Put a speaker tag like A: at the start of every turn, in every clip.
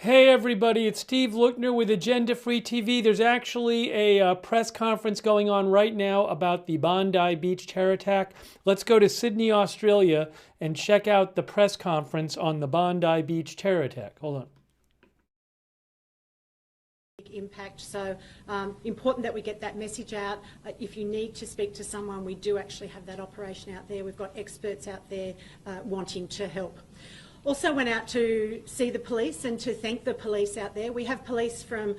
A: Hey everybody, it's Steve Lookner with Agenda Free TV. There's actually a press conference going on right now about the Bondi Beach terror attack. Let's go to Sydney, Australia and check out the press conference on the Bondi Beach terror attack. Hold on.
B: Impact, so important that we get that message out. If you need to speak to someone, we do actually have that operation out there. We've got experts out there wanting to help. Also went out to see the police and to thank the police out there. We have police from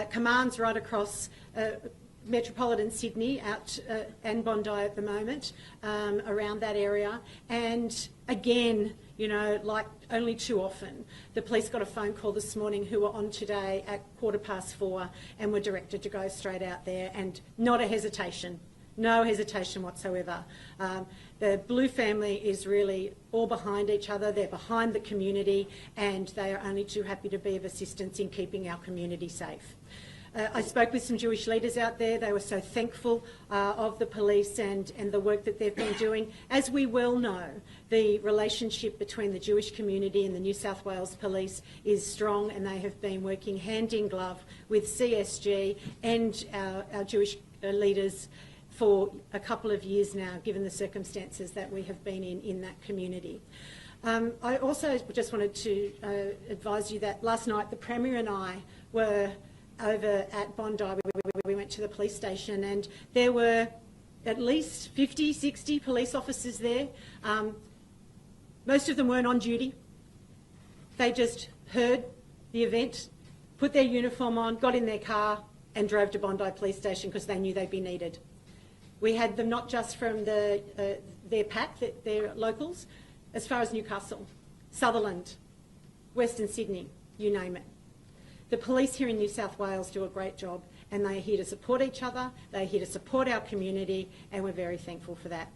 B: commands right across metropolitan Sydney out and Bondi at the moment, around that area. And again, you know, like only too often, the police got a phone call this morning who were on today at 4:15 and were directed to go straight out there, and not a hesitation. No hesitation whatsoever. The Blue family is really all behind each other. They're behind the community, and they are only too happy to be of assistance in keeping our community safe. I spoke with some Jewish leaders out there. They were so thankful of the police and the work that they've been doing. As we well know, the relationship between the Jewish community and the New South Wales Police is strong, and they have been working hand in glove with CSG and our Jewish leaders for a couple of years now, given the circumstances that we have been in that community. I also just wanted to advise you that last night the Premier and I were over at Bondi. We went to the police station, and there were at least 50, 60 police officers there. Most of them weren't on duty. They just heard the event, put their uniform on, got in their car and drove to Bondi Police Station because they knew they'd be needed. We had them not just from their pack, their locals, as far as Newcastle, Sutherland, Western Sydney, you name it. The police here in New South Wales do a great job, and they are here to support each other, they are here to support our community, and we're very thankful for that.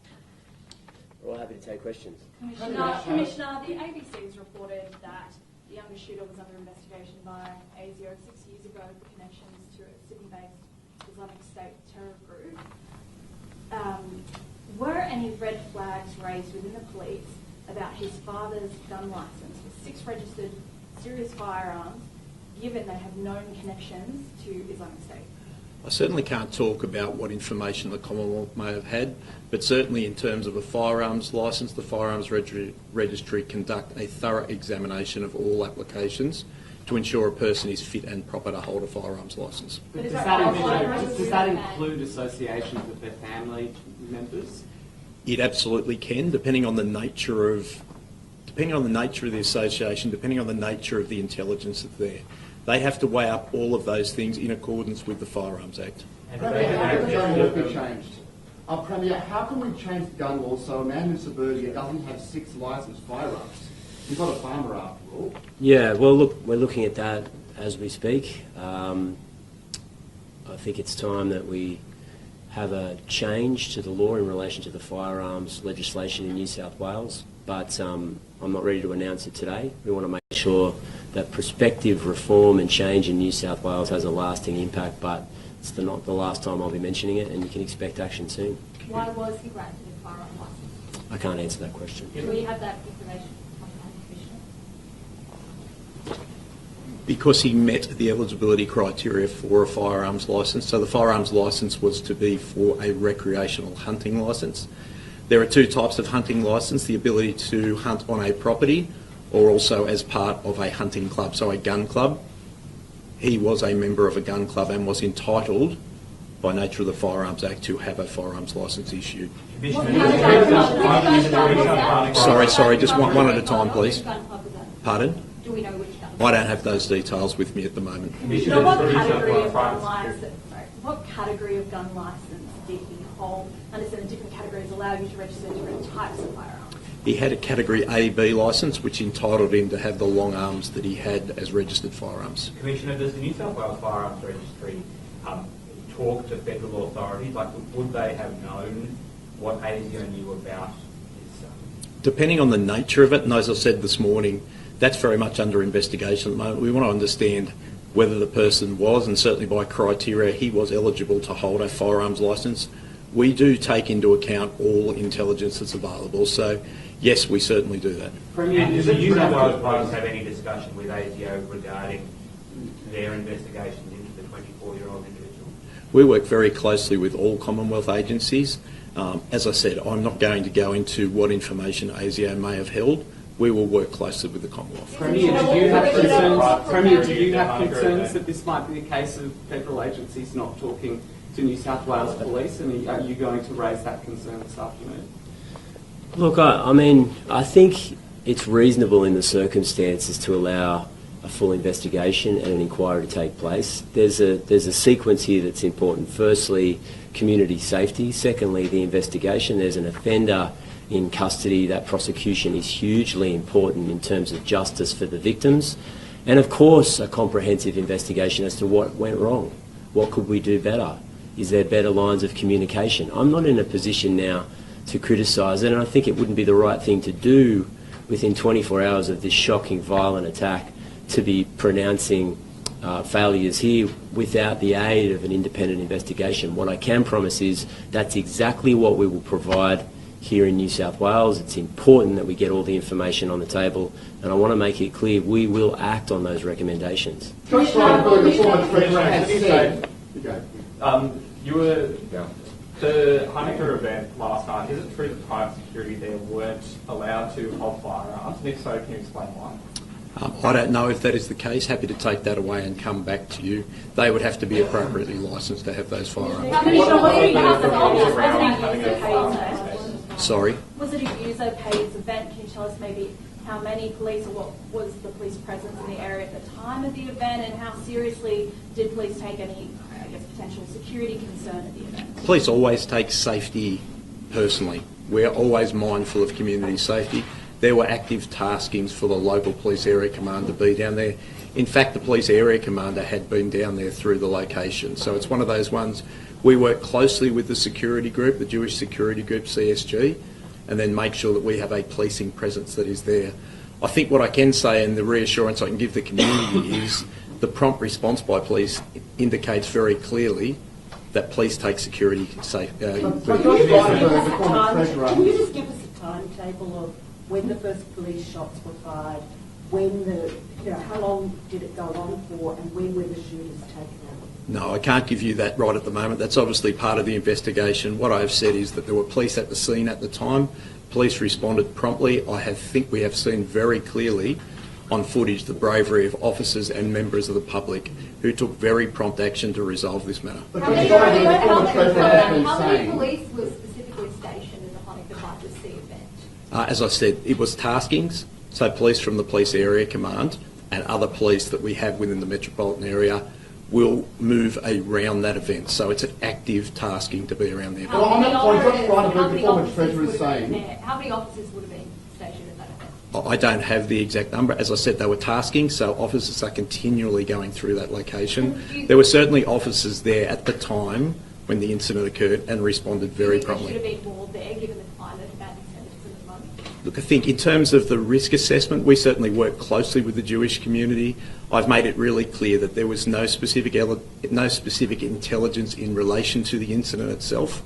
C: We're all happy to take questions.
D: Commissioner, the ABC has reported that the younger shooter was under investigation by ASIO 6 years ago for connections to a Sydney-based Islamic State terror group. Were any red flags raised within the police about his father's gun licence with 6 registered serious firearms, given they have known connections to Islamic State?
E: I certainly can't talk about what information the Commonwealth may have had, but certainly in terms of a firearms licence, the Firearms Registry conduct a thorough examination of all applications to ensure a person is fit and proper to hold a firearms licence.
F: Does that include associations with their family members?
E: It absolutely can, depending on the nature of the association, depending on the nature of the intelligence that's there. They have to weigh up all of those things in accordance with the Firearms Act.
G: Premier, how can the gun law be changed? Premier, how can we change the gun law so a man in suburbia doesn't have 6 licensed firearms? He's not a farmer after all.
C: Yeah, well, look, we're looking at that as we speak. I think it's time that we have a change to the law in relation to the firearms legislation in New South Wales, but I'm not ready to announce it today. We want to make sure that prospective reform and change in New South Wales has a lasting impact, but it's not the last time I'll be mentioning it, and you can expect action soon.
D: Why was he granted a firearm licence?
C: I can't answer that question.
D: Do we have that information?
E: Because he met the eligibility criteria for a firearms licence. So the firearms licence was to be for a recreational hunting licence. There are 2 types of hunting licence: the ability to hunt on a property or also as part of a hunting club, so a gun club. He was a member of a gun club and was entitled, by nature of the Firearms Act, to have a firearms licence issued. Sorry, just one at a time, please. Pardon?
D: Do we know which gun?
E: I don't have those details with me at the moment.
D: So what category of gun licence? What category of gun licence did he hold? I understand the different categories allow you to register different types of firearms.
E: He had a Category A/B licence, which entitled him to have the long arms that he had as registered firearms.
H: Commissioner, does the New South Wales Firearms Registry talk to federal authorities? Like, would they have known what ASIO knew about his?
E: Depending on the nature of it, and as I said this morning, that's very much under investigation at the moment. We want to understand whether the person was, and certainly by criteria, he was eligible to hold a firearms licence. We do take into account all intelligence that's available. So Yes, we certainly do that.
H: And does the New South Wales Police have any discussion with ASIO regarding their investigations into the 24-year-old individual?
E: We work very closely with all Commonwealth agencies. As I said, I'm not going to go into what information ASIO may have held. We will work closely with the Commonwealth.
F: Premier, do you have concerns? Premier, do you have concerns that this might be a case of federal agencies not talking to New South Wales Police, and are you going to raise that concern this afternoon?
C: Look, I think it's reasonable in the circumstances to allow a full investigation and an inquiry to take place. There's a sequence here that's important. Firstly, community safety. Secondly, the investigation. There's an offender in custody. That prosecution is hugely important in terms of justice for the victims. And of course, a comprehensive investigation as to what went wrong. What could we do better? Is there better lines of communication? I'm not in a position now to criticise it, and I think it wouldn't be the right thing to do within 24 hours of this shocking, violent attack to be pronouncing failures here without the aid of an independent investigation. What I can promise is that's exactly what we will provide here in New South Wales. It's important that we get all the information on the table, and I want to make it clear we will act on those recommendations.
H: You were the Hanukkah event last night. Is it true that private security there weren't allowed to hold firearms? And if so, can you explain why?
E: I don't know if that is the case. Happy to take that away and come back to you. They would have to be appropriately licensed to have those firearms. Sorry?
D: Was it a user-paid event? Can you tell us maybe how many police, or what was the police presence in the area at the time of the event, and how seriously did police take any, I guess, potential security concern at the event?
E: Police always take safety personally. We're always mindful of community safety. There were active taskings for the local police area commander to be down there. In fact, the police area commander had been down there through the location. So it's one of those ones, we work closely with the security group, the Jewish security group, CSG, and then make sure that we have a policing presence that is there. I think what I can say, and the reassurance I can give the community, is the prompt response by police indicates very clearly that police take security safe.
I: Can you just give us a timetable of when the first police shots were fired, when how long did it go on for, and when were the shooters taken out?
E: No, I can't give you that right at the moment. That's obviously part of the investigation. What I have said is that there were police at the scene at the time. Police responded promptly. I think we have seen very clearly on footage the bravery of officers and members of the public who took very prompt action to resolve this matter.
D: How many police were specifically stationed in the Hanukkah by the sea event?
E: As I said, it was taskings, so police from the Police Area Command and other police that we have within the metropolitan area will move around that event. So it's an active tasking to be around the event.
G: Well, on that point, just trying to be before the Treasurer is saying...
D: How many officers would have been stationed at that event?
E: I don't have the exact number. As I said, they were tasking, so officers are continually going through that location. There were certainly officers there at the time when the incident occurred and responded very promptly.
D: There should have been more there, given the climate of bad incentives at the moment.
E: Look, I think in terms of the risk assessment, we certainly work closely with the Jewish community. I've made it really clear that there was no specific intelligence in relation to the incident itself.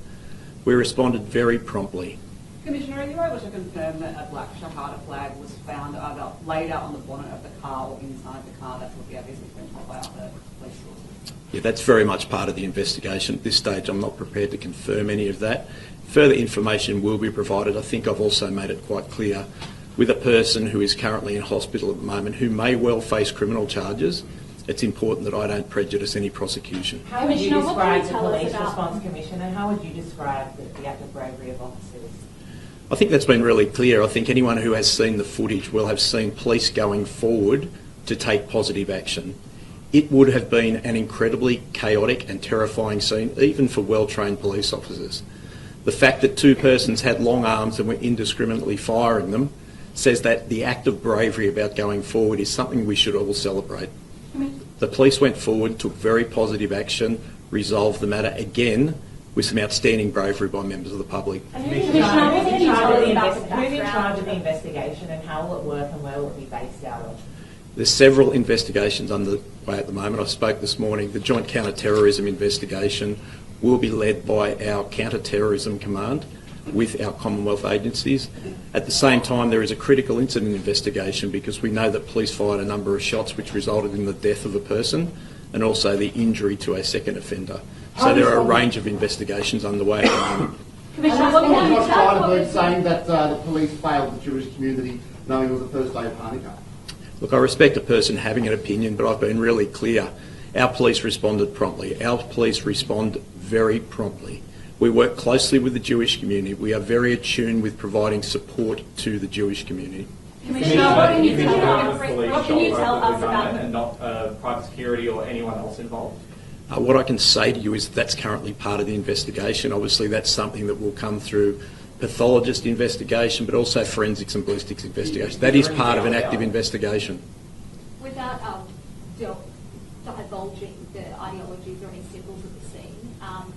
E: We responded very promptly.
J: Commissioner, are you able to confirm that a black Shahada flag was found either laid out on the bonnet of the car or inside the car? That's what the obviously been told by other police sources.
E: Yeah, that's very much part of the investigation. At this stage, I'm not prepared to confirm any of that. Further information will be provided. I think I've also made it quite clear with a person who is currently in hospital at the moment who may well face criminal charges. It's important that I don't prejudice any prosecution.
K: How would you describe the Police Response Commission, and how would you describe the act of bravery of officers?
E: I think that's been really clear. I think anyone who has seen the footage will have seen police going forward to take positive action. It would have been an incredibly chaotic and terrifying scene, even for well-trained police officers. The fact that two persons had long arms and were indiscriminately firing them says that the act of bravery about going forward is something we should all celebrate. The police went forward, took very positive action, resolved the matter again with some outstanding bravery by members of the public.
K: Who's in charge of the investigation, and how will it work, and where will it be based out of?
E: There's several investigations underway at the moment. I spoke this morning. The Joint Counter-Terrorism investigation will be led by our Counter-Terrorism Command. with our Commonwealth agencies. At the same time, there is a critical incident investigation because we know that police fired a number of shots which resulted in the death of a person and also the injury to a second offender. So there are a range of investigations underway at the moment.
D: Commissioner, what can you tell us?
G: Saying that the police failed the Jewish community knowing it was the first day of Hanukkah.
E: Look, I respect a person having an opinion, but I've been really clear. Our police responded promptly. Our police respond very promptly. We work closely with the Jewish community. We are very attuned with providing support to the Jewish community.
D: Commissioner, what can you tell us about
H: and not private security or anyone else involved?
E: What I can say to you is that's currently part of the investigation. Obviously, that's something that will come through pathologist investigation, but also forensics and ballistics investigation. That is part of an active investigation.
D: Without divulging the ideologies or any symbols of the scene,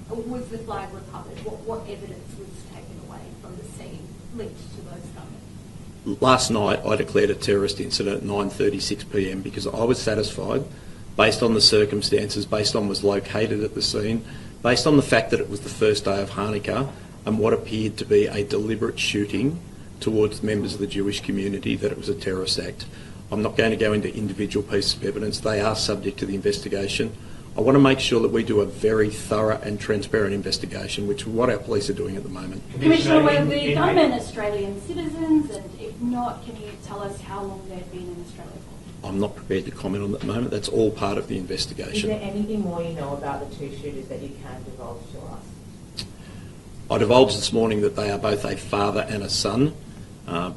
D: was the flag recovered? What evidence was taken away from the scene linked to those gunmen?
E: Last night, I declared a terrorist incident at 9:36 p.m. because I was satisfied, based on the circumstances, based on was located at the scene, based on the fact that it was the first day of Hanukkah and what appeared to be a deliberate shooting towards members of the Jewish community, that it was a terrorist act. I'm not going to go into individual pieces of evidence. They are subject to the investigation. I want to make sure that we do a very thorough and transparent investigation, which is what our police are doing at the moment.
D: Commissioner, were the gunmen Australian citizens? And if not, can you tell us how long they've been in Australia for?
E: I'm not prepared to comment on that at the moment. That's all part of the
K: Is
E: investigation.
K: there anything more you know about the two shooters that you can divulge to us?
E: I divulged this morning that they are both a father and a son.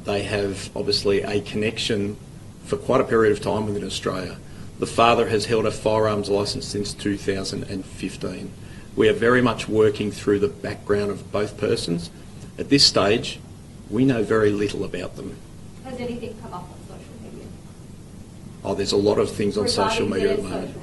E: They have obviously a connection for quite a period of time within Australia. The father has held a firearms licence since 2015. We are very much working through the background of both persons. At this stage, we know very little about them.
D: Has anything come up on social media?
E: Oh, there's a lot of things on social media at the moment.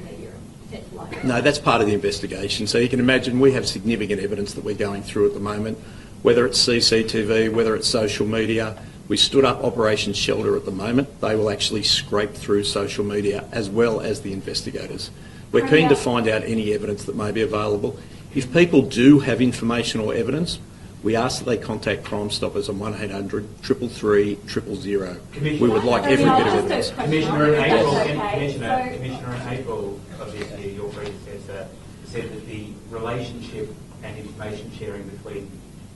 E: No, that's part of the investigation. So you can imagine we have significant evidence that we're going through at the moment, whether it's CCTV, whether it's social media. We stood up Operation Shelter at the moment. They will actually scrape through social media as well as the investigators. We're keen to find out any evidence that may be available. If people do have information or evidence, we ask that they contact Crime Stoppers on 1800 333 000. We would like every bit of evidence.
H: Commissioner, in April of this year, your predecessor said that the relationship and information sharing between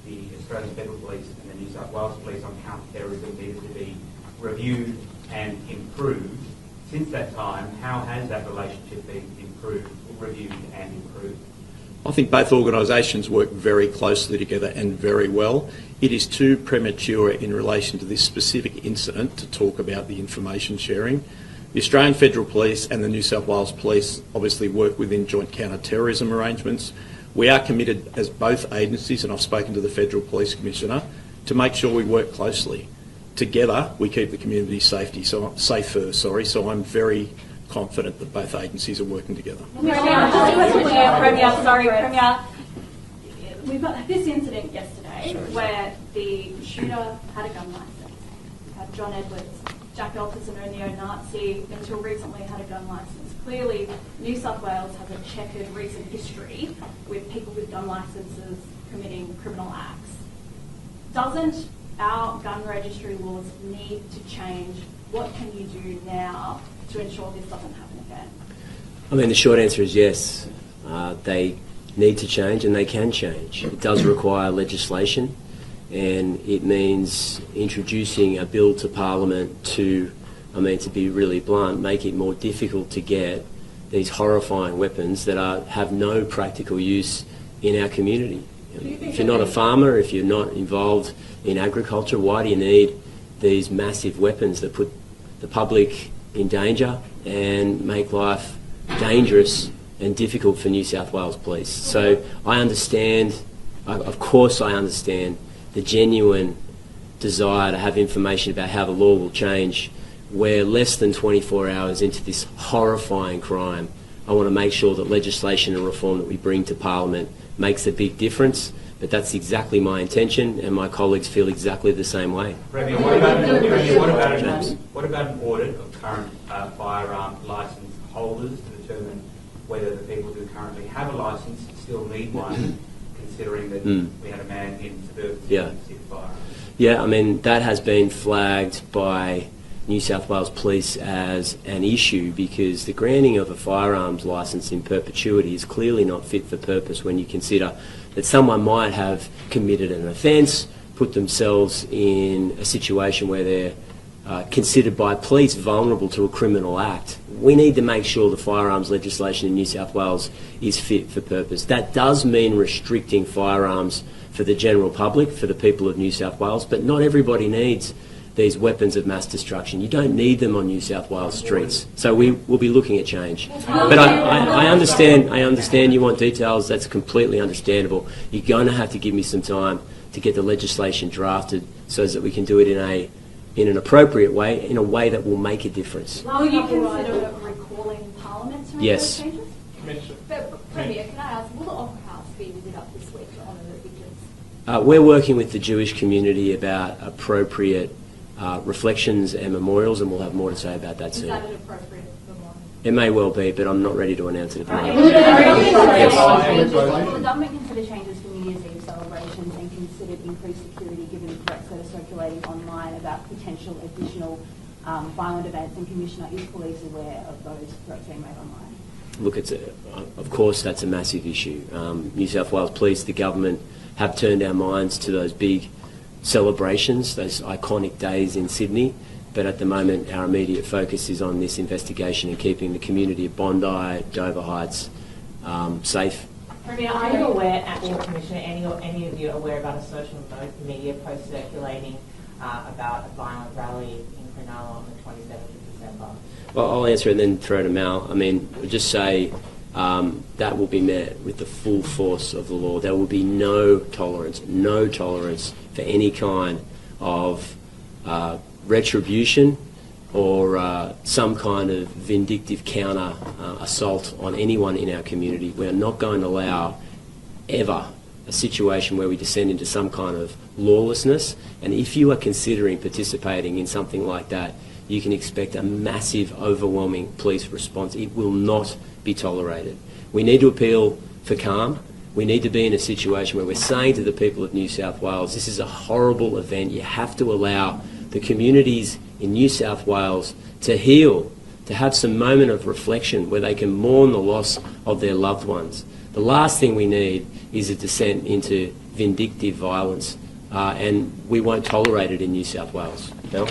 H: the Australian Federal Police and the New South Wales Police on counter-terrorism needed to be reviewed and improved. Since that time, how has that relationship been improved, reviewed and improved?
E: I think both organisations work very closely together and very well. It is too premature in relation to this specific incident to talk about the information sharing. The Australian Federal Police and the New South Wales Police obviously work within joint counter-terrorism arrangements. We are committed as both agencies, and I've spoken to the Federal Police Commissioner, to make sure we work closely. Together, we keep the community safer, so I'm very confident that both agencies are working together.
D: Premier, we've got this incident yesterday where the shooter had a gun licence. We had John Edwards, Jack Elkerson, a neo-Nazi, until recently had a gun licence. Clearly, New South Wales has a checkered recent history with people with gun licences committing criminal acts. Doesn't our gun registry laws need to change? What can you do now to ensure this doesn't happen again?
C: I mean, the short answer is yes. They need to change and they can change. It does require legislation, and it means introducing a bill to Parliament to be really blunt, make it more difficult to get these horrifying weapons that have no practical use in our community. If you're not a farmer, if you're not involved in agriculture, why do you need these massive weapons that put the public in danger and make life dangerous and difficult for New South Wales Police? So I understand, of course I understand the genuine desire to have information about how the law will change. We're less than 24 hours into this horrifying crime. I want to make sure that legislation and reform that we bring to Parliament makes a big difference, but that's exactly my intention, and my colleagues feel exactly the same way.
H: Premier, what about an audit of current firearm licence holders to determine whether the people who currently have a licence still need one, considering that we had a man in suburban
C: Yeah.
H: Sydney with firearms?
C: Yeah, I mean, that has been flagged by New South Wales Police as an issue because the granting of a firearms licence in perpetuity is clearly not fit for purpose when you consider that someone might have committed an offence, put themselves in a situation where they're considered by police vulnerable to a criminal act. We need to make sure the firearms legislation in New South Wales is fit for purpose. That does mean restricting firearms for the general public, for the people of New South Wales, but not everybody needs these weapons of mass destruction. You don't need them on New South Wales streets. So we will be looking at change. But I understand you want details. That's completely understandable. You're going to have to give me some time to get the legislation drafted so that we can do it in an appropriate way, in a way that will make a difference.
D: Will you consider recalling Parliament to make
C: Yes.
D: those changes? Premier, can I ask, will the Opera House be lit up this week to honour the victims?
C: We're working with the Jewish community about appropriate reflections and memorials, and we'll have more to say about that soon.
D: Is that an appropriate memorial?
C: It may well be, but I'm not ready to announce it at the moment.
D: Will the government consider changes for New Year's Eve celebrations and consider increased security given the threats that are circulating online about potential additional violent events, and Commissioner, is police aware of those threats being made online?
C: Look, of course that's a massive issue. New South Wales Police, the government, have turned our minds to those big celebrations, those iconic days in Sydney, but at the moment our immediate focus is on this investigation and keeping the community of Bondi, Dover Heights safe.
K: Premier, are you aware, or Commissioner, any of you aware about a social media post circulating about a violent rally in Cronulla on the 27th of December?
C: Well, I'll answer and then throw to Mal. I mean, I'll just say that will be met with the full force of the law. There will be no tolerance for any kind of retribution or some kind of vindictive counter assault on anyone in our community. We are not going to allow ever a situation where we descend into some kind of lawlessness, and if you are considering participating in something like that, you can expect a massive, overwhelming police response. It will not be tolerated. We need to appeal for calm. We need to be in a situation where we're saying to the people of New South Wales, this is a horrible event. You have to allow the communities in New South Wales to heal, to have some moment of reflection where they can mourn the loss of their loved ones. The last thing we need is a descent into vindictive violence, and we won't tolerate it in New South Wales. Mel?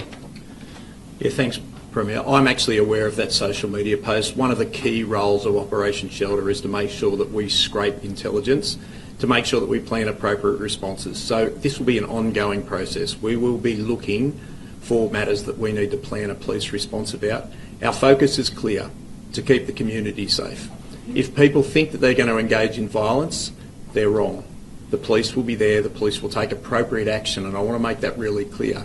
E: Yeah, thanks, Premier. I'm actually aware of that social media post. One of the key roles of Operation Shelter is to make sure that we scrape intelligence, to make sure that we plan appropriate responses. So this will be an ongoing process. We will be looking for matters that we need to plan a police response about. Our focus is clear: to keep the community safe. If people think that they're going to engage in violence, they're wrong. The police will be there, the police will take appropriate action, and I want to make that really clear.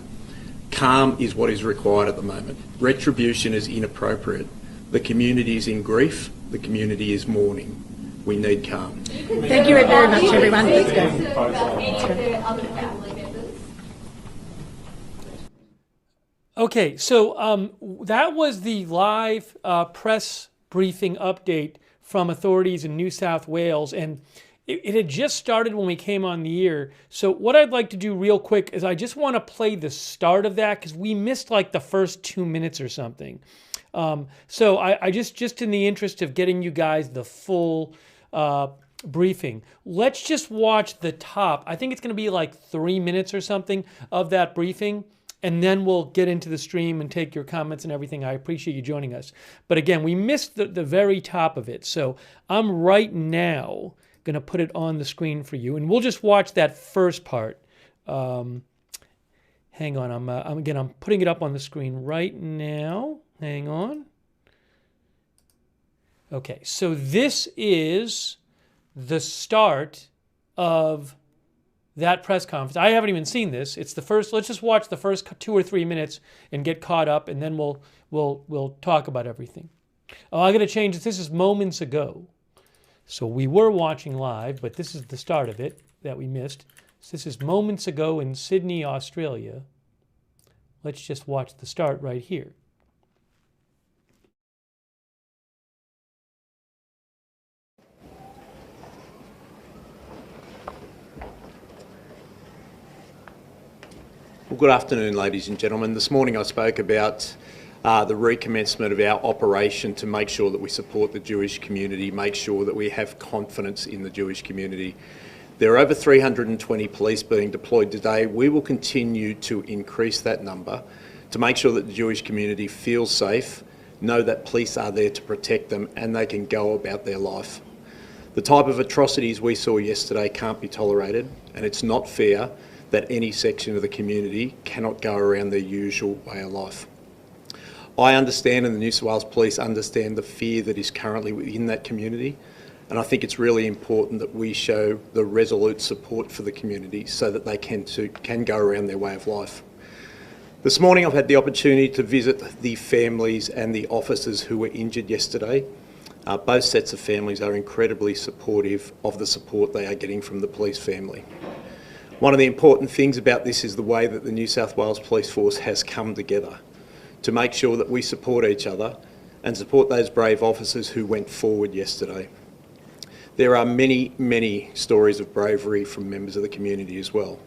E: Calm is what is required at the moment. Retribution is inappropriate. The community is in grief, the community is mourning. We need calm.
B: Thank you very much, everyone. Let's go.
A: Okay, so that was the live press briefing update from authorities in New South Wales, and it had just started when we came on the air. So what I'd like to do real quick is I just want to play the start of that because we missed like the first 2 minutes or something. So I just in the interest of getting you guys the full briefing, let's just watch the top. I think it's going to be like 3 minutes or something of that briefing, and then we'll get into the stream and take your comments and everything. I appreciate you joining us. But again, we missed the very top of it. So I'm right now going to put it on the screen for you, and we'll just watch that first part. Hang on, I'm putting it up on the screen right now. Hang on. Okay, so this is the start of that press conference. I haven't even seen this. It's the first. Let's just watch the first 2 or 3 minutes and get caught up, and then we'll talk about everything. Oh, I got to change this. This is moments ago. So we were watching live, but this is the start of it that we missed. So this is moments ago in Sydney, Australia. Let's just watch the start right here.
E: good afternoon, ladies and gentlemen. This morning I spoke about the recommencement of our operation to make sure that we support the Jewish community, make sure that we have confidence in the Jewish community. There are over 320 police being deployed today. We will continue to increase that number to make sure that the Jewish community feels safe, know that police are there to protect them and they can go about their life. The type of atrocities we saw yesterday can't be tolerated, and it's not fair that any section of the community cannot go around their usual way of life. I understand, and the New South Wales Police understand, the fear that is currently within that community, and I think it's really important that we show the resolute support for the community so that they can go around their way of life. This morning I've had the opportunity to visit the families and the officers who were injured yesterday. Both sets of families are incredibly supportive of the support they are getting from the police family. One of the important things about this is the way that the New South Wales Police Force has come together to make sure that we support each other and support those brave officers who went forward yesterday. There are many, many stories of bravery from members of the community as well,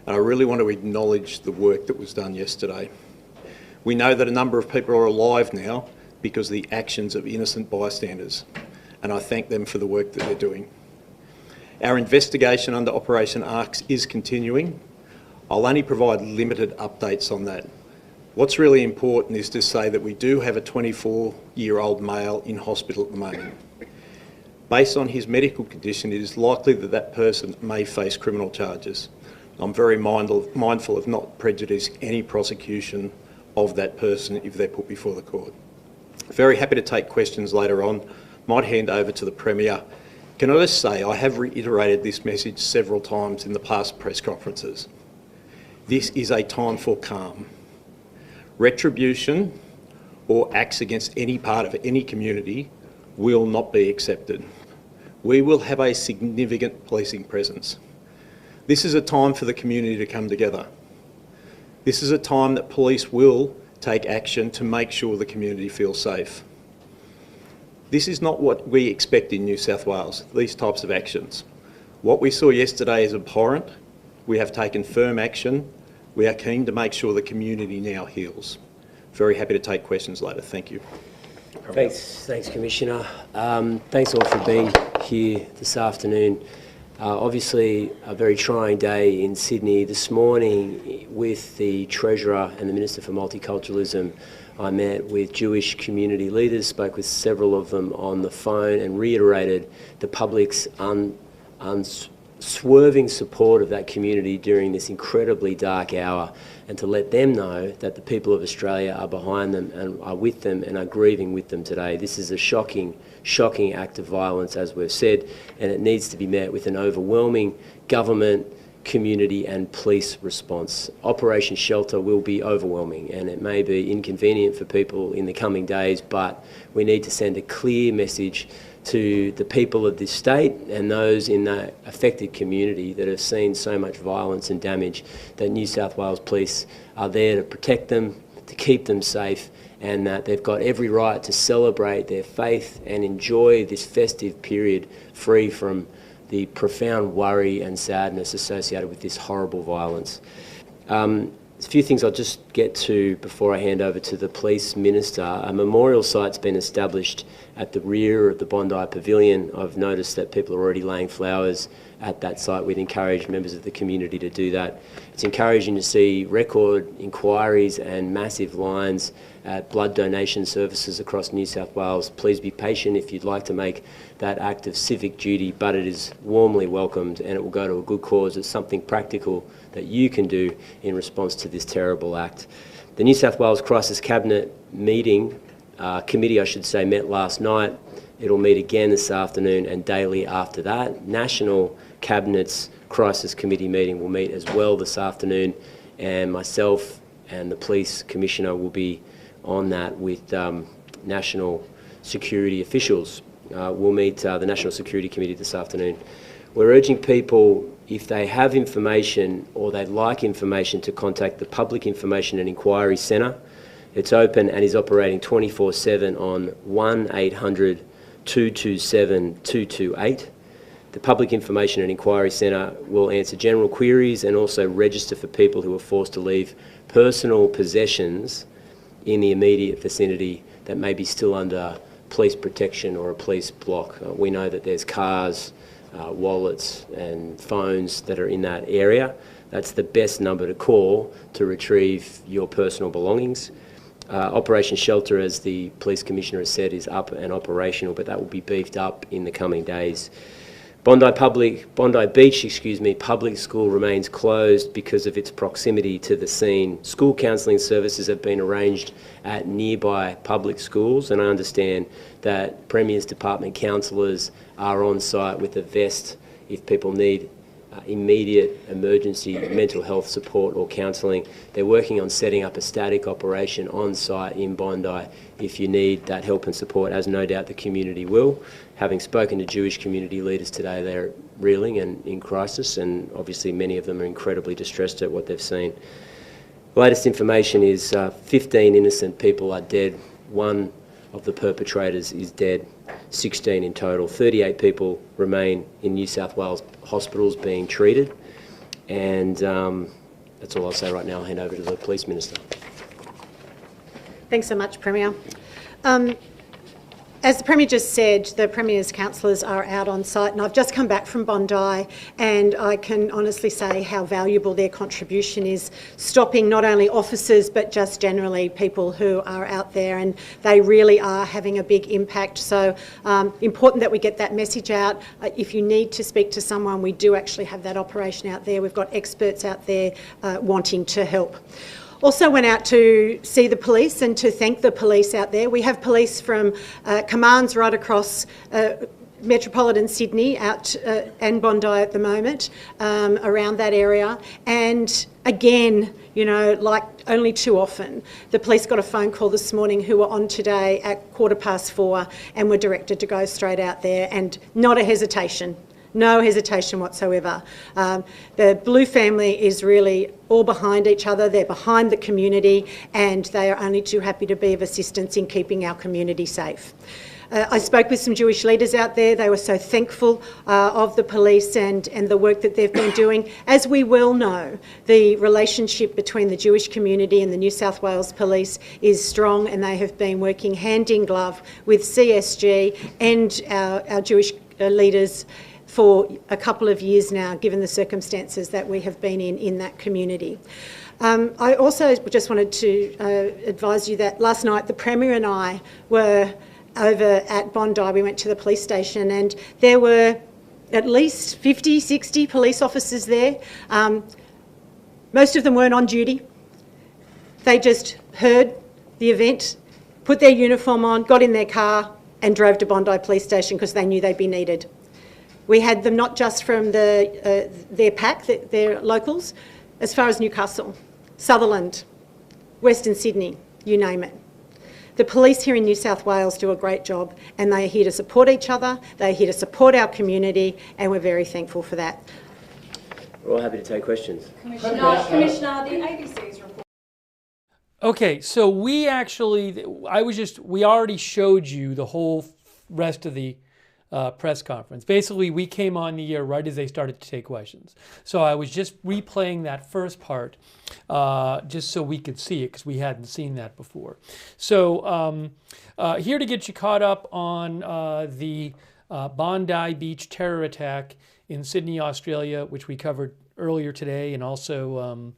E: and I really want to acknowledge the work that was done yesterday. We know that a number of people are alive now because of the actions of innocent bystanders, and I thank them for the work that they're doing. Our investigation under Operation ARCS is continuing. I'll only provide limited updates on that. What's really important is to say that we do have a 24-year-old male in hospital at the moment. Based on his medical condition, it is likely that that person may face criminal charges. I'm very mindful of not prejudicing any prosecution of that person if they're put before the court. Very happy to take questions later on. Might hand over to the Premier. Can I just say, I have reiterated this message several times in the past press conferences. This is a time for calm. Retribution or acts against any part of any community will not be accepted. We will have a significant policing presence. This is a time for the community to come together. This is a time that police will take action to make sure the community feels safe. This is not what we expect in New South Wales, these types of actions. What we saw yesterday is abhorrent. We have taken firm action. We are keen to make sure the community now heals. Very happy to take questions later. Thank you.
C: Thanks Commissioner. Thanks all for being here this afternoon. Obviously a very trying day in Sydney. This morning with the Treasurer and the Minister for Multiculturalism, I met with Jewish community leaders, spoke with several of them on the phone and reiterated the public's unswerving support of that community during this incredibly dark hour, and to let them know that the people of Australia are behind them and are with them and are grieving with them today. This is a shocking act of violence, as we've said, and it needs to be met with an overwhelming government, community and police response. Operation Shelter will be overwhelming, and it may be inconvenient for people in the coming days, but we need to send a clear message to the people of this state and those in the affected community that have seen so much violence and damage, that New South Wales Police are there to protect them, to keep them safe, and that they've got every right to celebrate their faith and enjoy this festive period free from the profound worry and sadness associated with this horrible violence. A few things I'll just get to before I hand over to the Police Minister. A memorial site's been established at the rear of the Bondi Pavilion. I've noticed that people are already laying flowers at that site. We'd encourage members of the community to do that. It's encouraging to see record inquiries and massive lines at blood donation services across New South Wales. Please be patient if you'd like to make that act of civic duty, but it is warmly welcomed and it will go to a good cause. It's something practical that you can do in response to this terrible act. The New South Wales Crisis Cabinet committee, I should say, met last night. It'll meet again this afternoon and daily after that. National Cabinet's Crisis Committee meeting will meet as well this afternoon, and myself and the Police Commissioner will be on that with national security officials. We'll meet the National Security Committee this afternoon. We're urging people, if they have information or they'd like information, to contact the Public Information and Inquiry Centre. It's open and is operating 24/7 on 1800 227 228. The Public Information and Inquiry Centre will answer general queries and also register for people who are forced to leave personal possessions in the immediate vicinity that may be still under police protection or a police block. We know that there's cars, wallets and phones that are in that area. That's the best number to call to retrieve your personal belongings. Operation Shelter, as the Police Commissioner has said, is up and operational, but that will be beefed up in the coming days. Bondi Beach, public school remains closed because of its proximity to the scene. School counselling services have been arranged at nearby public schools, and I understand that Premier's department counsellors are on site with a vest if people need immediate emergency mental health support or counselling. They're working on setting up a static operation on site in Bondi if you need that help and support, as no doubt the community will. Having spoken to Jewish community leaders today, they're reeling and in crisis, and obviously many of them are incredibly distressed at what they've seen. The latest information is 15 innocent people are dead. One of the perpetrators is dead. 16 in total. 38 people remain in New South Wales hospitals being treated. And that's all I'll say right now. I'll hand over to the Police Minister.
B: Thanks so much, Premier. As the Premier just said, the Premier's counsellors are out on site, and I've just come back from Bondi, and I can honestly say how valuable their contribution is, stopping not only officers but just generally people who are out there, and they really are having a big impact. So important that we get that message out. If you need to speak to someone, we do actually have that operation out there. We've got experts out there wanting to help. Also went out to see the police and to thank the police out there. We have police from commands right across metropolitan Sydney out and Bondi at the moment, around that area. And again, you know, like only too often, the police got a phone call this morning who were on today at 4:15 and were directed to go straight out there, and not a hesitation. No hesitation whatsoever. The Blue family is really all behind each other. They're behind the community, and they are only too happy to be of assistance in keeping our community safe. I spoke with some Jewish leaders out there. They were so thankful of the police and the work that they've been doing. As we well know, the relationship between the Jewish community and the New South Wales Police is strong, and they have been working hand in glove with CSG and our Jewish leaders for a couple of years now, given the circumstances that we have been in that community. I also just wanted to advise you that last night the Premier and I were over at Bondi. We went to the police station, and there were at least 50, 60 police officers there. Most of them weren't on duty. They just heard the event, put their uniform on, got in their car and drove to Bondi Police Station because they knew they'd be needed. We had them not just from their pack, their locals, as far as Newcastle, Sutherland, Western Sydney, you name it. The police here in New South Wales do a great job, and they are here to support each other, they're here to support our community, and we're very thankful for that.
C: We're all happy to take questions.
D: Commissioner, the ABC's report.
A: Okay, so we already showed you the whole rest of the press conference. Basically, we came on the air right as they started to take questions. So I was just replaying that first part just so we could see it, because we hadn't seen that before. So here to get you caught up on the Bondi Beach terror attack in Sydney, Australia, which we covered earlier today, and also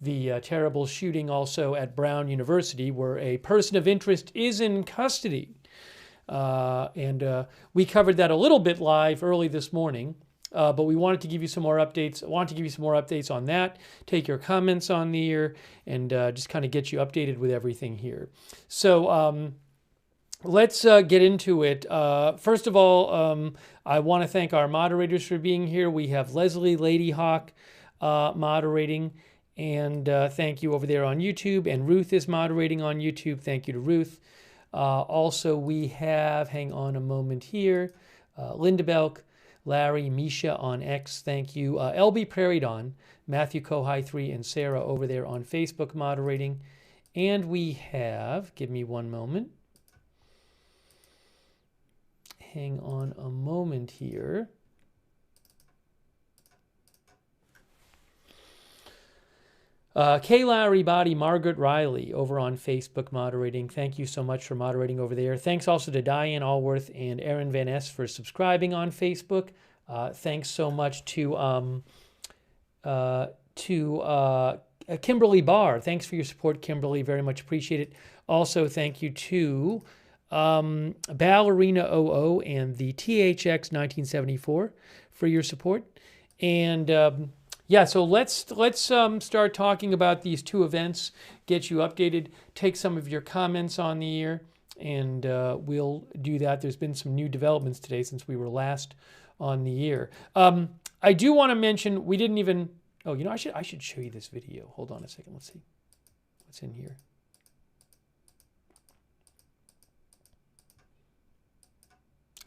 A: the terrible shooting also at Brown University, where a person of interest is in custody. We covered that a little bit live early this morning, but we wanted to give you some more updates. I want to give you some more updates on that, take your comments on the air, and just kind of get you updated with everything here. So let's get into it. First of all, I want to thank our moderators for being here. We have Leslie Ladyhawk moderating, and thank you over there on YouTube, and Ruth is moderating on YouTube. Thank you to Ruth. Also, we have, hang on a moment here, Linda Belk, Larry, Misha on X, thank you. LB Prairie Dawn, Matthew Kohai 3, and Sarah over there on Facebook moderating. And we have, give me one moment. Hang on a moment here. Kay Lowry Body, Margaret Riley over on Facebook moderating. Thank you so much for moderating over there. Thanks also to Diane Allworth and Aaron Van Ness for subscribing on Facebook. Thanks so much to Kimberly Barr. Thanks for your support, Kimberly. Very much appreciate it. Also, thank you to Ballerina 00 and the THX 1974 for your support. And yeah, so let's start talking about these two events, get you updated, take some of your comments on the air, and we'll do that. There's been some new developments today since we were last on the air. I do want to mention, we didn't even, oh, you know, I should show you this video. Hold on a second, let's see what's in here.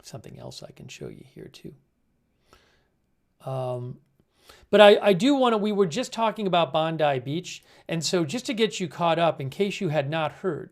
A: Something else I can show you here too. But I do want to, we were just talking about Bondi Beach, and so just to get you caught up, in case you had not heard,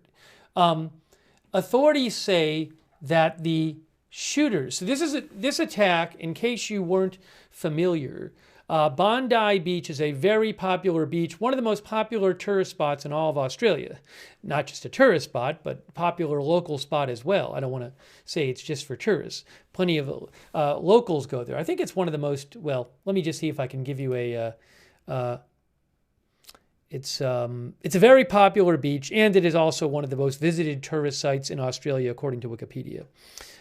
A: authorities say that the shooters, so this attack, in case you weren't familiar, Bondi Beach is a very popular beach, one of the most popular tourist spots in all of Australia. Not just a tourist spot, but popular local spot as well. I don't want to say it's just for tourists. Plenty of locals go there. I think it's one of the most, well, let me just see if I can give you a, it's a very popular beach, and it is also one of the most visited tourist sites in Australia, according to Wikipedia.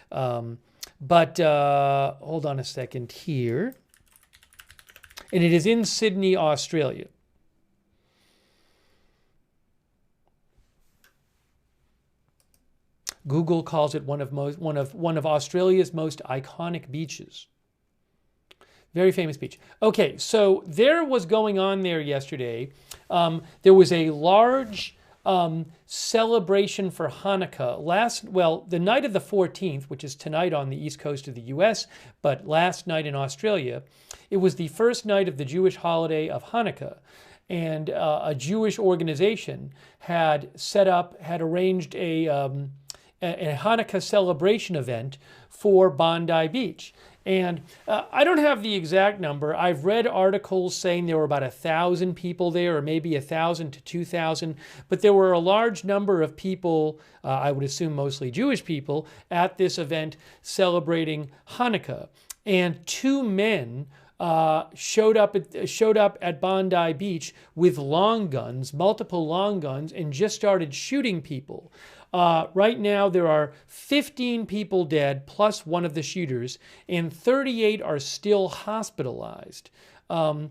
A: But hold on a second here. And it is in Sydney, Australia. Google calls it one of Australia's most iconic beaches. Very famous beach. Okay, so there was going on there yesterday. There was a large celebration for Hanukkah the night of the 14th, which is tonight on the east coast of the U.S., but last night in Australia. It was the first night of the Jewish holiday of Hanukkah, and a Jewish organization had arranged a Hanukkah celebration event for Bondi Beach. And I don't have the exact number. I've read articles saying there were about 1,000 people there, or maybe 1,000 to 2,000, but there were a large number of people, I would assume mostly Jewish people, at this event celebrating Hanukkah. And two men showed up at Bondi Beach with long guns, multiple long guns, and just started shooting people. Right now, there are 15 people dead, plus one of the shooters, and 38 are still hospitalized. There's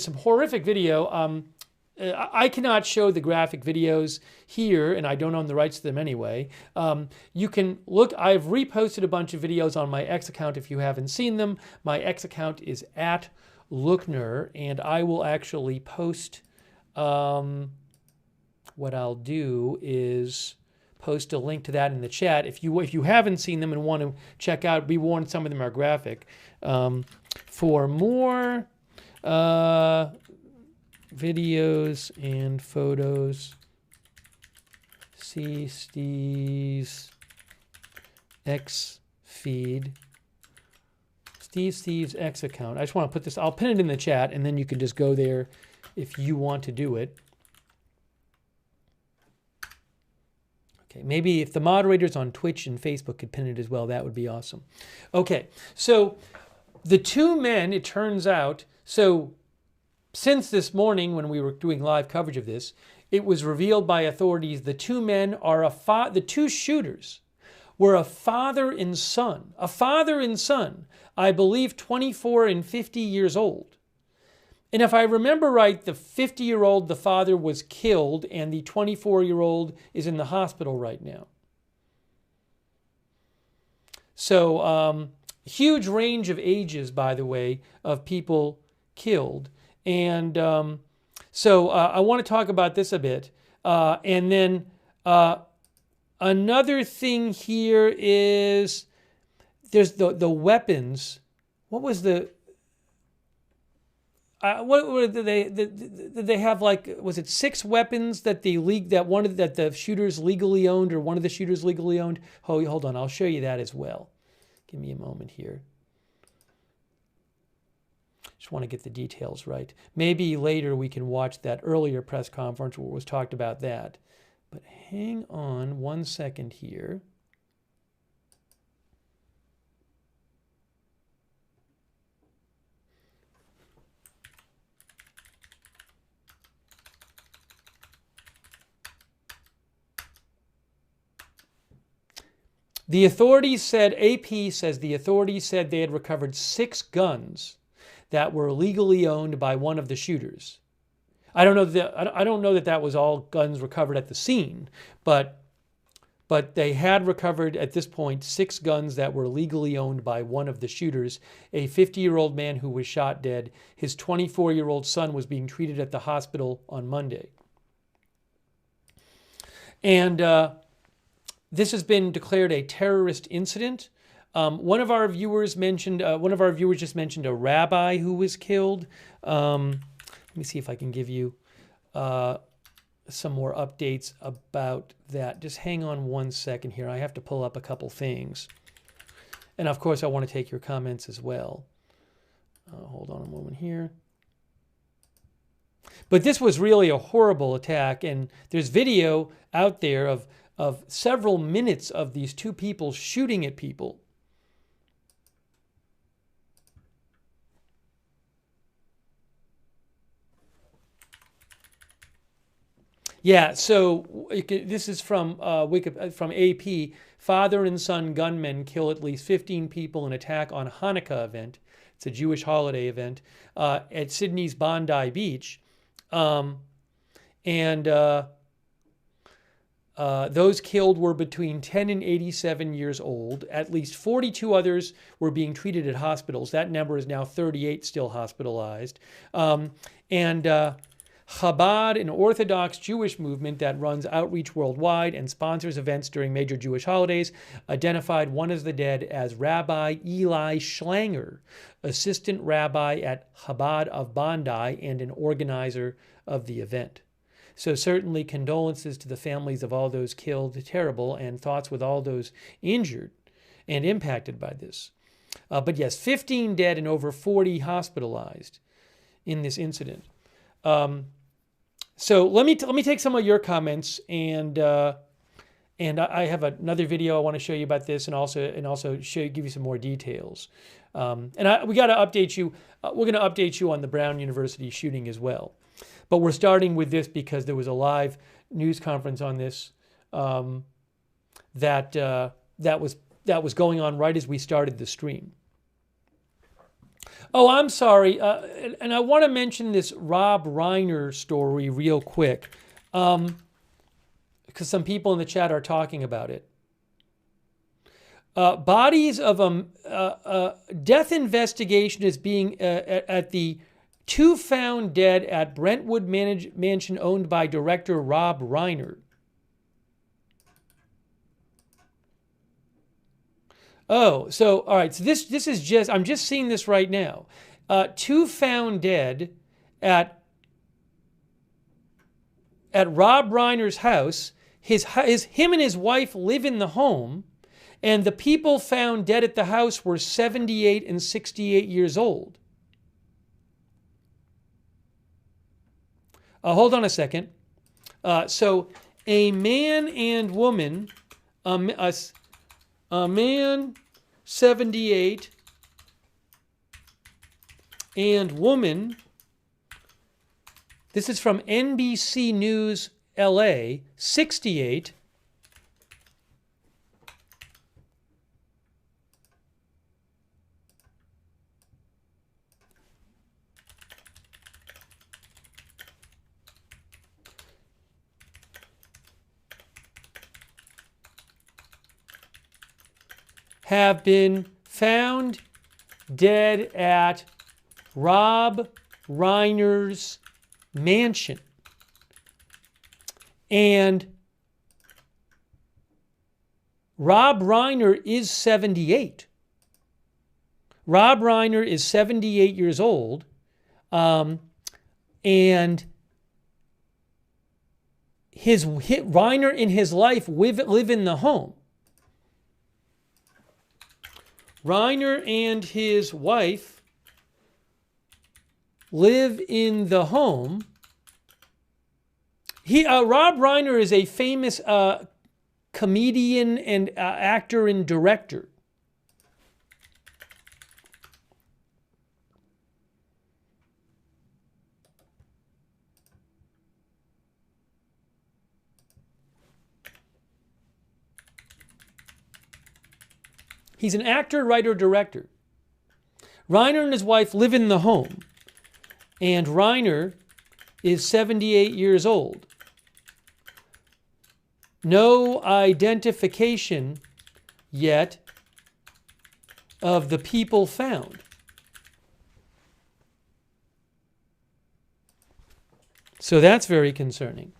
A: some horrific video. I cannot show the graphic videos here, and I don't own the rights to them anyway. You can look. I've reposted a bunch of videos on my X account if you haven't seen them. My X account is @Lookner, and I will actually post... what I'll do is post a link to that in the chat. If you haven't seen them and want to check out, be warned, some of them are graphic. For more videos and photos, see Steve's X feed. Steve's X account. I just want to put this, I'll pin it in the chat, and then you can just go there if you want to do it. Okay, maybe if the moderators on Twitch and Facebook could pin it as well, that would be awesome. Okay, so the two men, it turns out, so since this morning when we were doing live coverage of this, it was revealed by authorities the two men are the two shooters were a father and son. A father and son, I believe 24 and 50 years old. And if I remember right, the 50-year-old, the father, was killed, and the 24-year-old is in the hospital right now. So, huge range of ages, by the way, of people killed. And so I want to talk about this a bit. And then another thing here is there's the weapons. What was the... what did they have? Like, was it 6 weapons that that the shooters legally owned, or one of the shooters legally owned? Oh, hold on, I'll show you that as well. Give me a moment here. Just want to get the details right. Maybe later we can watch that earlier press conference where it was talked about that. But hang on 1 second here. The authorities said, AP says the authorities said they had recovered 6 guns that were legally owned by one of the shooters. I don't know that that was all guns recovered at the scene, but they had recovered at this point 6 guns that were legally owned by one of the shooters, a 50-year-old man who was shot dead. His 24-year-old son was being treated at the hospital on Monday. And this has been declared a terrorist incident. One of our viewers just mentioned a rabbi who was killed. Let me see if I can give you some more updates about that. Just hang on 1 second here. I have to pull up a couple things. And of course, I want to take your comments as well. Hold on a moment here. But this was really a horrible attack, and there's video out there of several minutes of these 2 people shooting at people. Yeah, so this is from AP. Father and son gunmen kill at least 15 people in attack on Hanukkah event. It's a Jewish holiday event at Sydney's Bondi Beach. Those killed were between 10 and 87 years old. At least 42 others were being treated at hospitals. That number is now 38 still hospitalized. Chabad, an Orthodox Jewish movement that runs outreach worldwide and sponsors events during major Jewish holidays, identified one of the dead as Rabbi Eli Schlanger, assistant rabbi at Chabad of Bondi and an organizer of the event. So certainly condolences to the families of all those killed, terrible, and thoughts with all those injured and impacted by this. But yes, 15 dead and over 40 hospitalized in this incident. So let me take some of your comments, and I have another video I want to show you about this, and also give you some more details. We got to update you. We're going to update you on the Brown University shooting as well. But we're starting with this because there was a live news conference on this that was going on right as we started the stream. Oh, I'm sorry, and I want to mention this Rob Reiner story real quick, because some people in the chat are talking about it. Bodies of death investigation is being at the 2 found dead at Brentwood mansion owned by director Rob Reiner. Oh, so all right. So this is just, I'm just seeing this right now. 2 found dead at Rob Reiner's house. Him and his wife live in the home, and the people found dead at the house were 78 and 68 years old. Hold on a second. So a man and woman, a man 78 and woman, this is from NBC News LA, 68, have been found dead at Rob Reiner's mansion. And Rob Reiner is 78. Rob Reiner is 78 years old. And Reiner in his life live in the home. Reiner and his wife live in the home. Rob Reiner is a famous comedian and actor and director. He's an actor, writer, director. Reiner and his wife live in the home, and Reiner is 78 years old. No identification yet of the people found. So that's very concerning.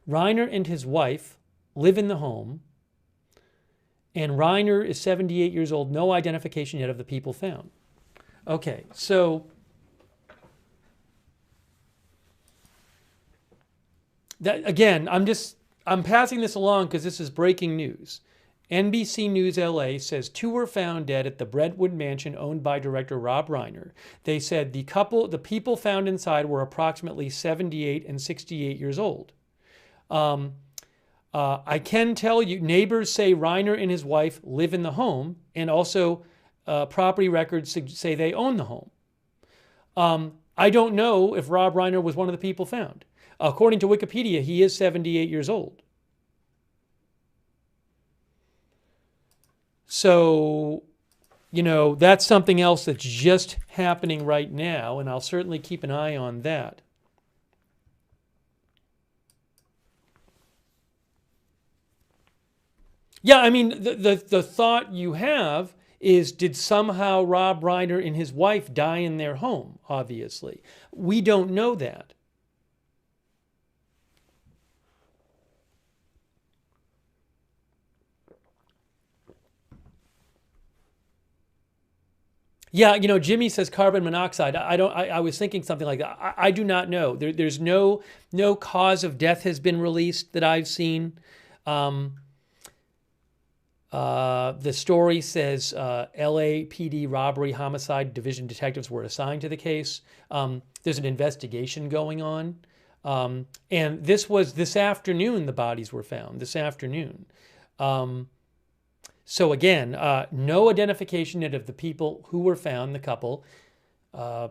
A: Reiner and his wife live in the home, and Reiner is 78 years old. No identification yet of the people found. Okay, so that again, I'm passing this along because this is breaking news. NBC News LA says 2 were found dead at the Brentwood mansion owned by director Rob Reiner. They said the people found inside were approximately 78 and 68 years old. I can tell you, neighbors say Reiner and his wife live in the home, and also property records say they own the home. I don't know if Rob Reiner was one of the people found. According to Wikipedia, he is 78 years old. So, that's something else that's just happening right now, and I'll certainly keep an eye on that. Yeah, I mean, the thought you have is, did somehow Rob Reiner and his wife die in their home? Obviously. We don't know that. Yeah, Jimmy says carbon monoxide. I was thinking something like that. I do not know. There's no cause of death has been released that I've seen. The story says LAPD robbery homicide division detectives were assigned to the case. There's an investigation going on. And this afternoon, the bodies were found, this afternoon. So again, no identification yet of the people who were found, the couple. I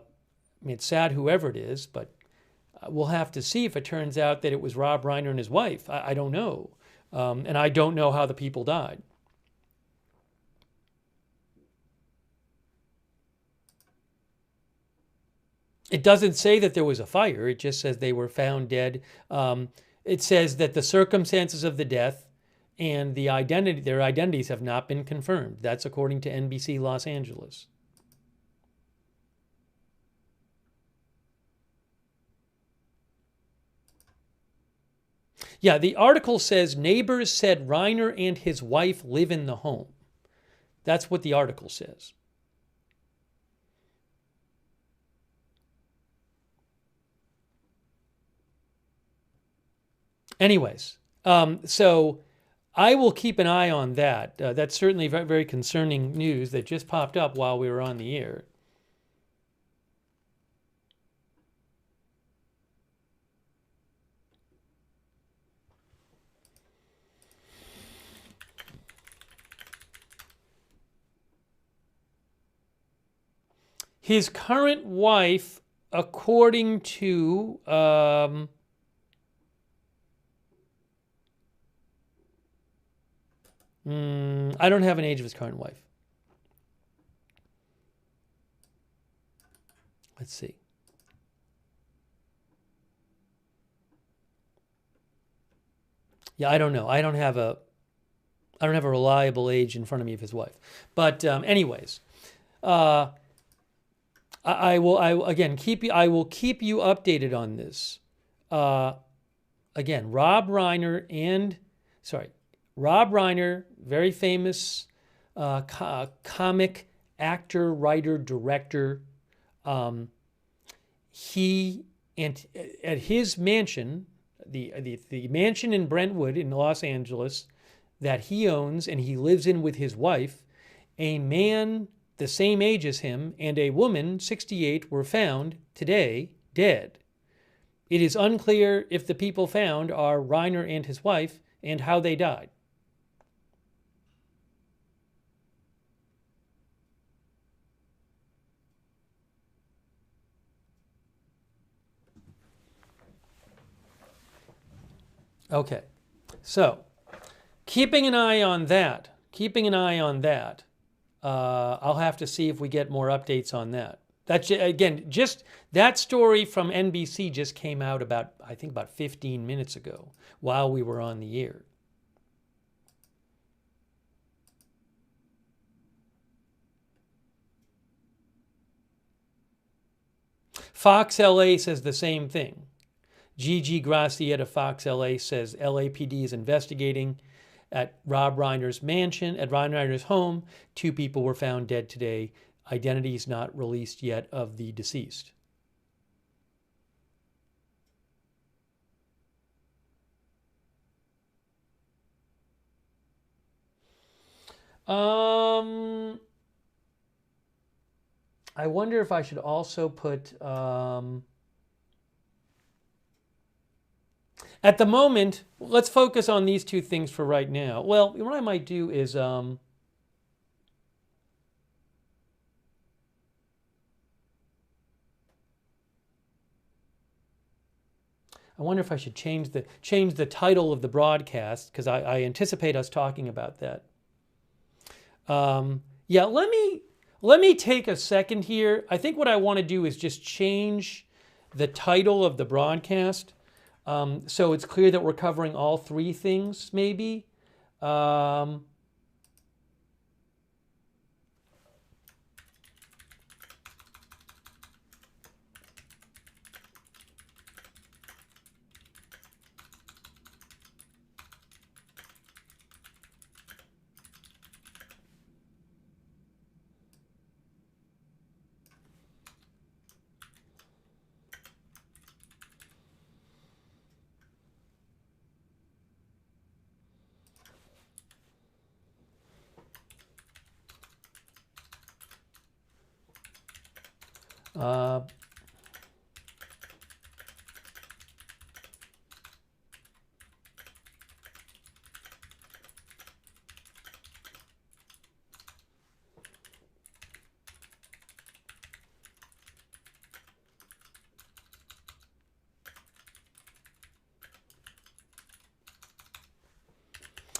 A: mean, it's sad whoever it is, but we'll have to see if it turns out that it was Rob Reiner and his wife. I don't know. And I don't know how the people died. It doesn't say that there was a fire. It just says they were found dead. It says that the circumstances of the death and their identities have not been confirmed. That's according to NBC Los Angeles. Yeah, the article says neighbors said Reiner and his wife live in the home. That's what the article says. Anyways, so I will keep an eye on that. That's certainly very, very concerning news that just popped up while we were on the air. His current wife, according to I don't have an age of his current wife. Let's see. Yeah, I don't know. I don't have a reliable age in front of me of his wife. But anyways, I will again keep you. I will keep you updated on this. Again, Rob Reiner, very famous comic actor, writer, director. He and at his mansion, the mansion in Brentwood in Los Angeles that he owns and he lives in with his wife, a man the same age as him and a woman, 68, were found today dead. It is unclear if the people found are Reiner and his wife and how they died. Okay, so keeping an eye on that. I'll have to see if we get more updates on that. That's again, just that story from NBC just came out about 15 minutes ago while we were on the air. Fox LA says the same thing. Gigi Graciette of Fox LA says LAPD is investigating at Rob Reiner's mansion, at Rob Reiner's home. 2 people were found dead today. Identities not released yet of the deceased. I wonder if I should also put... At the moment, let's focus on these 2 things for right now. Well, what I might do is... I wonder if I should change the title of the broadcast, because I anticipate us talking about that. Yeah, let me take a second here. I think what I want to do is just change the title of the broadcast. So it's clear that we're covering all 3 things, maybe.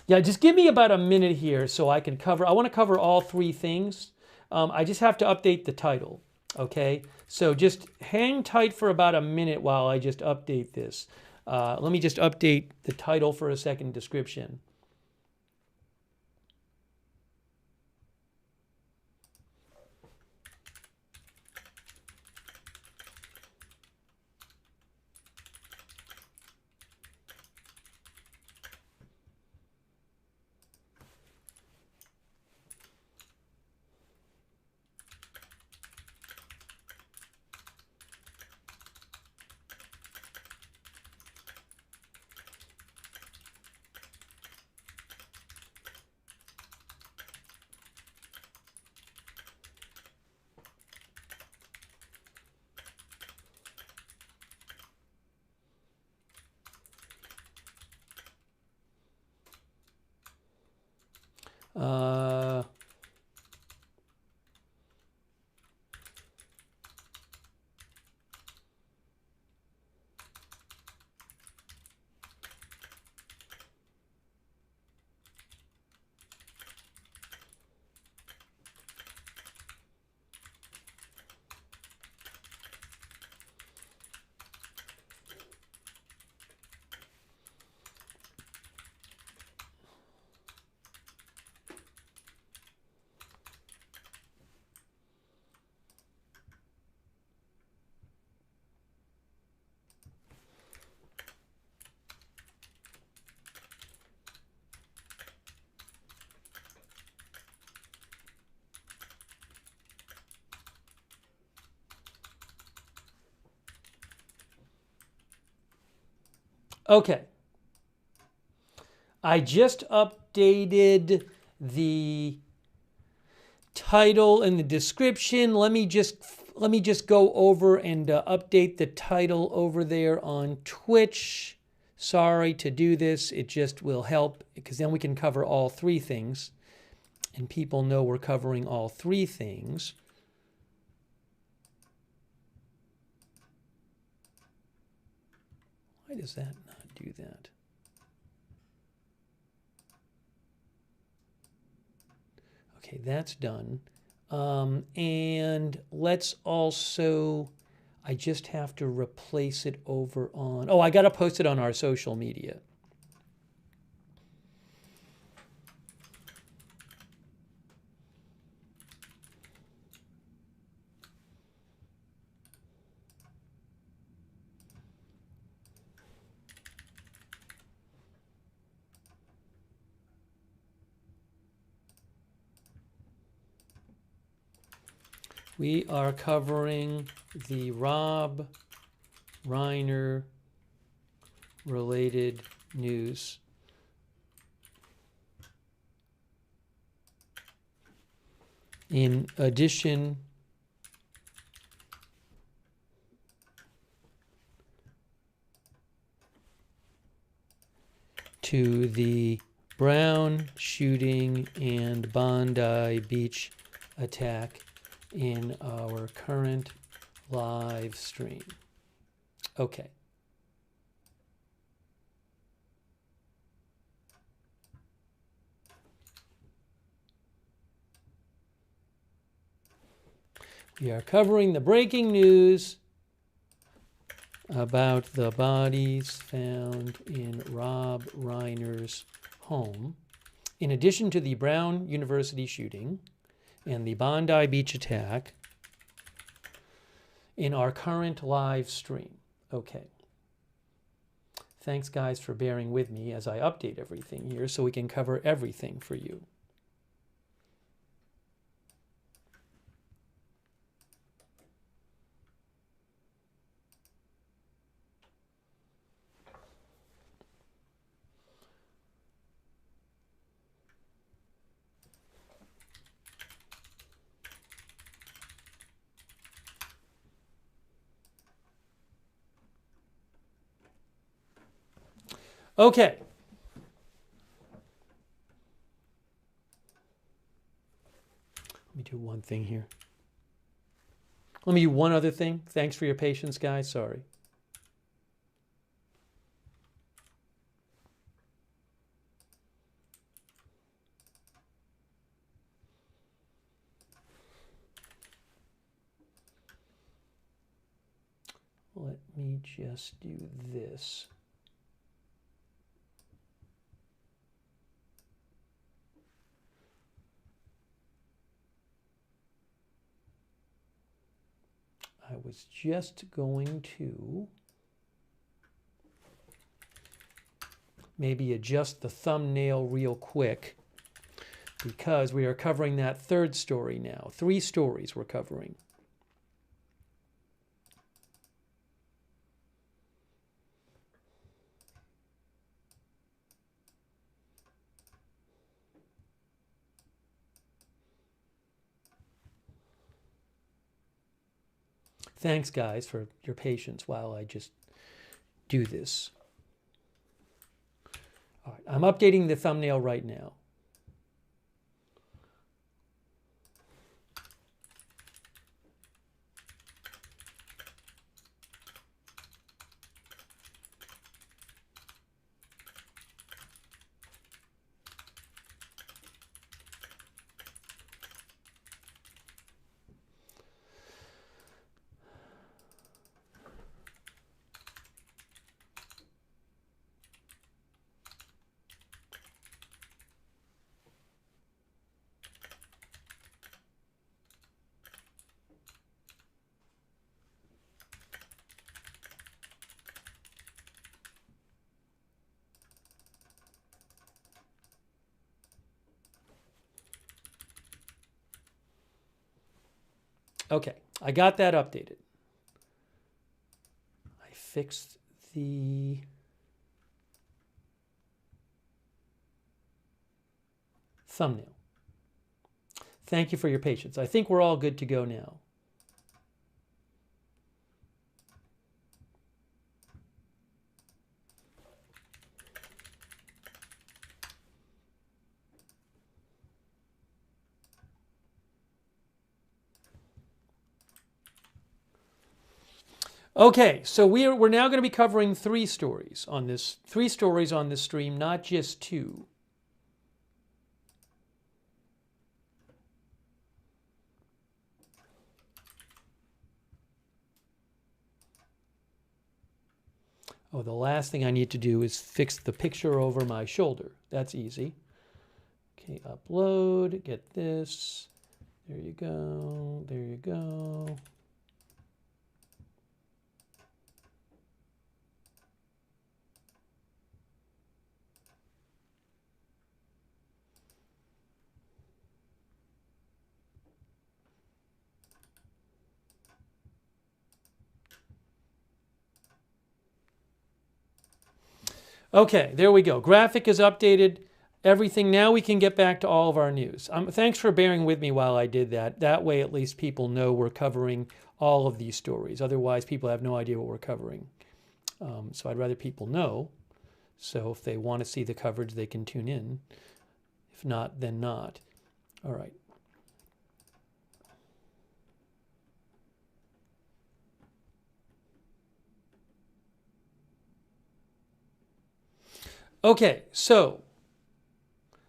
A: Yeah, just give me about a minute here so I can cover. I want to cover all 3 things. I just have to update the title. Okay, so just hang tight for about a minute while I just update this. Let me just update the title for a second, description. Okay. I just updated the title and the description. Let me just go over and update the title over there on Twitch. Sorry to do this. It just will help because then we can cover all three things and people know we're covering all three things. Why does that not do that? Okay, that's done. And let's also, I just have to replace it over on, I got to post it on our social media. We are covering the Rob Reiner related news. In addition to the Brown shooting and Bondi Beach attack in our current live stream. Okay. We are covering the breaking news about the bodies found in Rob Reiner's home, in addition to the Brown University shooting and the Bondi Beach attack in our current live stream. Okay. Thanks, guys, for bearing with me as I update everything here so we can cover everything for you. Okay. Let me do one thing here. Let me do one other thing. Thanks for your patience, guys. Sorry. Let me just do this. I was just going to maybe adjust the thumbnail real quick because we are covering that third story now. 3 stories we're covering. Thanks, guys, for your patience while I just do this. All right, I'm updating the thumbnail right now. Okay, I got that updated. I fixed the thumbnail. Thank you for your patience. I think we're all good to go now. Okay, so we're now going to be covering three stories on this stream, not just two. Oh, the last thing I need to do is fix the picture over my shoulder. That's easy. Okay, upload, get this. There you go, there you go. Okay, there we go. Graphic is updated. Everything. Now we can get back to all of our news. Thanks for bearing with me while I did that. That way, at least people know we're covering all of these stories. Otherwise, people have no idea what we're covering. So I'd rather people know. So if they want to see the coverage, they can tune in. If not, then not. All right. Okay, so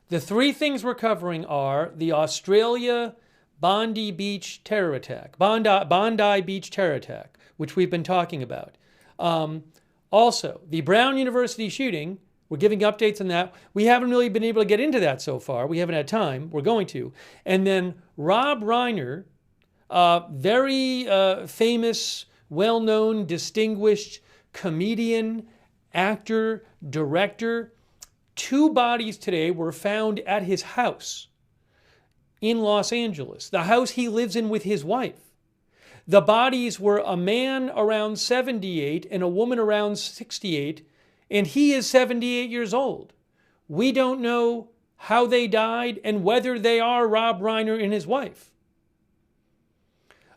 A: the three things we're covering are the Australia Bondi Beach terror attack, Bondi Beach terror attack, which we've been talking about. Also, the Brown University shooting, we're giving updates on that. We haven't really been able to get into that so far. We haven't had time. We're going to. And then Rob Reiner, very famous, well-known, distinguished comedian, actor, director. 2 bodies today were found at his house in Los Angeles, the house he lives in with his wife. The bodies were a man around 78 and a woman around 68, and he is 78 years old. We don't know how they died and whether they are Rob Reiner and his wife.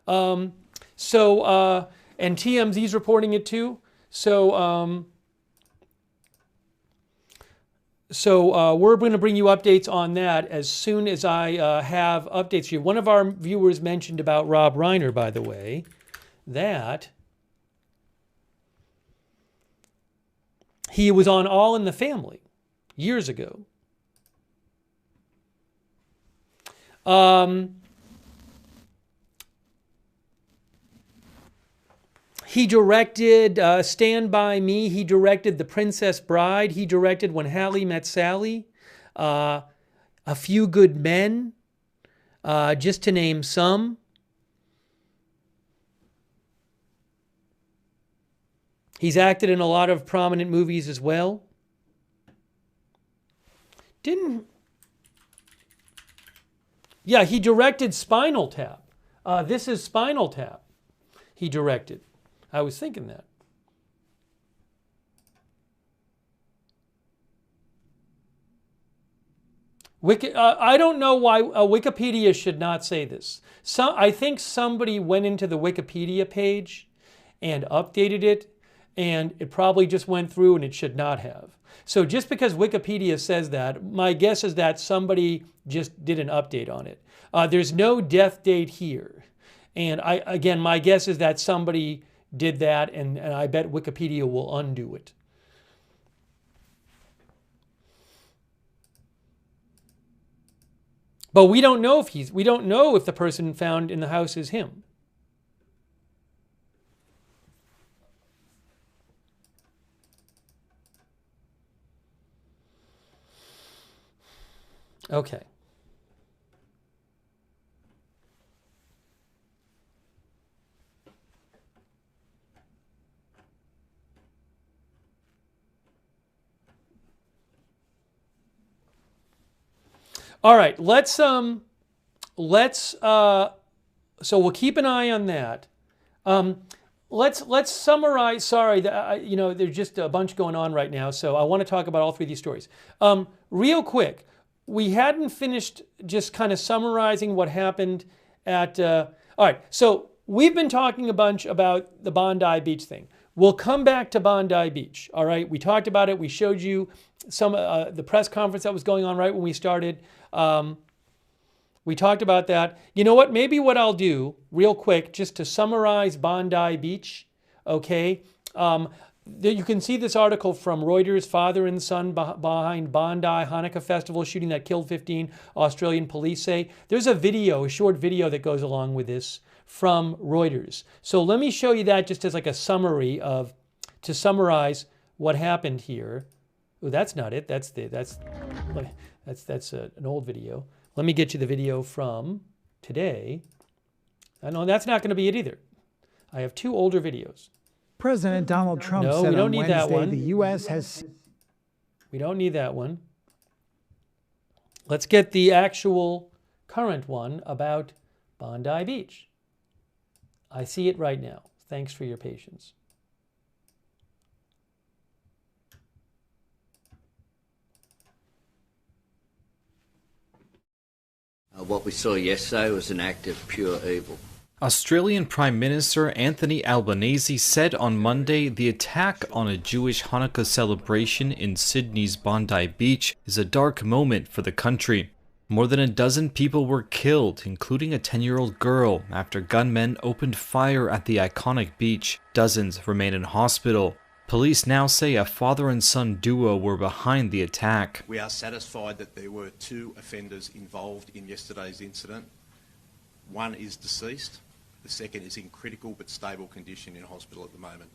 A: And TMZ's reporting it too. So we're going to bring you updates on that as soon as I have updates for you. One of our viewers mentioned about Rob Reiner, by the way, that he was on All in the Family years ago. He directed Stand By Me. He directed The Princess Bride. He directed When Harry Met Sally. A Few Good Men, just to name some. He's acted in a lot of prominent movies as well. Yeah, he directed Spinal Tap. This is Spinal Tap. He directed. I was thinking that. I don't know why Wikipedia should not say this. I think somebody went into the Wikipedia page and updated it, and it probably just went through and it should not have. So just because Wikipedia says that, my guess is that somebody just did an update on it. There's no death date here. And again, my guess is that somebody did that, and I bet Wikipedia will undo it. But we don't know if the person found in the house is him. Okay. All right, so we'll keep an eye on that. Let's summarize. Sorry, there's just a bunch going on right now, so I want to talk about all three of these stories. Real quick, we hadn't finished just kind of summarizing what happened at, all right, so we've been talking a bunch about the Bondi Beach thing. We'll come back to Bondi Beach, all right? We talked about it. We showed you some the press conference that was going on right when we started. We talked about that. You know what? Maybe what I'll do real quick, just to summarize Bondi Beach, okay? You can see this article from Reuters, father and son behind Bondi Hanukkah festival shooting that killed 15, Australian police say. There's a video, a short video that goes along with this from Reuters. So let me show you that just as like a summary of, to summarize what happened here. Oh, that's not it. That's an old video. Let me get you the video from today. I know that's not going to be it either. I have two older videos.
L: President Donald Trump said on Wednesday the U.S. has...
A: We don't need that one. Let's get the actual current one about Bondi Beach. I see it right now. Thanks for your patience.
M: What we saw yesterday was an act of pure evil.
N: Australian Prime Minister Anthony Albanese said on Monday the attack on a Jewish Hanukkah celebration in Sydney's Bondi Beach is a dark moment for the country. More than a dozen people were killed, including a 10-year-old girl, after gunmen opened fire at the iconic beach. Dozens remain in hospital. Police now say a father and son duo were behind the attack.
O: We are satisfied that there were two offenders involved in yesterday's incident. One is deceased. The second is in critical but stable condition in hospital at the moment.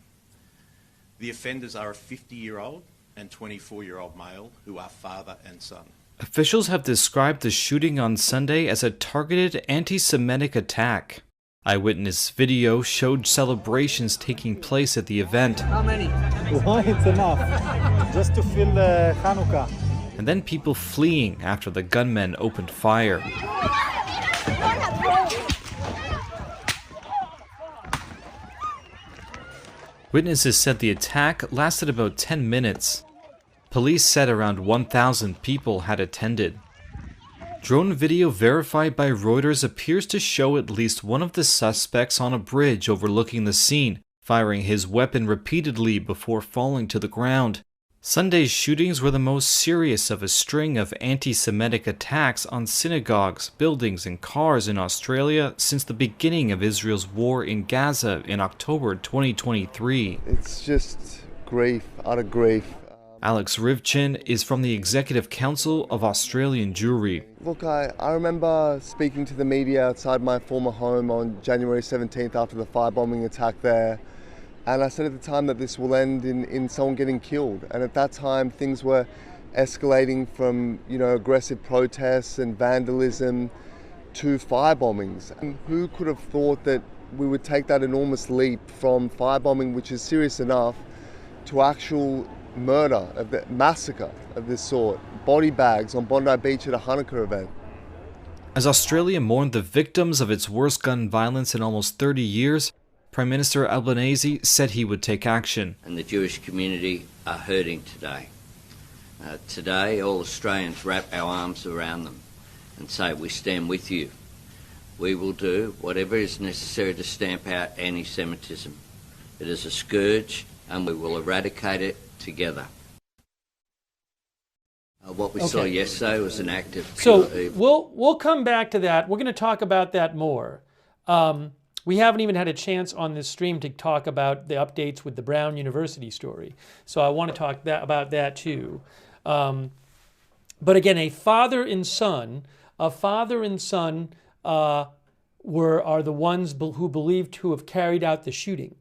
O: The offenders are a 50-year-old and 24-year-old male who are father and son.
N: Officials have described the shooting on Sunday as a targeted anti-Semitic attack. Eyewitness video showed celebrations taking place at the event.
L: How many? One, it's enough. Just to feel Hanukkah.
N: And then people fleeing after the gunmen opened fire. Witnesses said the attack lasted about 10 minutes. Police said around 1,000 people had attended. Drone video verified by Reuters appears to show at least one of the suspects on a bridge overlooking the scene, firing his weapon repeatedly before falling to the ground. Sunday's shootings were the most serious of a string of anti-Semitic attacks on synagogues, buildings, and cars in Australia since the beginning of Israel's war in Gaza in October 2023.
P: It's just grief, utter grief.
N: Alex Rivchin is from the Executive Council of Australian Jewry.
P: Look, I remember speaking to the media outside my former home on January 17th after the firebombing attack there. And I said at the time that this will end in someone getting killed. And at that time, things were escalating from, aggressive protests and vandalism to firebombings. And who could have thought that we would take that enormous leap from firebombing, which is serious enough, to actual murder, massacre of this sort, body bags on Bondi Beach at a Hanukkah event.
N: As Australia mourned the victims of its worst gun violence in almost 30 years, Prime Minister Albanese said he would take action.
M: And the Jewish community are hurting today. Today, all Australians wrap our arms around them and say, we stand with you. We will do whatever is necessary to stamp out anti-Semitism. It is a scourge and we will eradicate it together. What we saw yesterday was an act of pure evil.
A: We'll come back to that. We're going to talk about that more. We haven't even had a chance on this stream to talk about the updates with the Brown University story. So I want to talk about that too. But again, a father and son are the ones who believed to have carried out the shooting.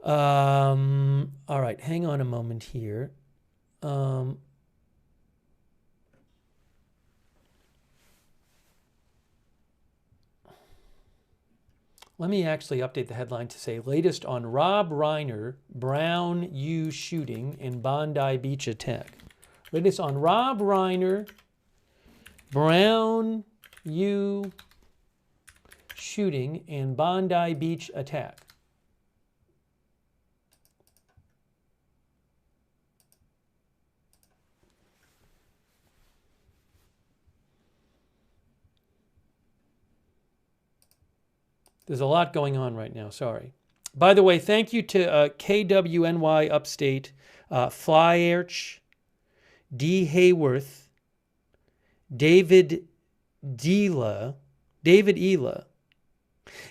A: All right, hang on a moment here. Let me actually update the headline to say, latest on Rob Reiner, Brown U shooting and Bondi Beach attack. Latest on Rob Reiner, Brown U shooting and Bondi Beach attack. There's a lot going on right now. Sorry. By the way, thank you to KWNY Upstate, Flyerch, D. Hayworth, David Ela.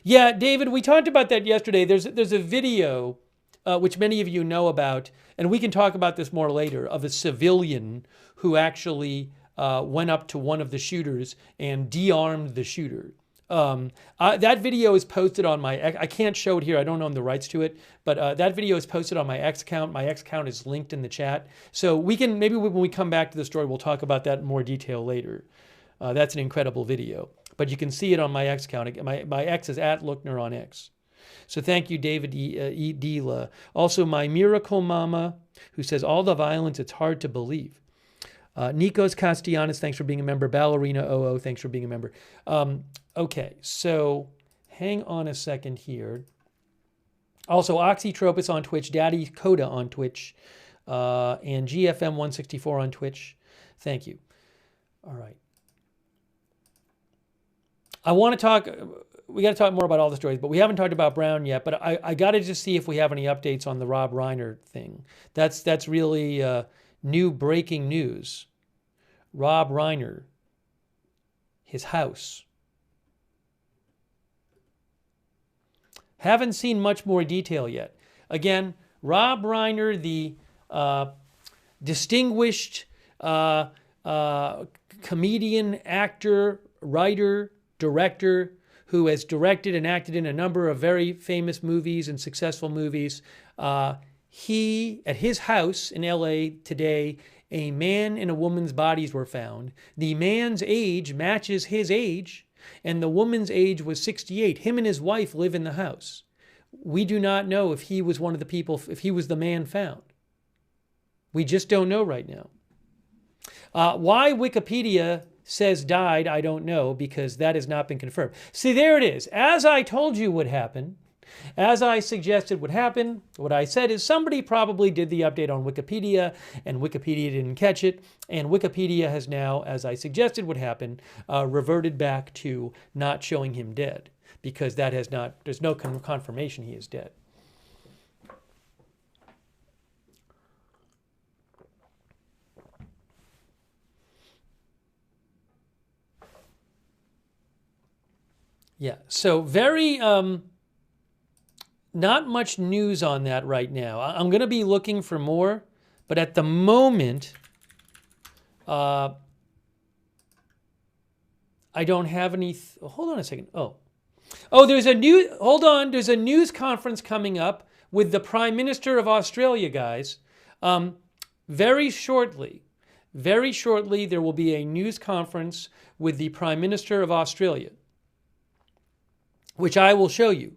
A: Yeah, David, we talked about that yesterday. There's a video, which many of you know about, and we can talk about this more later, of a civilian who actually went up to one of the shooters and de-armed the shooter. That video is posted on my, I can't show it here, I don't own the rights to it, but that video is posted on my X account. My X account is linked in the chat. So we can, maybe when we come back to the story, we'll talk about that in more detail later. That's an incredible video. But you can see it on my X account. My X is @Lookner on X. So thank you, David Dila. Also, my Miracle Mama, who says, all the violence, it's hard to believe. Nikos Castellanos, thanks for being a member. Ballerina 00, thanks for being a member. Okay, so hang on a second here. Also, Oxytropus on Twitch, Daddy Coda on Twitch, and GFM164 on Twitch. Thank you. All right. I want to talk, we got to talk more about all the stories, but we haven't talked about Brown yet, but I got to just see if we have any updates on the Rob Reiner thing. That's really new breaking news. Rob Reiner, his house. Haven't seen much more detail yet. Again, Rob Reiner, the distinguished comedian, actor, writer, director, who has directed and acted in a number of very famous movies and successful movies. He, at his house in LA today, a man and a woman's bodies were found. The man's age matches his age, and the woman's age was 68. Him and his wife live in the house. We do not know if he was one of the people, if he was the man found. We just don't know right now. Why Wikipedia says died, I don't know, because that has not been confirmed. See, there it is. As I told you would happen, as I suggested would happen, what I said is somebody probably did the update on Wikipedia, and Wikipedia didn't catch it, and Wikipedia has now, as I suggested would happen, reverted back to not showing him dead, because that has not, there's no confirmation he is dead. Yeah, so very, not much news on that right now. I'm going to be looking for more, but at the moment, I don't have any, hold on a second. Oh, there's a new, hold on, there's a news conference coming up with the Prime Minister of Australia, guys. Very shortly, there will be a news conference with the Prime Minister of Australia, which I will show you.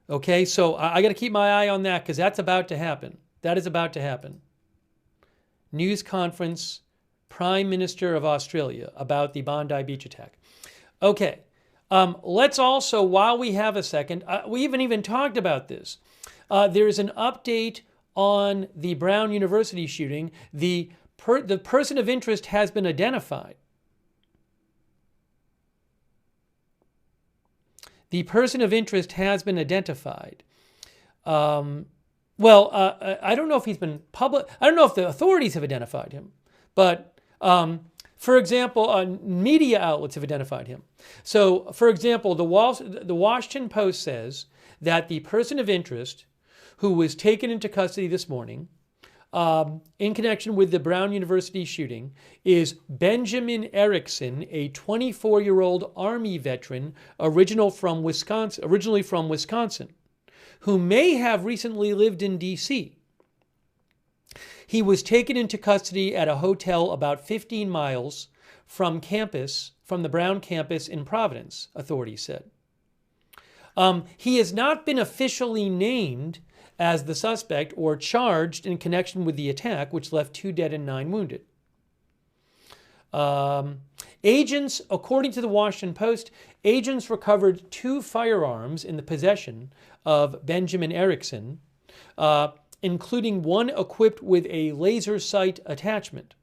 A: Okay, so I got to keep my eye on that because that's about to happen. That is about to happen. News conference, Prime Minister of Australia about the Bondi Beach attack. Okay, let's also, while we have a second, we haven't even talked about this. There's an update on the Brown University shooting. The person of interest has been identified. The person of interest has been identified. I don't know if he's been public. I don't know if the authorities have identified him, but for example, media outlets have identified him. So, for example, the Washington Post says that the person of interest who was taken into custody this morning in connection with the Brown University shooting is Benjamin Erickson, a 24-year-old Army veteran originally from Wisconsin, who may have recently lived in D.C. He was taken into custody at a hotel about 15 miles from the Brown campus in Providence, authorities said. He has not been officially named as the suspect or charged in connection with the attack, which left 2 dead and 9 wounded. Agents, according to the Washington Post, agents recovered 2 firearms in the possession of Benjamin Erickson, including one equipped with a laser sight attachment.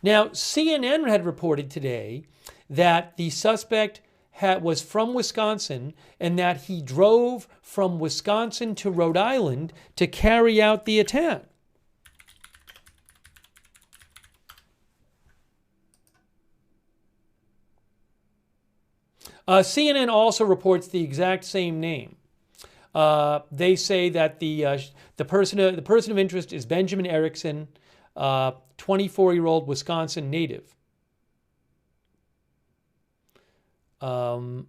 A: Now, CNN had reported today that the suspect was from Wisconsin and that he drove from Wisconsin to Rhode Island to carry out the attack. CNN also reports the exact same name. They say that the person of interest is Benjamin Erickson, 24-year-old Wisconsin native. The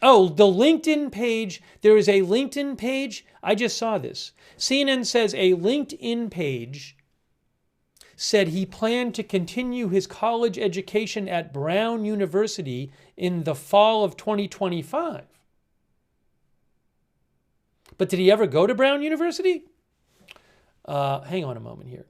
A: LinkedIn page. There is a LinkedIn page. I just saw this. CNN says a LinkedIn page said he planned to continue his college education at Brown University in the fall of 2025. But did he ever go to Brown University? Hang on a moment here.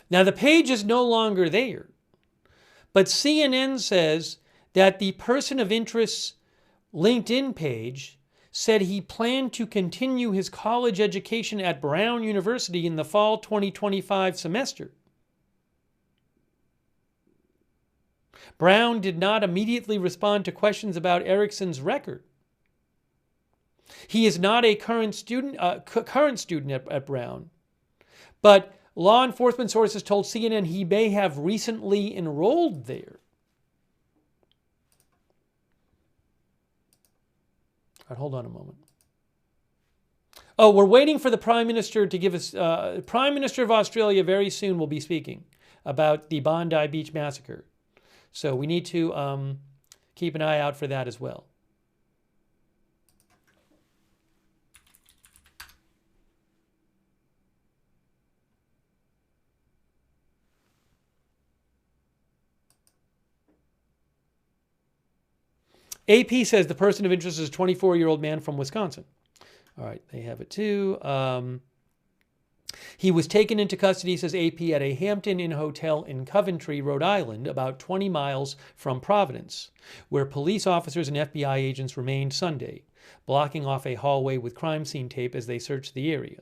A: Now, the page is no longer there, but CNN says that the person of interest's LinkedIn page said he planned to continue his college education at Brown University in the fall 2025 semester. Brown did not immediately respond to questions about Erickson's record. He is not a current student at Brown, but law enforcement sources told CNN he may have recently enrolled there. All right, hold on a moment. Oh, we're waiting for the Prime Minister to give us... Prime Minister of Australia very soon will be speaking about the Bondi Beach massacre. So we need to keep an eye out for that as well. AP says the person of interest is a 24-year-old man from Wisconsin. All right, they have it too. He was taken into custody, says AP, at a Hampton Inn hotel in Coventry, Rhode Island, about 20 miles from Providence, where police officers and FBI agents remained Sunday, blocking off a hallway with crime scene tape as they searched the area.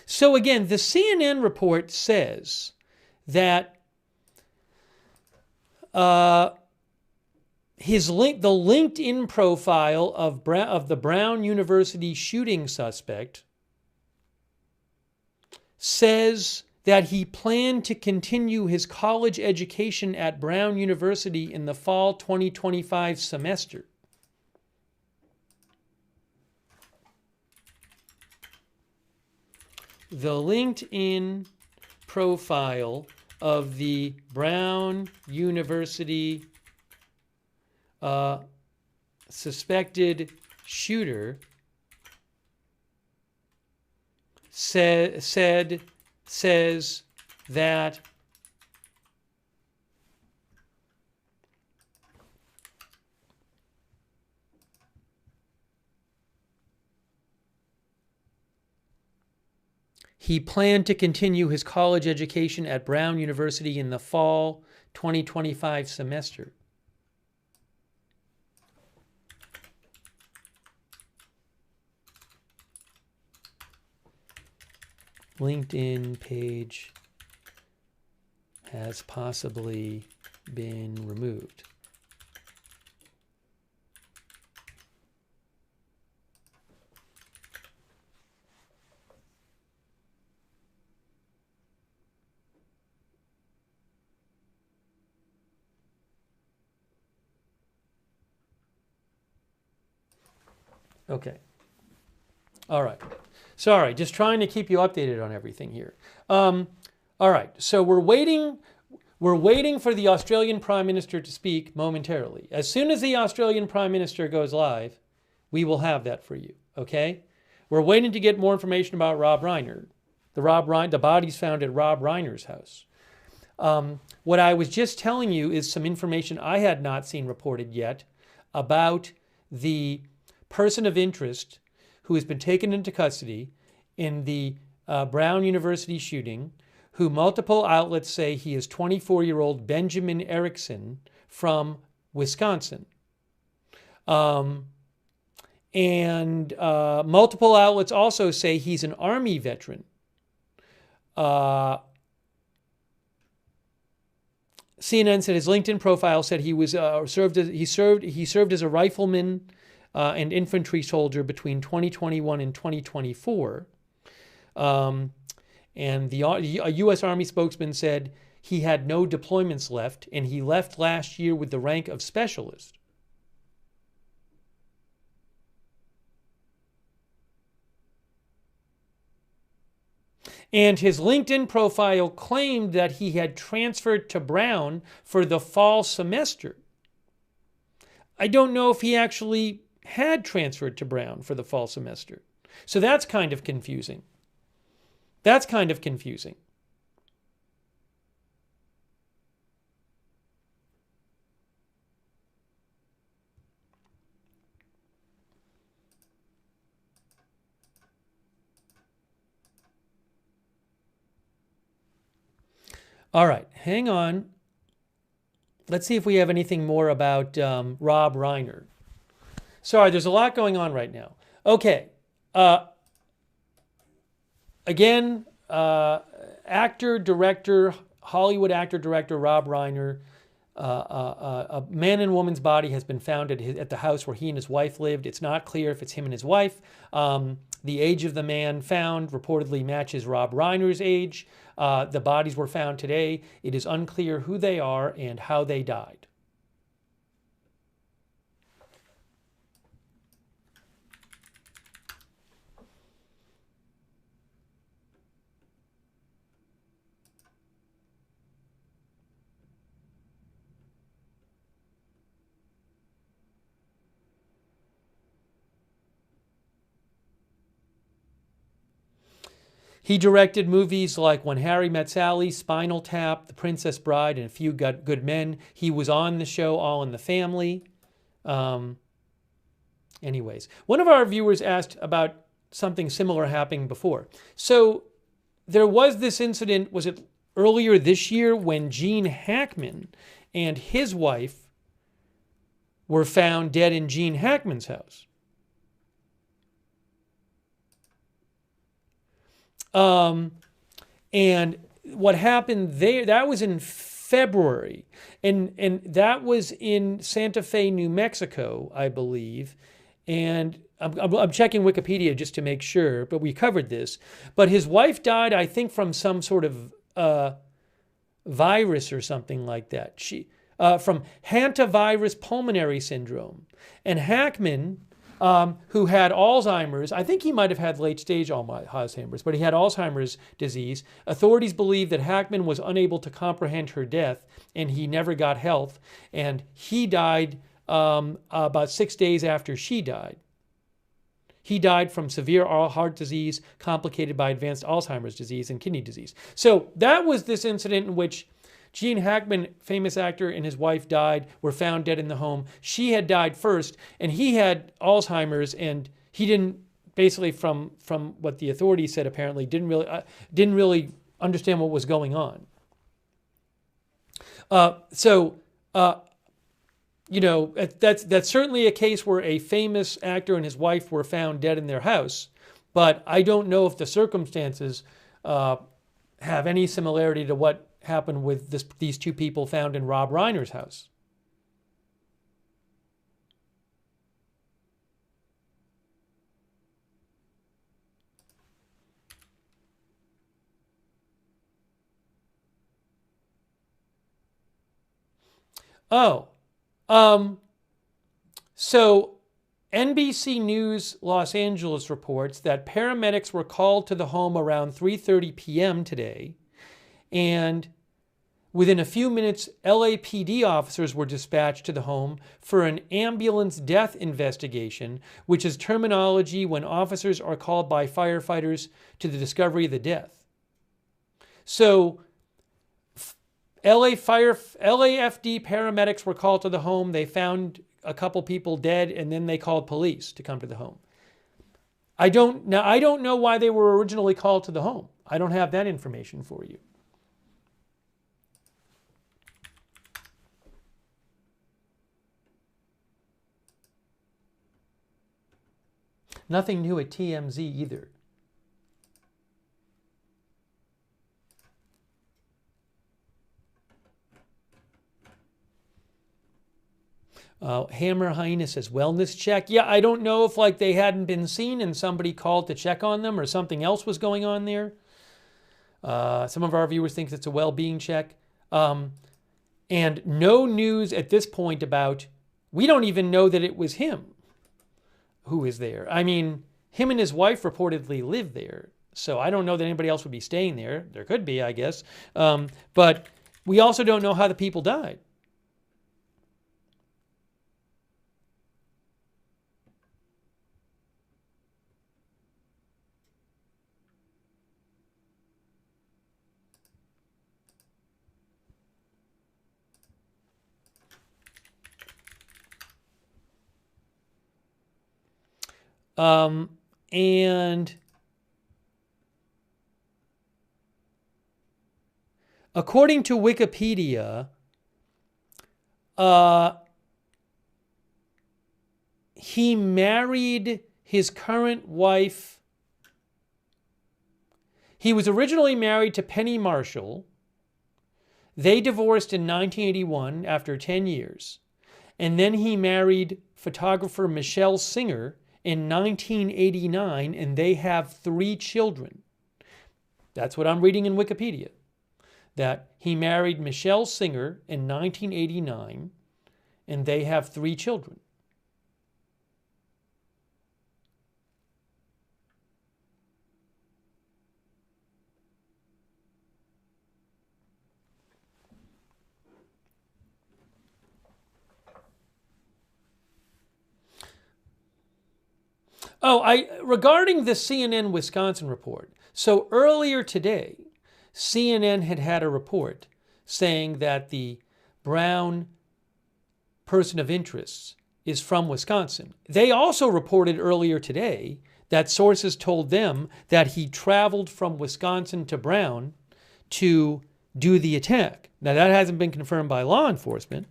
A: So again, the CNN report says that the LinkedIn profile of the Brown University shooting suspect says that he planned to continue his college education at Brown University in the fall 2025 semester. The LinkedIn profile of the Brown University suspected shooter says that he planned to continue his college education at Brown University in the fall 2025 semester. LinkedIn page has possibly been removed. Okay. All right. Sorry, just trying to keep you updated on everything here. All right. So we're waiting for the Australian Prime Minister to speak momentarily. As soon as the Australian Prime Minister goes live, We will have that for you, okay? We're waiting to get more information about Rob Reiner. The bodies found at Rob Reiner's house. What I was just telling you is some information I had not seen reported yet about the person of interest who has been taken into custody in the Brown University shooting, who multiple outlets say he is 24-year-old Benjamin Erickson from Wisconsin. And multiple outlets also say he's an Army veteran. CNN said his LinkedIn profile said he was served as a rifleman and infantry soldier between 2021 and 2024. And a U.S. Army spokesman said he had no deployments left, and he left last year with the rank of specialist. And his LinkedIn profile claimed that he had transferred to Brown for the fall semester. I don't know if he actually had transferred to Brown for the fall semester. So that's kind of confusing. That's kind of confusing. All right, hang on. Let's see if we have anything more about Rob Reiner. Sorry, there's a lot going on right now. Okay. Again, actor, director, Hollywood actor, director Rob Reiner, a man and woman's body has been found at the house where he and his wife lived. It's not clear if it's him and his wife. The age of the man found reportedly matches Rob Reiner's age. The bodies were found today. It is unclear who they are and how they died. He directed movies like When Harry Met Sally, Spinal Tap, The Princess Bride, and A Few Good Men. He was on the show All in the Family. Anyways, one of our viewers asked about something similar happening before. So there was this incident, was it earlier this year, when Gene Hackman and his wife were found dead in Gene Hackman's house. And what happened there, that was in February, and that was in Santa Fe, New Mexico, I believe. And I'm checking Wikipedia just to make sure, but we covered this. But his wife died, I think, from some sort of virus or something like that. From hantavirus pulmonary syndrome. And Hackman, who had Alzheimer's, I think he might have had late-stage Alzheimer's, but he had Alzheimer's disease. Authorities believe that Hackman was unable to comprehend her death, and he never got help, and he died about 6 days after she died. He died from severe heart disease complicated by advanced Alzheimer's disease and kidney disease. So that was this incident in which Gene Hackman, famous actor, and his wife died, were found dead in the home. She had died first, and he had Alzheimer's, and he didn't, basically from what the authorities said, apparently, didn't really understand what was going on. You know, that's certainly a case where a famous actor and his wife were found dead in their house, but I don't know if the circumstances have any similarity to what happened with these two people found in Rob Reiner's house. So NBC News Los Angeles reports that paramedics were called to the home around 3:30 p.m. today, and Within a few minutes, LAPD officers were dispatched to the home for an ambulance death investigation, which is terminology when officers are called by firefighters to the discovery of the death. So, LAFD paramedics were called to the home. They found a couple people dead, and then they called police to come to the home. I don't know why they were originally called to the home. I don't have that information for you. Nothing new at TMZ either. Hammer Hyena says, wellness check. Yeah, I don't know if like they hadn't been seen and somebody called to check on them or something else was going on there. Some of our viewers think it's a well-being check. And no news at this point about, we don't even know that it was him who is there. I mean, him and his wife reportedly live there. So I don't know that anybody else would be staying there. There could be, I guess. But we also don't know how the people died. And according to Wikipedia, he married his current wife. He was originally married to Penny Marshall. They divorced in 1981 after 10 years. And then he married photographer Michelle Singer in 1989, and they have 3 children. That's what I'm reading in Wikipedia. That he married Michelle Singer in 1989, and they have 3 children. Regarding the CNN Wisconsin report. So earlier today, CNN had a report saying that the Brown person of interest is from Wisconsin. They also reported earlier today that sources told them that he traveled from Wisconsin to Brown to do the attack. Now that hasn't been confirmed by law enforcement.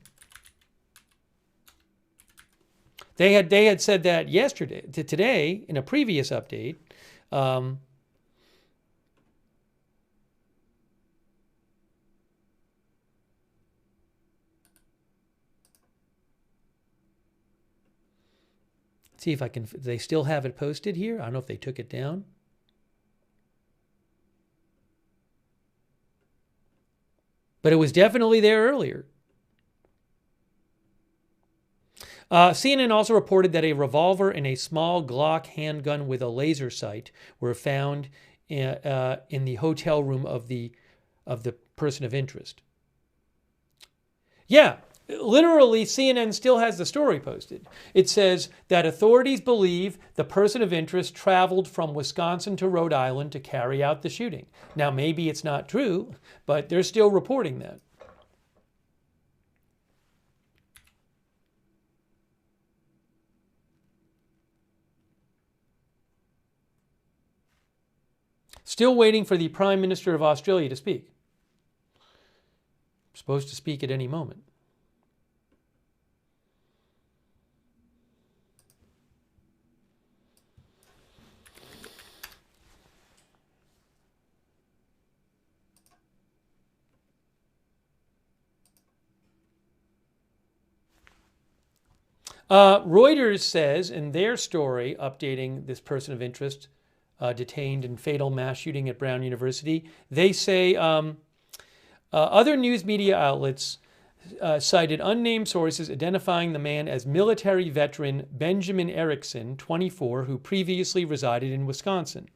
A: They had said that today in a previous update. See if I can. They still have it posted here. I don't know if they took it down. But it was definitely there earlier. CNN also reported that a revolver and a small Glock handgun with a laser sight were found in the hotel room of the person of interest. Yeah, literally, CNN still has the story posted. It says that authorities believe the person of interest traveled from Wisconsin to Rhode Island to carry out the shooting. Now, maybe it's not true, but they're still reporting that. Still waiting for the Prime Minister of Australia to speak. Supposed to speak at any moment. Reuters says in their story updating this person of interest detained in fatal mass shooting at Brown University, they say other news media outlets cited unnamed sources identifying the man as military veteran Benjamin Erickson, 24, who previously resided in Wisconsin.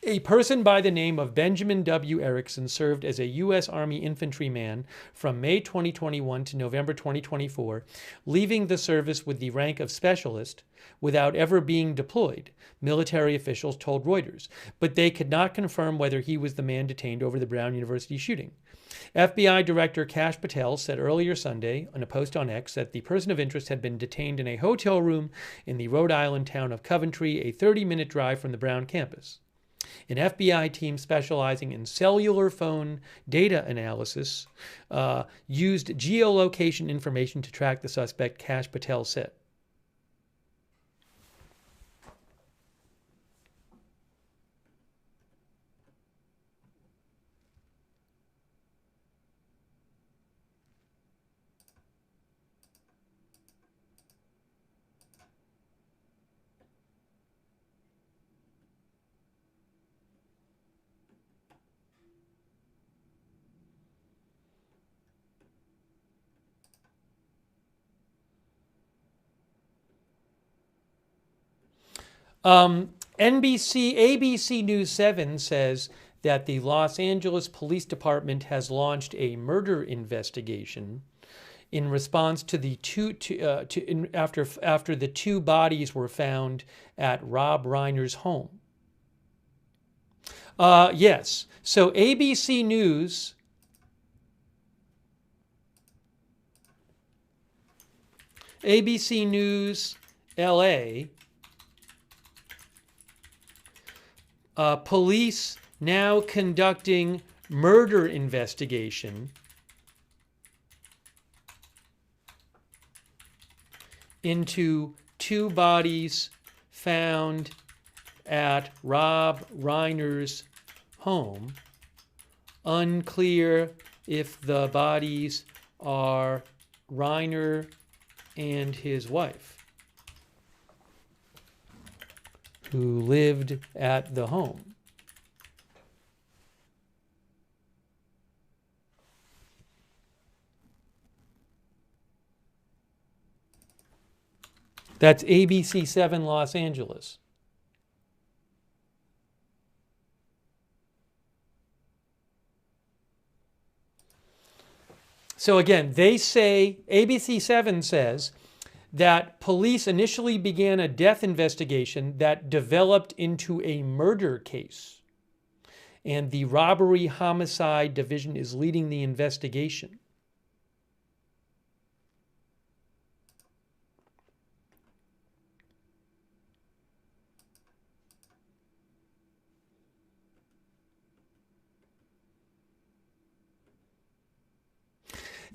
A: A person by the name of Benjamin W. Erickson served as a U.S. Army infantryman from May 2021 to November 2024, leaving the service with the rank of specialist without ever being deployed, military officials told Reuters, but they could not confirm whether he was the man detained over the Brown University shooting. FBI Director Kash Patel said earlier Sunday on a post on X that the person of interest had been detained in a hotel room in the Rhode Island town of Coventry, a 30-minute drive from the Brown campus. An FBI team specializing in cellular phone data analysis used geolocation information to track the suspect, Kash Patel said. ABC News 7 says that the Los Angeles Police Department has launched a murder investigation in response to the after the two bodies were found at Rob Reiner's home. Yes, so ABC News LA. Police now conducting murder investigation into two bodies found at Rob Reiner's home. Unclear if the bodies are Reiner and his wife, who lived at the home. That's ABC 7 Los Angeles. So again, they say, ABC 7 says, that police initially began a death investigation that developed into a murder case. And the Robbery Homicide Division is leading the investigation.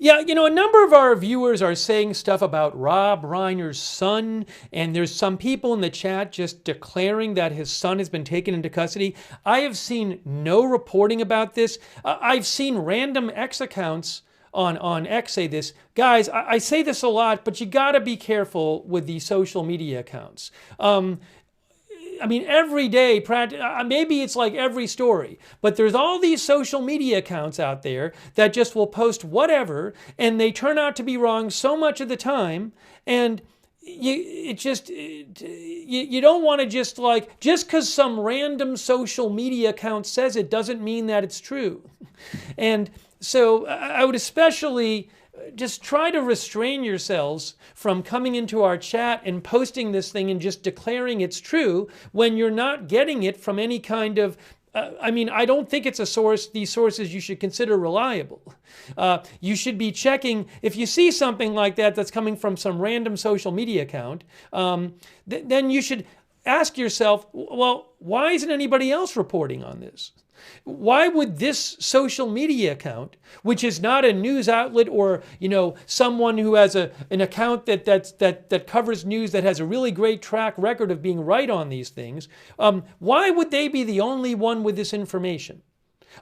A: Yeah, you know, a number of our viewers are saying stuff about Rob Reiner's son, and there's some people in the chat just declaring that his son has been taken into custody. I have seen no reporting about this. I've seen random X accounts on X say this. Guys, I say this a lot, but you gotta be careful with these social media accounts. I mean, every day, maybe it's like every story, but there's all these social media accounts out there that just will post whatever, and they turn out to be wrong so much of the time, and you don't want to just because some random social media account says it doesn't mean that it's true. And so I would especially just try to restrain yourselves from coming into our chat and posting this thing and just declaring it's true when you're not getting it from any kind of, I don't think it's a source, these sources you should consider reliable. You should be checking, if you see something like that that's coming from some random social media account, then you should ask yourself, well, why isn't anybody else reporting on this? Why would this social media account, which is not a news outlet or someone who has an account that covers news that has a really great track record of being right on these things, why would they be the only one with this information?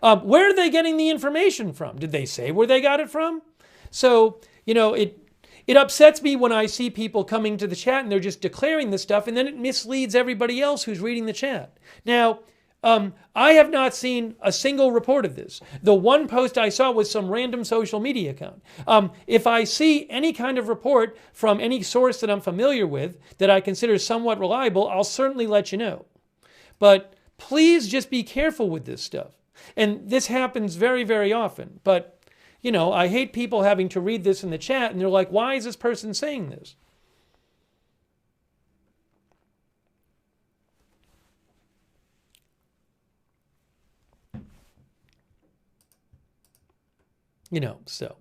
A: Where are they getting the information from? Did they say where they got it from? So it upsets me when I see people coming to the chat and they're just declaring this stuff, and then it misleads everybody else who's reading the chat. Now, I have not seen a single report of this. The one post I saw was some random social media account. If I see any kind of report from any source that I'm familiar with that I consider somewhat reliable, I'll certainly let you know. But Please just be careful with this stuff. And this happens very, very often. But, you know, I hate people having to read this in the chat and they're like, why is this person saying this? You know, so.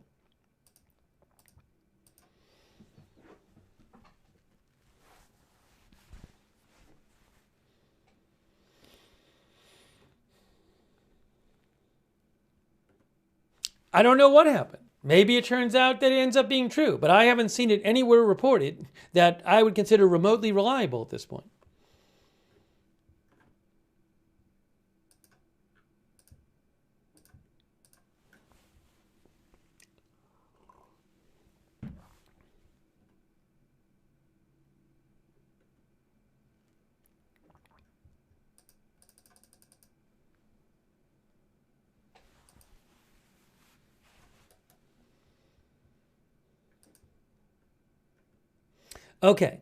A: I don't know what happened. Maybe it turns out that it ends up being true, but I haven't seen it anywhere reported that I would consider remotely reliable at this point. Okay.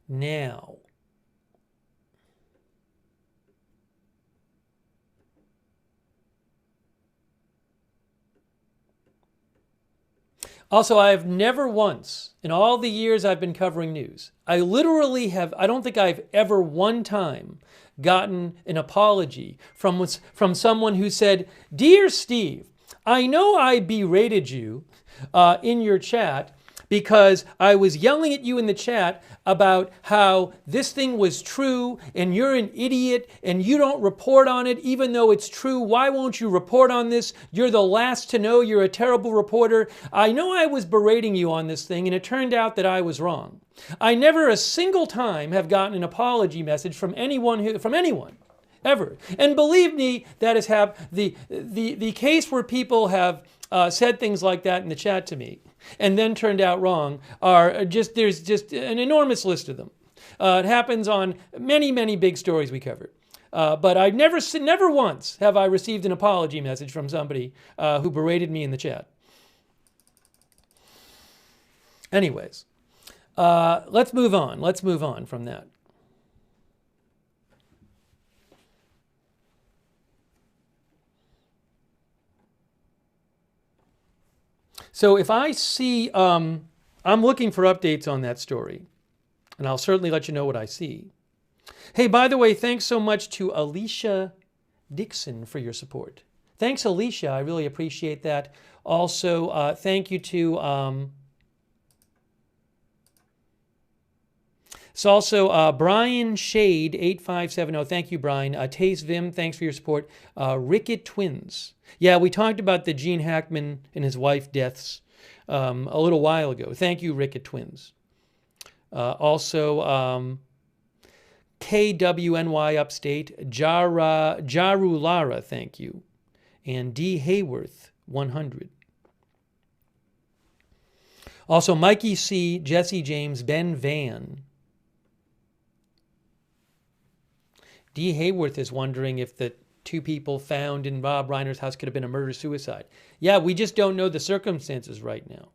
A: Now, also, I have never once, in all the years I've been covering news, I literally have, I don't think I've ever one time gotten an apology from someone who said, "Dear Steve, I know I berated you in your chat because I was yelling at you in the chat about how this thing was true and you're an idiot and you don't report on it even though it's true. Why won't you report on this? You're the last to know. You're a terrible reporter. I know I was berating you on this thing and it turned out that I was wrong." I never a single time have gotten an apology message from anyone ever. And believe me, that is the case where people have said things like that in the chat to me and then turned out wrong there's just an enormous list of them. It happens on many, many big stories we covered. But I've never once have I received an apology message from somebody who berated me in the chat. Anyways, let's move on. Let's move on from that. So if I see, I'm looking for updates on that story, and I'll certainly let you know what I see. Hey, by the way, thanks so much to Alicia Dixon for your support. Thanks, Alicia. I really appreciate that. Also, thank you to... It's also Brian Shade 8570. Thank you, Brian. Taze Vim, thanks for your support. Ricket Twins. Yeah, we talked about the Gene Hackman and his wife deaths a little while ago. Thank you, Ricket Twins. Also, KWNY Upstate, Jaru Lara, thank you. And D. Hayworth 100. Also, Mikey C., Jesse James, Ben Van. D. Hayworth is wondering if the two people found in Rob Reiner's house could have been a murder-suicide. Yeah, we just don't know the circumstances right now.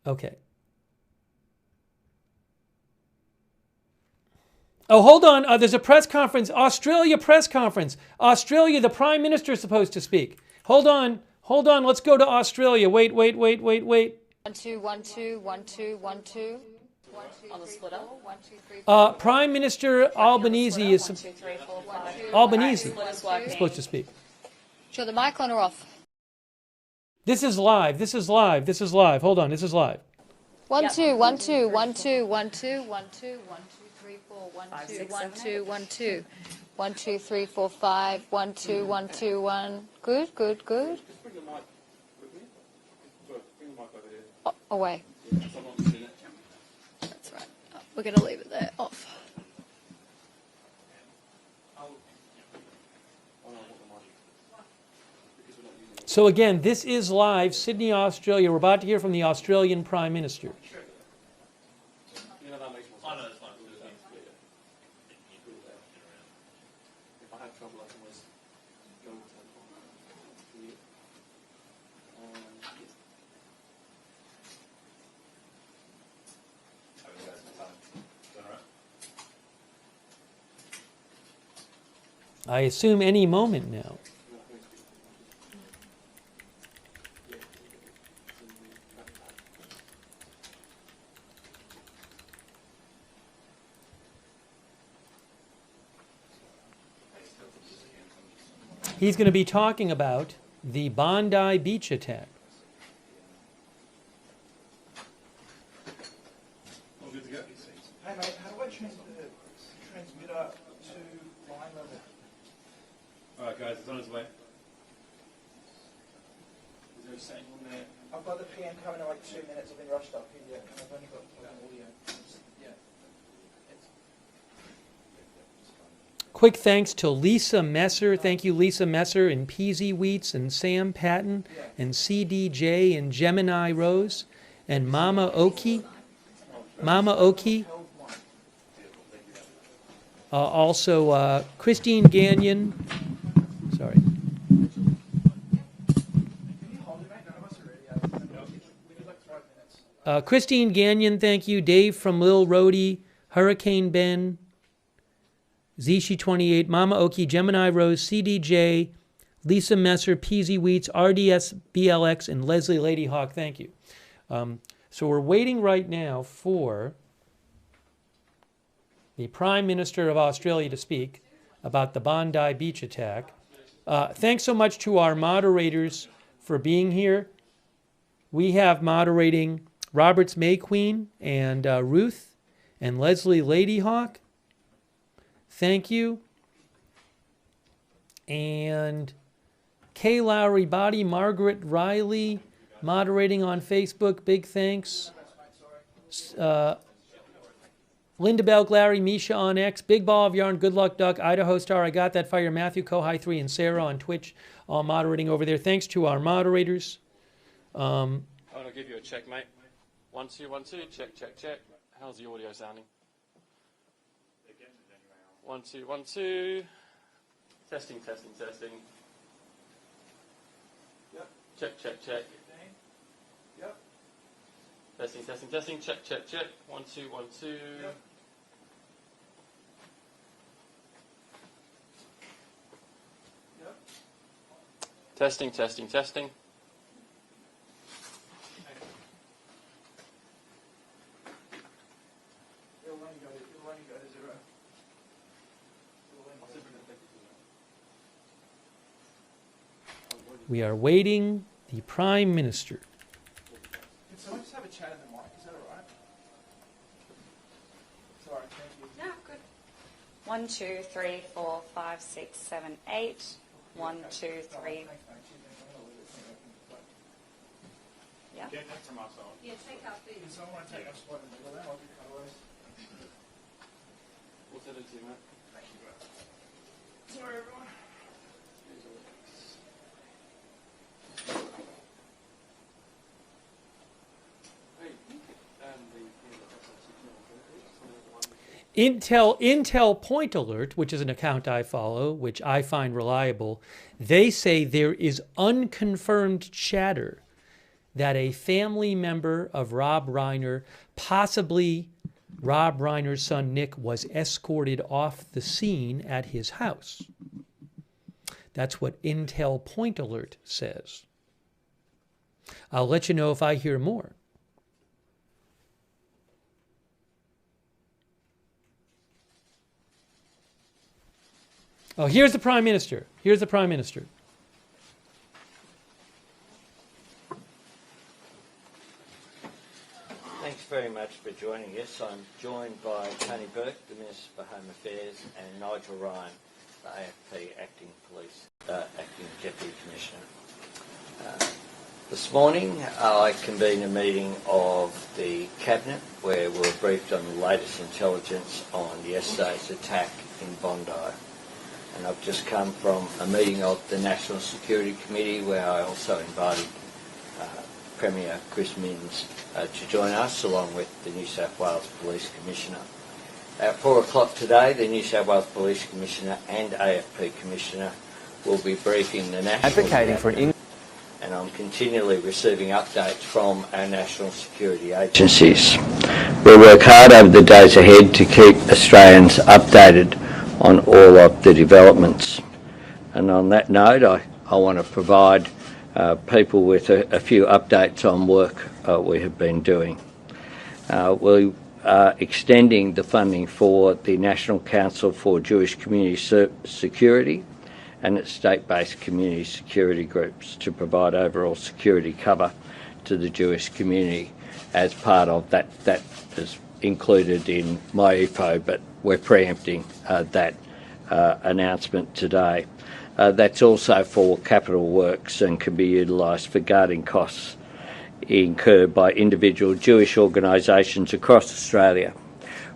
A: Okay. Oh, hold on. There's a press conference. Australia press conference. Australia, the Prime Minister is supposed to speak. Hold on. Hold on. Let's go to Australia. Wait.
Q: 1 2 1 2 1 2 1 2. On the splitter. 1 2 3.
A: Prime Minister Albanese is supposed to speak.
Q: Sure, the mic on or off?
A: This is live. Hold on. This is live.
Q: 1 2 1 2 1 2 1 2 1 2 1 2 3 4 1 2 1 2 1 2 1 2 3 4 5 1 2 1 2 1. Good. Away. That's right. We're going to leave it there. Off.
A: So again, this is live, Sydney, Australia. We're about to hear from the Australian Prime Minister. I assume any moment now. He's going to be talking about the Bondi Beach attack.
R: All good to go. Hey mate, how do I change the transmitter to line level? Alright guys, it's on its way. Is there a signal on there? I've got the PM coming in like 2 minutes. I've been rushed up here and I've only got audio. Yeah.
A: Quick thanks to Lisa Messer. Thank you, Lisa Messer, and Peasy Wheats, and Sam Patton, and CDJ, and Gemini Rose, and Mama Oki. Mama Oki. Also, Christine Gagnon. Sorry. Christine Gagnon, thank you. Dave from Lil Rhodey, Hurricane Ben, Zishi28, Mama Oki, Gemini Rose, CDJ, Lisa Messer, Peasy Wheats, RDS BLX, and Leslie Ladyhawk, thank you. So we're waiting right now for the Prime Minister of Australia to speak about the Bondi Beach attack. Thanks so much to our moderators for being here. We have moderating Roberts Mayqueen and Ruth and Leslie Ladyhawk. Thank you. And Kay Lowry Body, Margaret Riley, moderating on Facebook. Big thanks. Linda Belk, Larry, Misha on X, Big Ball of Yarn, Good Luck Duck, Idaho Star, I Got That Fire, Matthew, Kohai 3, and Sarah on Twitch, all moderating over there. Thanks to our moderators.
S: I want to give you a check, mate. 1, 2, 1, 2, check, check, check. How's the audio sounding? 1, 2, 1, 2. Testing, testing, testing.
R: Yep.
S: Check, check, check.
R: Yep.
S: Testing, testing, testing. Check, check, check. 1, 2, 1, 2.
R: Yep. Yep.
S: Testing, testing, testing.
R: It'll only go to 0.
A: We are waiting the Prime Minister.
R: Can someone just have a chat in the mic? Is that all right? Sorry, thank you.
T: No, good. 1, 2, 3, 4, 5, 6, 7, 8. 1, 2, 3. Yeah.
R: Get that from us on.
T: Yeah, take out these.
R: Can someone take us one in the middle there? I'll do cutaways.
S: What's that into, mate?
R: Thank you, bro. Sorry, everyone.
A: Intel Point Alert, which is an account I follow, which I find reliable, they say there is unconfirmed chatter that a family member of Rob Reiner, possibly Rob Reiner's son Nick, was escorted off the scene at his house. That's what Intel Point Alert says. I'll let you know if I hear more. Oh, here's the Prime Minister. Here's the Prime Minister.
M: Thanks very much for joining us. I'm joined by Tony Burke, the Minister for Home Affairs, and Nigel Ryan, the AFP Acting Deputy Commissioner. This morning I convened a meeting of the Cabinet where we were briefed on the latest intelligence on yesterday's attack in Bondi. And I've just come from a meeting of the National Security Committee where I also invited Premier Chris Minns to join us, along with the New South Wales Police Commissioner. At 4 o'clock today, the New South Wales Police Commissioner and AFP Commissioner will be briefing the National
U: advocating for an
M: and I'm continually receiving updates from our national security agencies. We'll work hard over the days ahead to keep Australians updated on all of the developments. And on that note, I want to provide people with a few updates on work we have been doing. We are extending the funding for the National Council for Jewish Community Security and its state-based community security groups to provide overall security cover to the Jewish community as part of that. That is included in my EFO, but we're preempting that announcement today. That's also for capital works and can be utilised for guarding costs incurred by individual Jewish organisations across Australia.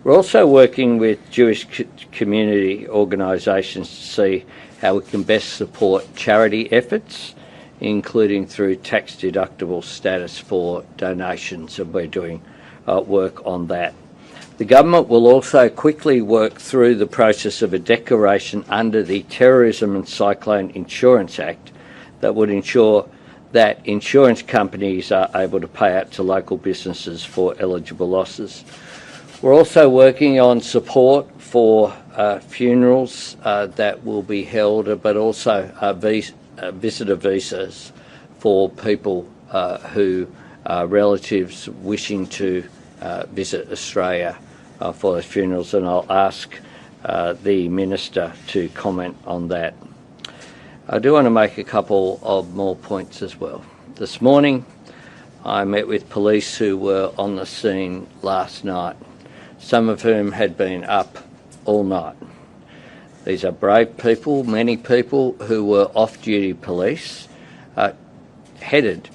M: We're also working with Jewish community organisations to see how we can best support charity efforts, including through tax-deductible status for donations, and we're doing work on that. The government will also quickly work through the process of a declaration under the Terrorism and Cyclone Insurance Act that would ensure that insurance companies are able to pay out to local businesses for eligible losses. We're also working on support for funerals that will be held, but also visitor visas for people who are relatives wishing to visit Australia for the funerals, and I'll ask the Minister to comment on that. I do want to make a couple of more points as well. This morning I met with police who were on the scene last night, some of whom had been up all night. These are brave people, many people who were off-duty police, headed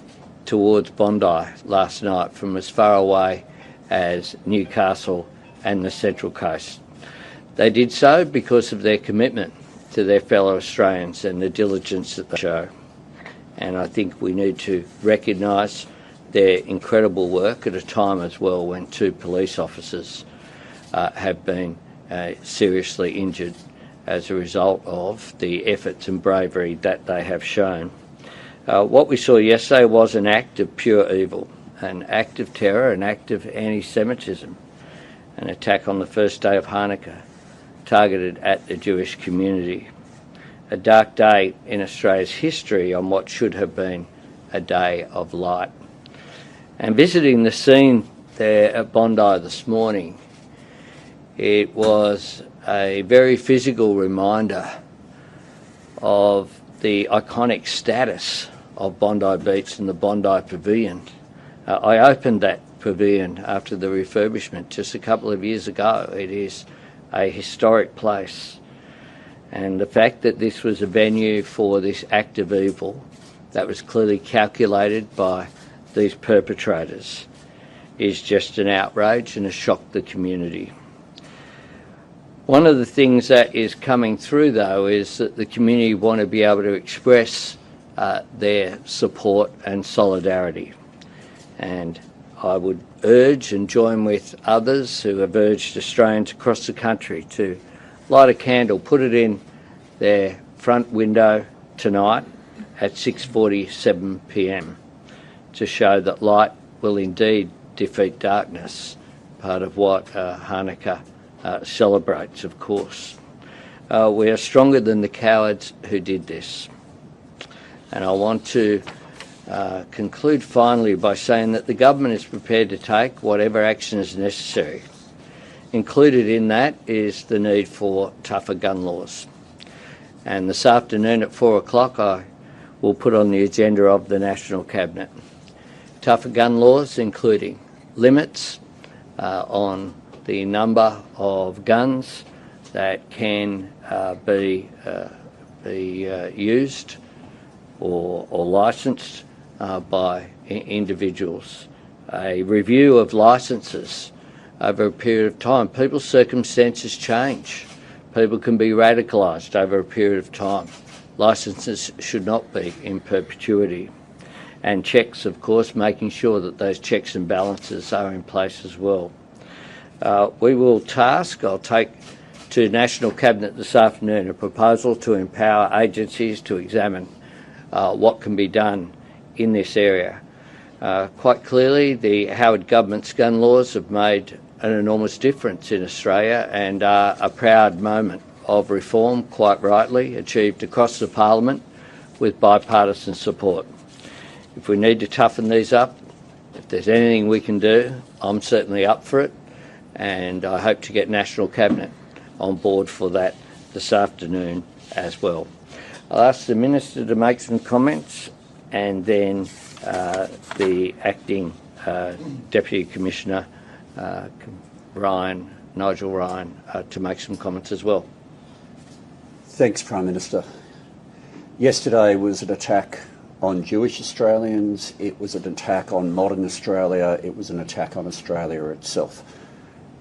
M: towards Bondi last night from as far away as Newcastle and the Central Coast. They did so because of their commitment to their fellow Australians and the diligence that they show. And I think we need to recognise their incredible work at a time as well when 2 police officers have been seriously injured as a result of the efforts and bravery that they have shown. What we saw yesterday was an act of pure evil, an act of terror, an act of anti-Semitism, an attack on the first day of Hanukkah targeted at the Jewish community. A dark day in Australia's history on what should have been a day of light. And visiting the scene there at Bondi this morning, it was a very physical reminder of the iconic status of Bondi Beach and the Bondi Pavilion. I opened that pavilion after the refurbishment just a couple of years ago. It is a historic place, and the fact that this was a venue for this act of evil that was clearly calculated by these perpetrators is just an outrage and has shocked the community. One of the things that is coming through, though, is that the community want to be able to express their support and solidarity. And I would urge and join with others who have urged Australians across the country to light a candle, put it in their front window tonight at 6:47 p.m. to show that light will indeed defeat darkness, part of what Hanukkah celebrates, of course. We are stronger than the cowards who did this. And I want to conclude finally by saying that the government is prepared to take whatever action is necessary. Included in that is the need for tougher gun laws. And this afternoon at 4 o'clock I will put on the agenda of the National Cabinet tougher gun laws, including limits on the number of guns that can be used or licensed by individuals. A review of licences over a period of time. People's circumstances change. People can be radicalised over a period of time. Licences should not be in perpetuity. And checks, of course, making sure that those checks and balances are in place as well. We will I'll take to National Cabinet this afternoon a proposal to empower agencies to examine what can be done in this area. Quite clearly, the Howard government's gun laws have made an enormous difference in Australia and are a proud moment of reform, quite rightly, achieved across the Parliament with bipartisan support. If we need to toughen these up, if there's anything we can do, I'm certainly up for it, and I hope to get National Cabinet on board for that this afternoon as well. I'll ask the Minister to make some comments, and then the Acting Deputy Commissioner, Nigel Ryan, to make some comments as well.
U: Thanks, Prime Minister. Yesterday was an attack on Jewish Australians, it was an attack on modern Australia, it was an attack on Australia itself.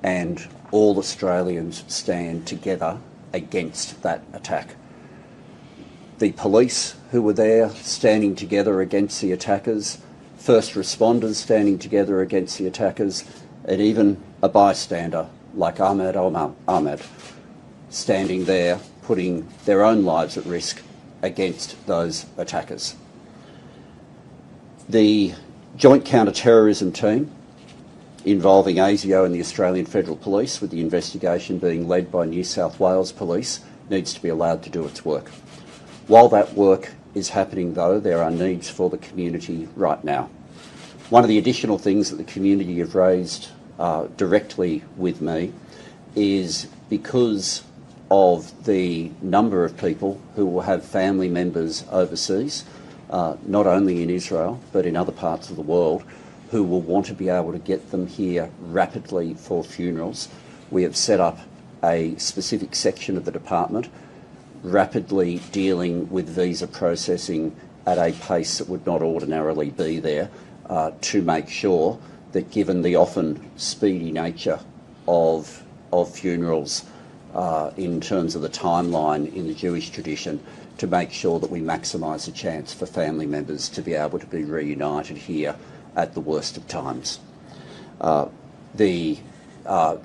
U: And all Australians stand together against that attack. The police who were there standing together against the attackers, first responders standing together against the attackers, and even a bystander like Ahmed standing there putting their own lives at risk against those attackers. The Joint Counter-Terrorism Team involving ASIO and the Australian Federal Police, with the investigation being led by New South Wales Police, needs to be allowed to do its work. While that work is happening, though, there are needs for the community right now. One of the additional things that the community have raised directly with me is because of the number of people who will have family members overseas, not only in Israel but in other parts of the world, who will want to be able to get them here rapidly for funerals. We have set up a specific section of the department rapidly dealing with visa processing at a pace that would not ordinarily be there, to make sure that, given the often speedy nature of funerals in terms of the timeline in the Jewish tradition, to make sure that we maximise the chance for family members to be able to be reunited here at the worst of times. The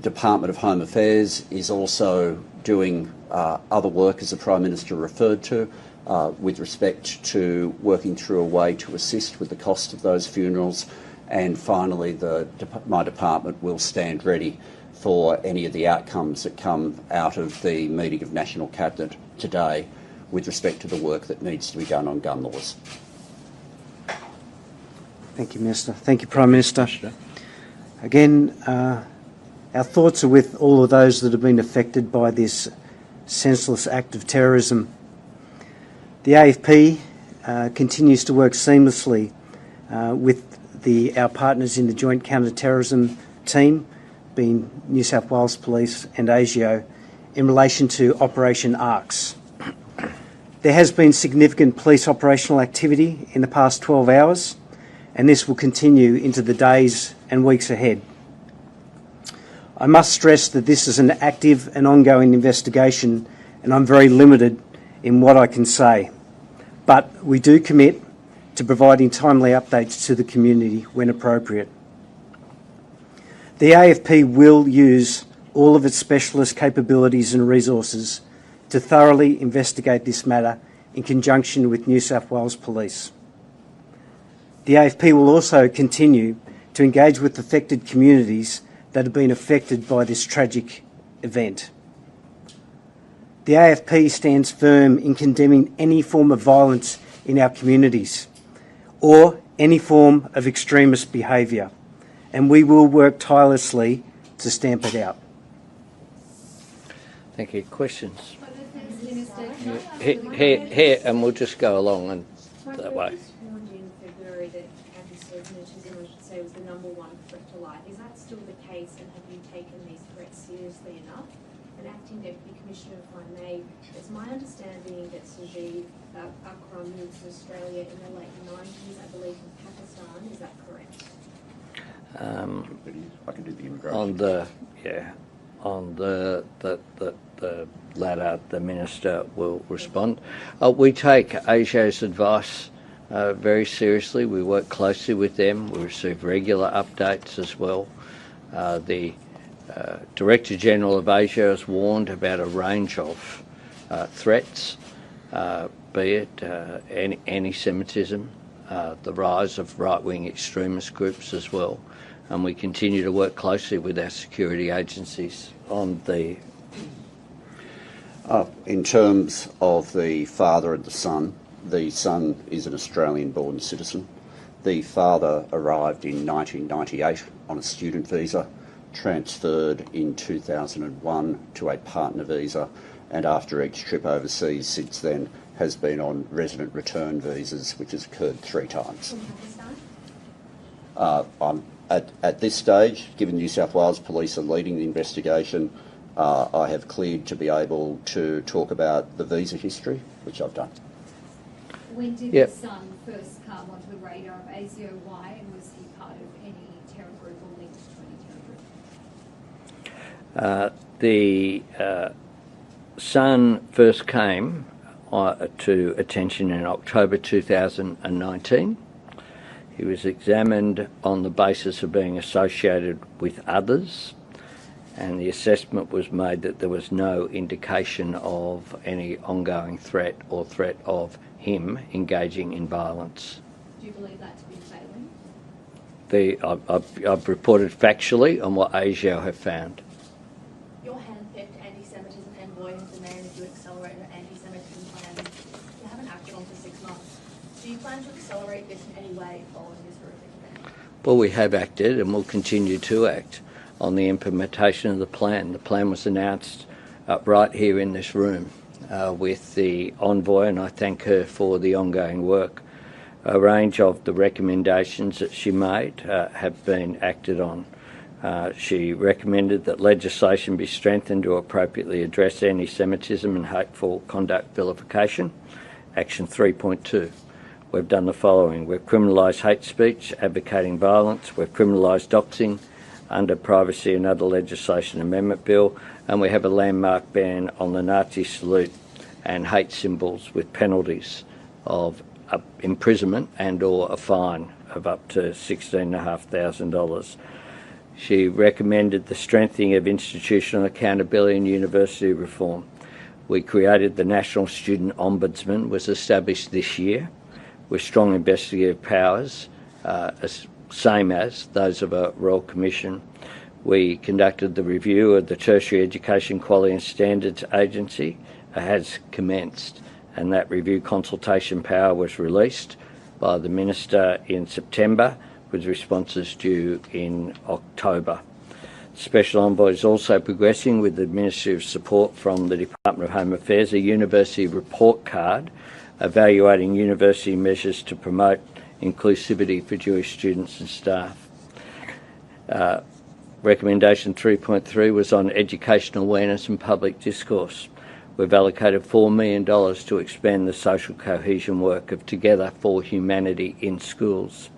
U: Department of Home Affairs is also doing other work, as the Prime Minister referred to, with respect to working through a way to assist with the cost of those funerals. And finally, my department will stand ready for any of the outcomes that come out of the meeting of National Cabinet today with respect to the work that needs to be done on gun laws.
V: Thank you, Minister. Thank you, Prime Minister. Again, our thoughts are with all of those that have been affected by this senseless act of terrorism. The AFP continues to work seamlessly with our partners in the Joint Counter-Terrorism Team, being New South Wales Police and ASIO, in relation to Operation ARCS. There has been significant police operational activity in the past 12 hours, and this will continue into the days and weeks ahead. I must stress that this is an active and ongoing investigation, and I'm very limited in what I can say. But we do commit to providing timely updates to the community when appropriate. The AFP will use all of its specialist capabilities and resources to thoroughly investigate this matter in conjunction with New South Wales Police. The AFP will also continue to engage with affected communities that have been affected by this tragic event. The AFP stands firm in condemning any form of violence in our communities or any form of extremist behaviour, and we will work tirelessly to stamp it out.
M: Thank you. Questions? Here, and we'll just go along and that way.
W: In February that anti-Semitism, I should say, was the #1 threat to life. Is that still the case, and have you taken these threats seriously enough? And Acting Deputy Commissioner, if I may, it's my understanding that Sajid Akram moved to Australia in the late 90s, I believe, from Pakistan. Is that correct?
U: I can do the immigration.
M: On the latter, the Minister will respond. We take ASIO's advice very seriously. We work closely with them. We receive regular updates as well. The Director General of ASIO has warned about a range of threats, be it anti-Semitism, the rise of right-wing extremist groups as well. And we continue to work closely with our security agencies on the
U: In terms of the father and the son is an Australian-born citizen. The father arrived in 1998 on a student visa, transferred in 2001 to a partner visa, and after each trip overseas since then has been on resident return visas, which has occurred 3 times. At this stage, given New South Wales Police are leading the investigation, I have cleared to be able to talk about the visa history, which I've done.
Q: When did the son first come onto the radar of ASIO-Y, and was he part of any terror group or linked to any terror group?
M: The son first came to attention in October 2019. He was examined on the basis of being associated with others, and the assessment was made that there was no indication of any ongoing threat or threat of him engaging in violence.
Q: Do you believe that to be failing?
M: I've reported factually on what ASIO have found.
F: Your hand-picked anti-Semitism envoy has demanded you accelerate your anti-Semitism plan. You haven't acted on for 6 months. Do you plan to accelerate this in any way following this horrific event?
M: Well, we have acted and will continue to act on the implementation of the plan. The plan was announced right here in this room with the envoy, and I thank her for the ongoing work. A range of the recommendations that she made have been acted on. She recommended that legislation be strengthened to appropriately address anti-Semitism and hateful conduct vilification. Action 3.2. We've done the following. We've criminalised hate speech, advocating violence. We've criminalised doxing under Privacy and Other Legislation Amendment Bill, and we have a landmark ban on the Nazi salute and hate symbols with penalties of imprisonment and or a fine of up to $16,500. She recommended the strengthening of institutional accountability and university reform. We created the National Student Ombudsman, was established this year, with strong investigative powers, same as those of a Royal Commission. We conducted the review of the Tertiary Education Quality and Standards Agency, has commenced, and that review consultation power was released by the Minister in September, with responses due in October. Special Envoy is also progressing with administrative support from the Department of Home Affairs, a university report card evaluating university measures to promote inclusivity for Jewish students and staff. Recommendation 3.3 was on education awareness and public discourse. We've allocated $4 million to expand the social cohesion work of Together for Humanity in schools.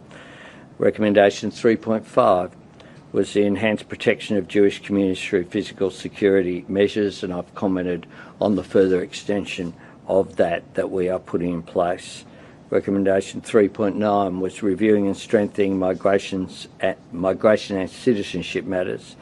M: Recommendation 3.5 was the enhanced protection of Jewish communities through physical security measures, and I've commented on the further extension of that we are putting in place. Recommendation 3.9 was reviewing and strengthening migration and citizenship matters,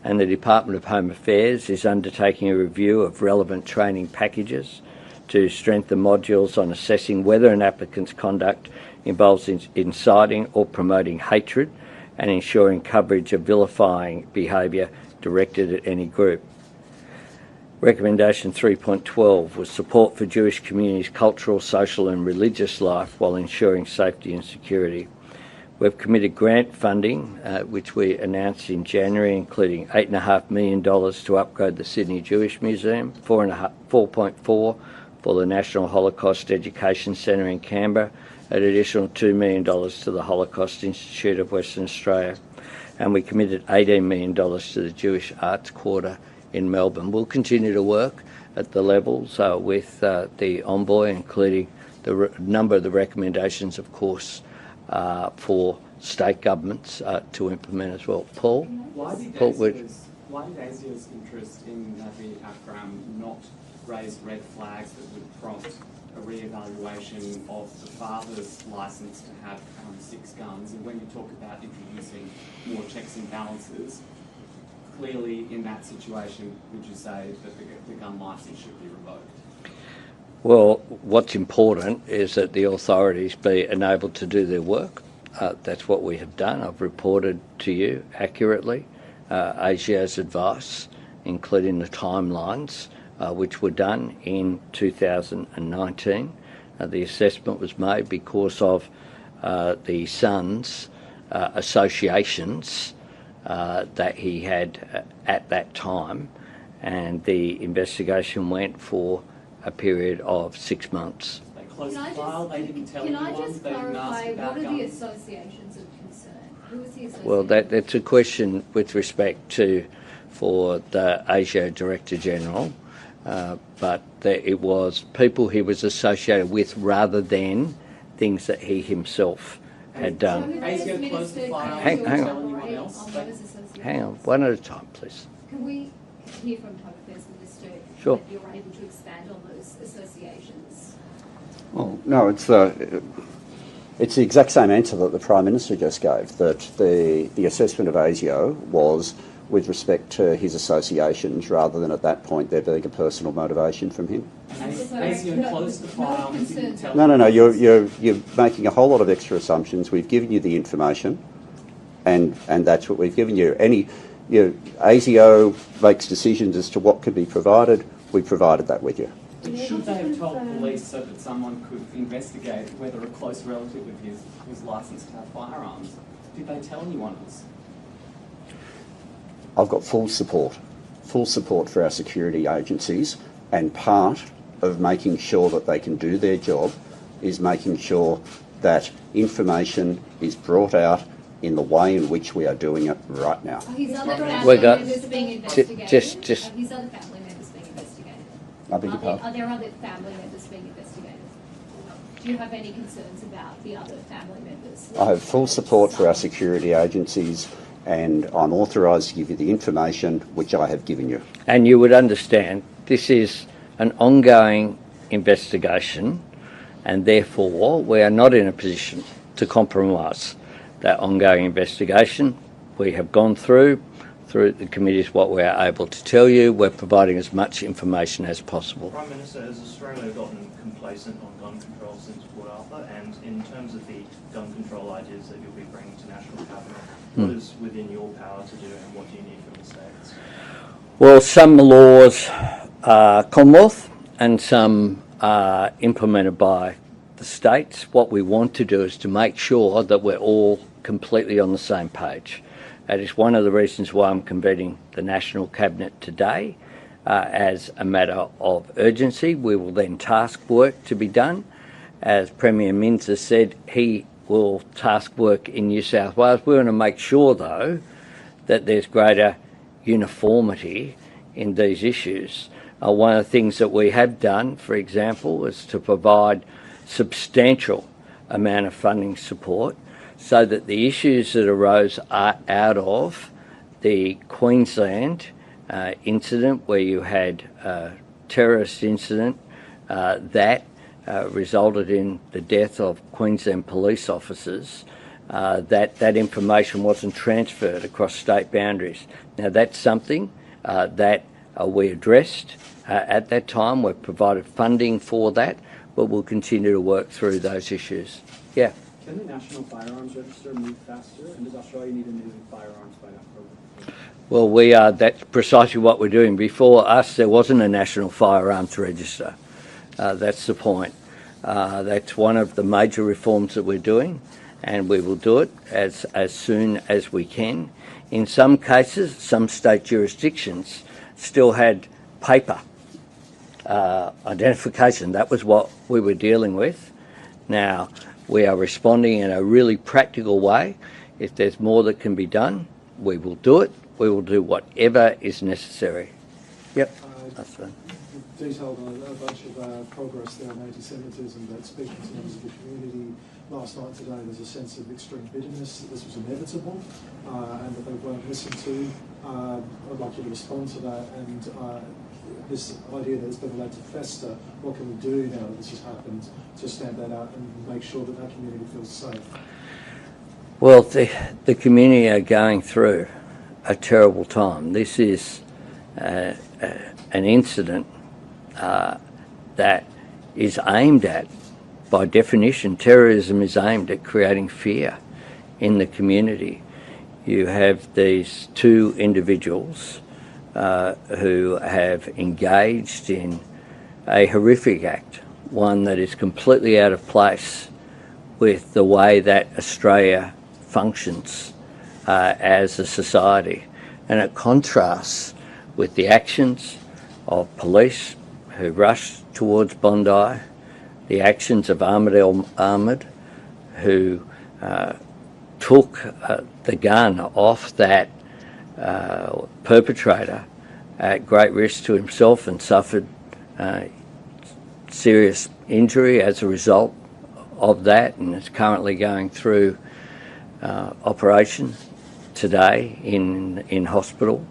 M: and the Department of Home Affairs is undertaking a review of relevant training packages to strengthen modules on assessing whether an applicant's conduct involves inciting or promoting hatred and ensuring coverage of vilifying behaviour directed at any group. Recommendation 3.12 was support for Jewish communities' cultural, social and religious life while ensuring safety and security. We've committed grant funding, which we announced in January, including $8.5 million to upgrade the Sydney Jewish Museum, 4.4 for the National Holocaust Education Centre in Canberra, an additional $2 million to the Holocaust Institute of Western Australia, and we committed $18 million to the Jewish Arts Quarter in Melbourne. We'll continue to work at the levels with the envoy, including the number of the recommendations, of course, for state governments to implement as well. Paul?
I: Why did ASIO's interest in Navi Akram not raise red flags that would prompt a re-evaluation of the father's licence to have 6 guns? And when you talk about introducing more checks and balances, clearly in that situation, would you say that the gun licence should be revoked?
M: Well, what's important is that the authorities be enabled to do their work. That's what we have done. I've reported to you accurately ASIO's advice, including the timelines which were done in 2019. The assessment was made because of the son's associations that he had at that time, and the investigation went for a period of 6 months.
I: They closed the file, they didn't tell anyone, they didn't ask about
F: what are the
I: guns.
F: associations of concern? Who is the association?
M: Well, that's a question with respect to for the ASIO Director General, but it was people he was associated with rather than things that he himself had done.
I: ASIO closed the file,
M: Hang
I: didn't tell
M: on.
I: anyone else.
M: Hang on, one at a time, please.
F: Can we hear from Home Affairs Minister
M: Sure.
F: that you're able to expand on those associations?
U: Well, no, it's the exact same answer that the Prime Minister just gave, that the assessment of ASIO was with respect to his associations rather than at that point there being a personal motivation from him.
I: ASIO closed the file, and didn't tell
U: No, you're making a whole lot of extra assumptions. We've given you the information, and that's what we've given you. ASIO makes decisions as to what can be provided. We provided that with you.
I: But should they have told police so that someone could investigate whether a close relative of his was licensed to have firearms? Did they tell anyone else?
U: I've got full support for our security agencies, and part of making sure that they can do their job is making sure that information is brought out in the way in which we are doing it right now.
F: Are his other
M: We
F: family
M: got-
F: members being investigated?
M: just-
F: Are his other family members being investigated?
U: I beg your pardon?
F: Are there other family members being investigated? Do you have any concerns about the other family members?
U: I have full support for our security agencies, and I'm authorised to give you the information which I have given you.
M: And you would understand this is an ongoing investigation, and therefore we are not in a position to compromise that ongoing investigation. We have gone through the committees what we are able to tell you. We're providing as much information as possible.
G: Prime Minister, has Australia gotten complacent on gun control since Port Arthur? And in terms of the gun control ideas that you'll be bringing to National Cabinet, what is within your power to do, and what do you need from the states?
M: Well, some laws are Commonwealth and some are implemented by the states. What we want to do is to make sure that we're all completely on the same page. That is one of the reasons why I'm convening the National Cabinet today as a matter of urgency. We will then task work to be done. As Premier Minns has said, he will task work in New South Wales. We want to make sure, though, that there's greater uniformity in these issues. One of the things that we have done, for example, is to provide substantial amount of funding support so that the issues that arose out of the Queensland incident, where you had a terrorist incident that resulted in the death of Queensland police officers, that information wasn't transferred across state boundaries. Now that's something that we addressed at that time. We've provided funding for that, but we'll continue to work through those issues. Yeah.
H: Can the National Firearms Register move faster, and does Australia need a new firearms by October?
M: Well, that's precisely what we're doing. Before us, there wasn't a National Firearms Register. That's the point. That's one of the major reforms that we're doing, and we will do it as soon as we can. In some cases, some state jurisdictions still had paper identification. That was what we were dealing with. Now, we are responding in a really practical way. If there's more that can be done, we will do it. We will do whatever is necessary. Yep, that's fine.
J: Detailed a bunch of progress there on anti-Semitism, but speaking to members of the community last night, today, there's a sense of extreme bitterness that this was inevitable and that they weren't listened to. I'd like you to respond to that, and this idea that it's been allowed to fester. What can we do now that this has happened to stamp that out and make sure that that community feels safe?
M: Well, the community are going through a terrible time. This is an incident that is aimed at, by definition, terrorism is aimed at creating fear in the community. You have these two individuals who have engaged in a horrific act, one that is completely out of place with the way that Australia functions as a society. And it contrasts with the actions of police who rushed towards Bondi, the actions of Ahmed, who took the gun off that perpetrator at great risk to himself and suffered serious injury as a result of that, and is currently going through operation today in hospital.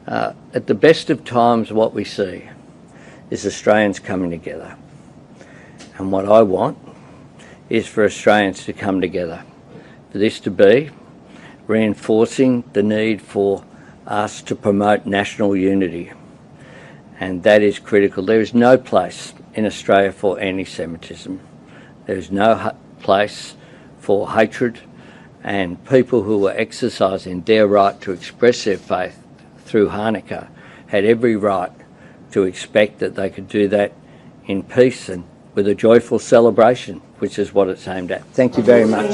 M: At the best of times, what we see is Australians coming together. And what I want is for Australians to come together, for this to be reinforcing the need for us to promote national unity. And that is critical. There is no place in Australia for anti-Semitism. There is no place for hatred, and people who were exercising their right to express their faith through Hanukkah had every right to expect that they could do that in peace and with a joyful celebration, which is what it's aimed at. Thank you very much.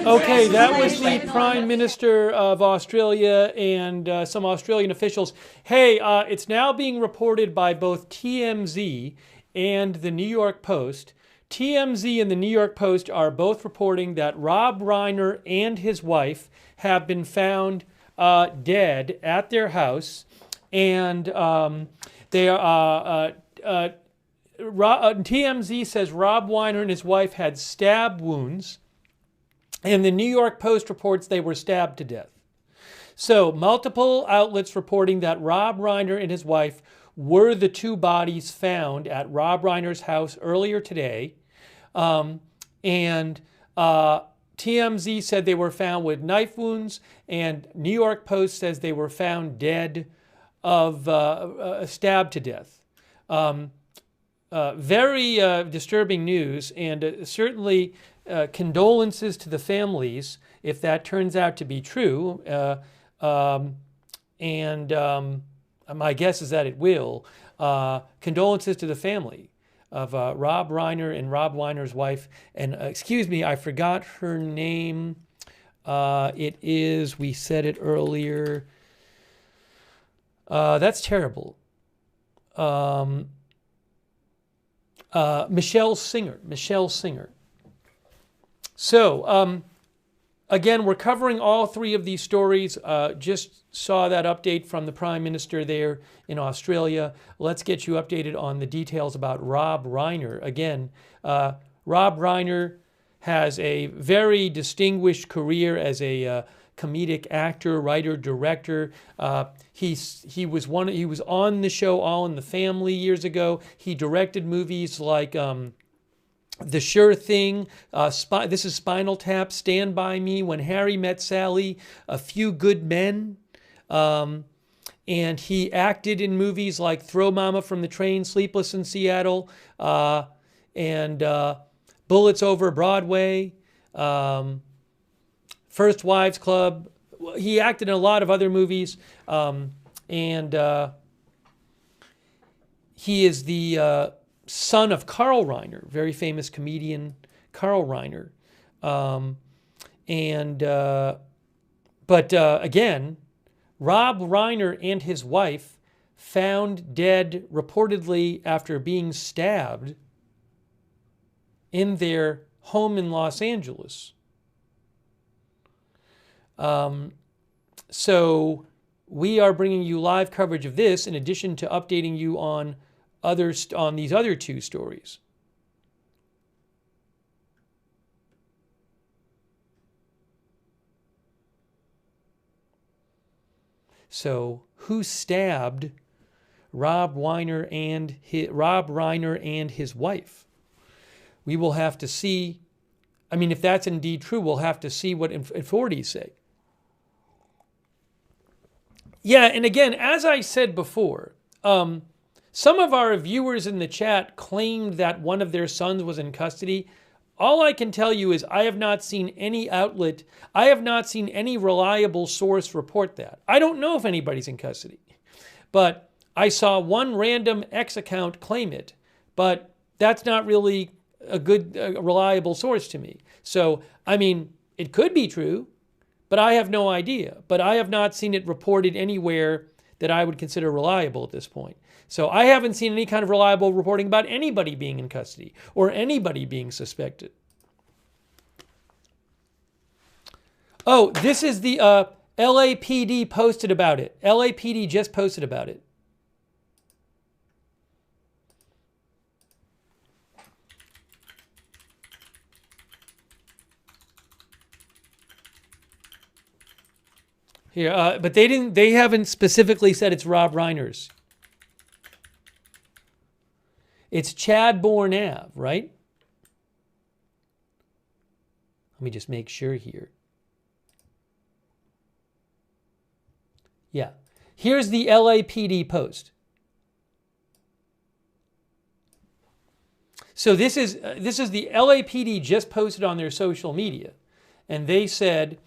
A: Okay, that was the Prime Minister of Australia and some Australian officials. Hey, it's now being reported by both TMZ and the New York Post. TMZ and the New York Post are both reporting that Rob Reiner and his wife have been found dead at their house, and they are. TMZ says Rob Reiner and his wife had stab wounds, and the New York Post reports they were stabbed to death. So, multiple outlets reporting that Rob Reiner and his wife were the two bodies found at Rob Reiner's house earlier today. TMZ said they were found with knife wounds, and New York Post says they were found dead of stabbed to death. Very disturbing news, and certainly condolences to the families if that turns out to be true. My guess is that it will. Condolences to the family of Rob Reiner and Rob Reiner's wife. And excuse me, I forgot her name. It is, we said it earlier. That's terrible. Michelle Singer. So, again, we're covering all three of these stories. Just saw that update from the Prime Minister there in Australia. Let's get you updated on the details about Rob Reiner. Again, Rob Reiner has a very distinguished career as a comedic actor, writer, director. He was on the show All in the Family years ago. He directed movies like The Sure Thing, this is Spinal Tap, Stand By Me, When Harry Met Sally, A Few Good Men. And he acted in movies like Throw Mama from the Train, Sleepless in Seattle, and Bullets Over Broadway, First Wives Club. He acted in a lot of other movies, and he is the son of Carl Reiner, very famous comedian Carl Reiner. But again, Rob Reiner and his wife found dead reportedly after being stabbed in their home in Los Angeles. So we are bringing you live coverage of this in addition to updating you on these other two stories. So, who stabbed Rob Reiner and his wife? We will have to see. I mean, if that's indeed true, we'll have to see what authorities say. Yeah, and again, as I said before, some of our viewers in the chat claimed that one of their sons was in custody. all I can tell you is I have not seen any outlet, I have not seen any reliable source report that. I don't know if anybody's in custody, but I saw one random X account claim it, but that's not really a good, reliable source to me. So, I mean, it could be true, but I have no idea. But I have not seen it reported anywhere that I would consider reliable at this point. So I haven't seen any kind of reliable reporting about anybody being in custody or anybody being suspected. Oh, this is the LAPD posted about it. LAPD just posted about it. Here, but they haven't specifically said it's Rob Reiner's. It's Chadbourne Ave, right? Let me just make sure here. Yeah. Here's the LAPD post. So this is the LAPD just posted on their social media. And they said,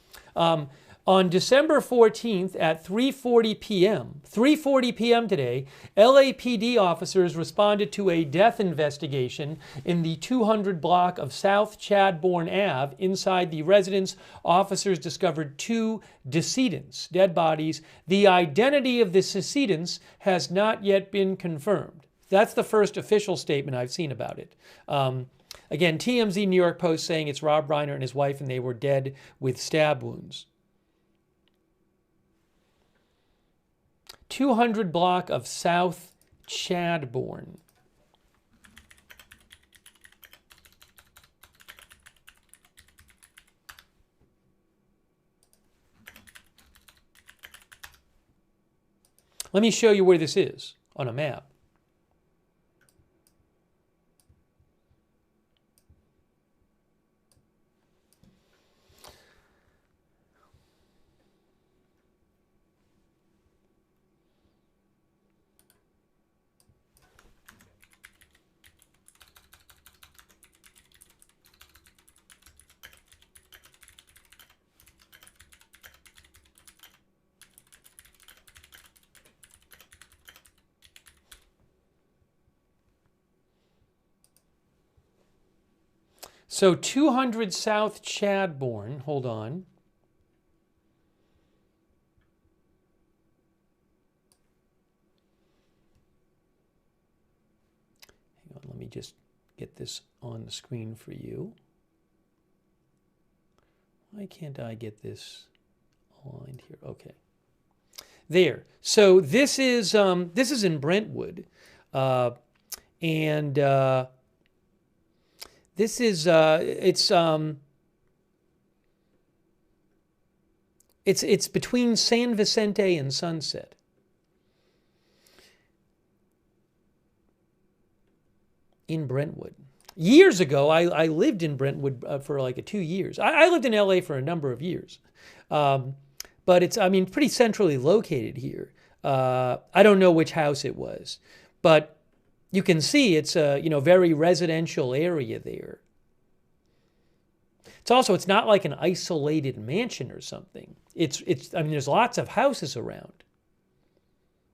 A: on December 14th at 3:40 p.m. Today, LAPD officers responded to a death investigation in the 200 block of South Chadbourne Ave. Inside the residence, officers discovered 2 decedents, dead bodies. The identity of the decedents has not yet been confirmed. That's the first official statement I've seen about it. Again, TMZ New York Post saying it's Rob Reiner and his wife and they were dead with stab wounds. 200 block of South Chadbourne. Let me show you where this is on a map. So 200 South Chadbourne, hold on. Hang on, let me just get this on the screen for you. Why can't I get this aligned here? Okay. There. So this is in Brentwood. This is it's between San Vicente and Sunset. In Brentwood. Years ago, I lived in Brentwood for like 2 years. I lived in LA for a number of years. But it's, I mean, pretty centrally located here. I don't know which house it was, but you can see it's a, very residential area there. It's not like an isolated mansion or something. I mean, there's lots of houses around.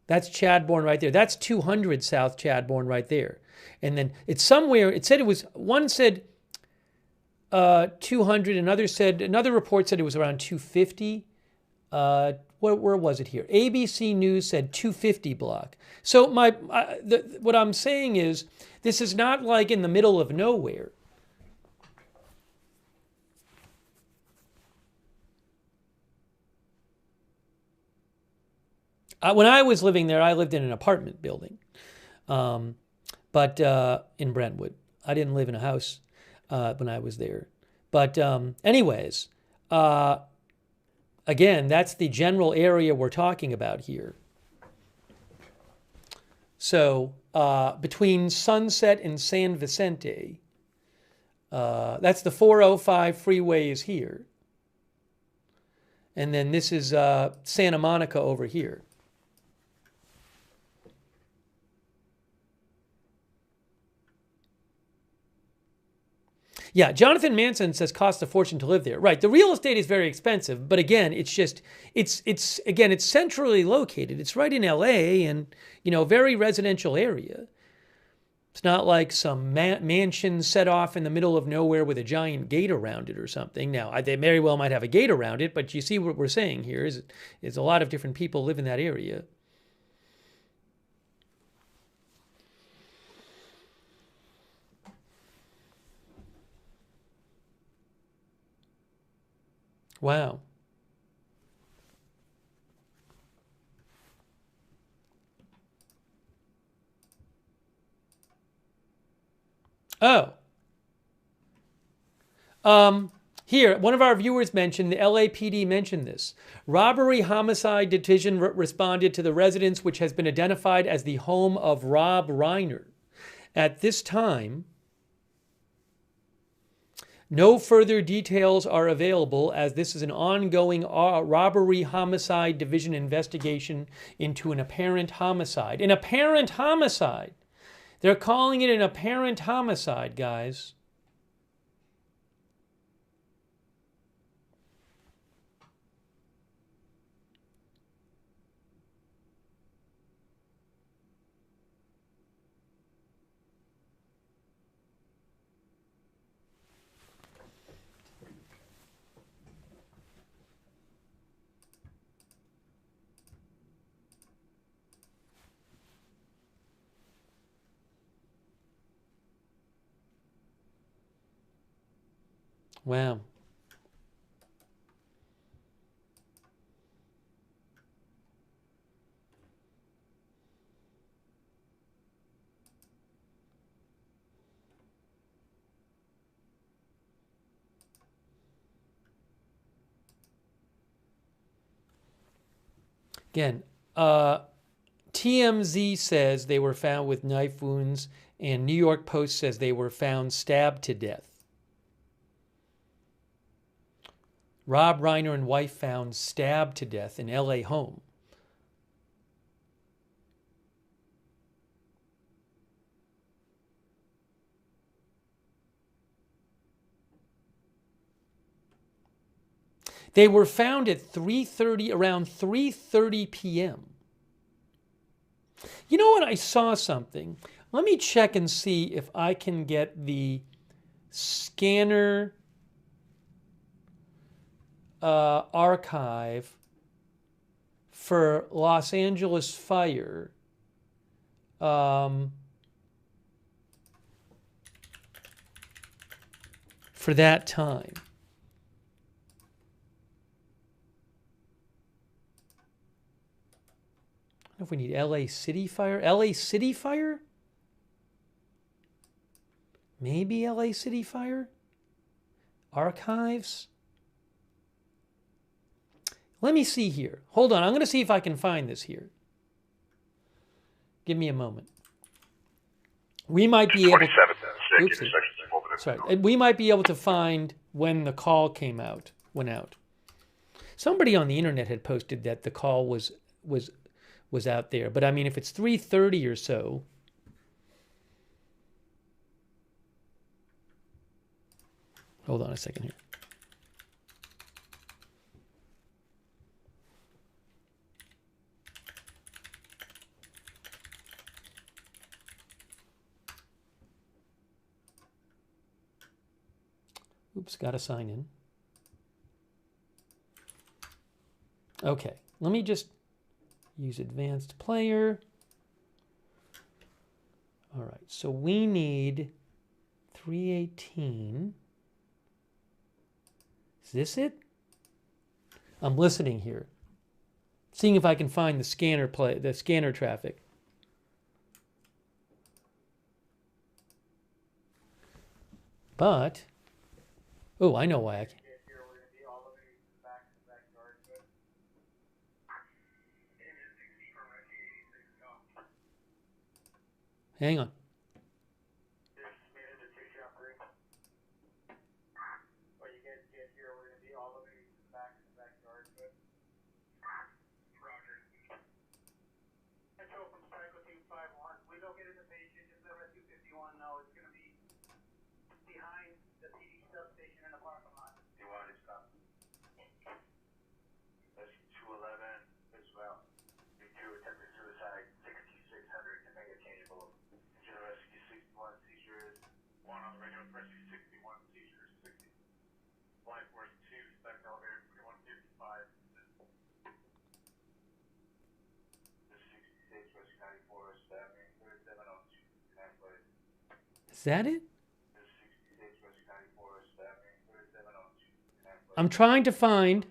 A: That's Chadbourne right there. That's 200 South Chadbourne right there. And then it's somewhere, one said 200, another report said it was around 250. Where was it here? ABC News said 250 block. So what I'm saying is, this is not like in the middle of nowhere. When I was living there, I lived in an apartment building, but in Brentwood. I didn't live in a house when I was there. But anyways, again, that's the general area we're talking about here. So between Sunset and San Vicente, that's the 405 freeway is here. And then this is Santa Monica over here. Yeah, Jonathan Manson says costs a fortune to live there. Right, the real estate is very expensive, but again, it's centrally located. It's right in LA and, very residential area. It's not like some mansion set off in the middle of nowhere with a giant gate around it or something. Now, they very well might have a gate around it, but you see what we're saying here is a lot of different people live in that area. Wow. Oh. Here, one of our viewers mentioned, the LAPD mentioned this. Robbery Homicide Division responded to the residence, which has been identified as the home of Rob Reiner. At this time, no further details are available as this is an ongoing Robbery Homicide Division investigation into an apparent homicide. An apparent homicide! They're calling it an apparent homicide, guys. Wow. Again, TMZ says they were found with knife wounds, and New York Post says they were found stabbed to death. Rob Reiner and wife found stabbed to death in LA home. They were found at around 3:30 p.m. You know what? I saw something. Let me check and see if I can get the scanner archive for Los Angeles fire. For that time. I don't know if we need LA City fire. LA City fire? Maybe LA City fire? Archives? Let me see here. Hold on. I'm going to see if I can find this here. Give me a moment. We might be able. Oops. Sorry. We might be able to find when the call went out. Somebody on the internet had posted that the call was out there, but I mean, if it's 3:30 or so. Hold on a second here. Oops, got to sign in. Okay, let me just use advanced player. All right, so we need 318. Is this it? I'm listening here. Seeing if I can find the scanner traffic. But, oh, I know why I can. Hang on.
R: We located the patient, just let us 251 know it's going to be behind the PD
A: Is that it? I'm trying to find.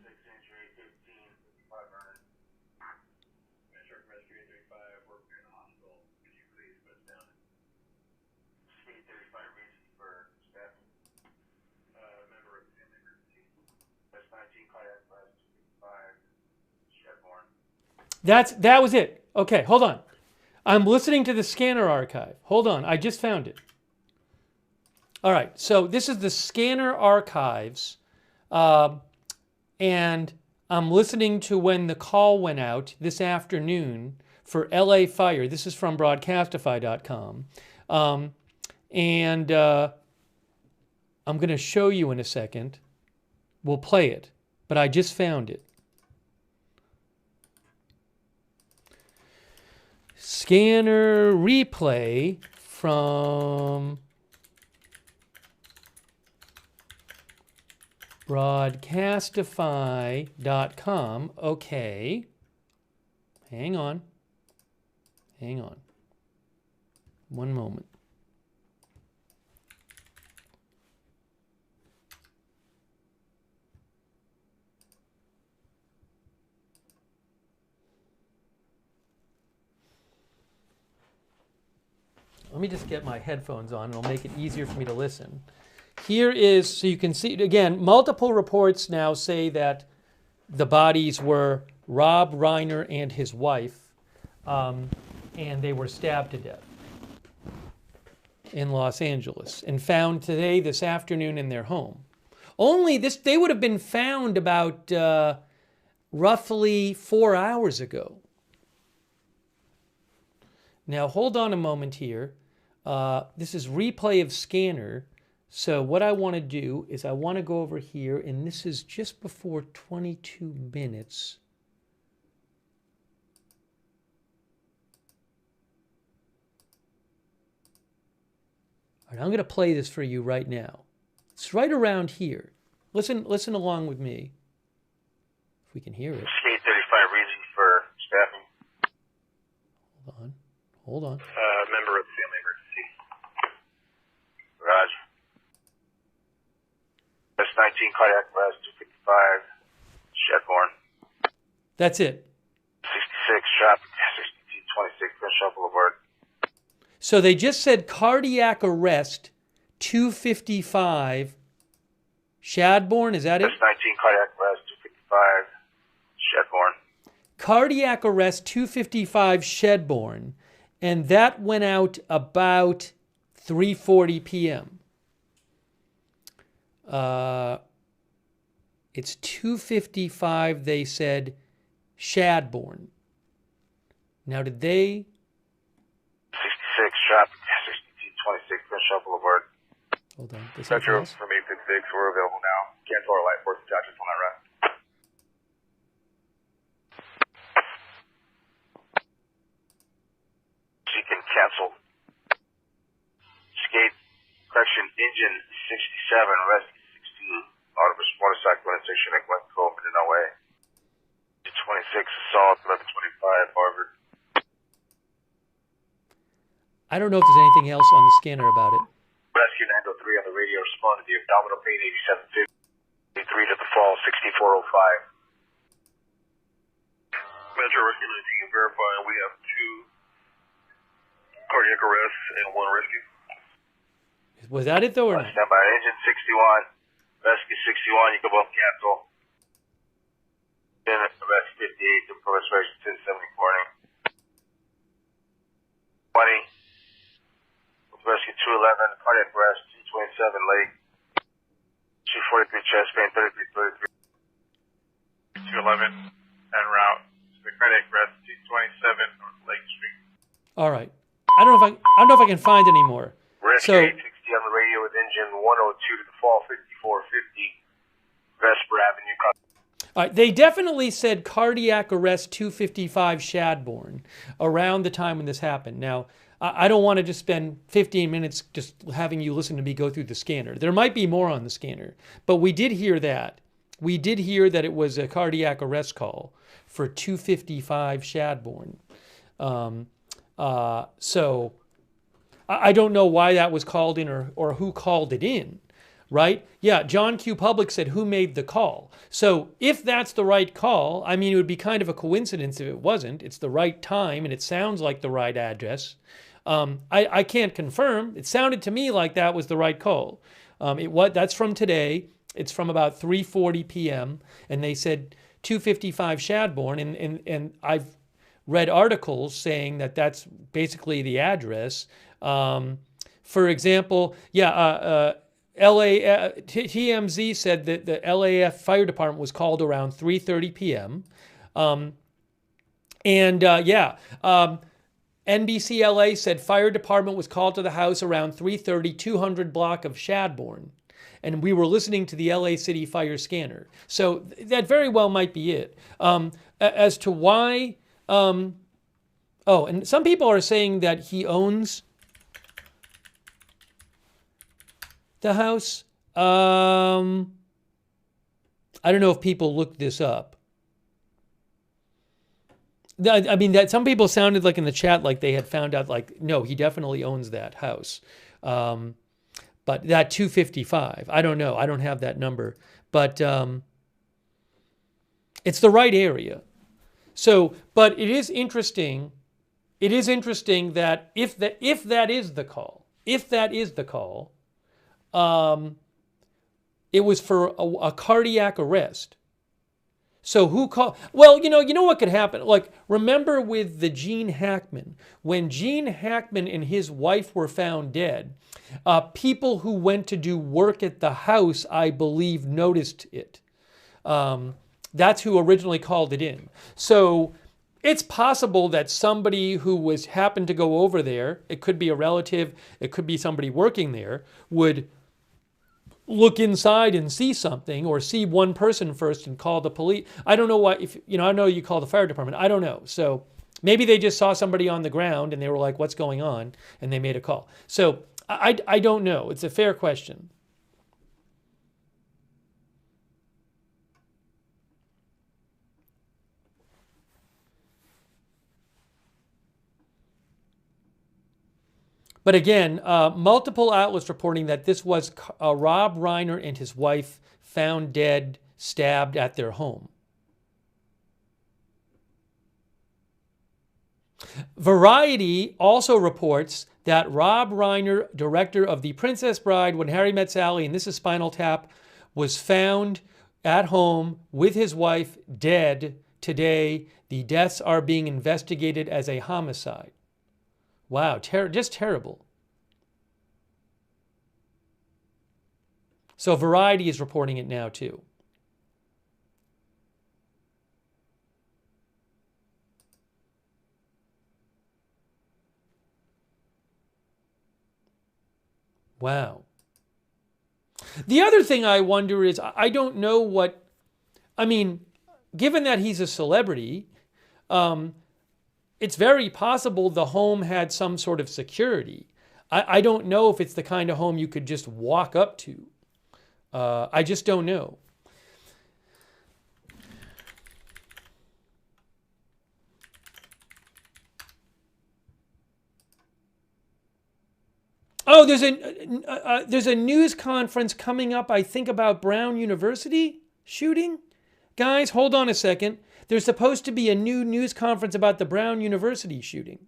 A: That was it. Okay, hold on. I'm listening to the scanner archive. Hold on, I just found it. All right, so this is the scanner archives, and I'm listening to when the call went out this afternoon for LA Fire. This is from broadcastify.com. And I'm going to show you in a second. We'll play it, but I just found it. Scanner replay from broadcastify.com. Okay. Hang on. Hang on. One moment. Let me just get my headphones on. It'll make it easier for me to listen. Here is, so you can see, again, multiple reports now say that the bodies were Rob Reiner and his wife, and they were stabbed to death in Los Angeles and found today, this afternoon, in their home. Only this, they would have been found about roughly 4 hours ago. Now, hold on a moment here. This is replay of scanner. So what I want to do is I want to go over here, and this is just before 22 minutes. All right, I'm going to play this for you right now. It's right around here. Listen along with me, if we can hear it.
B: Skate 35 reason for staffing.
A: Hold on.
B: Member of the family emergency. Raj. S19 cardiac arrest, 255, Shedborn.
A: That's it.
B: 66 traffic, 6226 Crenshaw Boulevard.
A: So they just said cardiac arrest, 255, Shadbourne, is that it?
B: S19 cardiac arrest, 255, Shedborn.
A: Cardiac arrest, 255, Shedbourne. And that went out about 3:40 p.m. It's 2:55, they said, Shadbourne. Now, did they...
B: 66 traffic, 6226 Crenshaw Boulevard.
A: Hold on.
B: Metro from 866, we're available now. Cancel our light force attachments on that route. She can cancel. Skate, correction, engine 67, rescue 16, autobus motorcycle intersection at Glen Cove in no way. 26, assault, 1125, Harvard.
A: I don't know if there's anything else on the scanner about it.
B: Rescue 903 on the radio responded to the abdominal pain 8753 to the fall 6405. Metro Rescue 19 can verify we have 2 cardiac arrests and 1 rescue.
A: Was that it though or not?
B: Stand by engine 61, rescue 61, you can both cancel. Then rescue 58 to restoration 1070 morning. 20. Rescue 211, cardiac arrest, 227 late. 243 chest pain, 3333. 211 en route to the cardiac arrest, 227 North Lake Street.
A: All right. I don't know if I can find any more.
B: Rescue 860 on the radio with engine 102 to the fall 5450 Vesper Avenue.
A: All right, they definitely said cardiac arrest 255 Shadbourne around the time when this happened. Now, I don't want to just spend 15 minutes just having you listen to me go through the scanner. There might be more on the scanner, but we did hear that. We did hear that it was a cardiac arrest call for 255 Shadbourne. So I don't know why that was called in or who called it in, right? Yeah, John Q. Public said who made the call. So if that's the right call, I mean, it would be kind of a coincidence if it wasn't. It's the right time and it sounds like the right address. I can't confirm. It sounded to me like that was the right call. That's from today. It's from about 3:40 p.m. and they said 255 Shadbourne, and I've read articles saying that that's basically the address. For example, TMZ said that the LAF fire department was called around 3:30 p.m. NBC LA said fire department was called to the house around 3:30, 200 block of Shadbourne. And we were listening to the LA City Fire Scanner. So that very well might be it. As to why... and some people are saying that he owns the house. I don't know if people looked this up. I mean, that some people sounded like in the chat like they had found out, like, no, he definitely owns that house. But that 255, I don't know. I don't have that number. But it's the right area. So, but it is interesting. It is interesting that if that is the call, it was for a cardiac arrest. So who called? Well, you know what could happen? Like, remember with the Gene Hackman, when Gene Hackman and his wife were found dead, people who went to do work at the house, I believe, noticed it. That's who originally called it in. So it's possible that somebody who happened to go over there, it could be a relative, it could be somebody working there, would look inside and see something, or see one person first and call the police. I don't know why. I know you call the fire department. I don't know. So maybe they just saw somebody on the ground and they were like, "What's going on?" and they made a call. So I don't know. It's a fair question. But again, multiple outlets reporting that this was Rob Reiner and his wife found dead, stabbed at their home. Variety also reports that Rob Reiner, director of The Princess Bride, When Harry Met Sally, and This Is Spinal Tap, was found at home with his wife dead today. The deaths are being investigated as a homicide. Wow, just terrible. So Variety is reporting it now too. Wow. The other thing I wonder is, I don't know what, I mean, given that he's a celebrity, it's very possible the home had some sort of security. I don't know if it's the kind of home you could just walk up to. I just don't know. Oh, there's a news conference coming up, I think, about Brown University shooting. Guys, hold on a second. There's supposed to be a new news conference about the Brown University shooting.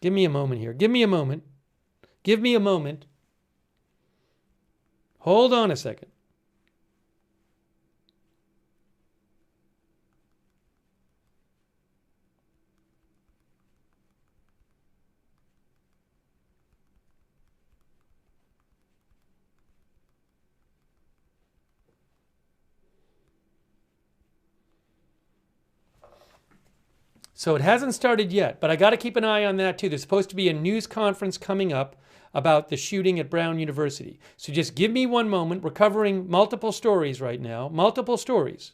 A: Give me a moment here. Give me a moment. Give me a moment. Hold on a second. So it hasn't started yet, but I got to keep an eye on that too. There's supposed to be a news conference coming up about the shooting at Brown University. So just give me one moment. We're covering multiple stories right now. Multiple stories.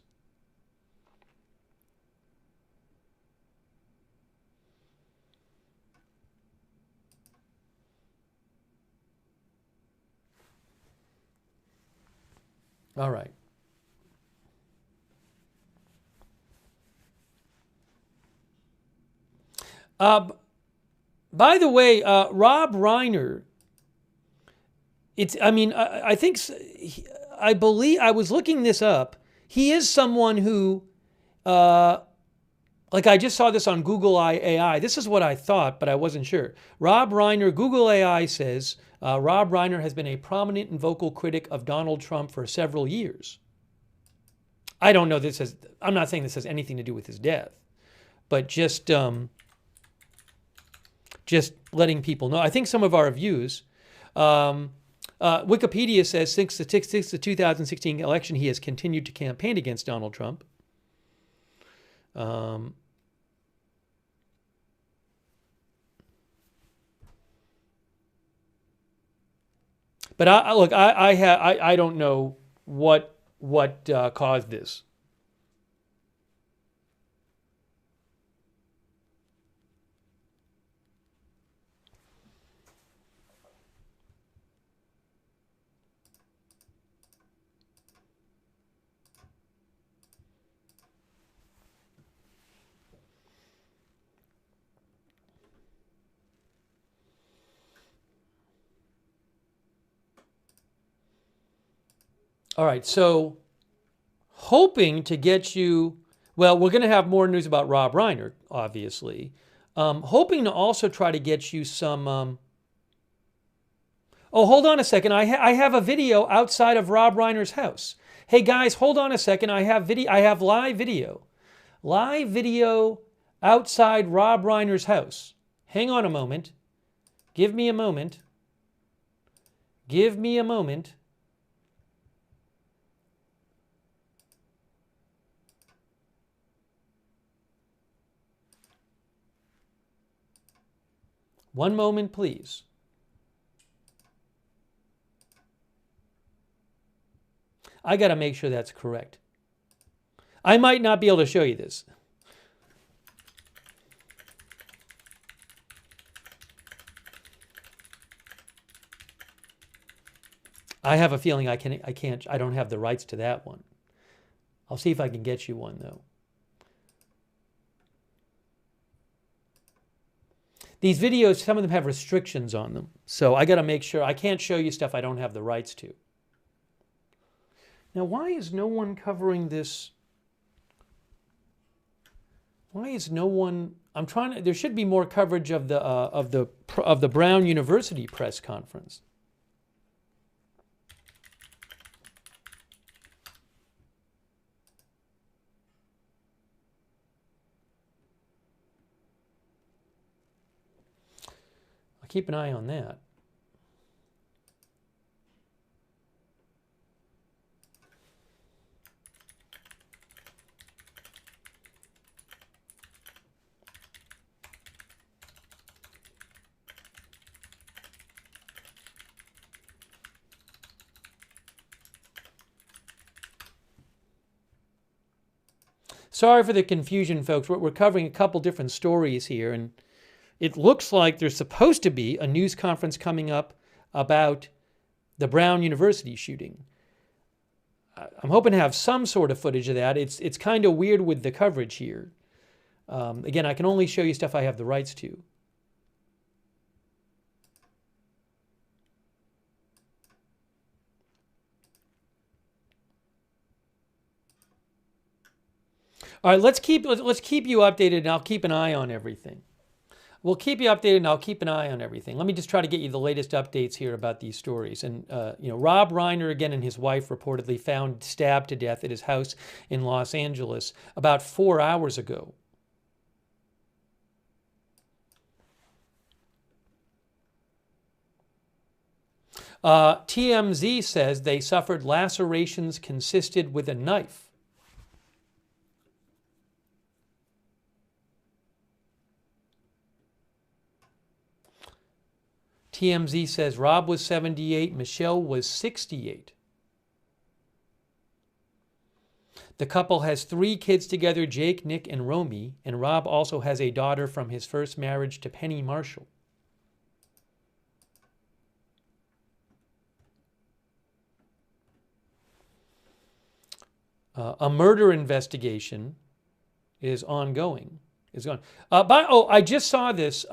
A: All right. By the way, Rob Reiner, I think, I believe, I was looking this up. He is someone who, like I just saw this on Google AI. This is what I thought, but I wasn't sure. Rob Reiner, Google AI says, Rob Reiner has been a prominent and vocal critic of Donald Trump for several years. I don't know this has, I'm not saying this has anything to do with his death, but just letting people know. I think some of our views, Wikipedia says since the 2016 election, he has continued to campaign against Donald Trump. But I don't know what caused this. All right, so hoping to get you, well, we're going to have more news about Rob Reiner, obviously. Hoping to also try to get you some, oh, hold on a second. I have a video outside of Rob Reiner's house. Hey guys, hold on a second. I have live video. Live video outside Rob Reiner's house. Hang on a moment. Give me a moment. Give me a moment. One moment, please. I got to make sure that's correct. I might not be able to show you this. I have a feeling I don't have the rights to that one. I'll see if I can get you one, though. These videos, some of them have restrictions on them. So I got to make sure. I can't show you stuff I don't have the rights to. Now, why is no one covering this? Why is no one? I'm trying to. There should be more coverage of the Brown University press conference. I'll keep an eye on that. Sorry for the confusion, folks. We're covering a couple different stories here, and it looks like there's supposed to be a news conference coming up about the Brown University shooting. I'm hoping to have some sort of footage of that. It's kind of weird with the coverage here. Again, I can only show you stuff I have the rights to. All right, let's keep you updated, and I'll keep an eye on everything. We'll keep you updated, and I'll keep an eye on everything. Let me just try to get you the latest updates here about these stories. And Rob Reiner again and his wife reportedly found stabbed to death at his house in Los Angeles about 4 hours ago. TMZ says they suffered lacerations consisted with a knife. TMZ says Rob was 78, Michelle was 68. The couple has 3 kids together, Jake, Nick, and Romy, and Rob also has a daughter from his first marriage to Penny Marshall. A murder investigation is ongoing. I just saw this.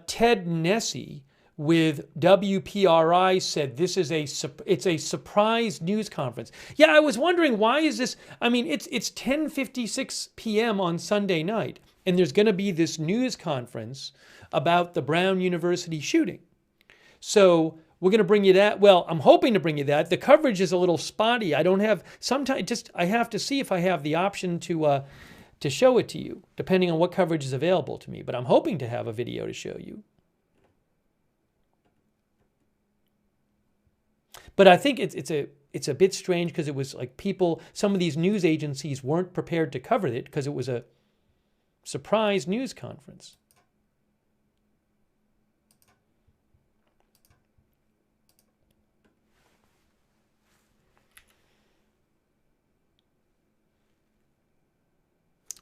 A: Ted Nesi with WPRI said this is it's a surprise news conference. Yeah, I was wondering, why is this? I mean, it's 10:56 p.m. on Sunday night, and there's going to be this news conference about the Brown University shooting. So we're going to bring you that. Well, I'm hoping to bring you that. The coverage is a little spotty. I don't have, sometimes I have to see if I have the option to show it to you, depending on what coverage is available to me. But I'm hoping to have a video to show you. But I think it's a bit strange because it was like some of these news agencies weren't prepared to cover it because it was a surprise news conference.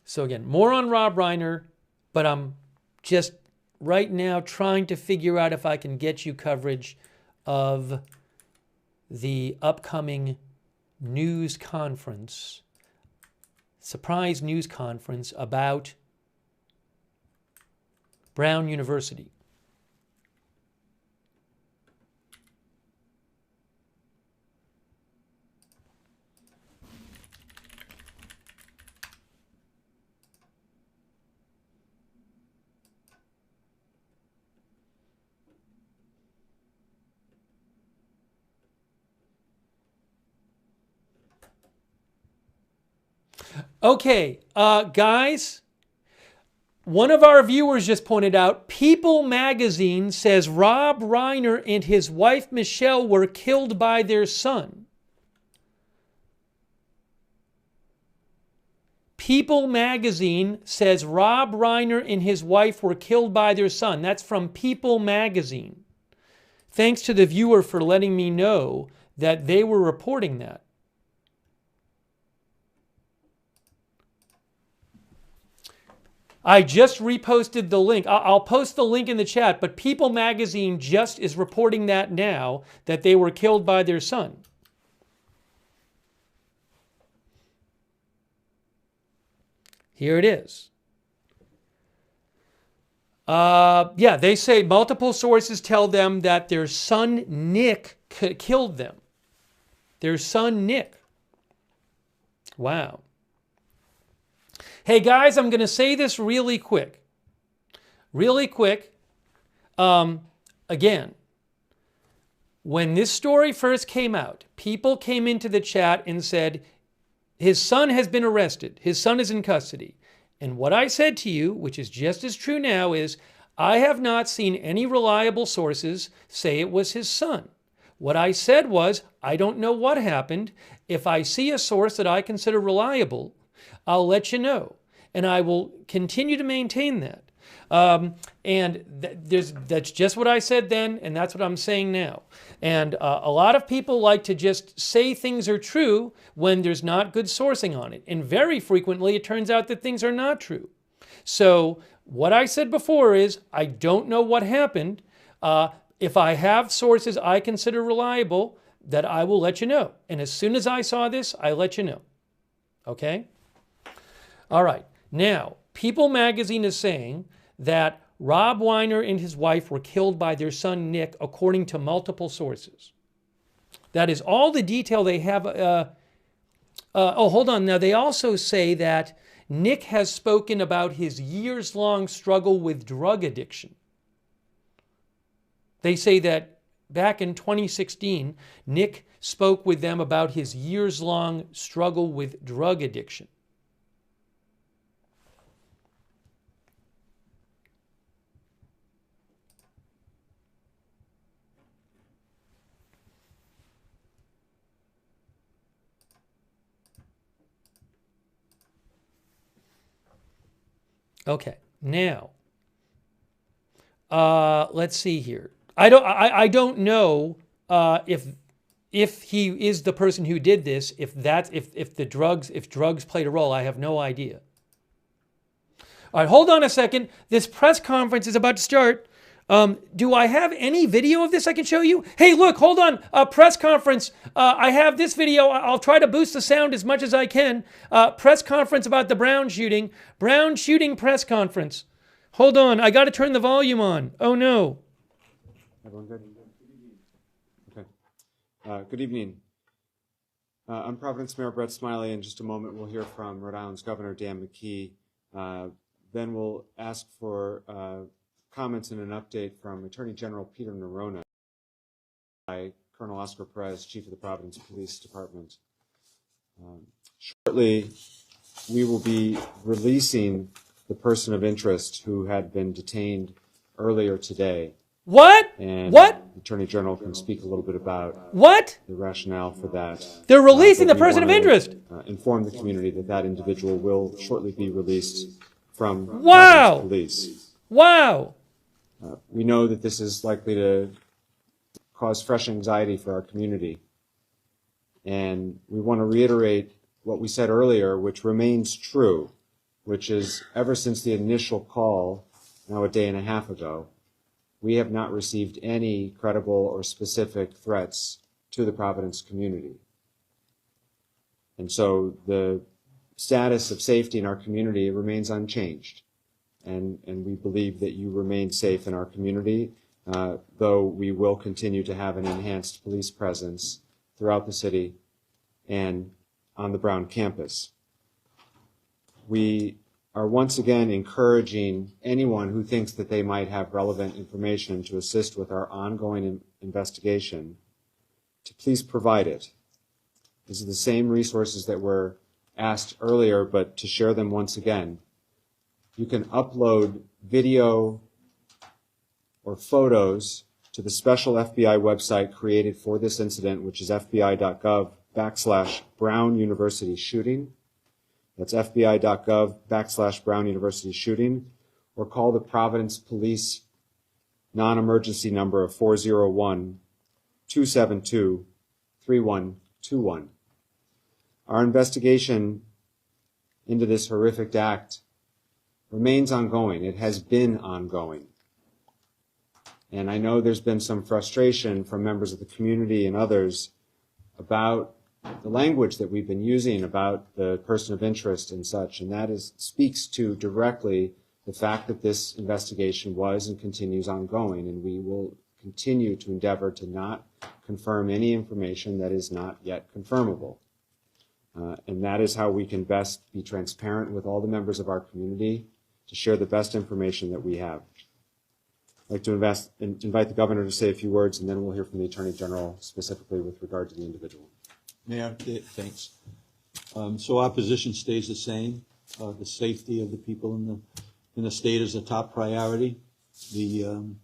A: So again, more on Rob Reiner, but I'm just right now trying to figure out if I can get you coverage of the upcoming news conference, surprise news conference about Brown University. Okay, guys, one of our viewers just pointed out, People magazine says Rob Reiner and his wife Michelle were killed by their son. People magazine says Rob Reiner and his wife were killed by their son. That's from People magazine. Thanks to the viewer for letting me know that they were reporting that. I just reposted the link. I'll post the link in the chat, but People magazine just is reporting that now, that they were killed by their son. Here it is. Yeah, they say multiple sources tell them that their son Nick killed them. Their son Nick. Wow. Hey guys, I'm going to say this really quick. Really quick. Again, when this story first came out, people came into the chat and said, his son has been arrested. His son is in custody. And what I said to you, which is just as true now, is I have not seen any reliable sources say it was his son. What I said was, I don't know what happened. If I see a source that I consider reliable, I'll let you know. And I will continue to maintain that. That's just what I said then, and that's what I'm saying now. And a lot of people like to just say things are true when there's not good sourcing on it. And very frequently, it turns out that things are not true. So what I said before is, I don't know what happened. If I have sources I consider reliable, that I will let you know. And as soon as I saw this, I let you know. Okay? All right. Now, People magazine is saying that Rob Reiner and his wife were killed by their son Nick, according to multiple sources. That is all the detail they have. Oh, hold on. Now, they also say that Nick has spoken about his years-long struggle with drug addiction. They say that back in 2016, Nick spoke with them about his years-long struggle with drug addiction. Okay, now, let's see here. I don't know if he is the person who did this. If drugs played a role, I have no idea. All right, hold on a second. This press conference is about to start. Do I have any video of this I can show you? Hey, look, hold on. Press conference. I have this video. I'll try to boost the sound as much as I can. Press conference about the Brown shooting. Brown shooting press conference. Hold on, I got to turn the volume on. Oh no.
C: Everyone good? Okay. Good evening. I'm Providence Mayor Brett Smiley. In just a moment, we'll hear from Rhode Island's Governor Dan McKee. Then we'll ask for comments and an update from Attorney General Peter Nerona by Colonel Oscar Perez, Chief of the Providence Police Department. Shortly, we will be releasing the person of interest who had been detained earlier today.
A: What?
C: And
A: what?
C: The Attorney General can speak a little bit about
A: what?
C: The rationale for that.
A: They're releasing the person of interest.
C: Inform the community that that individual will shortly be released from
A: Wow.
C: police.
A: Wow.
C: We know that this is likely to cause fresh anxiety for our community. And we want to reiterate what we said earlier, which remains true, which is ever since the initial call, now a day and a half ago, we have not received any credible or specific threats to the Providence community. And so the status of safety in our community remains unchanged. And we believe that you remain safe in our community, though we will continue to have an enhanced police presence throughout the city and on the Brown campus. We are once again encouraging anyone who thinks that they might have relevant information to assist with our ongoing investigation to please provide it. These are the same resources that were asked earlier, but to share them once again. You can upload video or photos to the special FBI website created for this incident, which is fbi.gov/Brown University shooting. That's fbi.gov/Brown University shooting, or call the Providence Police non-emergency number of 401-272-3121. Our investigation into this horrific act remains ongoing. It has been ongoing. And I know there's been some frustration from members of the community and others about the language that we've been using about the person of interest and such, and that speaks to directly the fact that this investigation was and continues ongoing, and we will continue to endeavor to not confirm any information that is not yet confirmable. And that is how we can best be transparent with all the members of our community to share the best information that we have. I'd like to invite the governor to say a few words, and then we'll hear from the Attorney General specifically with regard to the individual.
E: Mayor, thanks. So our position stays the same. The safety of the people in the state is a top priority. The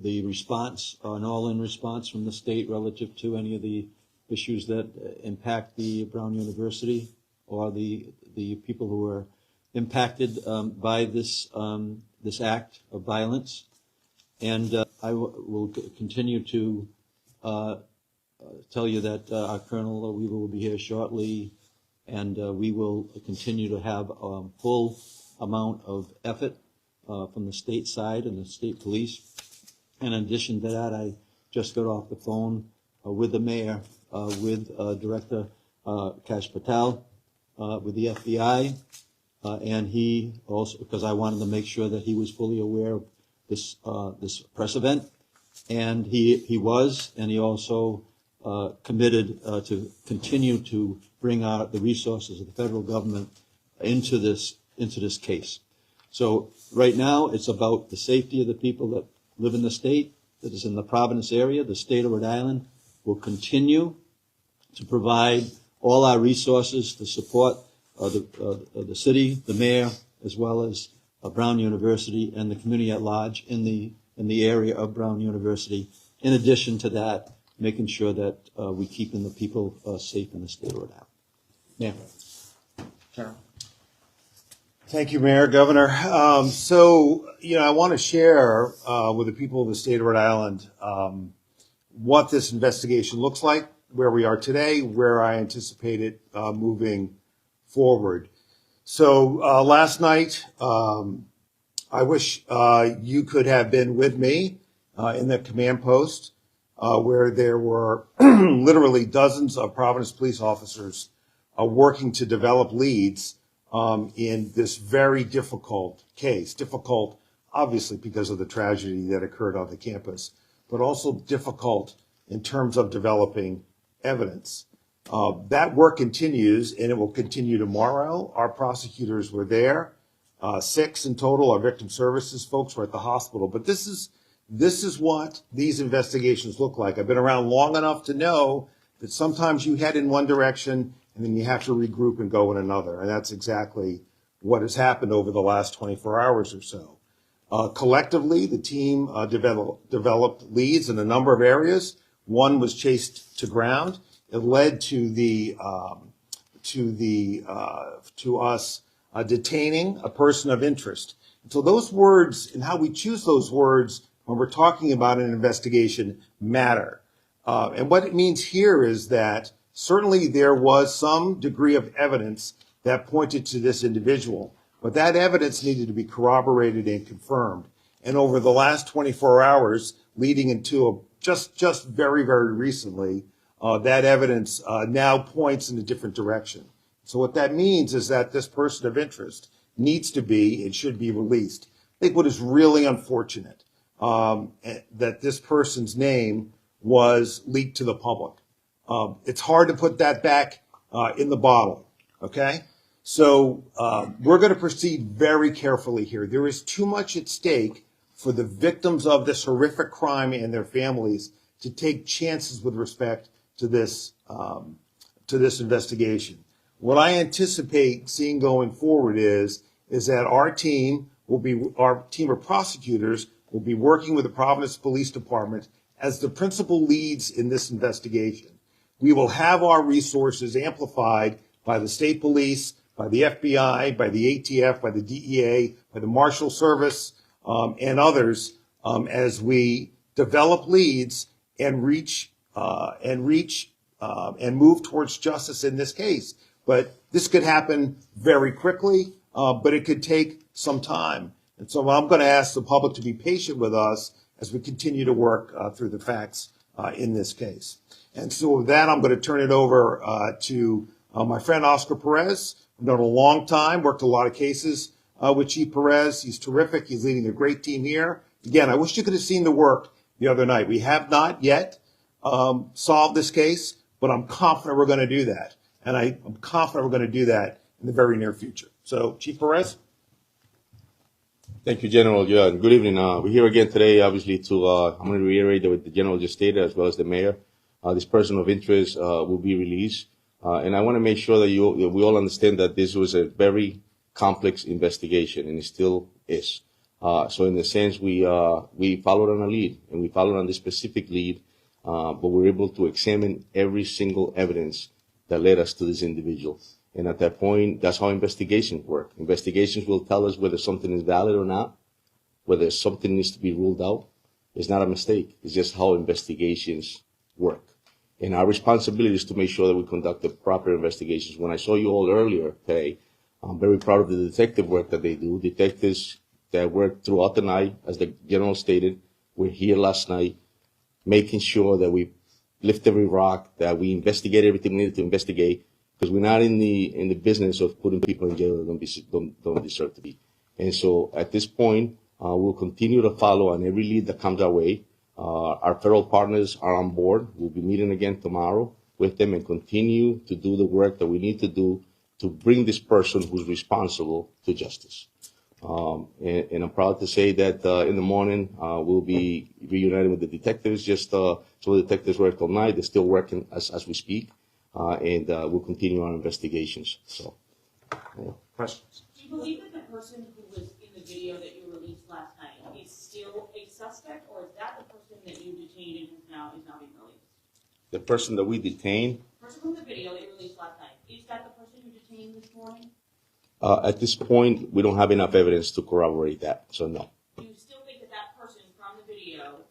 E: response, an all-in response from the state relative to any of the issues that impact the Brown University or the people who are impacted by this this act of violence. And I will continue to tell you that our Colonel Weaver will be here shortly, and we will continue to have a full amount of effort from the state side and the state police. And in addition to that, I just got off the phone with the mayor, with Director Kash Patel, with the FBI, and he also, because I wanted to make sure that he was fully aware of this this press event, and he was, and he also committed to continue to bring out the resources of the federal government into this case. So right now, it's about the safety of the people that live in the state, that is in the Providence area. The state of Rhode Island will continue to provide all our resources to support the city, the mayor, as well as Brown University and the community at large in the area of Brown University. In addition to that, making sure that we keeping the people safe in the state of Rhode Island. Mayor.
K: Thank you, Mayor, Governor. So, I want to share with the people of the state of Rhode Island what this investigation looks like, where we are today, where I anticipate it moving forward. So last night, I wish you could have been with me in the command post where there were literally dozens of Providence police officers working to develop leads in this very difficult case. Difficult, obviously, because of the tragedy that occurred on the campus, but also difficult in terms of developing evidence. That work continues, and it will continue tomorrow. Our prosecutors were there, 6 in total. Our victim services folks were at the hospital. But this is what these investigations look like. I've been around long enough to know that sometimes you head in one direction, and then you have to regroup and go in another. And that's exactly what has happened over the last 24 hours or so. Collectively, the team developed leads in a number of areas. One was chased to ground. It led to us detaining a person of interest. So those words and how we choose those words when we're talking about an investigation matter. And what it means here is that certainly there was some degree of evidence that pointed to this individual, but that evidence needed to be corroborated and confirmed. And over the last 24 hours, leading into just very, very recently, that evidence now points in a different direction. So what that means is that this person of interest needs to be and should be released. I think what is really unfortunate that this person's name was leaked to the public. It's hard to put that back in the bottle, okay? So we're going to proceed very carefully here. There is too much at stake for the victims of this horrific crime and their families to take chances with respect to this investigation. What I anticipate seeing going forward is that our team of prosecutors will be working with the Providence Police Department as the principal leads in this investigation. We will have our resources amplified by the state police, by the FBI, by the ATF, by the DEA, by the Marshal Service, and others as we develop leads and move towards justice in this case. But this could happen very quickly, but it could take some time. And so I'm going to ask the public to be patient with us as we continue to work through the facts in this case. And so with that, I'm going to turn it over to my friend Oscar Perez. I've known a long time, worked a lot of cases with Chief Perez. He's terrific. He's leading a great team here. Again, I wish you could have seen the work the other night. We have not yet solved this case, but I'm confident we're going to do that. And I'm confident we're going to do that in the very near future. So, Chief Perez?
D: Thank you, General. Yeah, good evening. We're here again today, obviously, I'm going to reiterate what the General just stated, as well as the Mayor. This person of interest will be released. And I want to make sure that we all understand that this was a very complex investigation, and it still is. So in a sense, we followed on a lead, and we followed on this specific lead, but we were able to examine every single evidence that led us to this individual. And at that point, that's how investigations work. Investigations will tell us whether something is valid or not, whether something needs to be ruled out. It's not a mistake. It's just how investigations work. And our responsibility is to make sure that we conduct the proper investigations. When I saw you all earlier today, I'm very proud of the detective work that they do. Detectives that work throughout the night, as the General stated, we're here last night, making sure that we lift every rock, that we investigate everything we need to investigate, because we're not in the business of putting people in jail that don't deserve to be. And so at this point, we'll continue to follow on every lead that comes our way. Our federal partners are on board. We'll be meeting again tomorrow with them and continue to do the work that we need to do to bring this person who's responsible to justice. And I'm proud to say that in the morning we'll be reunited with the detectives. So the detectives worked all night. They're still working as we speak, and we'll continue our investigations. So, questions?
L: Do you believe that the person who was in the video that you released last night is still a suspect, or is that the person that you detained and is now being released?
D: The person that we detained.
L: The person from the video that you released last night, is that the person you detained this morning?
D: At this point, we don't have enough evidence to corroborate that, so no.
L: Do you still think that person from the video,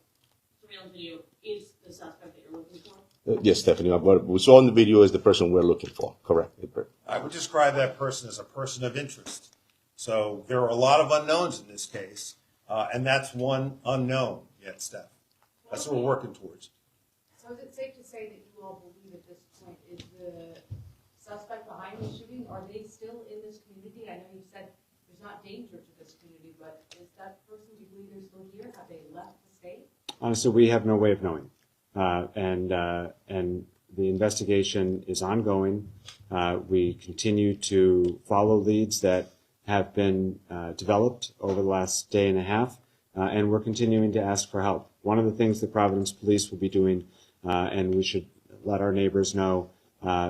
L: surveillance video, is the suspect that you're looking for?
D: Yes, Stephanie. What we saw in the video is the person we're looking for. Correct.
K: I would describe that person as a person of interest. So there are a lot of unknowns in this case, and that's one unknown yet, Steph. That's what we're working towards.
O: So is it safe to say that you all believe at this point is the suspect behind the shooting, are they still in this community?
L: community? I know you said there's not danger to this community, but is that person, do you believe they're still here? Have they left the state?
C: Honestly, we have no way of knowing. And the investigation is ongoing. We continue to follow leads that have been developed over the last day and a half, and we're continuing to ask for help. One of the things the Providence Police will be doing, and we should let our neighbors know,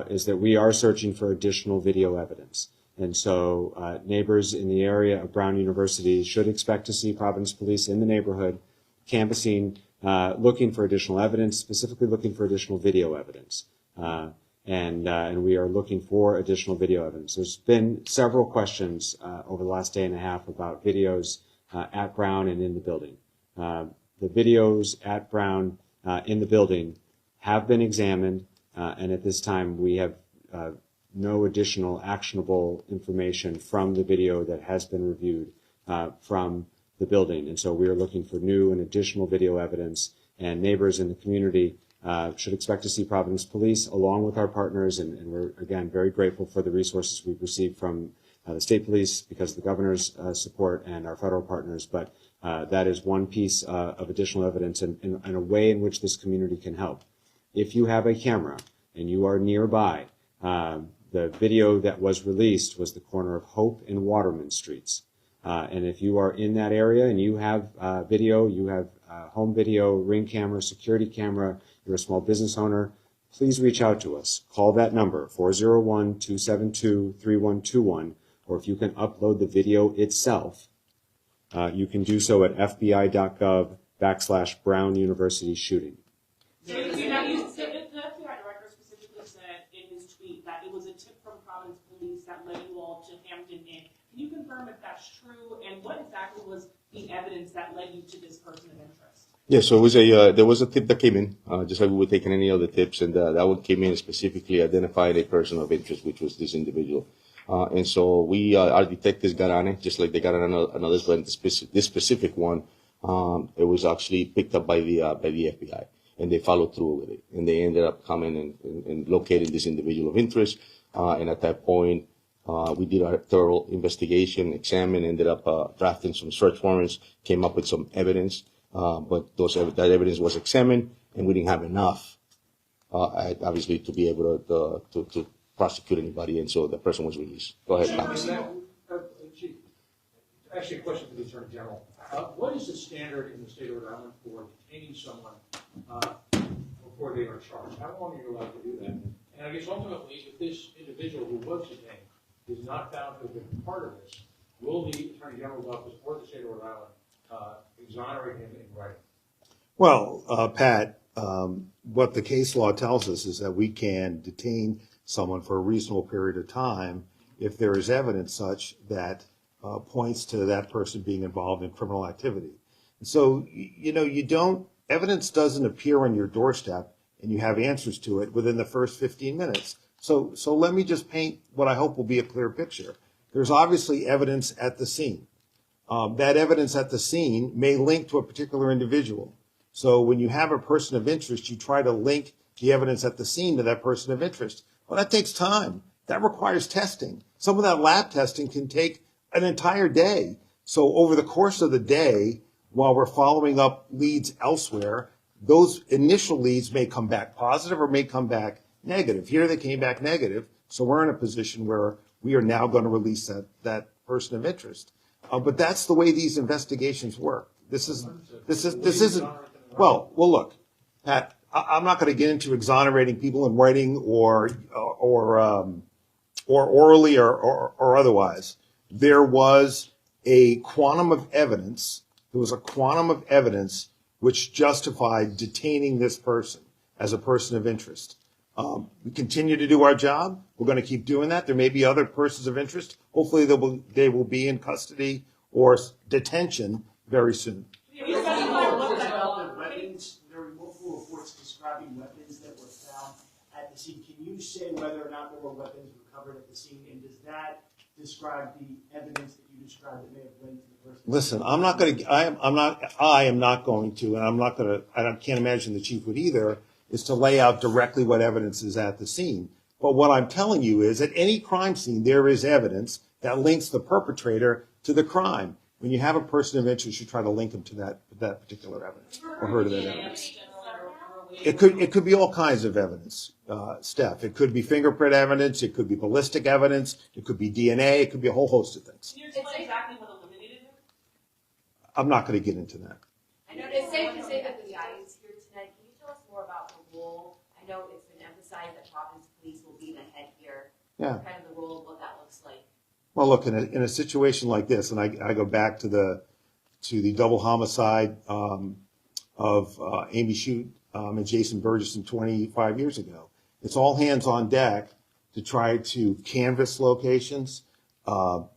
C: is that we are searching for additional video evidence. And so neighbors in the area of Brown University should expect to see Providence Police in the neighborhood canvassing, looking for additional evidence, specifically looking for additional video evidence. And we are looking for additional video evidence. There's been several questions over the last day and a half about videos at Brown and in the building. The videos at Brown in the building have been examined, and at this time we have no additional actionable information from the video that has been reviewed from the building. And so we are looking for new and additional video evidence, and neighbors in the community should expect to see Providence Police along with our partners, and we're, again, very grateful for the resources we've received from the state police because of the governor's support and our federal partners. But that is one piece of additional evidence and a way in which this community can help. If you have a camera and you are nearby, the video that was released was the corner of Hope and Waterman Streets. And if you are in that area and you have video, you have home video, Ring camera, security camera, you're a small business owner, please reach out to us. Call that number, 401-272-3121, or if you can upload the video itself, you can do so at fbi.gov/Brown University shooting.
L: So the FBI director specifically said in his tweet that it was a tip from Providence Police that led you all to Hampton Inn. Can you confirm if that's true, and what exactly was the evidence that led you to this person of interest?
D: Yeah, so it was there was a tip that came in, just like we would take in any other tips, and that one came in specifically identified a person of interest, which was this individual. And so our detectives got on it, just like they got on another, but this specific one, it was actually picked up by the FBI, and they followed through with it, and they ended up coming and locating this individual of interest, and at that point, we did our thorough investigation, examined, ended up drafting some search warrants, came up with some evidence, but that evidence was examined, and we didn't have enough, obviously, to be able to prosecute anybody, and so the person was released. Go ahead, Thomas.
N: Actually, a question for the Attorney General. What is the standard in the state of Rhode Island for detaining someone before they are charged? How long are you allowed to do that? And I guess ultimately, if this individual who was detained is not found to have been part of this, will the Attorney General's office or the state of Rhode Island exonerate him in writing?
K: Well, Pat, what the case law tells us is that we can detain someone for a reasonable period of time if there is evidence such that points to that person being involved in criminal activity. And so, evidence doesn't appear on your doorstep and you have answers to it within the first 15 minutes. So let me just paint what I hope will be a clear picture. There's obviously evidence at the scene. That evidence at the scene may link to a particular individual. So when you have a person of interest, you try to link the evidence at the scene to that person of interest. Well, that takes time. That requires testing. Some of that lab testing can take an entire day. So over the course of the day, while we're following up leads elsewhere, those initial leads may come back positive or may come back negative. Here they came back negative, so we're in a position where we are now going to release that person of interest. But that's the way these investigations work. This isn't. Well, look, Pat, I'm not going to get into exonerating people in writing or orally or otherwise. There was a quantum of evidence. There was a quantum of evidence which justified detaining this person as a person of interest. We continue to do our job. We're going to keep doing that. There may be other persons of interest. Hopefully they will be in custody or detention very soon.
R: There were multiple reports describing weapons that were found at the scene. Can you say whether or not there were weapons recovered at the scene, and does that describe the evidence that you described that may have linked to the person?
K: Listen, I am not going to, and I can't imagine the chief would either, is to lay out directly what evidence is at the scene. But what I'm telling you is at any crime scene, there is evidence that links the perpetrator to the crime. When you have a person of interest, you try to link them to that particular evidence or her to that evidence. It could be all kinds of evidence, Steph. It could be fingerprint evidence. It could be ballistic evidence. It could be DNA. It could be a whole host of things.
L: Can you explain exactly what eliminated it?
K: I'm not going to get into that.
P: I know it's safe to say that the audience here tonight. Can you tell us more about the role? I know it's been emphasized that Providence Police will be the head here.
K: Yeah.
P: Kind of the role of what that looks like.
K: Well, look, in a situation like this, and I go back to the double homicide of Amy Shute and Jason Burgess 25 years ago. It's all hands on deck to try to canvass locations, look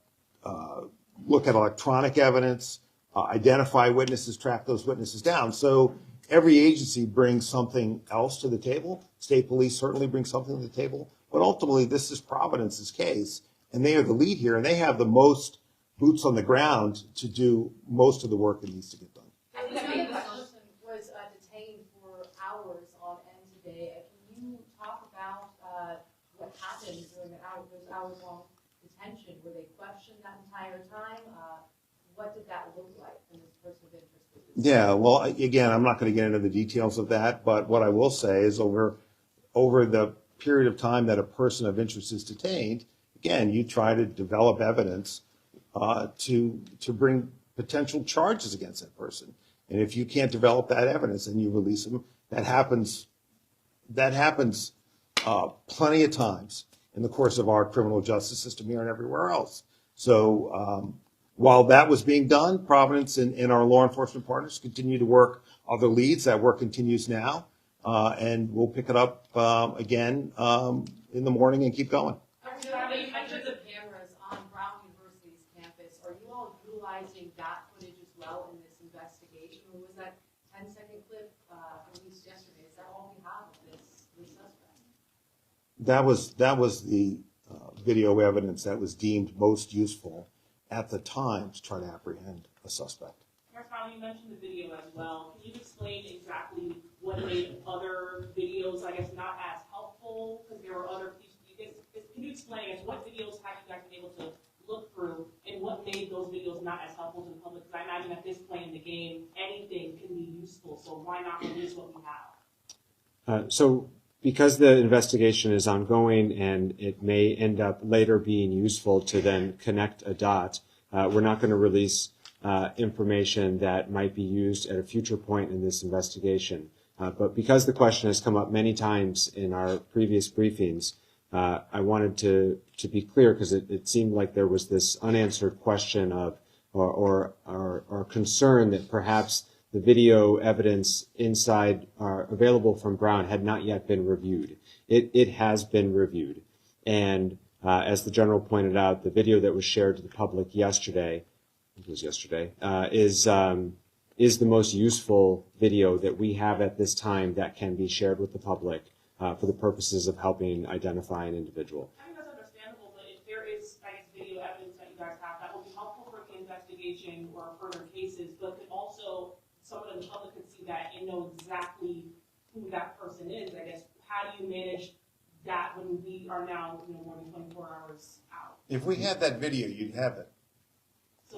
K: at electronic evidence, identify witnesses, track those witnesses down. So every agency brings something else to the table. State police certainly bring something to the table. But ultimately, this is Providence's case, and they are the lead here, and they have the most boots on the ground to do most of the work that needs to get done.
O: I know this person was detained for hours on end today. Can you talk about what happened during those hours-long detention? Were they questioned that entire time? What did that look like from this person of interest?
K: Yeah, well, again, I'm not going to get into the details of that, but what I will say is over the period of time that a person of interest is detained, again, you try to develop evidence to bring potential charges against that person. And if you can't develop that evidence and you release them, that happens plenty of times in the course of our criminal justice system here and everywhere else. So while that was being done, Providence and our law enforcement partners continue to work other leads. That work continues now, and we'll pick it up again in the morning and keep going.
O: Hundreds of cameras on Brown University's campus. Are you all utilizing that footage as well in this investigation, or was that 10-second clip released yesterday? Is that all we have of this suspect?
K: That was the video evidence that was deemed most useful at the time to try to apprehend a suspect.
L: Finally, you mentioned the video as well. Can you explain exactly what made other videos, I guess, not as helpful? Because there were other pieces. Can you explain, I guess, what videos have you guys been able to look through, and what made those videos not as helpful to the public? Because I imagine at this point in the game, anything can be useful. So why not release what we have?
C: So because the investigation is ongoing and it may end up later being useful to then connect a dot, we're not going to release information that might be used at a future point in this investigation. But because the question has come up many times in our previous briefings, I wanted to be clear because it seemed like there was this unanswered question of or concern that perhaps the video evidence inside available from Brown had not yet been reviewed. It has been reviewed. And as the General pointed out, the video that was shared to the public yesterday, is the most useful video that we have at this time that can be shared with the public for the purposes of helping identify an individual.
L: I think that's understandable, but if there is, I guess, video evidence that you guys have that will be helpful for the investigation or further cases, but could also someone in the public could see that and know exactly who that person is, I guess, how do you manage that when we are now more than 24 hours out?
K: If we had that video, you'd have it.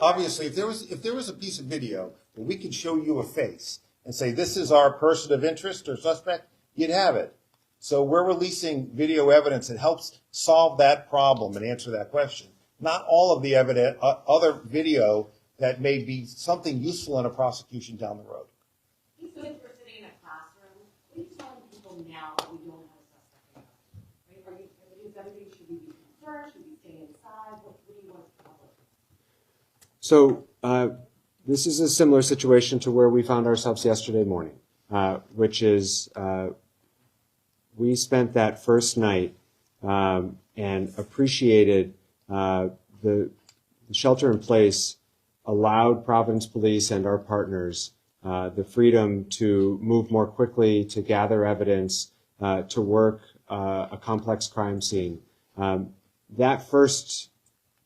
K: Obviously, if there was a piece of video that we could show you a face and say, this is our person of interest or suspect, you'd have it. So we're releasing video evidence that helps solve that problem and answer that question. Not all of the evidence, other video that may be something useful in a prosecution down the road.
P: If we're sitting in a classroom, what are you telling people now that we don't have a suspect? Right? Is everybody, should we be concerned? Should we stay inside? What do you want to public?
C: So this is a similar situation to where we found ourselves yesterday morning, which is we spent that first night and appreciated the shelter in place allowed Providence Police and our partners the freedom to move more quickly, to gather evidence, to work a complex crime scene. That first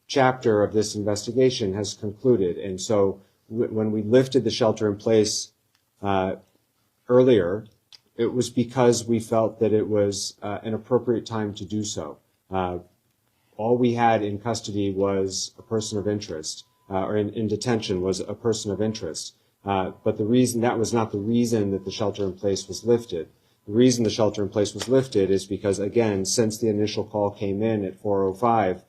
C: chapter of this investigation has concluded, and so when we lifted the shelter in place earlier, it was because we felt that it was an appropriate time to do so. all we had in custody was a person of interest, or in detention was a person of interest. But that was not the reason that the shelter in place was lifted. The reason the shelter in place was lifted is because, again, since the initial call came in at 4:05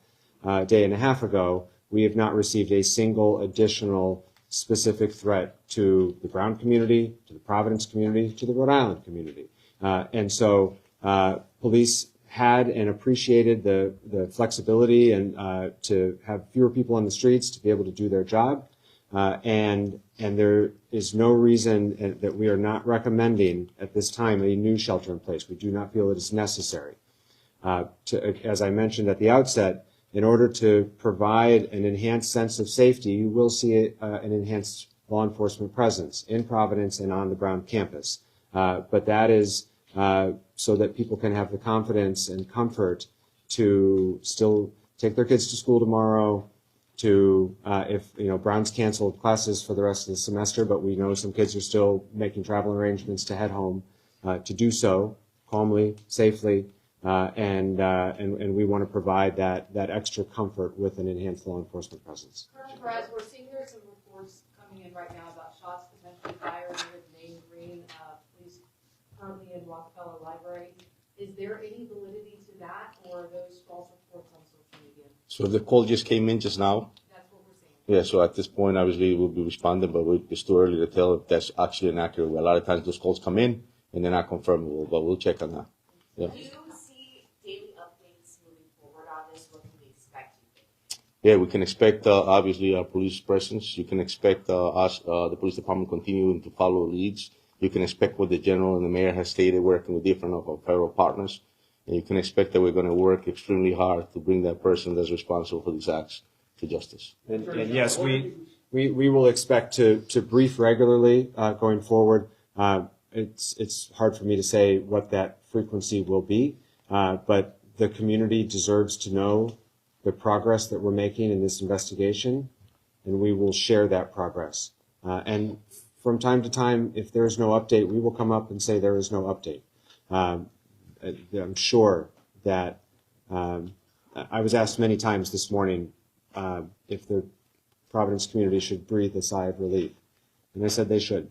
C: a day and a half ago, we have not received a single additional specific threat to the Brown community, to the Providence community, to the Rhode Island community. And so police had and appreciated the flexibility and to have fewer people on the streets to be able to do their job. And there is no reason that we are not recommending at this time a new shelter in place. We do not feel it is necessary. As I mentioned at the outset, in order to provide an enhanced sense of safety, you will see an enhanced law enforcement presence in Providence and on the Brown campus. But that is so that people can have the confidence and comfort to still take their kids to school tomorrow, to if Brown's canceled classes for the rest of the semester, but we know some kids are still making travel arrangements to head home, to do so calmly, safely, and we want to provide that extra comfort with an enhanced law enforcement presence.
O: Colonel Perez, we're seeing there's some reports coming in right now about shots potentially fired near the Main Green police currently in Rockefeller Library. Is there any validity to that, or are those false reports on social media?
D: So the call just came in just now?
O: That's what we're seeing.
D: Yeah, so at this point, obviously, we'll be responding, but it's too early to tell if that's actually inaccurate. A lot of times those calls come in and they're not confirmable, but we'll check on that. Yeah.
P: Do you see daily updates moving forward on this? What can we expect?
D: Yeah, we can expect, obviously, our police presence. You can expect the police department continuing to follow leads. You can expect what the general and the mayor has stated, working with different of our federal partners. And you can expect that we're going to work extremely hard to bring that person that's responsible for these acts to justice.
C: And yes, we will expect to brief regularly going forward. It's hard for me to say what that frequency will be, but the community deserves to know the progress that we're making in this investigation, and we will share that progress. And from time to time, if there is no update, we will come up and say there is no update. I'm sure that I was asked many times this morning if the Providence community should breathe a sigh of relief, and I said they should.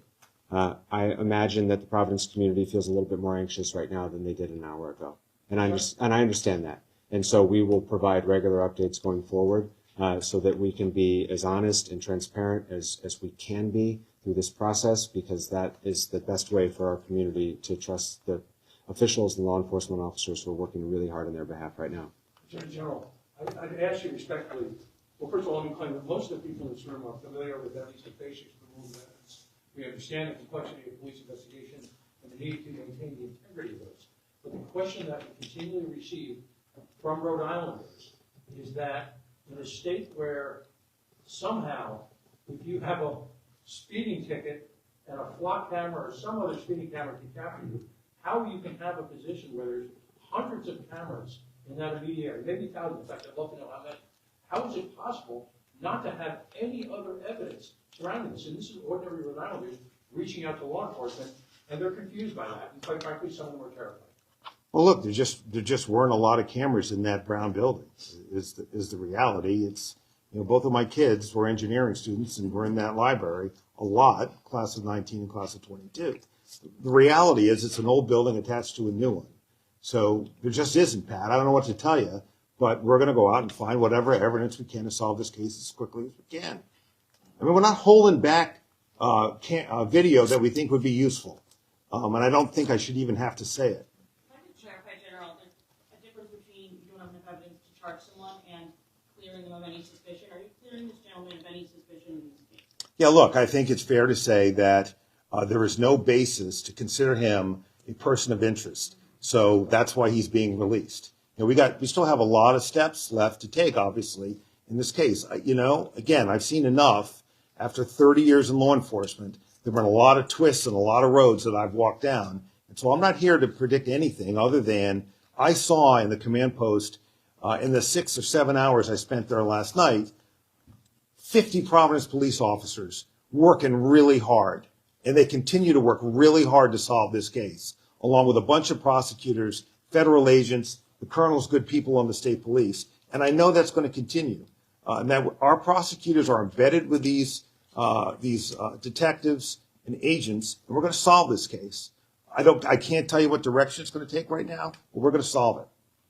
C: I imagine that the Providence community feels a little bit more anxious right now than they did an hour ago, and I understand that. And so we will provide regular updates going forward so that we can be as honest and transparent as we can be through this process, because that is the best way for our community to trust the officials and law enforcement officers who are working really hard on their behalf right now.
N: Attorney General, I'd ask you respectfully, well, first of all, let me claim that most of the people in this room are familiar with at least the basics of the rules of evidence. We understand the complexity of police investigation and the need to maintain the integrity of those. But the question that we continually receive from Rhode Islanders is that in a state where somehow, if you have a speeding ticket and a flock camera or some other speeding camera can capture you, how you can have a position where there's hundreds of cameras in that immediate area, maybe thousands. In fact, I'd love to know how many. How is it possible not to have any other evidence surrounding this? And this is ordinary Rhode Islanders reaching out to law enforcement, and they're confused by that. And quite frankly, some of them are terrified.
K: Well, look, there just weren't a lot of cameras in that Brown building. Is the reality? It's both of my kids were engineering students and were in that library a lot, class of 19 and class of 22. The reality is it's an old building attached to a new one. So there just isn't, Pat. I don't know what to tell you, but we're going to go out and find whatever evidence we can to solve this case as quickly as we can. I mean, we're not holding back video that we think would be useful. And I don't think I should even have to say it.
L: Can I just clarify, General, there's a difference between you don't have enough evidence to charge someone and clearing them of any suspicion. Are you clearing this gentleman of any suspicion in this case? Yeah,
K: look, I think it's fair to say that there is no basis to consider him a person of interest. So that's why he's being released. We still have a lot of steps left to take, obviously, in this case. Again, I've seen enough after 30 years in law enforcement. There have been a lot of twists and a lot of roads that I've walked down. And so I'm not here to predict anything other than I saw in the command post in the 6 or 7 hours I spent there last night, 50 Providence police officers working really hard. And they continue to work really hard to solve this case, along with a bunch of prosecutors, federal agents, the colonel's good people on the state police. And I know that's going to continue. And that our prosecutors are embedded with these detectives and agents, and we're going to solve this case. I can't tell you what direction it's going to take right now, but we're going to solve it.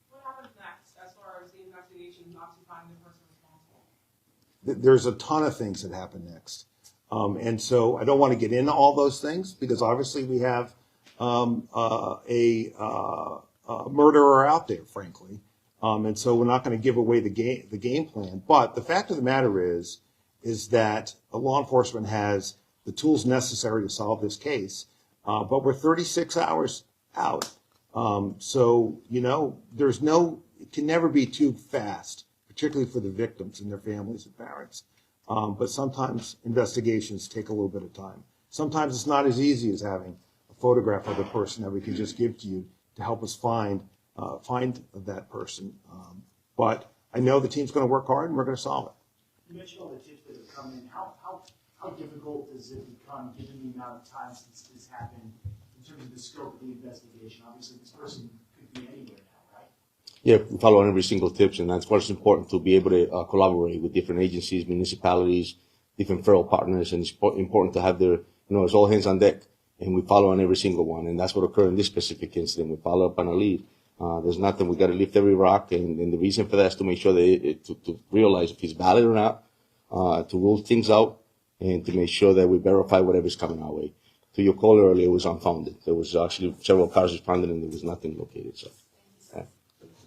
L: What happens next as far as the investigation not to find the person responsible?
K: There's a ton of things that happen next. And so I don't want to get into all those things because obviously we have a murderer out there, frankly. And so we're not going to give away the game plan. But the fact of the matter is that law enforcement has the tools necessary to solve this case. But we're 36 hours out. So, it can never be too fast, particularly for the victims and their families and parents. But sometimes investigations take a little bit of time. Sometimes it's not as easy as having a photograph of the person that we can just give to you to help us find that person. But I know the team's going to work hard and we're going to solve it.
R: You mentioned all the tips that have come in. How difficult does it become, given the amount of time since this happened, in terms of the scope of the investigation? Obviously, this person could be anywhere now, right?
D: Yeah, we follow on every single tips, and that's why it's important to be able to collaborate with different agencies, municipalities, different federal partners, and it's important to have their, it's all hands on deck, and we follow on every single one, and that's what occurred in this specific incident. We follow up on a lead. There's nothing, we got to lift every rock, and the reason for that is to make sure that to realize if it's valid or not, to rule things out, and to make sure that we verify whatever's coming our way. To your call earlier, it was unfounded. There was actually several cars responded, and there was nothing located. So,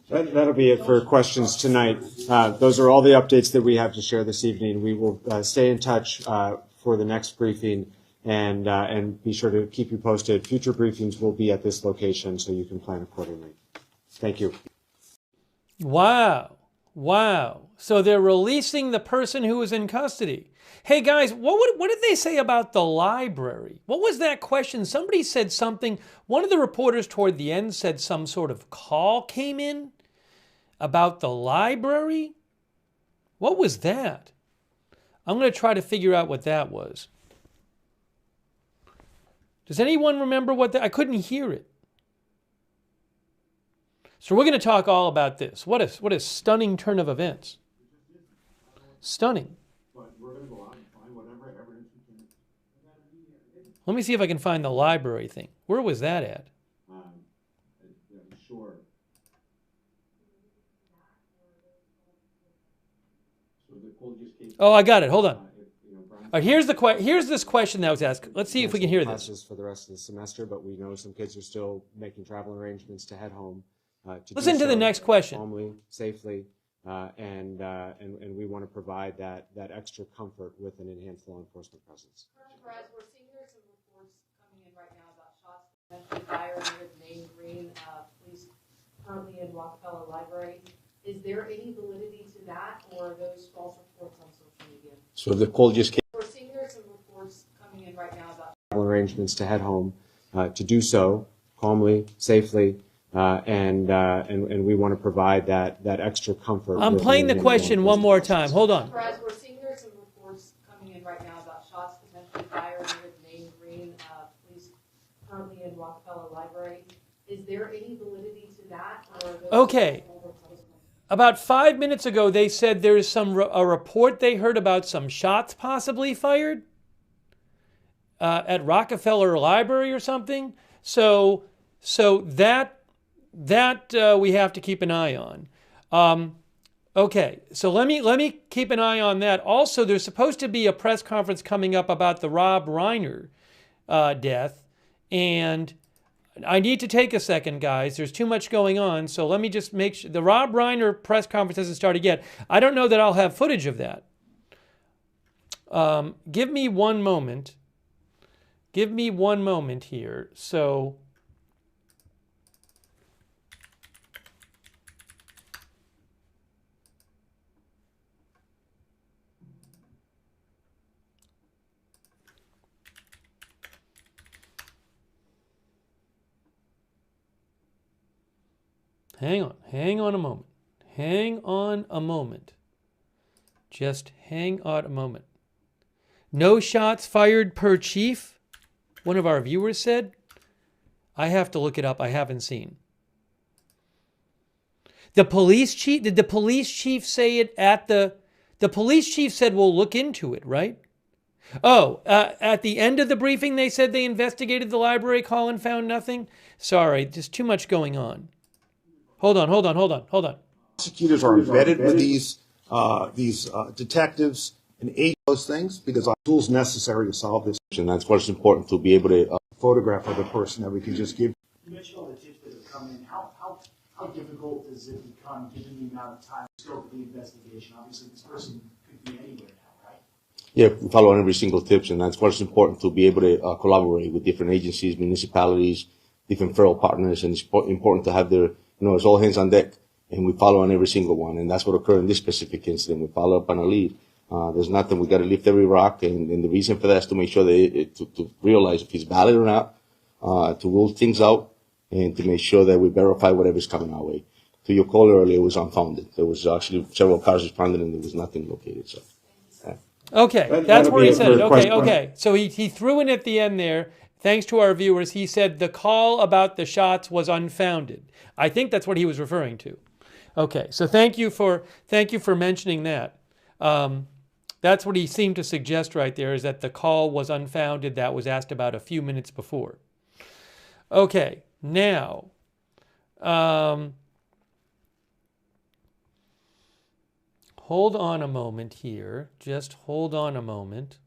C: That'll be it for questions tonight. Those are all the updates that we have to share this evening. We will stay in touch for the next briefing, and be sure to keep you posted. Future briefings will be at this location, so you can plan accordingly. Thank you.
A: Wow. So they're releasing the person who was in custody. Hey guys, what did they say about the library? What was that question? Somebody said something. One of the reporters toward the end said some sort of call came in about the library. What was that? I'm going to try to figure out what that was. Does anyone remember what that? I couldn't hear it. So we're going to talk all about this. What a stunning turn of events. Stunning. Let me see if I can find the library thing. Where was that at?
K: Sure.
A: Oh, I got it. Hold on. All right, here's this question that was asked. Let's see if we can hear this.
C: For the rest of the semester, but we know some kids are still making travel arrangements to head home.
A: Listen to the next question.
C: Calmly, safely, and we want to provide that extra comfort with an enhanced law enforcement presence.
O: Perez, we're seeing there's some reports coming in right now about shots potentially fired near the main green police currently in Rockefeller Library. Is there any validity to that, or are those false reports on social media?
D: So the call just came.
O: We're seeing there's some reports coming in right now about
C: travel arrangements to head home, to do so calmly, safely. And we want to provide that extra comfort.
A: I'm playing the question one more time. Hold on.
O: Perez, we're seeing there's some reports coming in right now about shots potentially fired near the main green police currently in Rockefeller Library. Is there any validity to that? Or
A: okay. About 5 minutes ago, they said there's a report they heard about some shots possibly fired at Rockefeller Library or something. So that we have to keep an eye on. Okay, so let me keep an eye on that. Also, there's supposed to be a press conference coming up about the Rob Reiner death, and I need to take a second, guys. There's too much going on, so let me just make sure. The Rob Reiner press conference hasn't started yet. I don't know that I'll have footage of that. Give me one moment. Give me one moment here. So... Hang on a moment. Hang on a moment. Just hang on a moment. No shots fired per chief, one of our viewers said. I have to look it up. I haven't seen. The police chief, did the police chief say it at the police chief said, we'll look into it, right? Oh, at the end of the briefing, they said they investigated the library call and found nothing. Sorry, there's too much going on. Hold on.
K: Prosecutors are embedded with these detectives and aid those things because our tools necessary to solve this.
D: And that's what's important, to be able to
K: photograph of the person that we can just give.
R: You mentioned all the tips that have come in. How difficult does it become given the amount of time, scope of the investigation? Obviously, this person could be anywhere now, right?
D: Yeah, we follow on every single tips, and that's what's important, to be able to collaborate with different agencies, municipalities, different federal partners, and it's important to have their, it's all hands on deck, and we follow on every single one, and that's what occurred in this specific incident. We follow up on a lead. There's nothing. We got to lift every rock, and the reason for that is to make sure that to realize if it's valid or not, to rule things out, and to make sure that we verify whatever's coming our way. To your call earlier, it was unfounded. There was actually several cars responded, and there was nothing located. So, yeah.
A: Okay, that's where he said it. Okay. So he threw in at the end there. Thanks to our viewers, he said the call about the shots was unfounded. I think that's what he was referring to. Okay, so thank you for mentioning that. That's what he seemed to suggest right there, is that the call was unfounded. That was asked about a few minutes before. Okay, now, hold on a moment here. Just hold on a moment.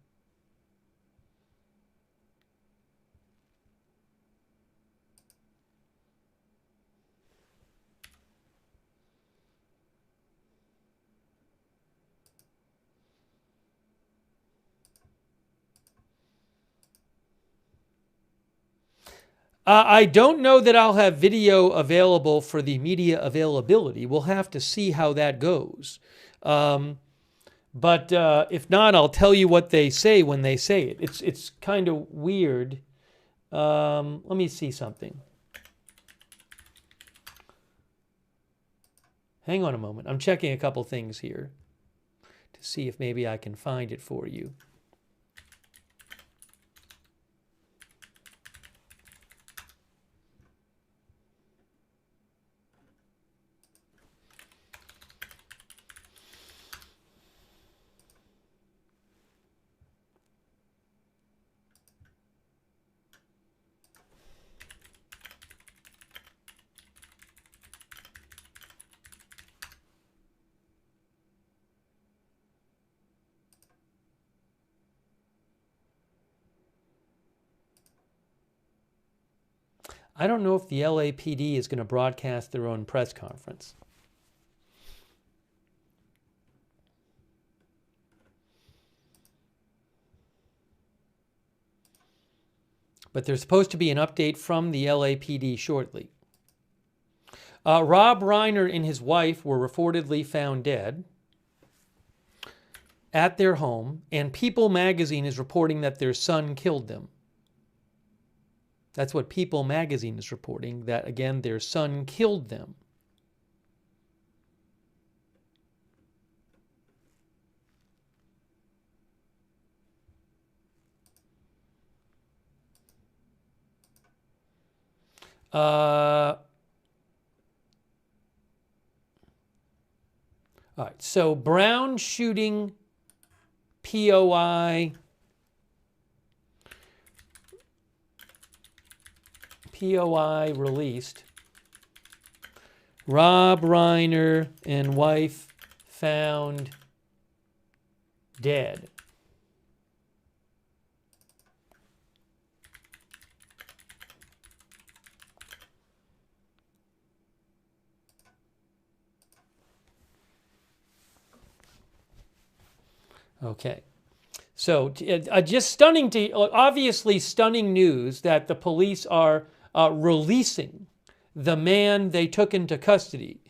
A: I don't know that I'll have video available for the media availability. We'll have to see how that goes. But if not, I'll tell you what they say when they say it. It's kind of weird. Let me see something. Hang on a moment. I'm checking a couple things here to see if maybe I can find it for you. I don't know if the LAPD is going to broadcast their own press conference. But there's supposed to be an update from the LAPD shortly. Rob Reiner and his wife were reportedly found dead at their home, and People magazine is reporting that their son killed them. That's what People magazine is reporting, that, again, their son killed them. All right, so Brown shooting, POI released. Rob Reiner and wife found dead. Okay. So just stunning, obviously stunning news that the police are releasing the man they took into custody.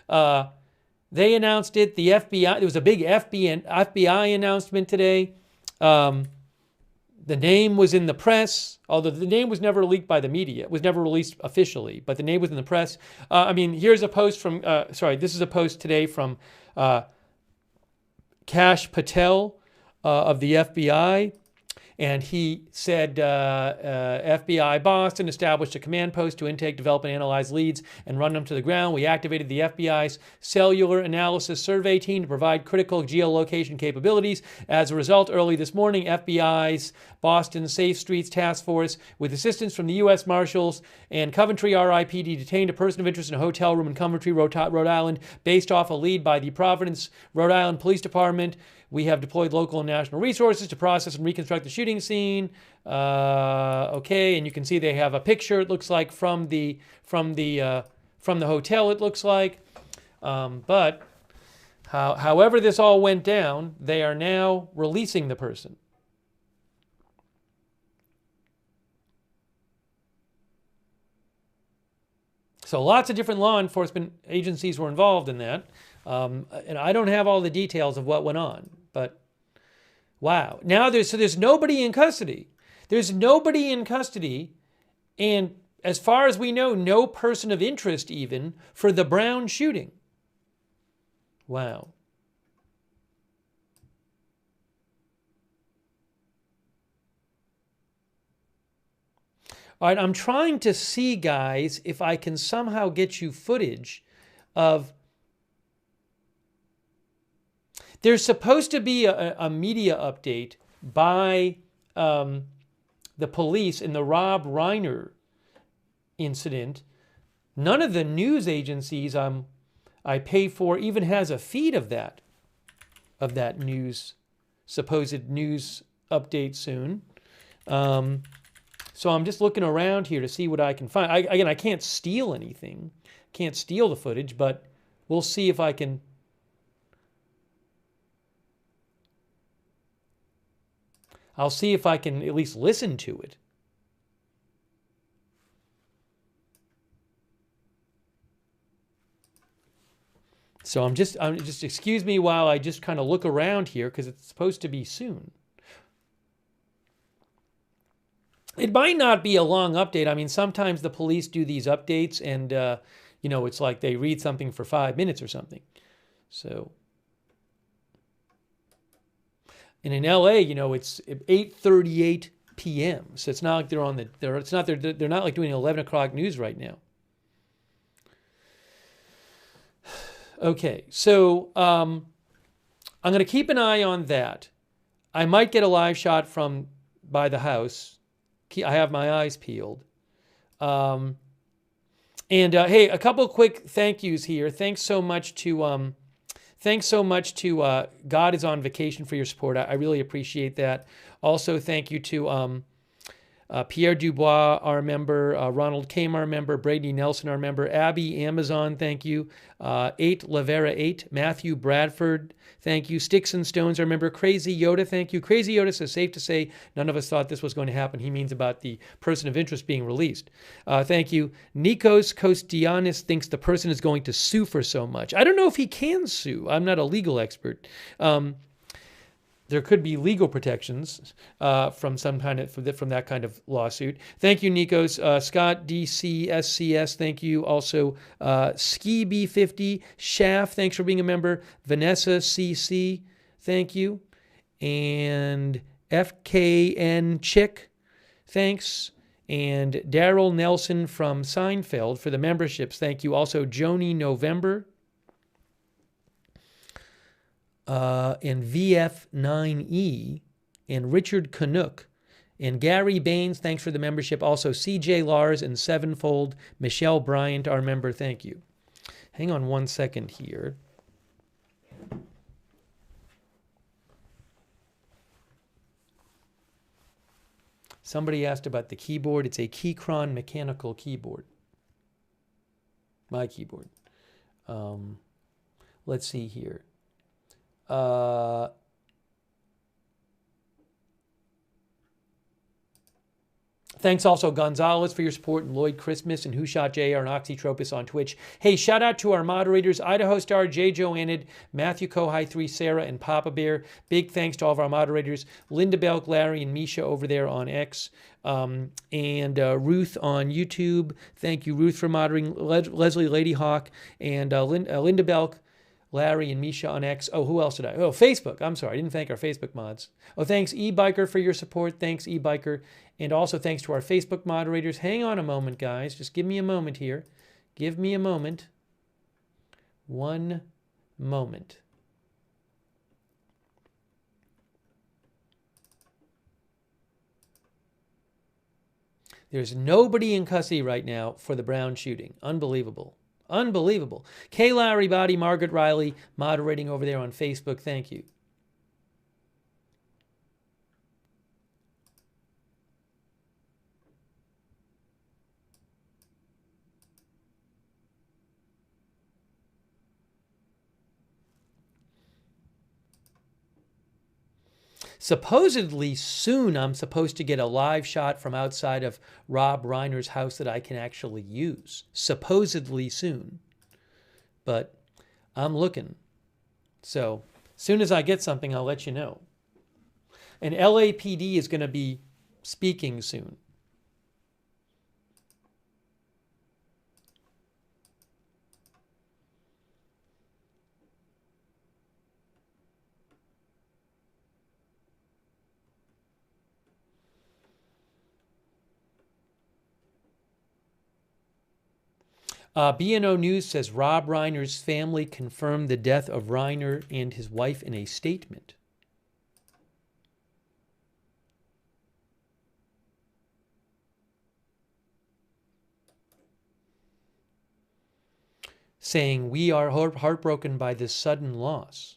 A: They announced it. The FBI, there was a big FBI announcement today. The name was in the press, although the name was never leaked by the media. It was never released officially, but the name was in the press. Here's a post from, this is a post today from Kash Patel of the FBI. And he said FBI Boston established a command post to intake, develop, and analyze leads and run them to the ground. We activated the FBI's cellular analysis survey team to provide critical geolocation capabilities. As a result, early this morning, FBI's Boston Safe Streets Task Force, with assistance from the U.S. Marshals and Coventry RIPD, detained a person of interest in a hotel room in Coventry, Rhode Island, based off a lead by the Providence, Rhode Island Police Department. We have deployed local and national resources to process and reconstruct the shooting scene. Okay, and you can see they have a picture. It looks like from the hotel. It looks like, but however this all went down, they are now releasing the person. So lots of different law enforcement agencies were involved in that. And I don't have all the details of what went on, but wow. Now there's nobody in custody. There's nobody in custody, and as far as we know, no person of interest even for the Brown shooting. Wow. All right, I'm trying to see, guys, if I can somehow get you footage of... There's supposed to be a media update by the police in the Rob Reiner incident. None of the news agencies I pay for even has a feed of that news, supposed news update soon. So I'm just looking around here to see what I can find. I can't steal anything. Can't steal the footage, but we'll see if I can... I'll see if I can at least listen to it. So I'm just excuse me while I just kind of look around here, because it's supposed to be soon. It might not be a long update. I mean, sometimes the police do these updates and, it's like they read something for 5 minutes or something. So, and in LA, it's 8:38 p.m. So it's not like they're not like doing 11 o'clock news right now. Okay, so I'm going to keep an eye on that. I might get a live shot from by the house. I have my eyes peeled. Hey, a couple of quick thank yous here. Thanks so much to God is on Vacation for your support. I really appreciate that. Also, thank you to Pierre Dubois, our member, Ronald Kame, our member, Brady Nelson, our member, Abby Amazon, thank you, 8 Lavera 8, Matthew Bradford, thank you, Sticks and Stones, our member, Crazy Yoda, thank you. Crazy Yoda says, safe to say, none of us thought this was going to happen. He means about the person of interest being released. Thank you. Nikos Kostianis thinks the person is going to sue for so much. I don't know if he can sue. I'm not a legal expert. There could be legal protections from that kind of lawsuit. Thank you, Nikos. Scott DCSCS, thank you. Also, Ski B50, Shaft, thanks for being a member. Vanessa CC, thank you. And FKN Chick, thanks. And Daryl Nelson from Seinfeld for the memberships, thank you. Also, Joni November. And VF9E, and Richard Canuck, and Gary Baines, thanks for the membership. Also, CJ Lars and Sevenfold, Michelle Bryant, our member, thank you. Hang on one second here. Somebody asked about the keyboard. It's a Keychron mechanical keyboard. My keyboard. Let's see here. Thanks also Gonzalez for your support, and Lloyd Christmas and Who Shot JR and Oxytropis on Twitch. Hey, shout out to our moderators, Idaho Star, J. Joannid, Matthew Kohai 3, Sarah, and Papa Bear. Big thanks to all of our moderators, Linda Belk, Larry, and Misha over there on X, and Ruth on YouTube. Thank you, Ruth, for moderating, Leslie Ladyhawk, and Linda Belk. Larry and Misha on X. Oh, who else did I? Oh, Facebook. I'm sorry. I didn't thank our Facebook mods. Oh, thanks, eBiker, for your support. Thanks, eBiker. And also thanks to our Facebook moderators. Hang on a moment, guys. Just give me a moment here. Give me a moment. One moment. There's nobody in custody right now for the Brown shooting. Unbelievable. Unbelievable. Kay Larry Body, Margaret Riley, moderating over there on Facebook. Thank you. Supposedly soon I'm supposed to get a live shot from outside of Rob Reiner's house that I can actually use. Supposedly soon. But I'm looking. So as soon as I get something, I'll let you know. And LAPD is going to be speaking soon. BNO News says Rob Reiner's family confirmed the death of Reiner and his wife in a statement. Saying, we are heartbroken by this sudden loss.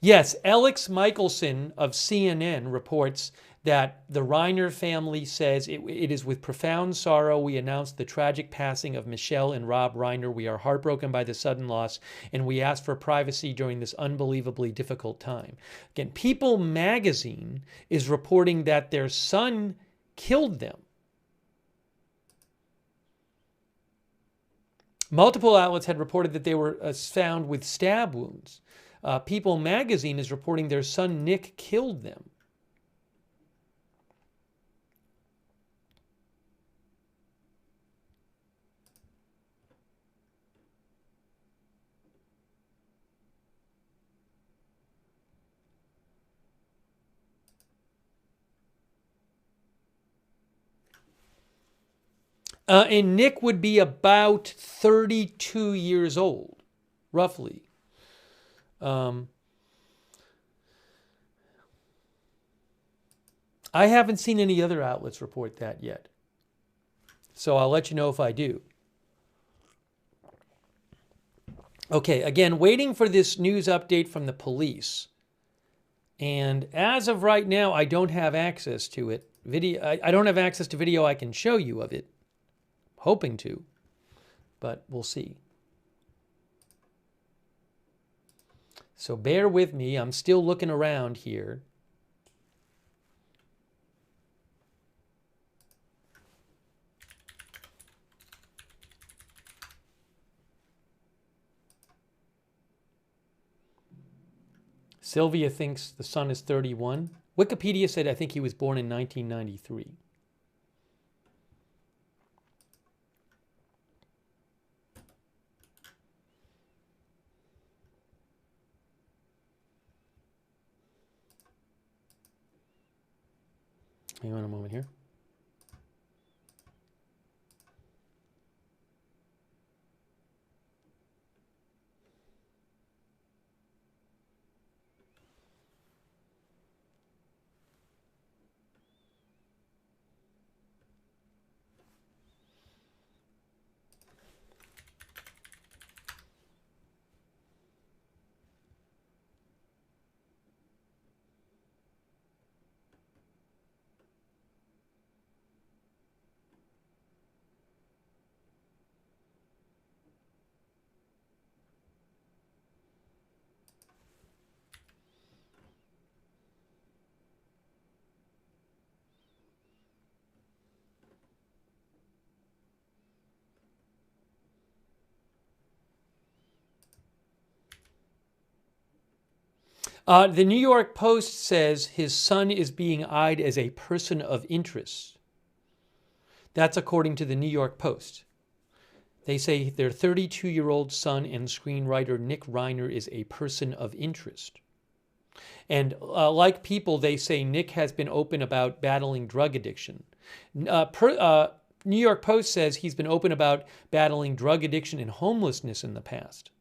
A: Yes, Alex Michelson of CNN reports that the Reiner family says, it is with profound sorrow we announce the tragic passing of Michelle and Rob Reiner. We are heartbroken by the sudden loss, and we ask for privacy during this unbelievably difficult time. Again, People magazine is reporting that their son killed them. Multiple outlets had reported that they were found with stab wounds. People magazine is reporting their son Nick killed them. And Nick would be about 32 years old, roughly. I haven't seen any other outlets report that yet. So I'll let you know if I do. Okay, again, waiting for this news update from the police. And as of right now, I don't have access to it. I don't have access to video I can show you of it. Hoping to, but we'll see. So bear with me. I'm still looking around here. Sylvia thinks the son is 31. Wikipedia said I think he was born in 1993. Hang on a moment here. The New York Post says his son is being eyed as a person of interest. That's according to the New York Post. They say their 32-year-old son and screenwriter Nick Reiner is a person of interest. And like People, they say Nick has been open about battling drug addiction. New York Post says he's been open about battling drug addiction and homelessness in the past.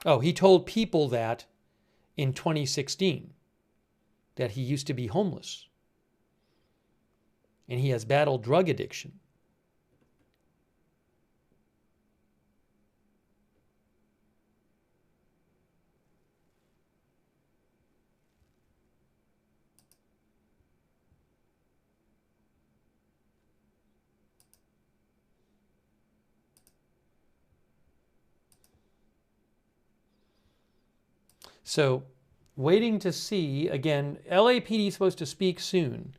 A: Oh, he told People that in 2016, that he used to be homeless. And he has battled drug addiction. So, waiting to see, again, LAPD is supposed to speak soon.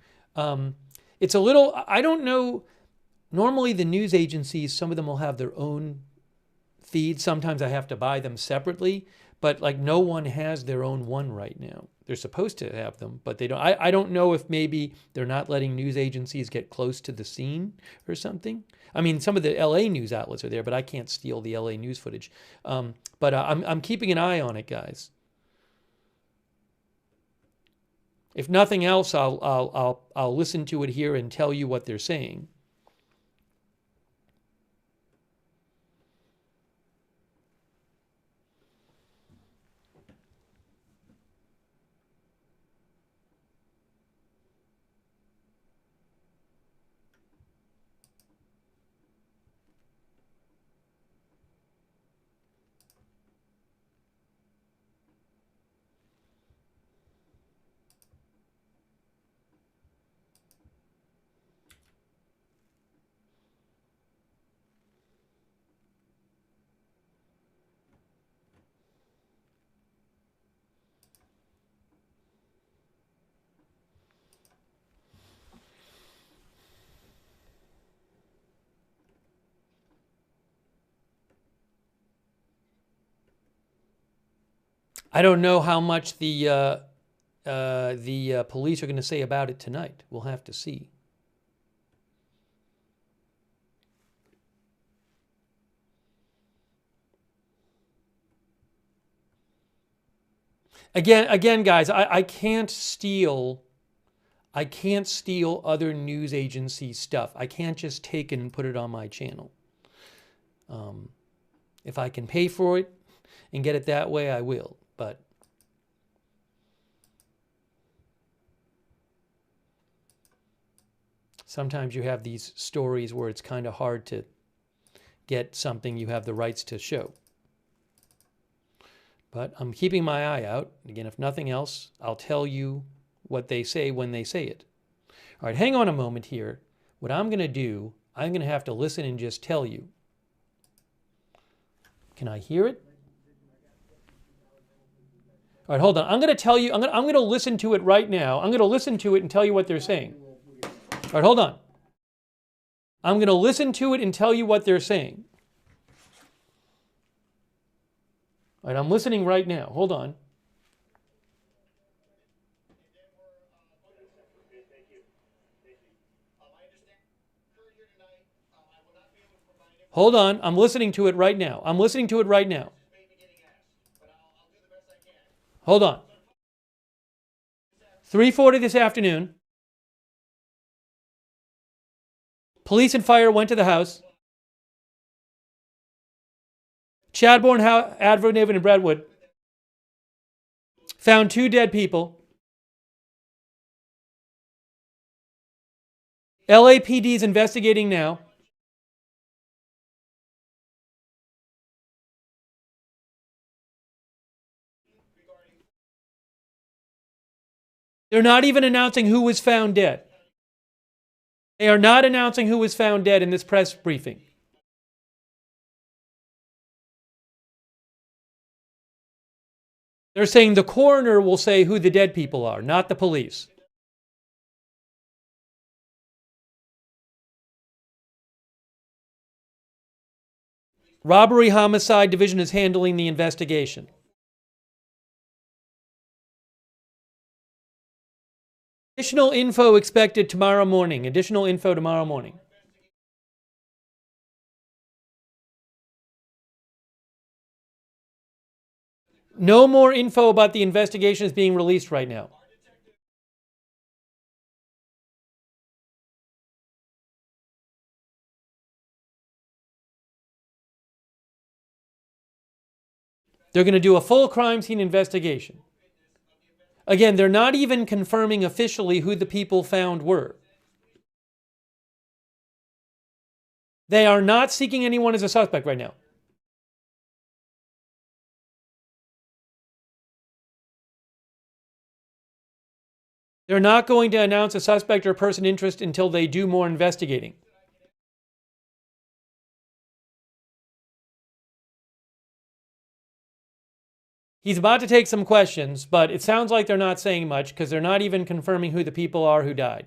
A: It's a little, I don't know, normally the news agencies, some of them will have their own feeds. Sometimes I have to buy them separately, but like no one has their own one right now. They're supposed to have them, but they don't. I don't know if maybe they're not letting news agencies get close to the scene or something. I mean, some of the LA news outlets are there, but I can't steal the LA news footage. But I'm keeping an eye on it, guys. If nothing else, I'll listen to it here and tell you what they're saying. I don't know how much the police are going to say about it tonight. We'll have to see. Again, guys, I can't steal other news agency stuff. I can't just take it and put it on my channel. If I can pay for it and get it that way, I will. But sometimes you have these stories where it's kind of hard to get something you have the rights to show. But I'm keeping my eye out. Again, if nothing else, I'll tell you what they say when they say it. All right, hang on a moment here. What I'm going to do, I'm going to have to listen and just tell you. Can I hear it? All right, hold on. I'm going to tell you, I'm going to listen to it right now. I'm going to listen to it and tell you what they're saying. All right, hold on. I'm going to listen to it and tell you what they're saying. All right, I'm listening right now. Hold on. Hold on. I'm listening to it right now. I'm listening to it right now. Hold on. 3:40 this afternoon. Police and fire went to the house. Chadbourne, Advert, Naven, and Brentwood found 2 dead people. LAPD is investigating now. They're not even announcing who was found dead. They are not announcing who was found dead in this press briefing. They're saying the coroner will say who the dead people are, not the police. Robbery Homicide Division is handling the investigation. Additional info expected tomorrow morning. Additional info tomorrow morning. No more info about the investigation is being released right now. They're going to do a full crime scene investigation. Again, they're not even confirming officially who the people found were. They are not seeking anyone as a suspect right now. They're not going to announce a suspect or person interest until they do more investigating. He's about to take some questions, but it sounds like they're not saying much because they're not even confirming who the people are who died.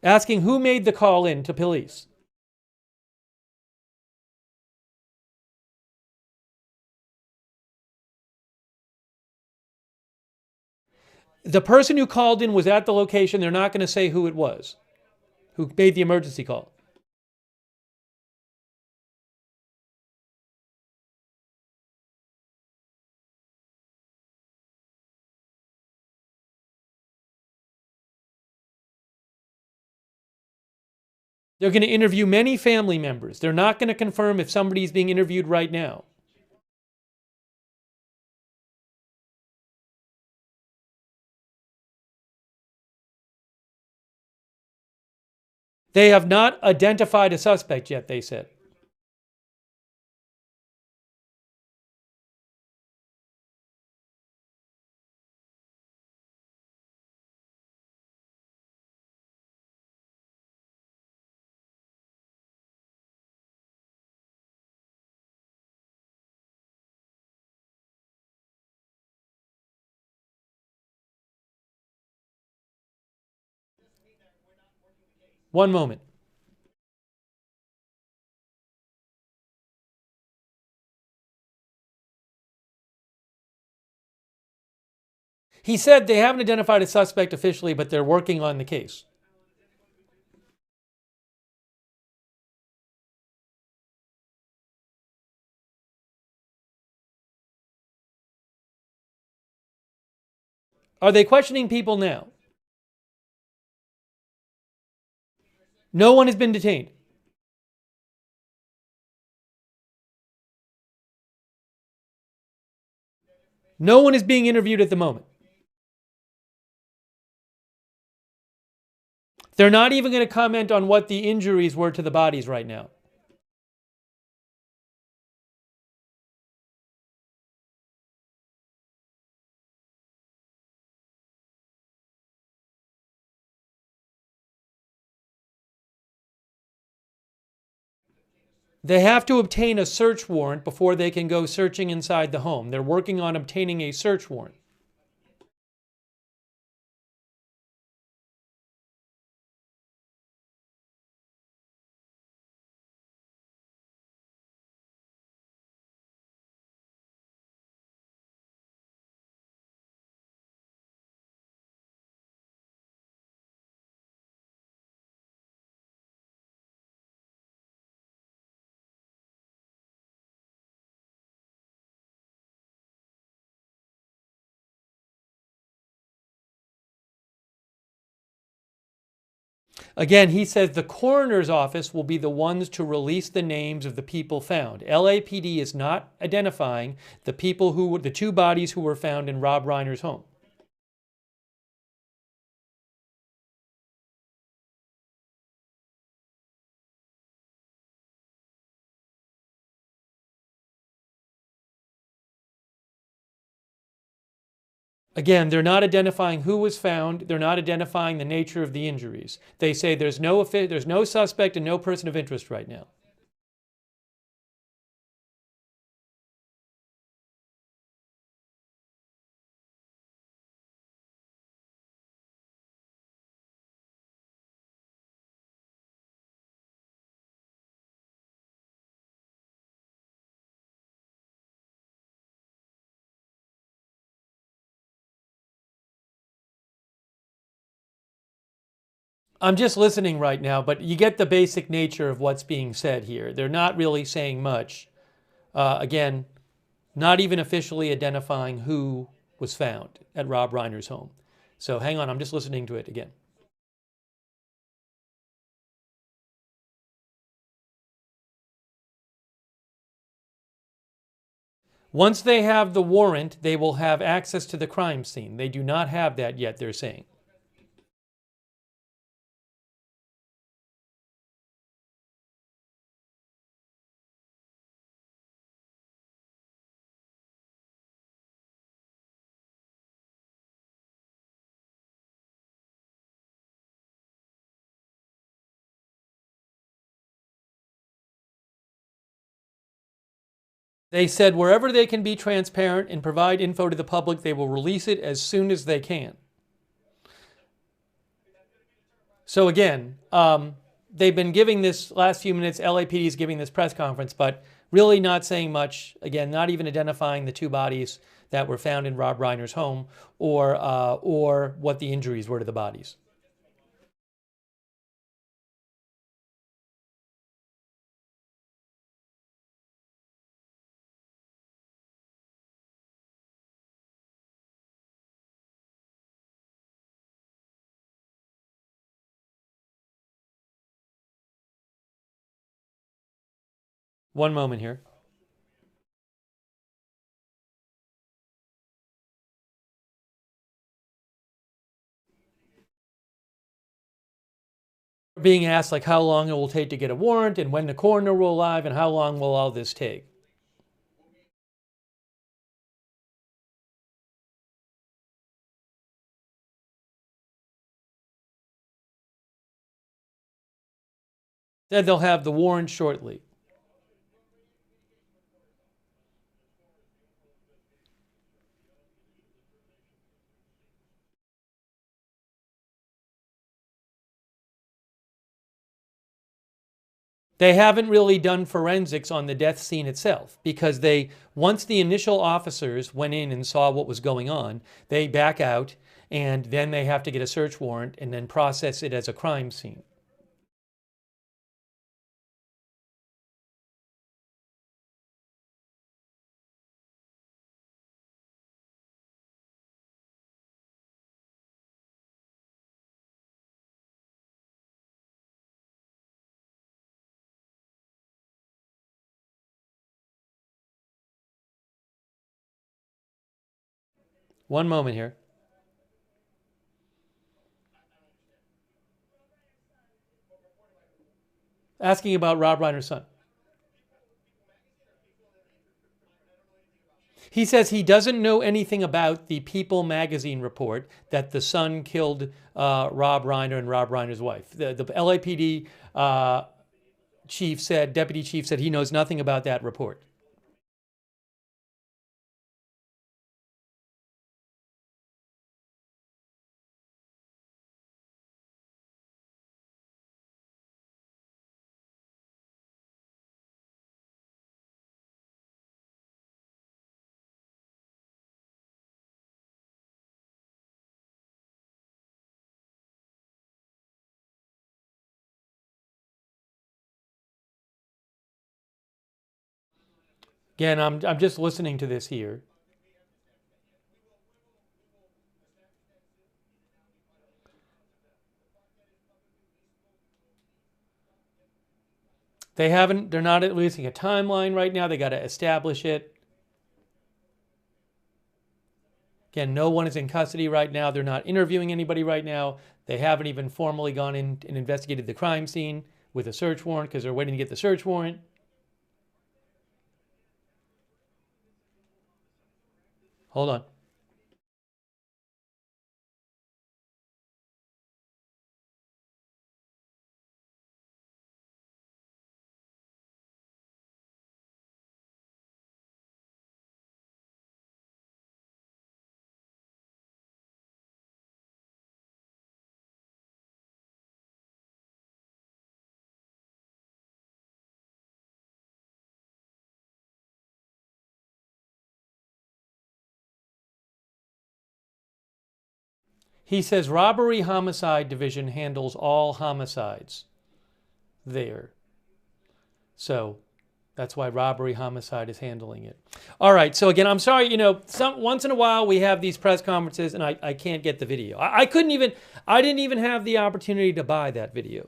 A: Asking who made the call in to police. The person who called in was at the location. They're not going to say who it was, who made the emergency call. They're going to interview many family members. They're not going to confirm if somebody's being interviewed right now. They have not identified a suspect yet, they said. One moment. He said they haven't identified a suspect officially, but they're working on the case. Are they questioning people now? No one has been detained. No one is being interviewed at the moment. They're not even going to comment on what the injuries were to the bodies right now. They have to obtain a search warrant before they can go searching inside the home. They're working on obtaining a search warrant. Again, he says the coroner's office will be the ones to release the names of the people found. LAPD is not identifying the the two bodies who were found in Rob Reiner's home. Again, they're not identifying who was found. They're not identifying the nature of the injuries. They say there's no suspect and no person of interest right now. I'm just listening right now, but you get the basic nature of what's being said here. They're not really saying much. Again, not even officially identifying who was found at Rob Reiner's home. So hang on, I'm just listening to it again. Once they have the warrant, they will have access to the crime scene. They do not have that yet, they're saying. They said wherever they can be transparent and provide info to the public, they will release it as soon as they can. So again, they've been giving this last few minutes, LAPD is giving this press conference, but really not saying much. Again, not even identifying the two bodies that were found in Rob Reiner's home or what the injuries were to the bodies. One moment here. Being asked like how long it will take to get a warrant and when the coroner will arrive and how long will all this take. Said they'll have the warrant shortly. They haven't really done forensics on the death scene itself because once the initial officers went in and saw what was going on, they back out and then they have to get a search warrant and then process it as a crime scene. One moment here. Asking about Rob Reiner's son. He says he doesn't know anything about the People magazine report that the son killed Rob Reiner and Rob Reiner's wife. The LAPD deputy chief said he knows nothing about that report. Again, I'm just listening to this here. They're not releasing a timeline right now. They got to establish it. Again, no one is in custody right now. They're not interviewing anybody right now. They haven't even formally gone in and investigated the crime scene with a search warrant because they're waiting to get the search warrant. Hold on. He says robbery homicide division handles all homicides there. So that's why robbery homicide is handling it. All right. So again, I'm sorry, once in a while we have these press conferences and I can't get the video. I didn't even have the opportunity to buy that video.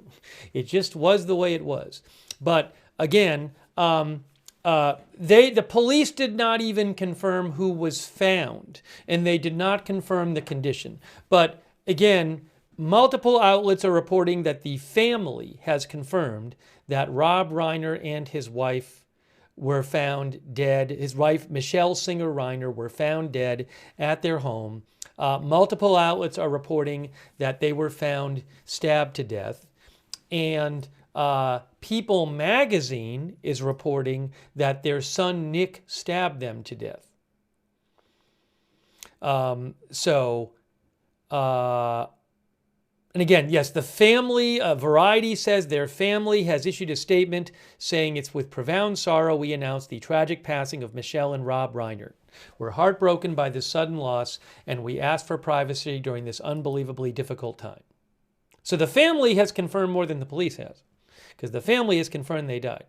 A: It just was the way it was. But again, the police did not even confirm who was found, and they did not confirm the condition. But again, multiple outlets are reporting that the family has confirmed that Rob Reiner and his wife were found dead. His wife, Michelle Singer Reiner, were found dead at their home. Multiple outlets are reporting that they were found stabbed to death. And People magazine is reporting that their son Nick stabbed them to death. And again, yes, the family, Variety says their family has issued a statement saying it's with profound sorrow we announce the tragic passing of Michelle and Rob Reiner. We're heartbroken by this sudden loss, and we ask for privacy during this unbelievably difficult time. So the family has confirmed more than the police has, because the family has confirmed they died.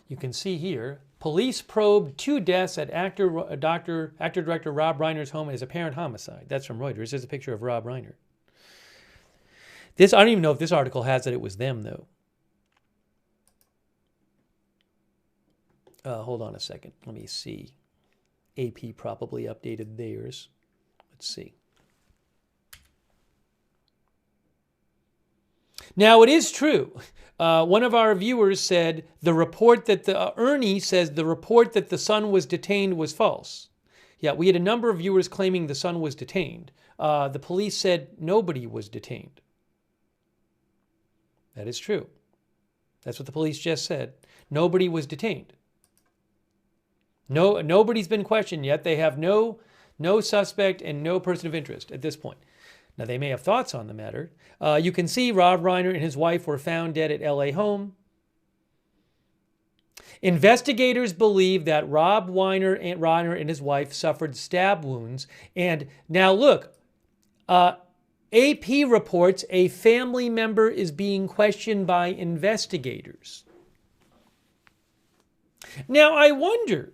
A: You can see here, police probed 2 deaths at actor-director Rob Reiner's home as apparent homicide. That's from Reuters. There's a picture of Rob Reiner. I don't even know if this article has that it was them, though. Hold on a second. Let me see. AP probably updated theirs. Let's see. Now, it is true. One of our viewers said the report that Ernie says the report that the son was detained was false. Yeah, we had a number of viewers claiming the son was detained. The police said nobody was detained. That is true. That's what the police just said. Nobody was detained. Nobody's been questioned yet. They have no suspect and no person of interest at this point. Now, they may have thoughts on the matter. You can see Rob Reiner and his wife were found dead at LA home. Investigators believe that Rob Reiner and his wife suffered stab wounds. And now look, AP reports a family member is being questioned by investigators. Now, I wonder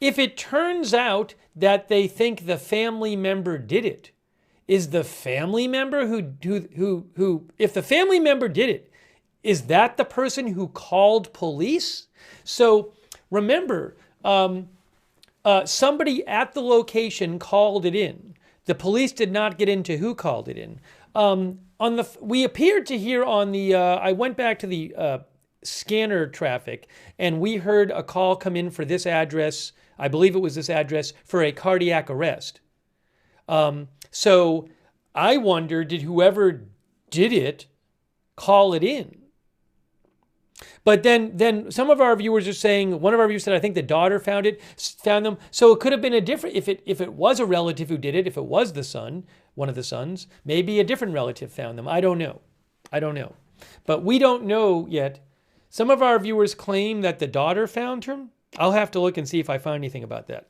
A: if it turns out that they think the family member did it. Is the family member who if the family member did it, is that the person who called police? So remember, somebody at the location called it in. The police did not get into who called it in. We appeared to hear on the, I went back to the scanner traffic, and we heard a call come in for this address. I believe it was this address for a cardiac arrest. So I wonder, did whoever did it call it in? But then some of our viewers are saying, one of our viewers said, I think the daughter found them. So it could have been a different, if it was a relative who did it, if it was the son, one of the sons, maybe a different relative found them. I don't know. But we don't know yet. Some of our viewers claim that the daughter found him. I'll have to look and see if I find anything about that.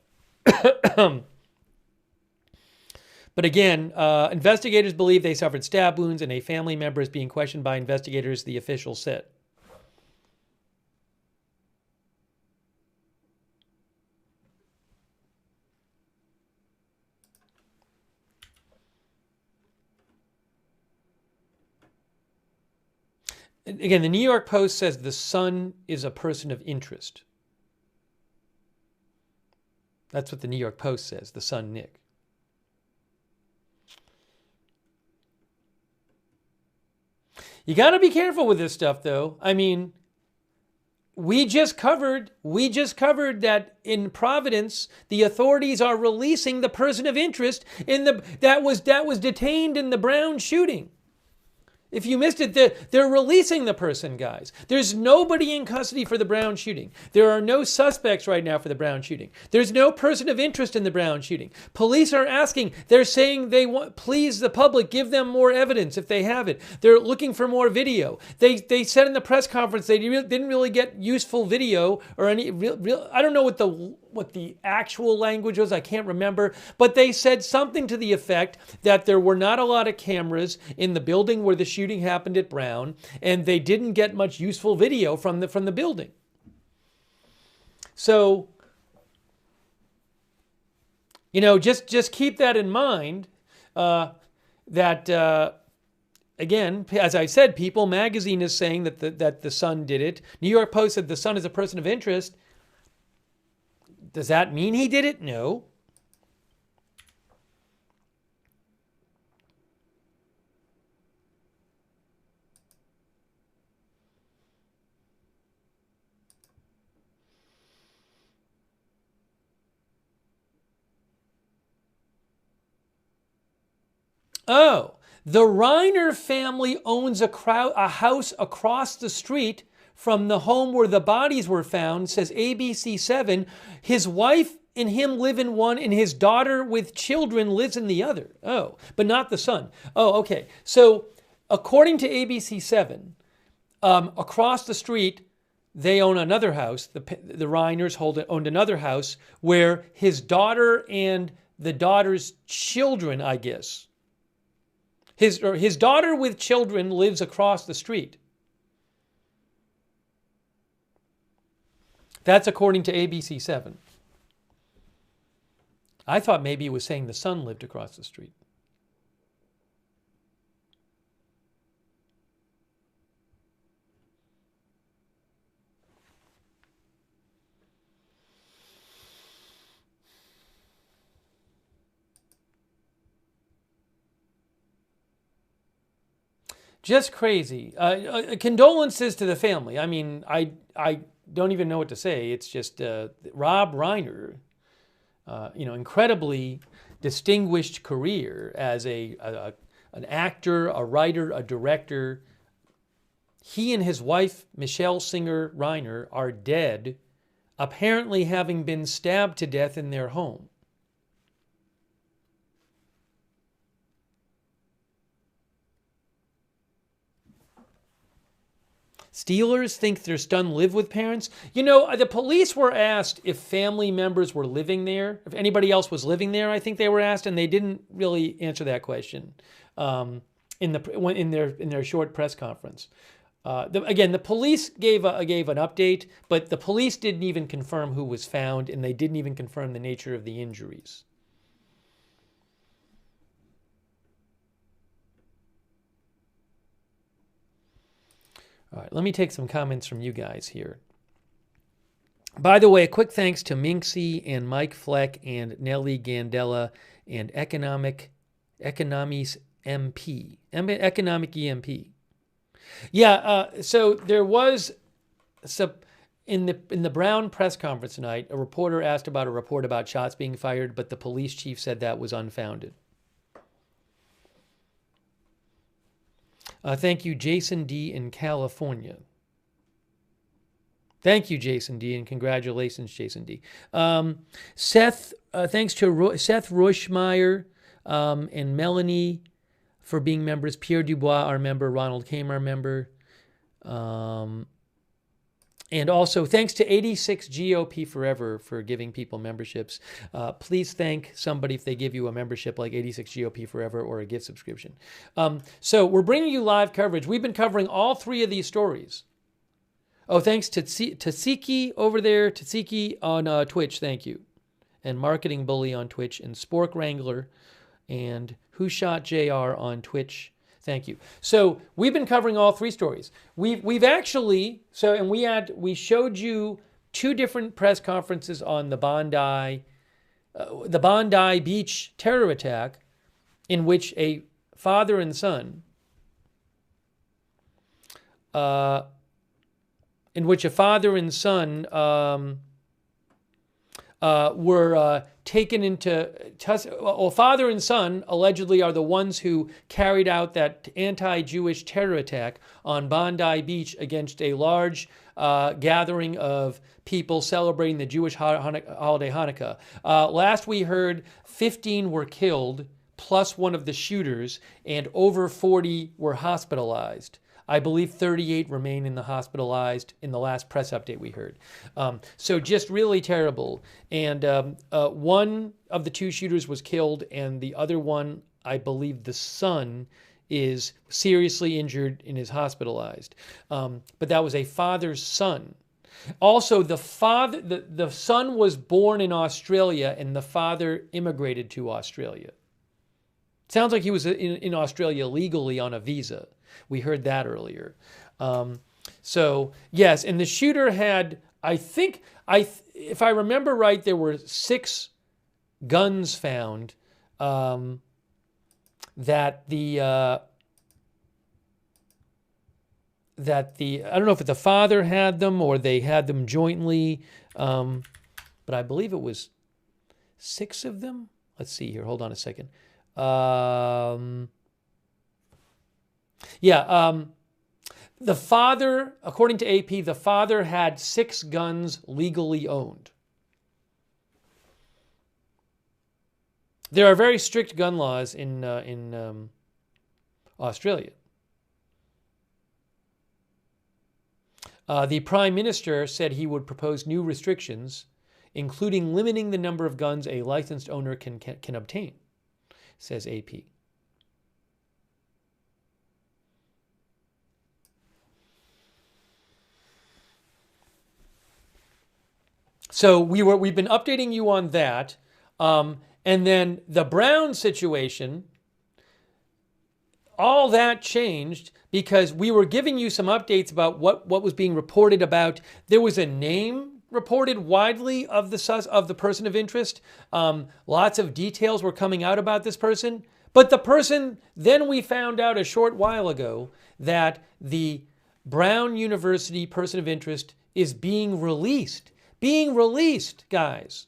A: But again, investigators believe they suffered stab wounds and a family member is being questioned by investigators, the official said. Again, the New York Post says the son is a person of interest. That's what the New York Post says, the son, Nick. You got to be careful with this stuff, though. I mean, we just covered that in Providence, the authorities are releasing the person of interest that was detained in the Brown shooting. If you missed it, they're releasing the person, guys. There's nobody in custody for the Brown shooting. There are no suspects right now for the Brown shooting. There's no person of interest in the Brown shooting. Police are asking, they're saying they want, please, the public, give them more evidence if they have it. They're looking for more video. They said in the press conference they didn't really get useful video or any real I don't know what the actual language was, I can't remember, but they said something to the effect that there were not a lot of cameras in the building where the shooting happened at Brown, and they didn't get much useful video from the building. So, you know, just keep that in mind, that again, as I said, People magazine is saying that the Sun did it. New York Post said the Sun is a person of interest. Does that mean he did it? No. Oh, the Reiner family owns a house across the street from the home where the bodies were found, says ABC7. His wife and him live in one, and his daughter with children lives in the other. Oh, but not the son. Oh, okay. So according to ABC7, across the street, they own another house. The Reiners owned another house where his daughter and the daughter's children, I guess. His daughter with children lives across the street. That's according to ABC7. I thought maybe it was saying the son lived across the street. Just crazy. Condolences to the family. I mean, I don't even know what to say. It's just Rob Reiner, incredibly distinguished career as an actor, a writer, a director. He and his wife, Michelle Singer Reiner, are dead, apparently having been stabbed to death in their home. Steelers think their son lived with parents. You know, the police were asked if family members were living there, if anybody else was living there. I think they were asked, and they didn't really answer that question in their short press conference. Again, the police gave an update, but the police didn't even confirm who was found, and they didn't even confirm the nature of the injuries. All right, let me take some comments from you guys here. By the way, a quick thanks to Minxie and Mike Fleck and Nellie Gandela and Economics MP. Economic EMP. Yeah, so there was in the Brown press conference tonight, a reporter asked about a report about shots being fired, but the police chief said that was unfounded. Thank you, Jason D. in California. Thank you, Jason D., and congratulations, Jason D. Seth, thanks to Seth Roishmeyer and Melanie for being members. Pierre Dubois, our member. Ronald Kame, our member. And also, thanks to 86 GOP Forever for giving people memberships. Please thank somebody if they give you a membership like 86 GOP Forever or a gift subscription. So we're bringing you live coverage. We've been covering all three of these stories. Oh, thanks to Tsiki over there, Tsiki on Twitch, thank you. And Marketing Bully on Twitch, and Spork Wrangler, and Who Shot JR on Twitch. Thank you. So we've been covering all three stories. We've actually, we showed you two different press conferences on the Bondi Beach terror attack, in which a father and son, were taken into well, father and son allegedly are the ones who carried out that anti-Jewish terror attack on Bondi Beach against a large gathering of people celebrating the Jewish holiday Hanukkah. Last we heard, 15 were killed, plus one of the shooters, and over 40 were hospitalized. I believe 38 remain in the hospitalized in the last press update we heard. So just really terrible. And one of the two shooters was killed, and the other one, I believe the son, is seriously injured and is hospitalized. But that was a father's son. Also, the son was born in Australia, and the father immigrated to Australia. Sounds like he was in Australia legally on a visa. We heard that earlier. So, yes, and the shooter had, I think, if I remember right, there were 6 guns found that the I don't know if the father had them or they had them jointly, but I believe it was 6 of them. Let's see here. Hold on a second. The father, according to AP, the father had 6 guns legally owned. There are very strict gun laws in Australia. The Prime Minister said he would propose new restrictions, including limiting the number of guns a licensed owner can obtain, says AP. So we've been updating you on that. And then the Brown situation, all that changed because we were giving you some updates about what was being reported about. There was a name reported widely of the person of interest. Lots of details were coming out about this person. But the person, then we found out a short while ago that the Brown University person of interest is being released. Being released, guys.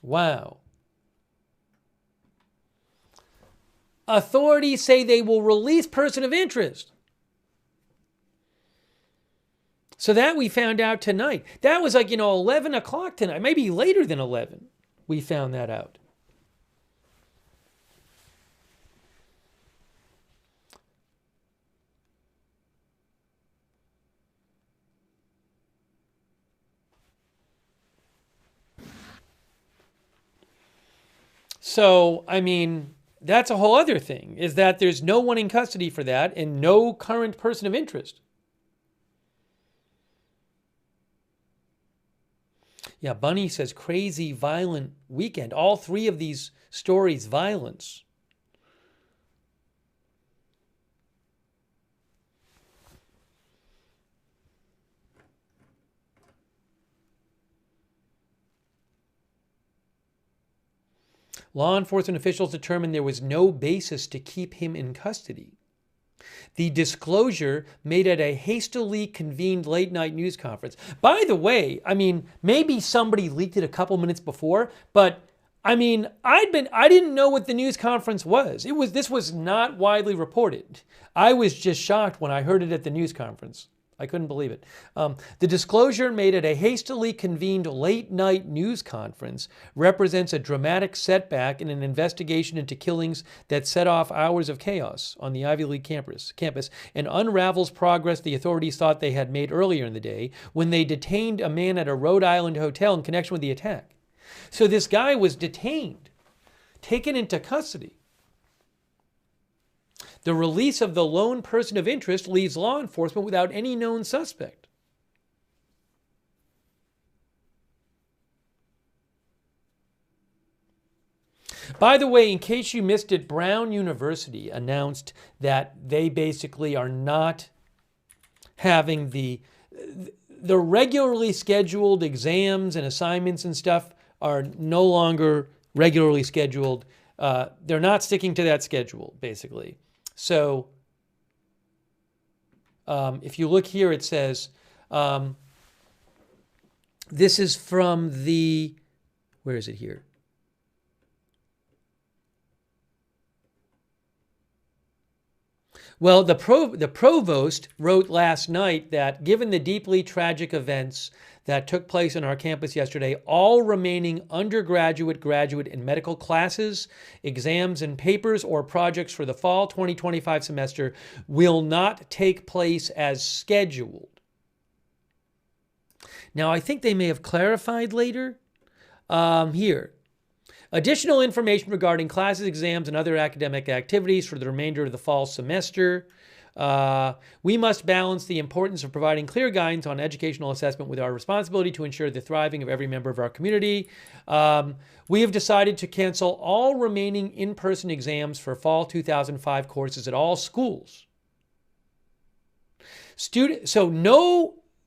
A: Wow. Authorities say they will release person of interest. So that we found out tonight. That was 11 o'clock tonight, maybe later than 11. We found that out. So, that's a whole other thing, is that there's no one in custody for that and no current person of interest. Yeah, Bunny says crazy, violent weekend. All 3 of these stories, violence. Law enforcement officials determined there was no basis to keep him in custody. The disclosure made at a hastily convened late-night news conference. By the way, maybe somebody leaked it a couple minutes before, but I didn't know what the news conference was. This was not widely reported. I was just shocked when I heard it at the news conference. I couldn't believe it. The disclosure made at a hastily convened late-night news conference represents a dramatic setback in an investigation into killings that set off hours of chaos on the Ivy League campus and unravels progress the authorities thought they had made earlier in the day when they detained a man at a Rhode Island hotel in connection with the attack. So this guy was detained, taken into custody. The release of the lone person of interest leaves law enforcement without any known suspect. By the way, in case you missed it, Brown University announced that they basically are not having the regularly scheduled exams and assignments and stuff are no longer regularly scheduled. They're not sticking to that schedule, basically. So if you look here, it says, this is from the, where is it here? Well, the provost wrote last night that given the deeply tragic events that took place on our campus yesterday, all remaining undergraduate, graduate, and medical classes, exams, and papers or projects for the fall 2025 semester will not take place as scheduled. Now, I think they may have clarified later. Here. Additional information regarding classes, exams, and other academic activities for the remainder of the fall semester. We must balance the importance of providing clear guidance on educational assessment with our responsibility to ensure the thriving of every member of our community. We have decided to cancel all remaining in-person exams for fall 2005 courses at all schools.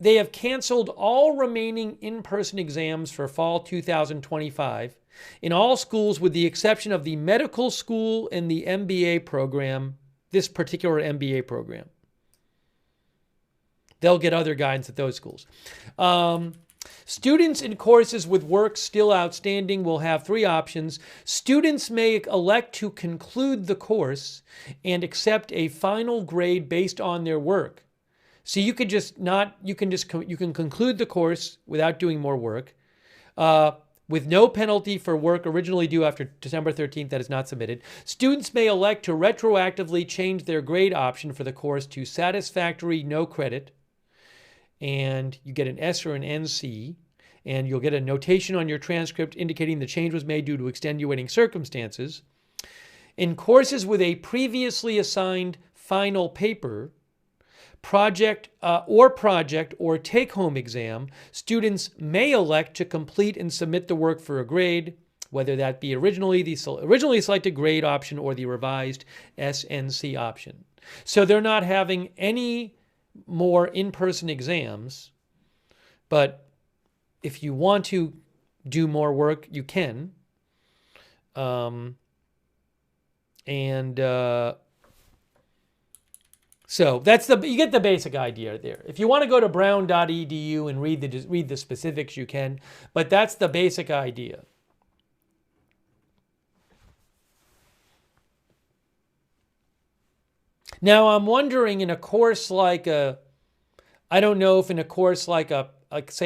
A: They have canceled all remaining in-person exams for fall 2025 in all schools with the exception of the medical school and the MBA program, this particular MBA program. They'll get other guidance at those schools. Students in courses with work still outstanding will have three options. Students may elect to conclude the course and accept a final grade based on their work. So you can conclude the course without doing more work, with no penalty for work originally due after December 13th that is not submitted. Students may elect to retroactively change their grade option for the course to satisfactory no credit, and you get an S or an NC, and you'll get a notation on your transcript indicating the change was made due to extenuating circumstances. In courses with a previously assigned final paper, project or take-home exam, students may elect to complete and submit the work for a grade, whether that be originally selected grade option or the revised SNC option. So they're not having any more in-person exams, but if you want to do more work, you can. So you get the basic idea there. If you want to go to brown.edu and read the specifics, you can, but that's the basic idea. Now, I'm wondering in a course like say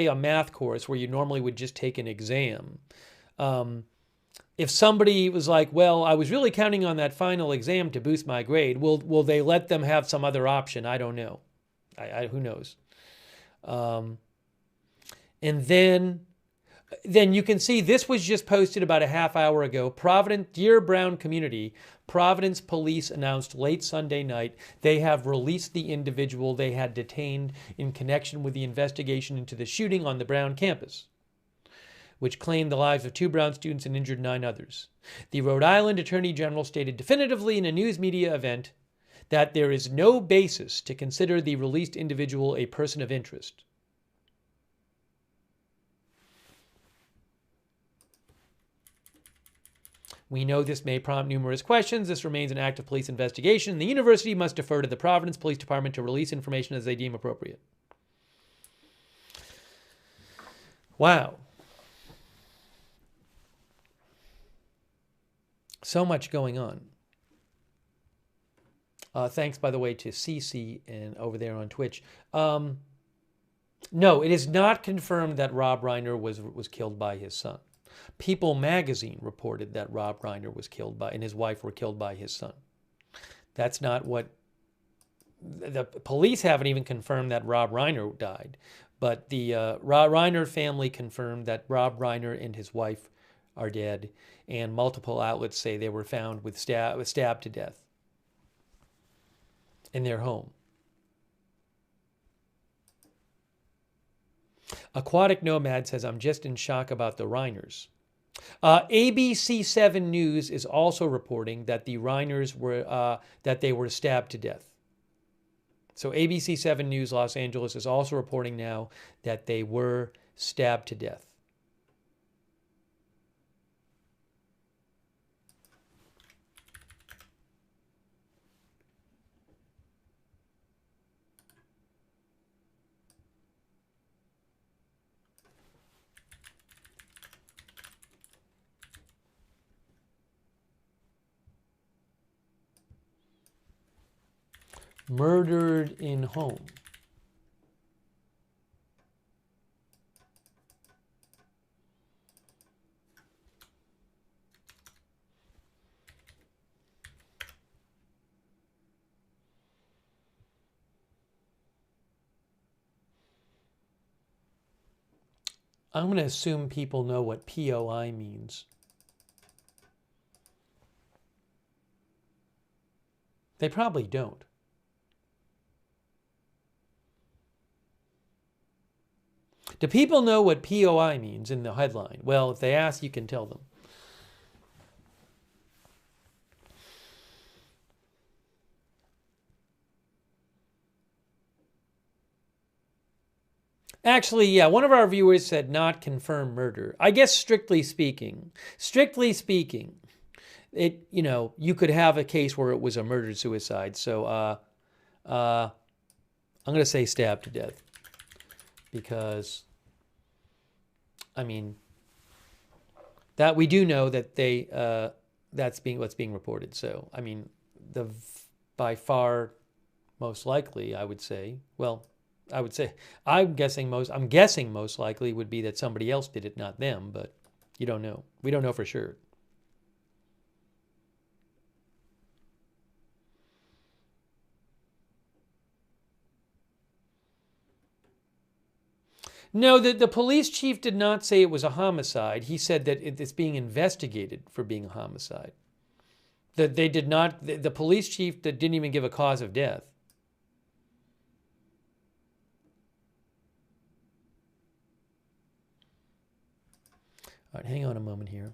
A: a math course where you normally would just take an exam, if somebody was like, well, I was really counting on that final exam to boost my grade, will they let them have some other option? I don't know. Who knows? And then you can see this was just posted about a half hour ago. Dear Brown community, Providence police announced late Sunday night they have released the individual they had detained in connection with the investigation into the shooting on the Brown campus, which claimed the lives of 2 Brown students and injured 9 others. The Rhode Island Attorney General stated definitively in a news media event that there is no basis to consider the released individual a person of interest. We know this may prompt numerous questions. This remains an active police investigation. The university must defer to the Providence Police Department to release information as they deem appropriate. Wow. So much going on. Thanks, by the way, to Cece and over there on Twitch. No, it is not confirmed that Rob Reiner was killed by his son. People magazine reported that Rob Reiner was killed by, and his wife were killed by his son. That's not what the police haven't even confirmed that Rob Reiner died, but the Rob Reiner family confirmed that Rob Reiner and his wife are dead, and multiple outlets say they were found stabbed to death in their home. Aquatic Nomad says, I'm just in shock about the Reiners. ABC 7 News is also reporting that the Reiners were stabbed to death. So ABC 7 News Los Angeles is also reporting now that they were stabbed to death. Murdered in home. I'm going to assume people know what POI means. They probably don't. Do people know what POI means in the headline? Well, if they ask, you can tell them. Actually, yeah, one of our viewers said not confirmed murder. I guess strictly speaking, it, you know, you could have a case where it was a murder-suicide. So I'm going to say stabbed to death because, I mean, that we do know that they that's what's being reported. So I mean, by far most likely, I would say, well, I'm guessing most likely would be that somebody else did it, not them, but you don't know. We don't know for sure. No, the police chief did not say it was a homicide. He said that it's being investigated for being a homicide. That they did not, the police chief that didn't even give a cause of death. All right, hang on a moment here.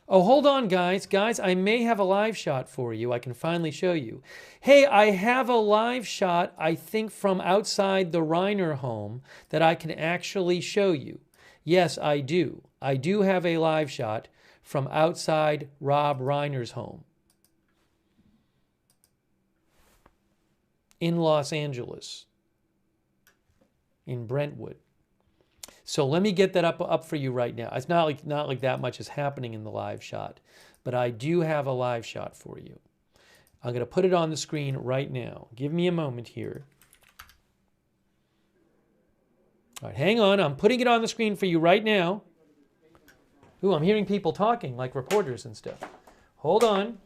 A: Oh, hold on, guys. Guys, I may have a live shot for you. I can finally show you. Hey, I have a live shot, I think, from outside the Reiner home that I can actually show you. Yes, I do. I do have a live shot from outside Rob Reiner's home in Los Angeles, in Brentwood. So let me get that up for you right now. It's not like that much is happening in the live shot, but I do have a live shot for you. I'm going to put it on the screen right now. Give me a moment here. All right, hang on. I'm putting it on the screen for you right now. Ooh, I'm hearing people talking like reporters and stuff. Hold on.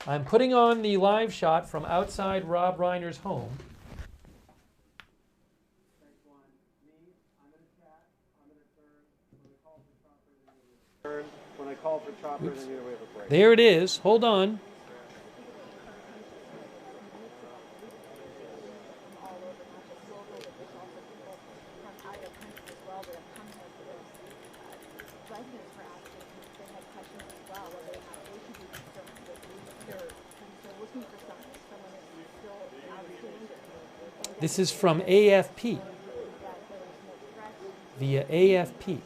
A: I'm putting on the live shot from outside Rob Reiner's home.
S: When I call for chopper, then we have a break.
A: There it is. Hold on. This is from AFP. Via AFP.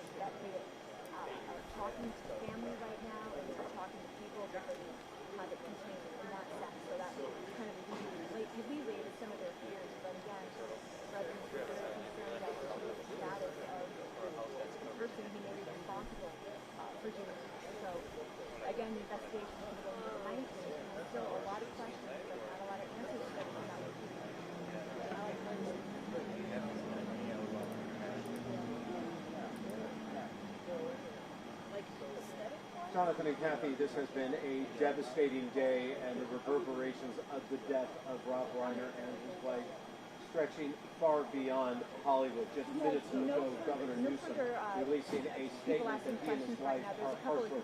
S: Jonathan and Kathy, this has been a devastating day, and the reverberations of the death of Rob Reiner and his wife stretching far beyond Hollywood. Just minutes ago, Governor Newsom releasing a statement that he and his wife are heartbroken,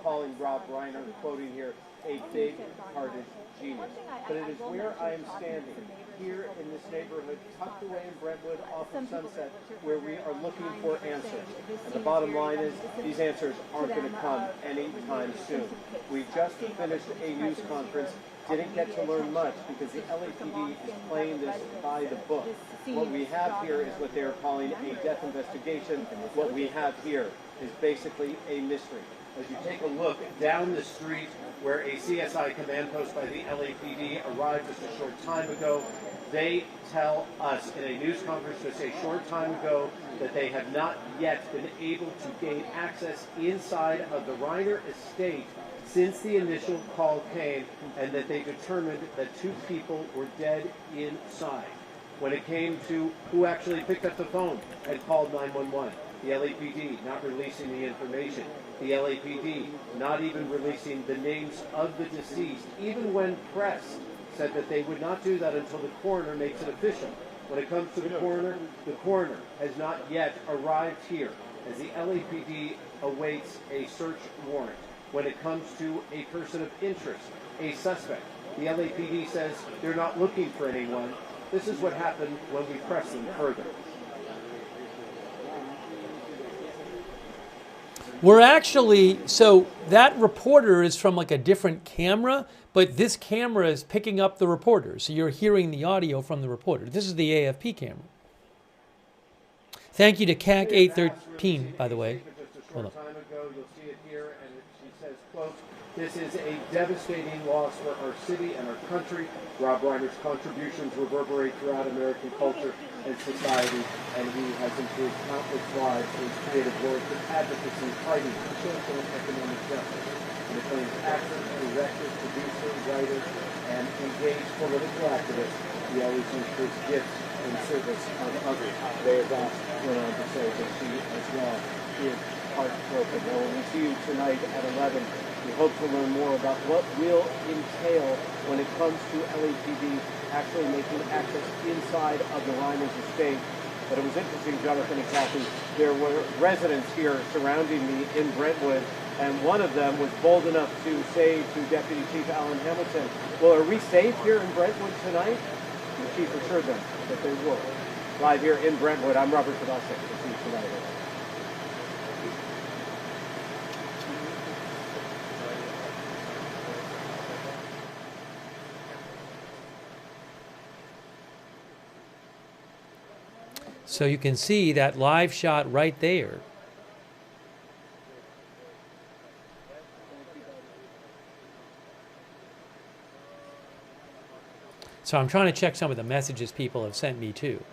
S: calling Rob Reiner, quoting here, a big-hearted genius. But it is where I am standing, here in this neighborhood, tucked away in Brentwood off of Sunset, where we are looking for answers. And the bottom line is, these answers aren't going to come anytime soon. We just finished a news conference, didn't get to learn much because the LAPD is playing this by the book. What we have here is what they are calling a death investigation. What we have here is basically a mystery. as you take a look down the street where a CSI command post by the LAPD arrived just a short time ago, they tell us in a news conference just a short time ago that they have not yet been able to gain access inside of the Reiner estate since the initial call came, and that they determined that 2 people were dead inside. When it came to who actually picked up the phone and called 911, the LAPD not releasing the information, the LAPD not even releasing the names of the deceased, even when pressed, said that they would not do that until the coroner makes it official. When it comes to the coroner has not yet arrived here as the LAPD awaits a search warrant. When it comes to a person of interest, a suspect, the LAPD says they're not looking for anyone. This is what happened when we press them further.
A: We're actually, so that reporter is from like a different camera, but this camera is picking up the reporter. So you're hearing the audio from the reporter. This is the AFP camera. Thank you to CAC 813, by the way. Hold on.
S: This is a devastating loss for our city and our country. Rob Reiner's contributions reverberate throughout American culture and society, and he has improved countless lives in his creative work of advocacy, fighting for social and economic justice. And acclaimed actor, director, producer, writer, and engaged political activist, he always used his gifts in service of others. They have went on to say that she as well is heartbroken. Now, when we see you tonight at 11, we hope to learn more about what will entail when it comes to LAPD actually making access inside of the Reiner's estate. But it was interesting, Jonathan and Kathy, there were residents here surrounding me in Brentwood, and one of them was bold enough to say to Deputy Chief Alan Hamilton, well, are we safe here in Brentwood tonight? And the chief assured them that they were. Live here in Brentwood, I'm Robert Podolsek. We'll see you tonight.
A: So you can see that live shot right there. So I'm trying to check some of the messages people have sent me too.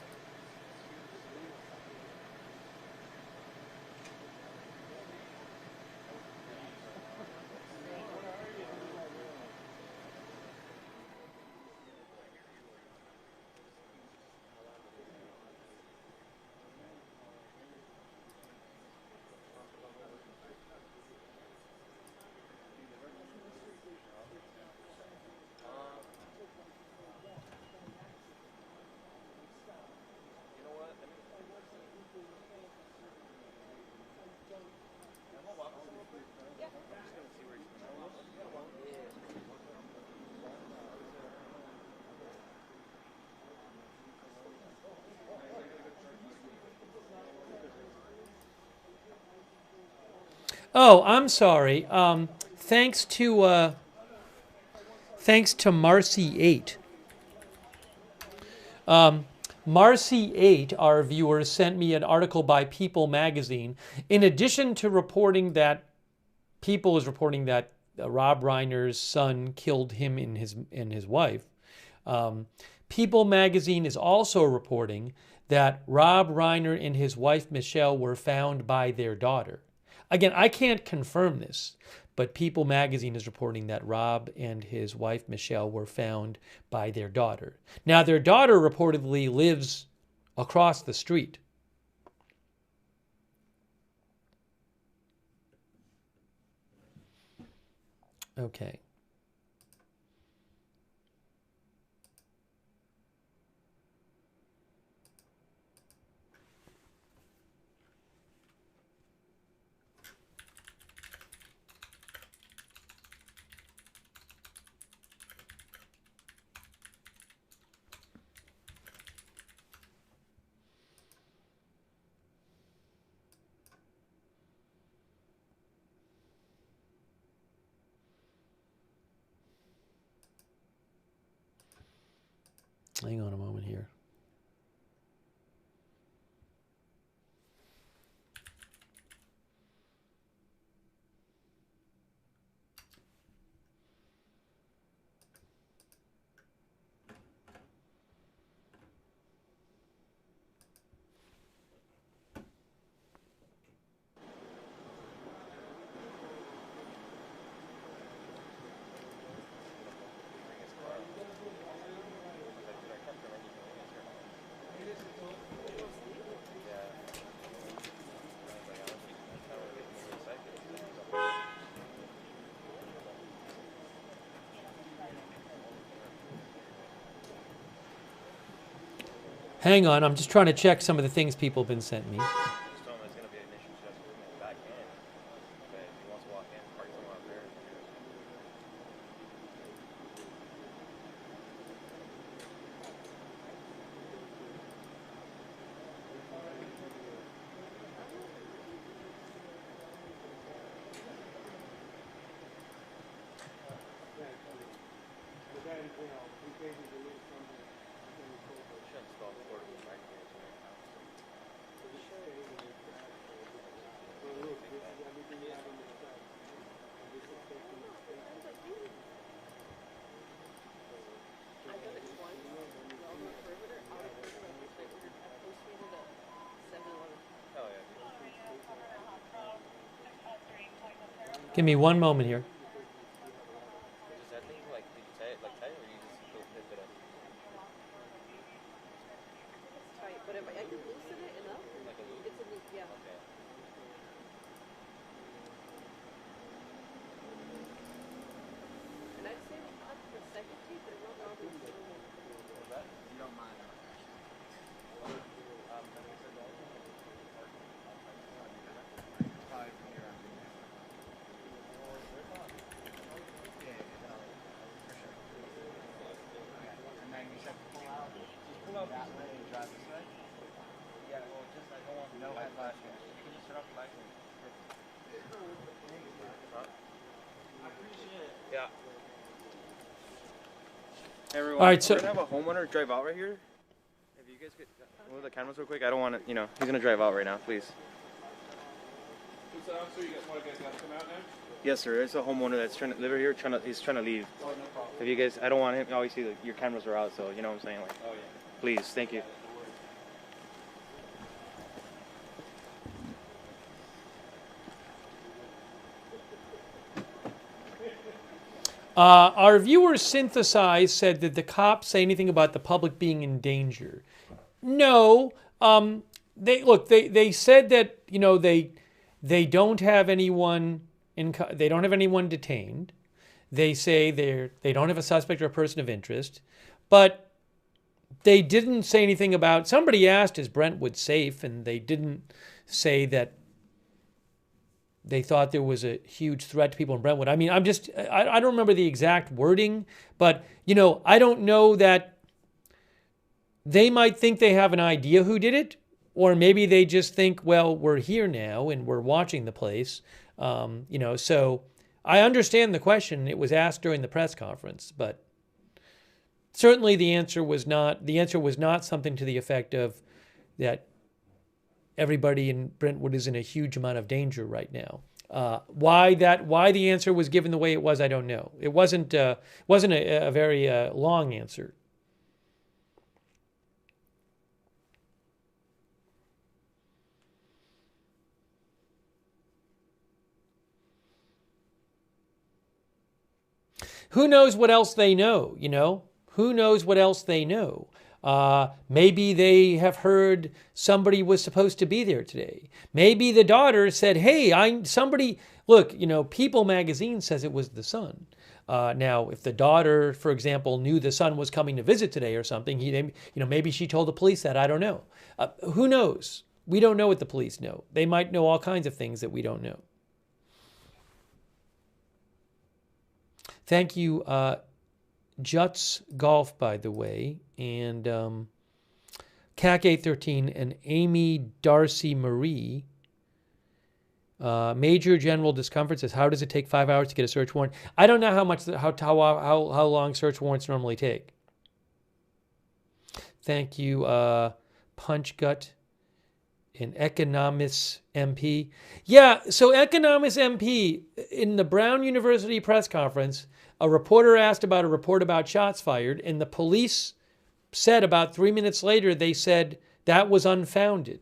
A: Oh, I'm sorry. Thanks to Marcy 8. Marcy 8, our viewers, sent me an article by People magazine. In addition to reporting that People is reporting that Rob Reiner's son killed him and his wife, People magazine is also reporting that Rob Reiner and his wife Michelle were found by their daughter. Again, I can't confirm this, but People magazine is reporting that Rob and his wife Michelle were found by their daughter. Now, their daughter reportedly lives across the street. Okay. Hang on a moment here. Hang on, I'm just trying to check some of the things people have been sent me. Give me one moment here.
T: Yeah. Hey everyone,
A: All right, so
T: we're gonna have a homeowner drive out right here. If you guys could move the cameras real quick, I don't want to, he's gonna drive out right now, please.
N: So you guys want to get to come out now?
T: Yes, sir. It's a homeowner that's trying to live here. He's trying to leave.
N: Oh, no problem.
T: If you guys, I don't want him. Obviously, your cameras are out, so you know what I'm saying. Like,
N: Oh yeah.
T: please, thank you.
A: Our viewer Synthesize said, did the cops say anything about the public being in danger? No. They said that they don't have anyone they don't have anyone detained. They say they don't have a suspect or a person of interest, but they didn't say anything about. Somebody asked, "Is Brentwood safe?" and they didn't say that they thought there was a huge threat to people in Brentwood. I mean, I don't remember the exact wording, but, I don't know that they might think they have an idea who did it, or maybe they just think, well, we're here now and we're watching the place. So I understand the question. It was asked during the press conference, but certainly the answer was not something to the effect of that everybody in Brentwood is in a huge amount of danger right now. Why the answer was given the way it was, I don't know. It wasn't a very long answer. Who knows what else they know, Who knows what else they know? Maybe they have heard somebody was supposed to be there today. Maybe the daughter said, hey, look, People magazine says it was the son. Now, if the daughter, for example, knew the son was coming to visit today or something, maybe she told the police that. I don't know. Who knows? We don't know what the police know. They might know all kinds of things that we don't know. Thank you, Juts Golf, by the way, and CAC 813 and Amy Darcy Marie. Major general discomfort says, how does it take 5 hours to get a search warrant? I don't know how long search warrants normally take. Thank you, Punch Gut and Economist MP. Yeah, so Economist MP, in the Brown University press conference, a reporter asked about a report about shots fired, and the police said about 3 minutes later, they said that was unfounded.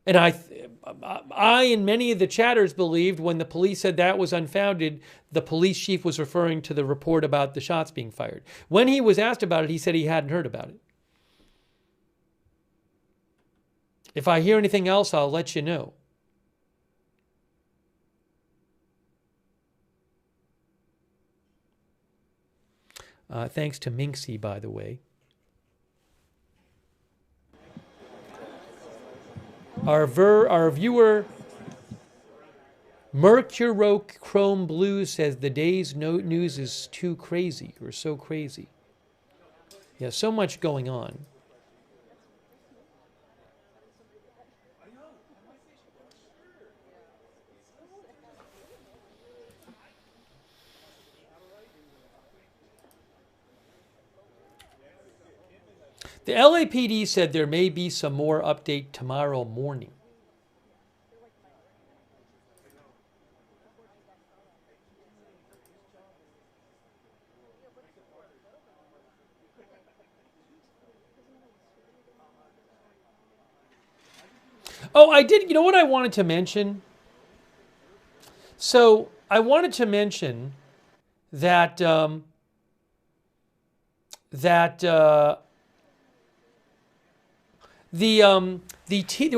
A: And I and many of the chatters believed when the police said that was unfounded, the police chief was referring to the report about the shots being fired. When he was asked about it, he said he hadn't heard about it. If I hear anything else, I'll let you know. Thanks to Minxie, by the way. Our viewer Mercurochrome Blue says the day's news is too crazy or so crazy. Yeah, so much going on. The LAPD said there may be some more update tomorrow morning. Oh, I did. You know what I wanted to mention? So I wanted to mention that there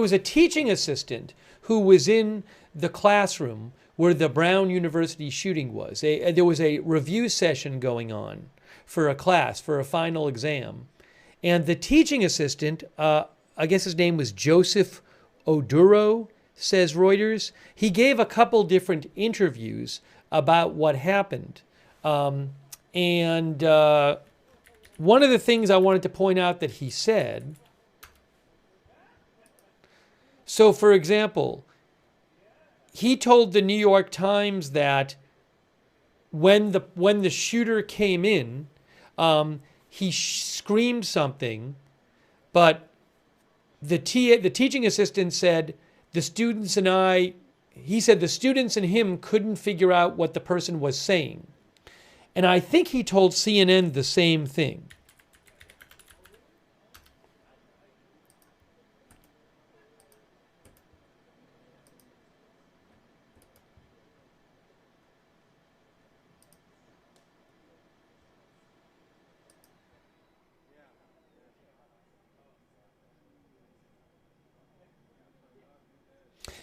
A: was a teaching assistant who was in the classroom where the Brown University shooting was. There was a review session going on for a class, for a final exam. And the teaching assistant, I guess his name was Joseph Oduro, says Reuters. He gave a couple different interviews about what happened. One of the things I wanted to point out that he said, so for example, he told the New York Times that when the shooter came in, he screamed something, but the teaching assistant said the students and the students and him couldn't figure out what the person was saying. And I think he told CNN the same thing.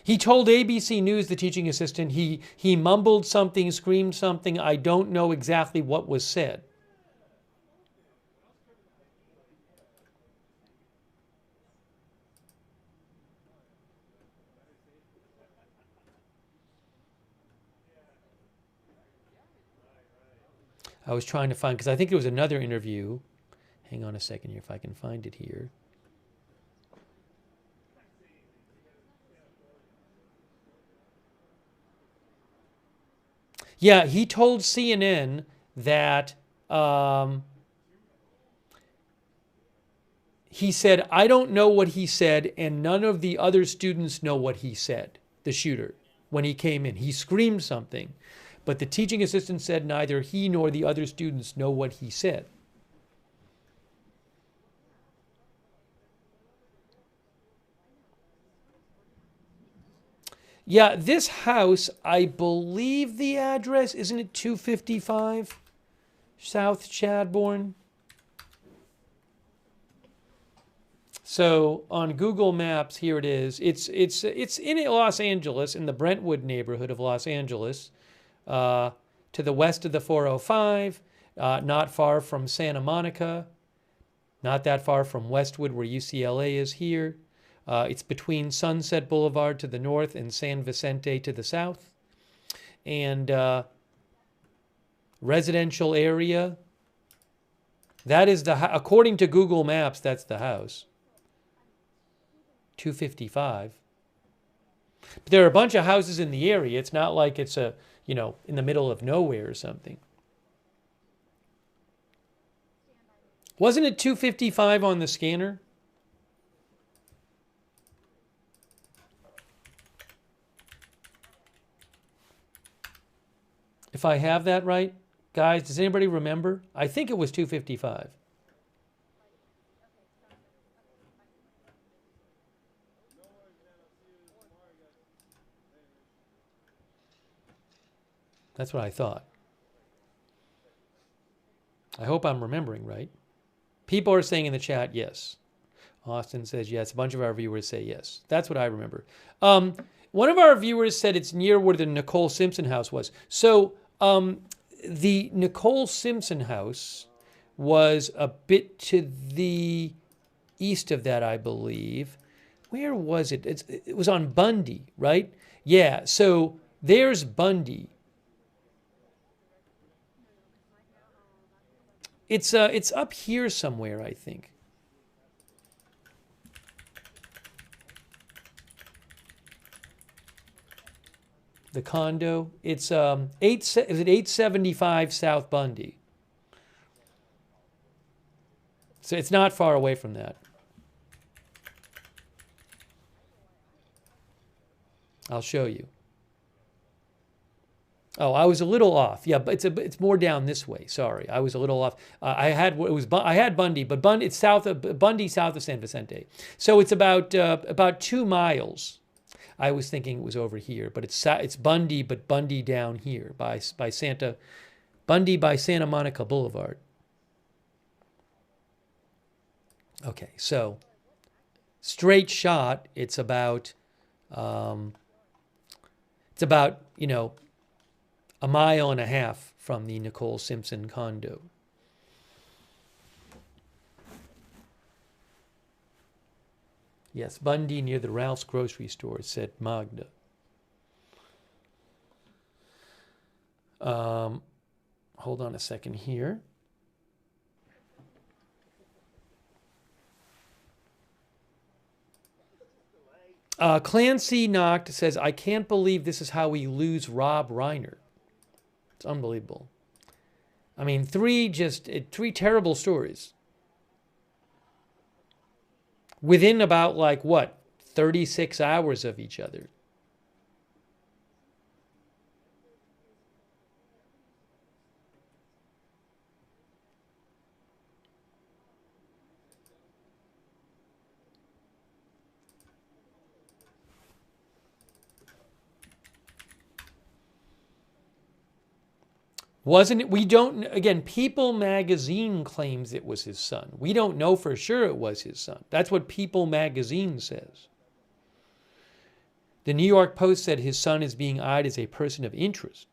A: He told ABC News, the teaching assistant, he mumbled something, screamed something. I don't know exactly what was said. I was trying to find, because I think there was another interview. Hang on a second here if I can find it here. Yeah, he told CNN that he said, I don't know what he said, and none of the other students know what he said, the shooter, when he came in. He screamed something, but the teaching assistant said neither he nor the other students know what he said. Yeah, this house, I believe the address, isn't it 255 South Chadbourne? So on Google Maps, here it is. It's in Los Angeles, in the Brentwood neighborhood of Los Angeles, to the west of the 405, not far from Santa Monica, not that far from Westwood where UCLA is here. It's between Sunset Boulevard to the north and San Vicente to the south. And residential area. That is according to Google Maps, that's the house. 255. But there are a bunch of houses in the area. It's not like it's in the middle of nowhere or something. Wasn't it 255 on the scanner? If I have that right, guys, does anybody remember? I think it was 255. That's what I thought. I hope I'm remembering right. People are saying in the chat, yes. Austin says yes. A bunch of our viewers say yes. That's what I remember. One of our viewers said it's near where the Nicole Simpson house was. So the Nicole Simpson house was a bit to the east of that, I believe. where was it? It was on Bondi, right? Yeah, so there's Bondi. It's up here somewhere, I think. The condo. It's is it 875 South Bondi? So it's not far away from that. I'll show you. Oh, I was a little off. Yeah, but it's more down this way. Sorry, I was a little off. I had Bondi, but it's south of Bondi, south of San Vicente. So it's about 2 miles. I was thinking it was over here, but it's Bondi, but Bondi down here by Bondi by Santa Monica Boulevard. Okay, so straight shot. It's about a mile and a half from the Nicole Simpson condo. Yes, Bondi near the Ralph's grocery store, said Magda. Hold on a second here. Clancy Knocked says, I can't believe this is how we lose Rob Reiner. It's unbelievable. I mean, three terrible stories. Within about, 36 hours of each other. Wasn't it? We don't, again, People magazine claims it was his son. We don't know for sure it was his son. That's what People magazine says. The New York Post said his son is being eyed as a person of interest.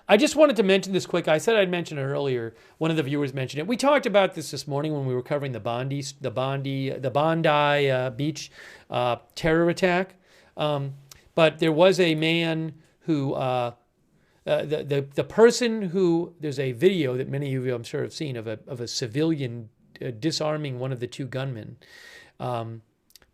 A: I just wanted to mention this quick. I said I'd mention it earlier. One of the viewers mentioned it. We talked about this morning when we were covering the Bondi Beach terror attack. But there was a man who, the person who, there's a video that many of you I'm sure have seen of a civilian disarming one of the 2 gunmen.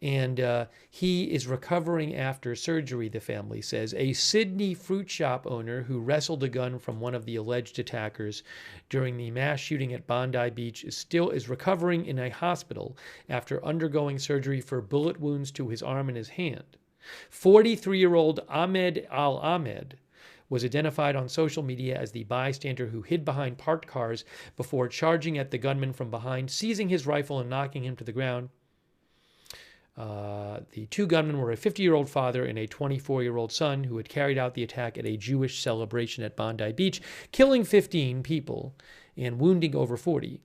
A: And he is recovering after surgery, the family says. A Sydney fruit shop owner who wrestled a gun from one of the alleged attackers during the mass shooting at Bondi Beach is recovering in a hospital after undergoing surgery for bullet wounds to his arm and his hand. 43-year-old Ahmed Al-Ahmed was identified on social media as the bystander who hid behind parked cars before charging at the gunman from behind, seizing his rifle and knocking him to the ground. The 2 gunmen were a 50-year-old father and a 24-year-old son who had carried out the attack at a Jewish celebration at Bondi Beach, killing 15 people and wounding over 40.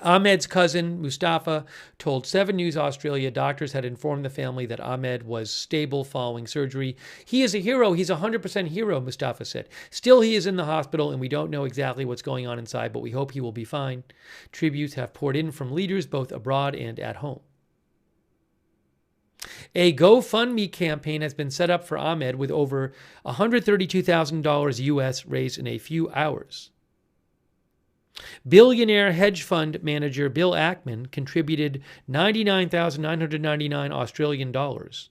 A: Ahmed's cousin, Mustafa, told 7 News Australia doctors had informed the family that Ahmed was stable following surgery. He is a hero. He's a 100% hero, Mustafa said. Still, he is in the hospital, and we don't know exactly what's going on inside, but we hope he will be fine. Tributes have poured in from leaders both abroad and at home. A GoFundMe campaign has been set up for Ahmed with over $132,000 US raised in a few hours. Billionaire hedge fund manager Bill Ackman contributed 99,999 Australian dollars,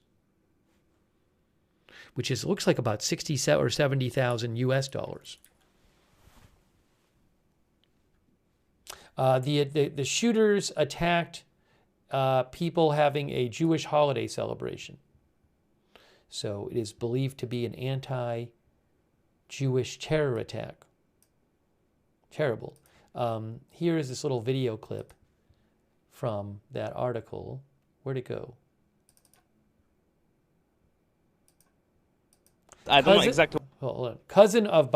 A: which looks like about 60 or 70,000 US dollars. The shooters attacked people having a Jewish holiday celebration. So it is believed to be an anti-Jewish terror attack. Terrible. Here is this little video clip from that article. Where'd it go?
Q: I don't know exactly.
A: Hold on. Cousin of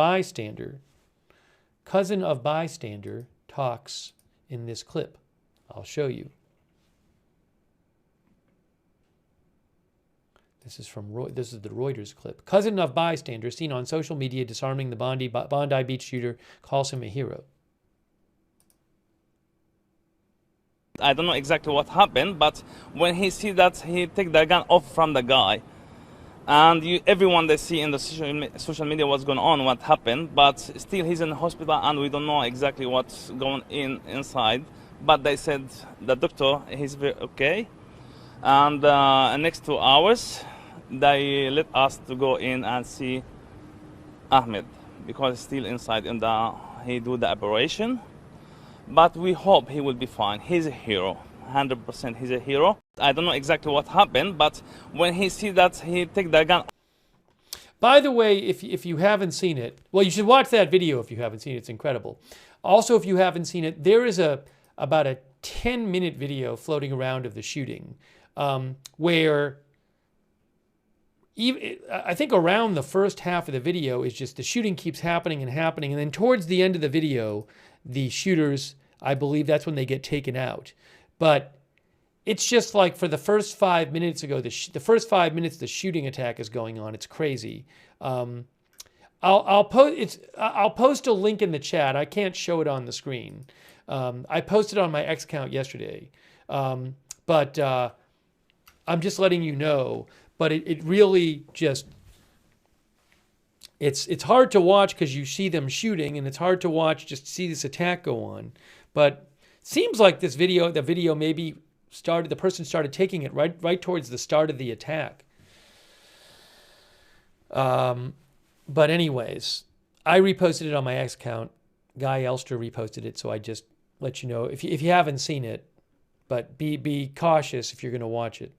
A: bystander talks in this clip. I'll show you. This is the Reuters clip. Cousin of bystander seen on social media disarming the Bondi Beach shooter calls him a hero.
Q: I don't know exactly what happened, but when he see that, he take the gun off from the guy. And everyone they see in the social media what's going on, what happened, but still he's in the hospital and we don't know exactly what's going inside. But they said the doctor, he's very okay. And next 2 hours, they let us to go in and see Ahmed because he's still inside and he do the operation. But we hope he will be fine. He's a hero, 100% he's a hero. I don't know exactly what happened, but when he see that, he take the gun.
A: By the way, if you haven't seen it, well, you should watch that video if you haven't seen it. It's incredible. Also, if you haven't seen it, there is about a 10-minute video floating around of the shooting where I think around the first half of the video is just the shooting keeps happening and happening. And then towards the end of the video, the shooters, I believe that's when they get taken out. But it's just like for the first 5 minutes ago, the first 5 minutes the shooting attack is going on. It's crazy. I'll post a link in the chat. I can't show it on the screen. I posted on my X account yesterday. But I'm just letting you know. But it really just it's hard to watch because you see them shooting, and it's hard to watch just to see this attack go on. But it seems like the video maybe started, the person started taking it right towards the start of the attack. But anyways, I reposted it on my X account. Guy Elster reposted it, so I just let you know if you haven't seen it. But be cautious if you're going to watch it.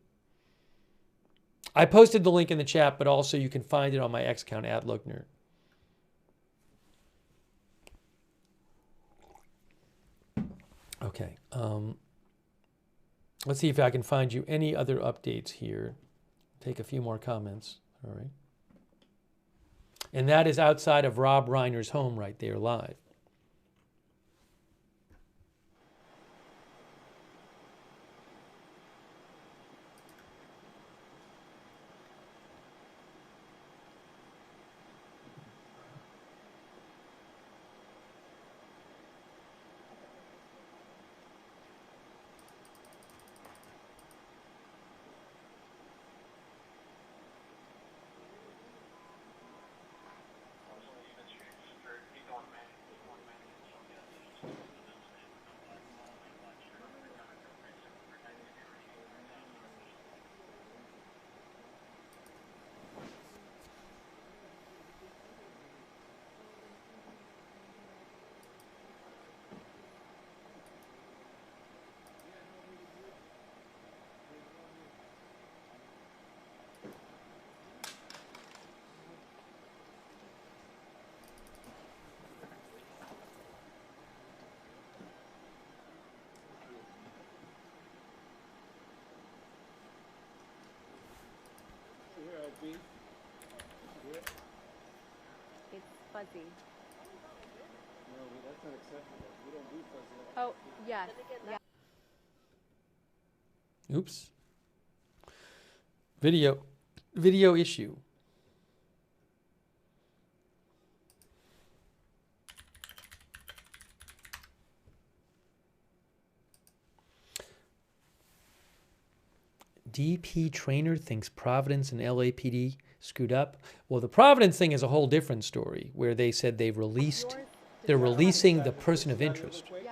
A: I posted the link in the chat, but also you can find it on my X account @Lookner. Okay. Let's see if I can find you any other updates here. Take a few more comments. All right. And that is outside of Rob Reiner's home right there live.
V: It's fuzzy.
S: No, that's not acceptable. We don't do fuzzy.
V: Oh, yes. Yeah.
A: Oops. Video issue. DP trainer thinks Providence and LAPD screwed up. Well, the Providence thing is a whole different story, where they said they're releasing the person of interest.
V: Yeah, sure.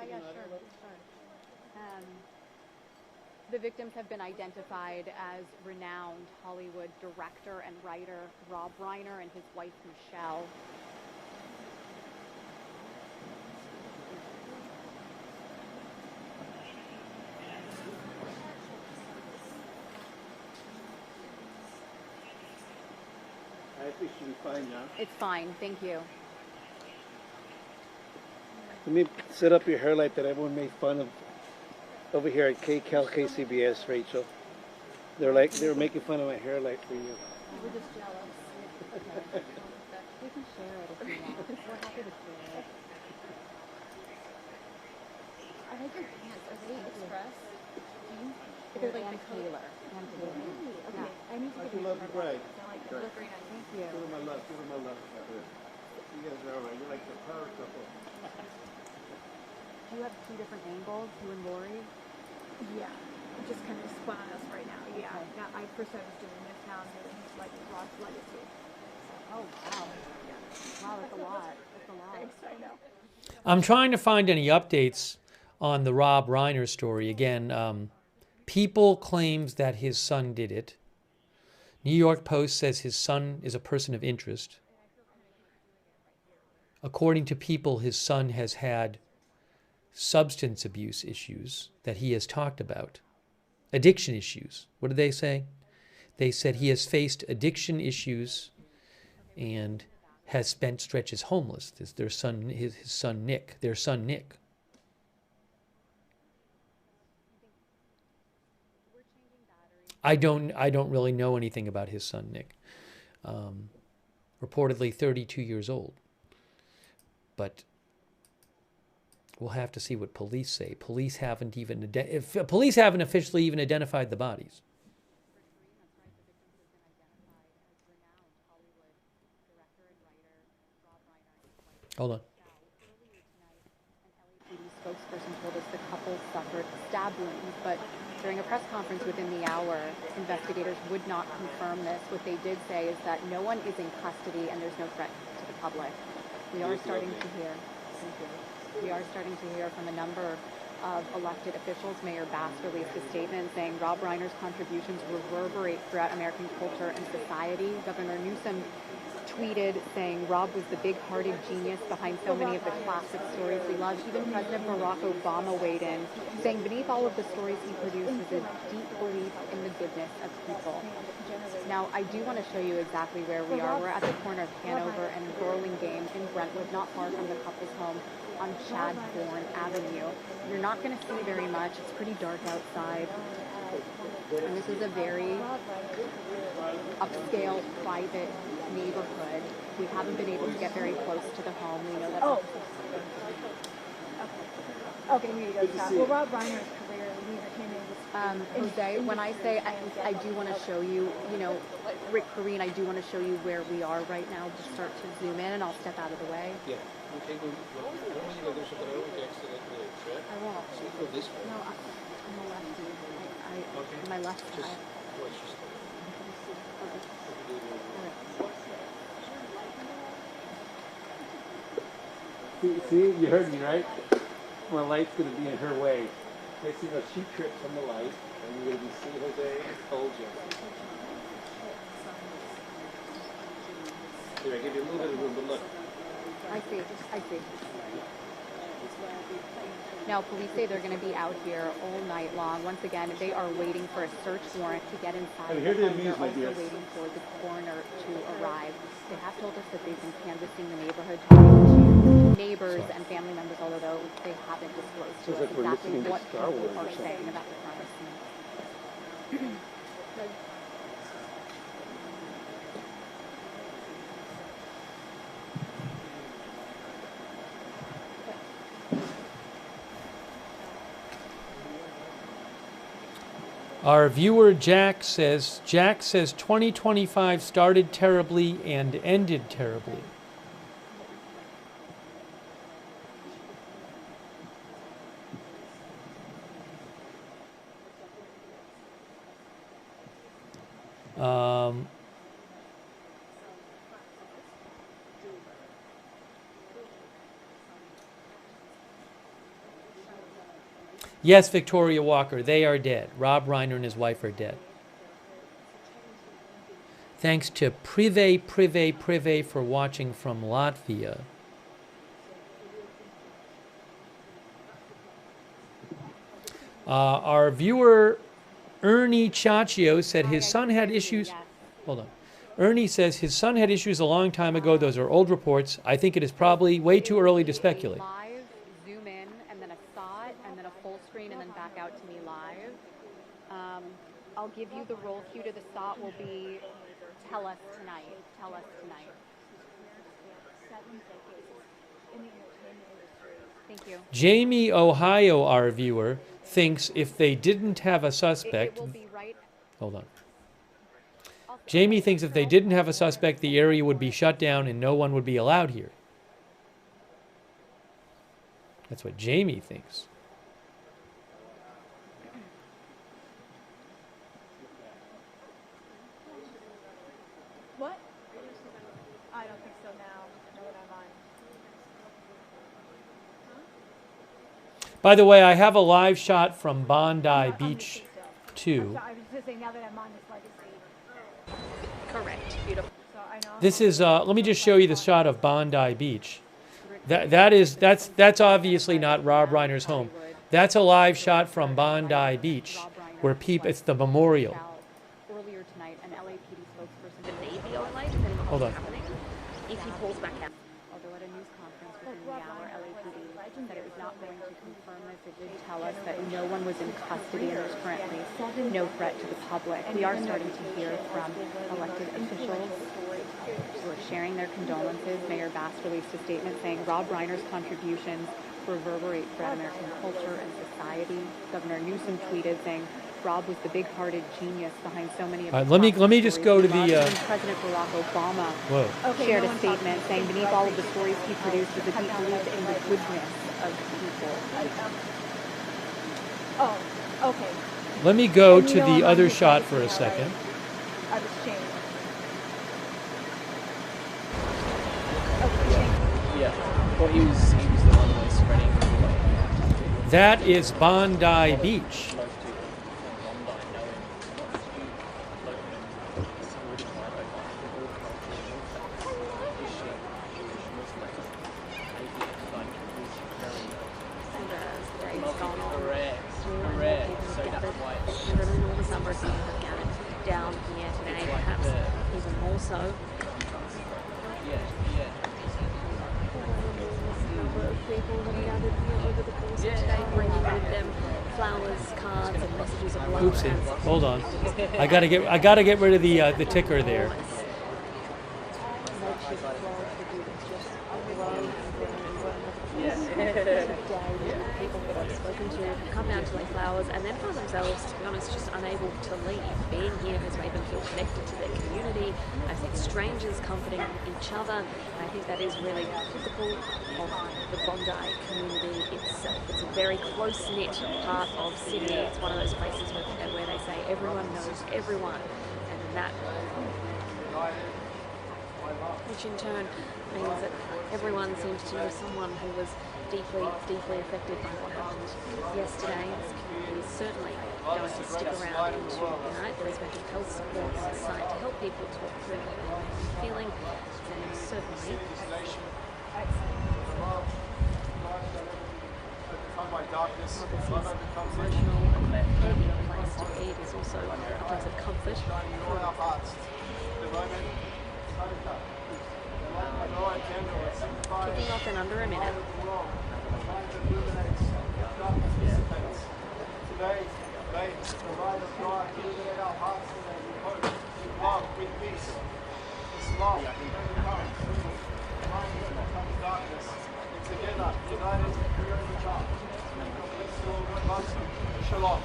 V: The victims have been identified as renowned Hollywood director and writer Rob Reiner and his wife Michelle.
S: I think she'll be fine now.
V: It's fine, thank you.
S: Let me set up your hair like that everyone made fun of over here at KCBS, Rachel. They were making fun of my hair light for you.
V: We're just jealous. We can share it if you want. We're happy to share it.
F: I like your pants. Are they express jeans?
V: They're like the Taylor. And Taylor.
F: Okay, I need to
K: How's
F: get
K: your love and Greg?
F: They look very nice.
V: Thank you.
K: Give her my love. Give her my love. You guys are all right. You're like the power couple.
V: Do you have two different angles, you and Lori?
F: Yeah, it just kind of spun on us right now. Yeah, now first I was doing Midtown, doing like Lost Legacy.
V: Oh wow. Wow, that's a lot. That's a lot.
F: Thanks, I know.
A: I'm trying to find any updates on the Rob Reiner story. Again, People claims that his son did it. New York Post says his son is a person of interest. According to People, his son has had substance abuse issues that he has talked about. Addiction issues. What did they say? They said he has faced addiction issues and has spent stretches homeless. Their son, his son Nick. Their son Nick. I don't really know anything about his son Nick. Reportedly 32 years old. But we'll have to see what police say. Police haven't officially even identified the bodies. Hold on.
V: Spokesperson told us the couple suffered stab wounds, but during a press conference within the hour, investigators would not confirm this. What they did say is that no one is in custody and there's no threat to the public. We are starting to hear. We are starting to hear from a number of elected officials. Mayor Bass released a statement saying Rob Reiner's contributions reverberate throughout American culture and society. Governor Newsom tweeted saying Rob was the big-hearted genius behind so many of the classic stories we love. Even President Barack Obama weighed in, saying beneath all of the stories he produced was a deep belief in the goodness of people. Now, I do want to show you exactly where we are. We're at the corner of Hanover and Burlingame in Brentwood, not far from the couple's home on Chadbourne Avenue. You're not going to see very much. It's pretty dark outside. And this is a very upscale, private neighborhood. We haven't been able to get very close to the home. We know that.
F: Oh. Okay, here you go, Scott. Well, Rob Reiner's career,
V: Jose, when I say I do want to show you, Rick Kareen, I do want to show you where we are right now. Just start to zoom in, and I'll step out of the way.
I: Yeah.
V: I won't. No, I'm a lefty. My left side.
I: See, you heard me, right? My light's going to be in her way. Next thing you know, she trips on the light, and you're going to be seeing Jose. I told you. Here, I give you a little bit of room, but look.
V: I see. Now, police say they're going to be out here all night long. Once again, they are waiting for a search warrant to get inside.
I: Here
V: They're
I: the
V: also
I: dear.
V: waiting for the coroner to arrive. They have told us that they've been canvassing the neighborhood, talking to neighbors and family members, although they haven't disclosed to us exactly what people are saying about the crime scene.
A: Our viewer Jack says 2025 started terribly and ended terribly. Yes, Victoria Walker, they are dead. Rob Reiner and his wife are dead. Thanks to Prive for watching from Latvia. Our viewer Ernie Chaccio said his son had issues. Hold on. Ernie says his son had issues a long time ago. Those are old reports. I think it is probably way too early to speculate.
V: Live, zoom in, and then a thought, and then a full screen, and then back out to me live. I'll give you the roll cue to the thought will be Tell us tonight. Tell us tonight.
F: 7 decades in the entertainment industry.
V: Thank you.
A: Jamie, Ohio, our viewer, thinks if they didn't have a suspect...
V: It will be right.
A: Hold on. Jamie thinks if they didn't have a suspect, the area would be shut down and no one would be allowed here. That's what Jamie thinks.
F: What? I don't think so now. Know what I'm on.
A: By the way, I have a live shot from Bondi Beach 2.
F: I was just saying now that I'm on this legacy.
O: Correct. Beautiful.
F: So I know.
A: This is let me just show you the shot of Bondi Beach. That's obviously not Rob Reiner's home. That's a live shot from Bondi Beach where it's the memorial.
V: Earlier tonight, an LAPD spokesperson
O: The Navy overlay, depending on
A: Hold
O: what's
A: on.
O: happening, if he pulls back out.
V: Although at a news conference within the hour, LAPD said it was not going to confirm this. It did tell us that no one was in custody and there's currently no threat to the public. We are starting to hear from elected officials who are sharing their condolences. Mayor Bass released a statement saying Rob Reiner's contributions reverberate throughout American culture and society. Governor Newsom tweeted saying Rob was the big-hearted genius behind so many of the
A: Let me just go to the.
V: Even President Barack Obama shared a statement saying beneath all of the stories he produced was a deep belief in the goodness of people.
F: Oh, okay.
A: Let me go to the other shot for a second.
F: I was changed.
G: Yeah. Well, he was the one that was spreading.
A: That is Bondi Beach.
O: Down here today, perhaps even more so. Number of people have gathered here over the course of today, bringing with them flowers, cards, and messages of love.
A: Oopsie, hold on. I gotta get rid of the ticker there.
O: People that I've spoken to have come out to lay flowers and then for themselves, to be honest, just unable to leave. Being here has made them feel connected to their community. I think strangers comforting each other. I think that is really typical of the Bondi community itself. It's a very close-knit part of Sydney. It's one of those places where they say everyone knows everyone, and that, which in turn means that everyone seems to know someone who was deeply affected by what happened yesterday. This community is certainly going to stick around into the night. There is mental health support on site to help people talk through what they may be feeling. And certainly, emotional and heavy place to be. It is also a place of comfort. Kicking off in under a minute.
U: Today, may the light of God illuminate our hearts today with hope, with love, with peace. This love overcomes darkness. And together, united, we are in the dark. God bless you all. God bless you. Shalom.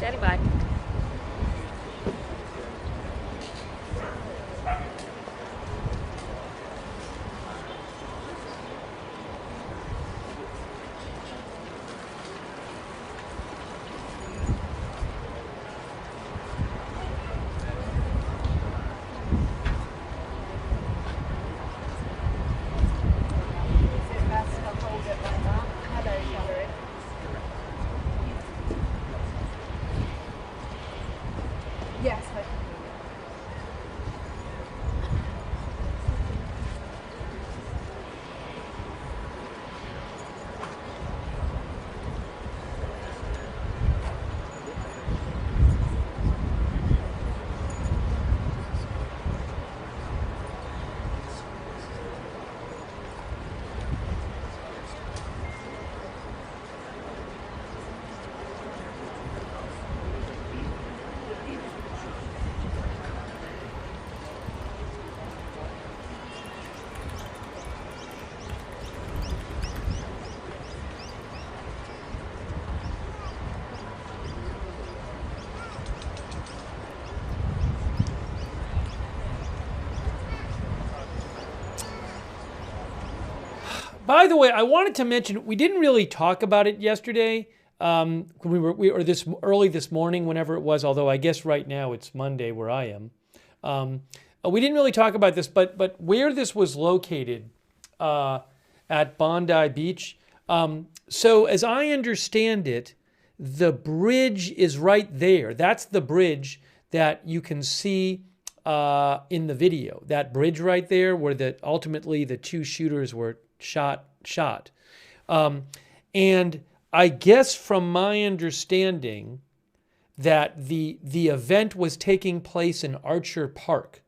O: Standing by.
A: By the way, I wanted to mention we didn't really talk about it yesterday. Or this early this morning, whenever it was. Although I guess right now it's Monday where I am. We didn't really talk about this, but where this was located at Bondi Beach. So as I understand it, the bridge is right there. That's the bridge that you can see in the video. That bridge right there, where ultimately the two shooters were shot. And I guess from my understanding that the event was taking place in Archer Park,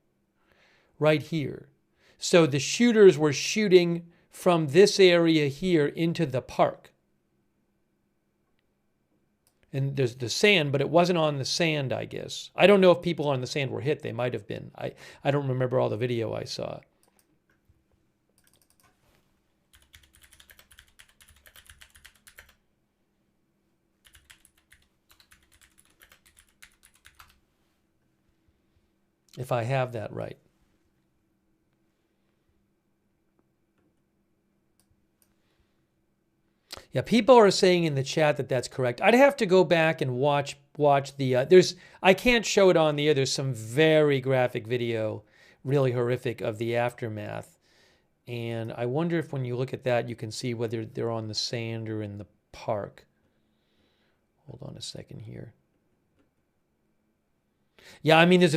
A: right here. So the shooters were shooting from this area here into the park. And there's the sand, but it wasn't on the sand, I guess. I don't know if people on the sand were hit. They might have been. I don't remember all the video I saw. If I have that right. Yeah, people are saying in the chat that that's correct. I'd have to go back and watch the, I can't show it on the air. There's some very graphic video, really horrific, of the aftermath. And I wonder if when you look at that, you can see whether they're on the sand or in the park. Hold on a second here. Yeah, I mean, there's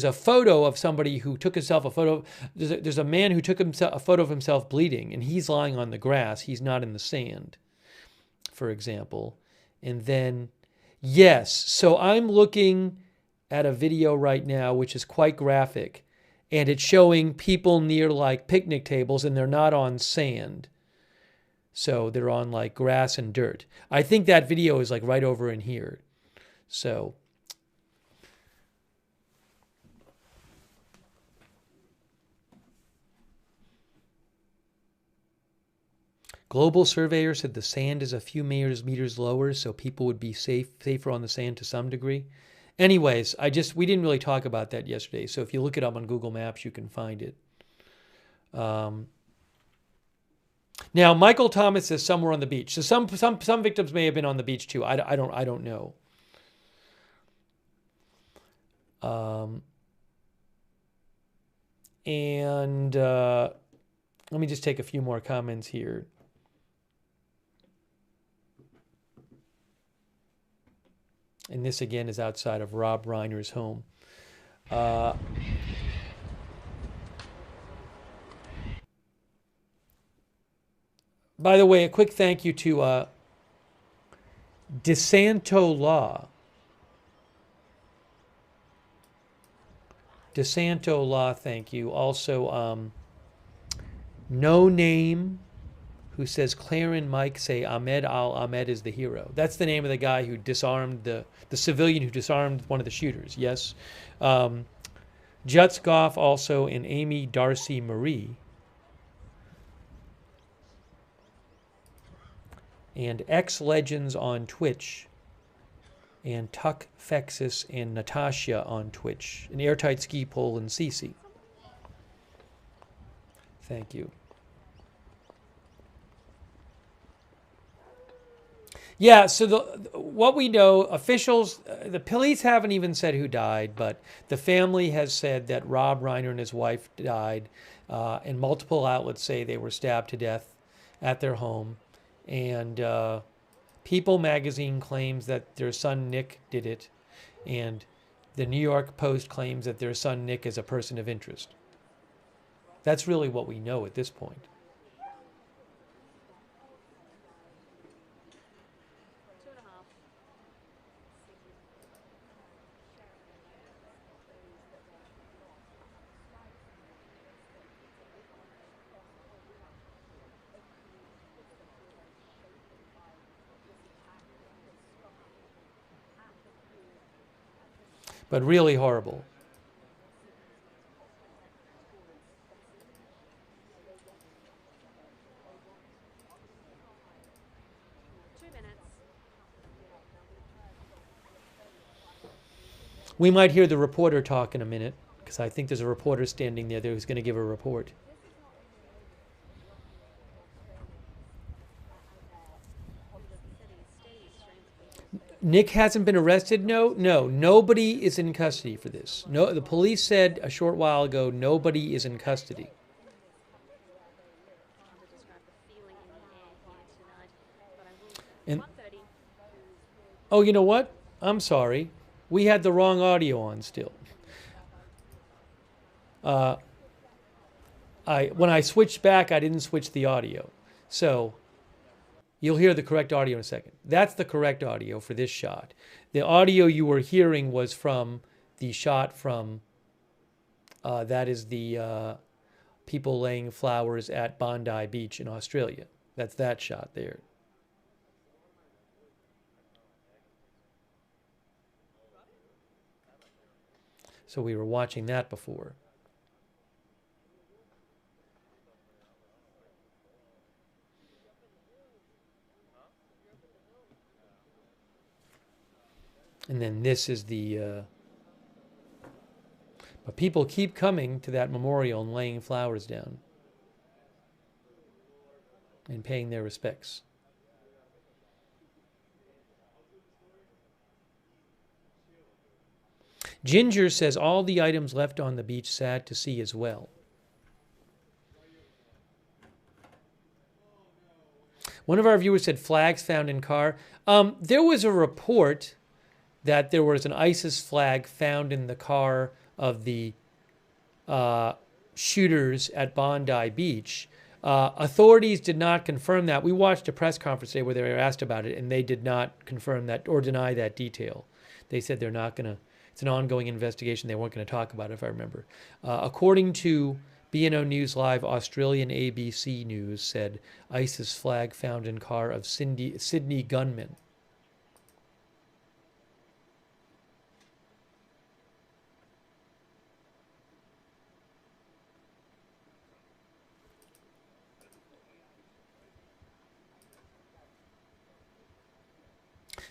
A: a photo of somebody who took himself a photo. There's a man who took a photo of himself bleeding, and he's lying on the grass. He's not in the sand, for example. And then, yes, so I'm looking at a video right now, which is quite graphic, and it's showing people near like picnic tables, and they're not on sand. So they're on like grass and dirt. I think that video is like right over in here. So global surveyor said the sand is a few meters lower, so people would be safer on the sand to some degree. Anyways, we didn't really talk about that yesterday, so if you look it up on Google Maps, you can find it. Now, Michael Thomas says somewhere on the beach. So some victims may have been on the beach too. I don't know. And let me just take a few more comments here. And this, again, is outside of Rob Reiner's home. By the way, a quick thank you to DeSanto Law. DeSanto Law, thank you. Also, No Name, who says Claire and Mike say Ahmed Al-Ahmed is the hero. That's the name of the guy who disarmed the civilian who disarmed one of the shooters, yes. Juts Goff also, and Amy Darcy Marie. And X Legends on Twitch. And Tuck Fexus and Natasha on Twitch. And Airtight Ski Pole and Cece. Thank you. Yeah, so what we know, officials, the police haven't even said who died, but the family has said that Rob Reiner and his wife died, and multiple outlets say they were stabbed to death at their home. And People magazine claims that their son Nick did it, and the New York Post claims that their son Nick is a person of interest. That's really what we know at this point. But really horrible. We might hear the reporter talk in a minute, because I think there's a reporter standing there who's going to give a report. Nick hasn't been arrested? No, nobody is in custody for this. No, the police said a short while ago nobody is in custody. And oh, you know what? I'm sorry. We had the wrong audio on still. When I switched back, I didn't switch the audio. So you'll hear the correct audio in a second. That's the correct audio for this shot. The audio you were hearing was from the shot from, that is the people laying flowers at Bondi Beach in Australia. That's that shot there. So we were watching that before. And then this is the... but people keep coming to that memorial and laying flowers down and paying their respects. Ginger says all the items left on the beach sad to see as well. One of our viewers said flags found in car. There was a report that there was an ISIS flag found in the car of the shooters at Bondi Beach. Authorities did not confirm that. We watched a press conference today where they were asked about it, and they did not confirm that or deny that detail. They said they're not going to, it's an ongoing investigation. They weren't going to talk about it, if I remember. According to BNO News Live, Australian ABC News said ISIS flag found in car of Sydney gunmen.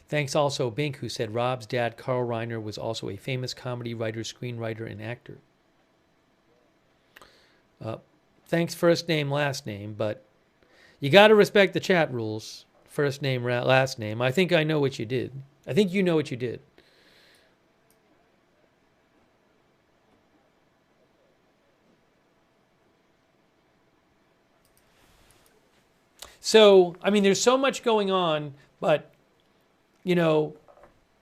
A: Thanks also Bink, who said Rob's dad, Carl Reiner, was also a famous comedy writer, screenwriter, and actor. Thanks first name, last name, but you got to respect the chat rules. First name, last name. I think I know what you did. I think you know what you did. So, I mean, there's so much going on, but you know,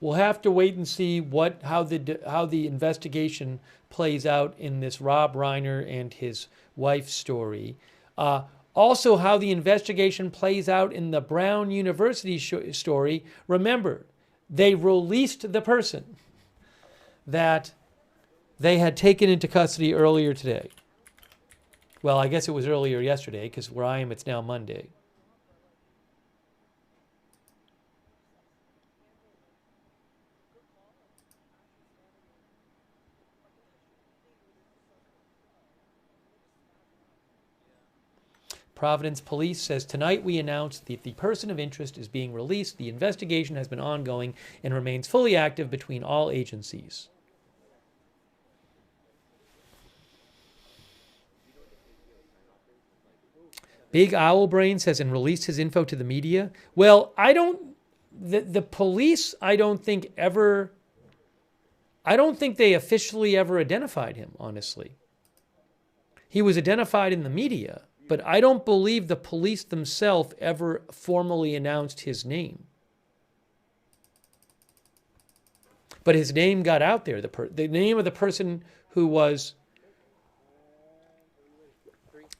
A: we'll have to wait and see how the investigation plays out in this Rob Reiner and his wife's story. Also, how the investigation plays out in the Brown University story. Remember, they released the person that they had taken into custody earlier today. Well, I guess it was earlier yesterday, because where I am, it's now Monday. Providence Police says, tonight we announced that the person of interest is being released. The investigation has been ongoing and remains fully active between all agencies. Big Owl Brain says, and released his info to the media. Well, the police, I don't think they officially ever identified him, honestly. He was identified in the media, but I don't believe the police themselves ever formally announced his name. But his name got out there. The name of the person who was...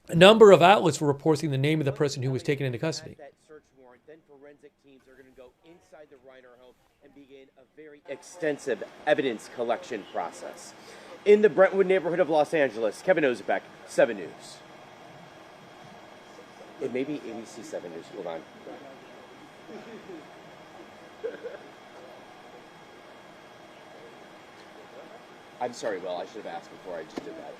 A: A number of outlets were reporting the name of the person who was taken into custody.
H: That search warrant, then forensic teams are going to go inside the Reiner home and begin a very extensive evidence collection process. In the Brentwood neighborhood of Los Angeles, Kevin Ozebek, 7 News. It may be ABC 7 News. Hold on. I'm sorry, Will. I should have asked before I just did that.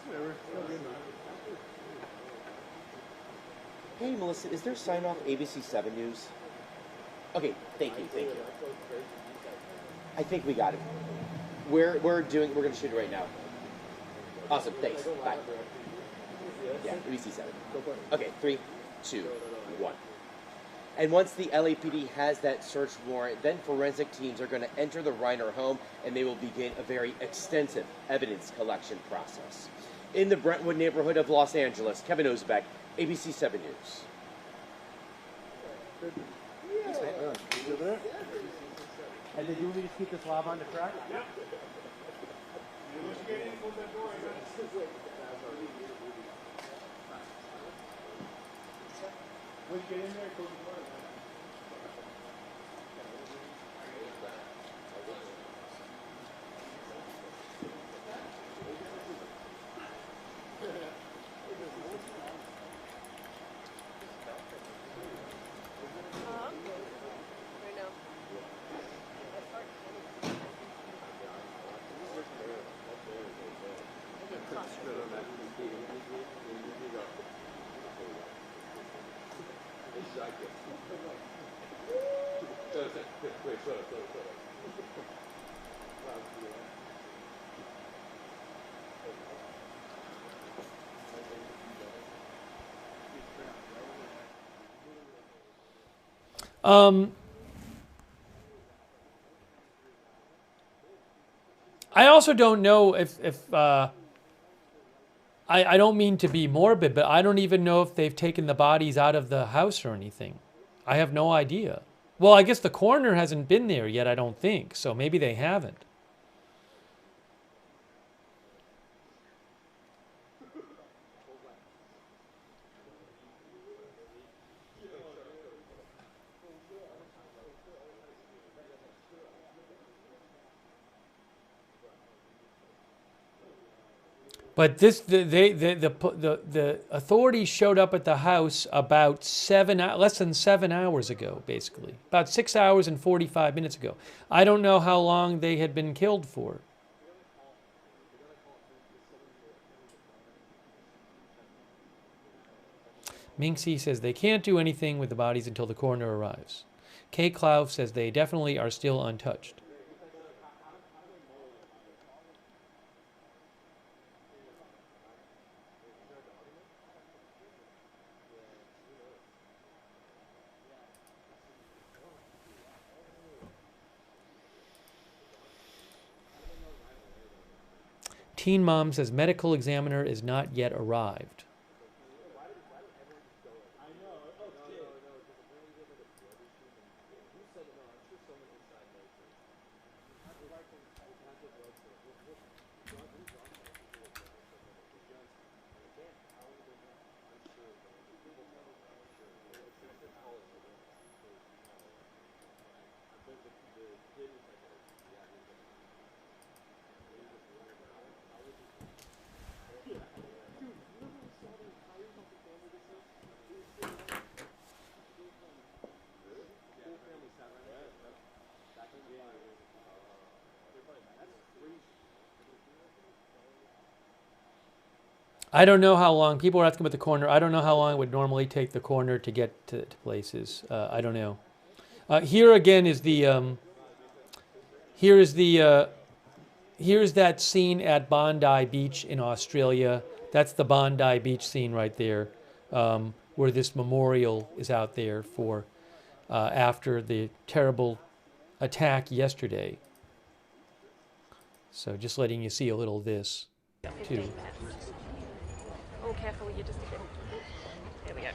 H: Hey, Melissa, is there a sign off ABC 7 News? Okay, thank you. I think we got it. We're going to shoot it right now. Awesome, thanks. Bye. Yeah, ABC 7. Okay, 3, 2, 1. And once the LAPD has that search warrant, then forensic teams are going to enter the Reiner home and they will begin a very extensive evidence collection process. In the Brentwood neighborhood of Los Angeles, Kevin Ozebek, ABC 7 News.
S: And did you want me to keep this lob on the track?
U: Yeah. Once you get in there, close the door.
A: I also don't know if I don't mean to be morbid, but I don't even know if they've taken the bodies out of the house or anything. I have no idea. Well, I guess the coroner hasn't been there yet, I don't think, so maybe they haven't. But this, the authorities showed up at the house about less than 7 hours ago, basically. About 6 hours and 45 minutes ago. I don't know how long they had been killed for. Minxie says they can't do anything with the bodies until the coroner arrives. Kay Clough says they definitely are still untouched. Teen Mom says medical examiner is not yet arrived. I don't know how long, people are asking about the coroner, I don't know how long it would normally take the coroner to get to places. I don't know. Here again is the, here's that scene at Bondi Beach in Australia. That's the Bondi Beach scene right there, where this memorial is out there for after the terrible attack yesterday. So just letting you see a little of this too.
J: Oh, careful, you're just a bit. There we go.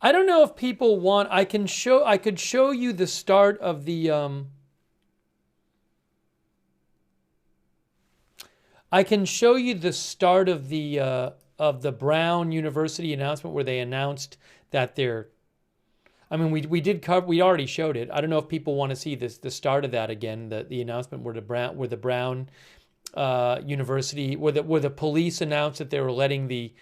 A: I don't know if people want. I could show you the start of the. I can show you the start of the Brown University announcement where they announced that they're. I mean, we did cover. We already showed it. I don't know if people want to see the start of that again. The announcement where the Brown University where the police announced that they were letting the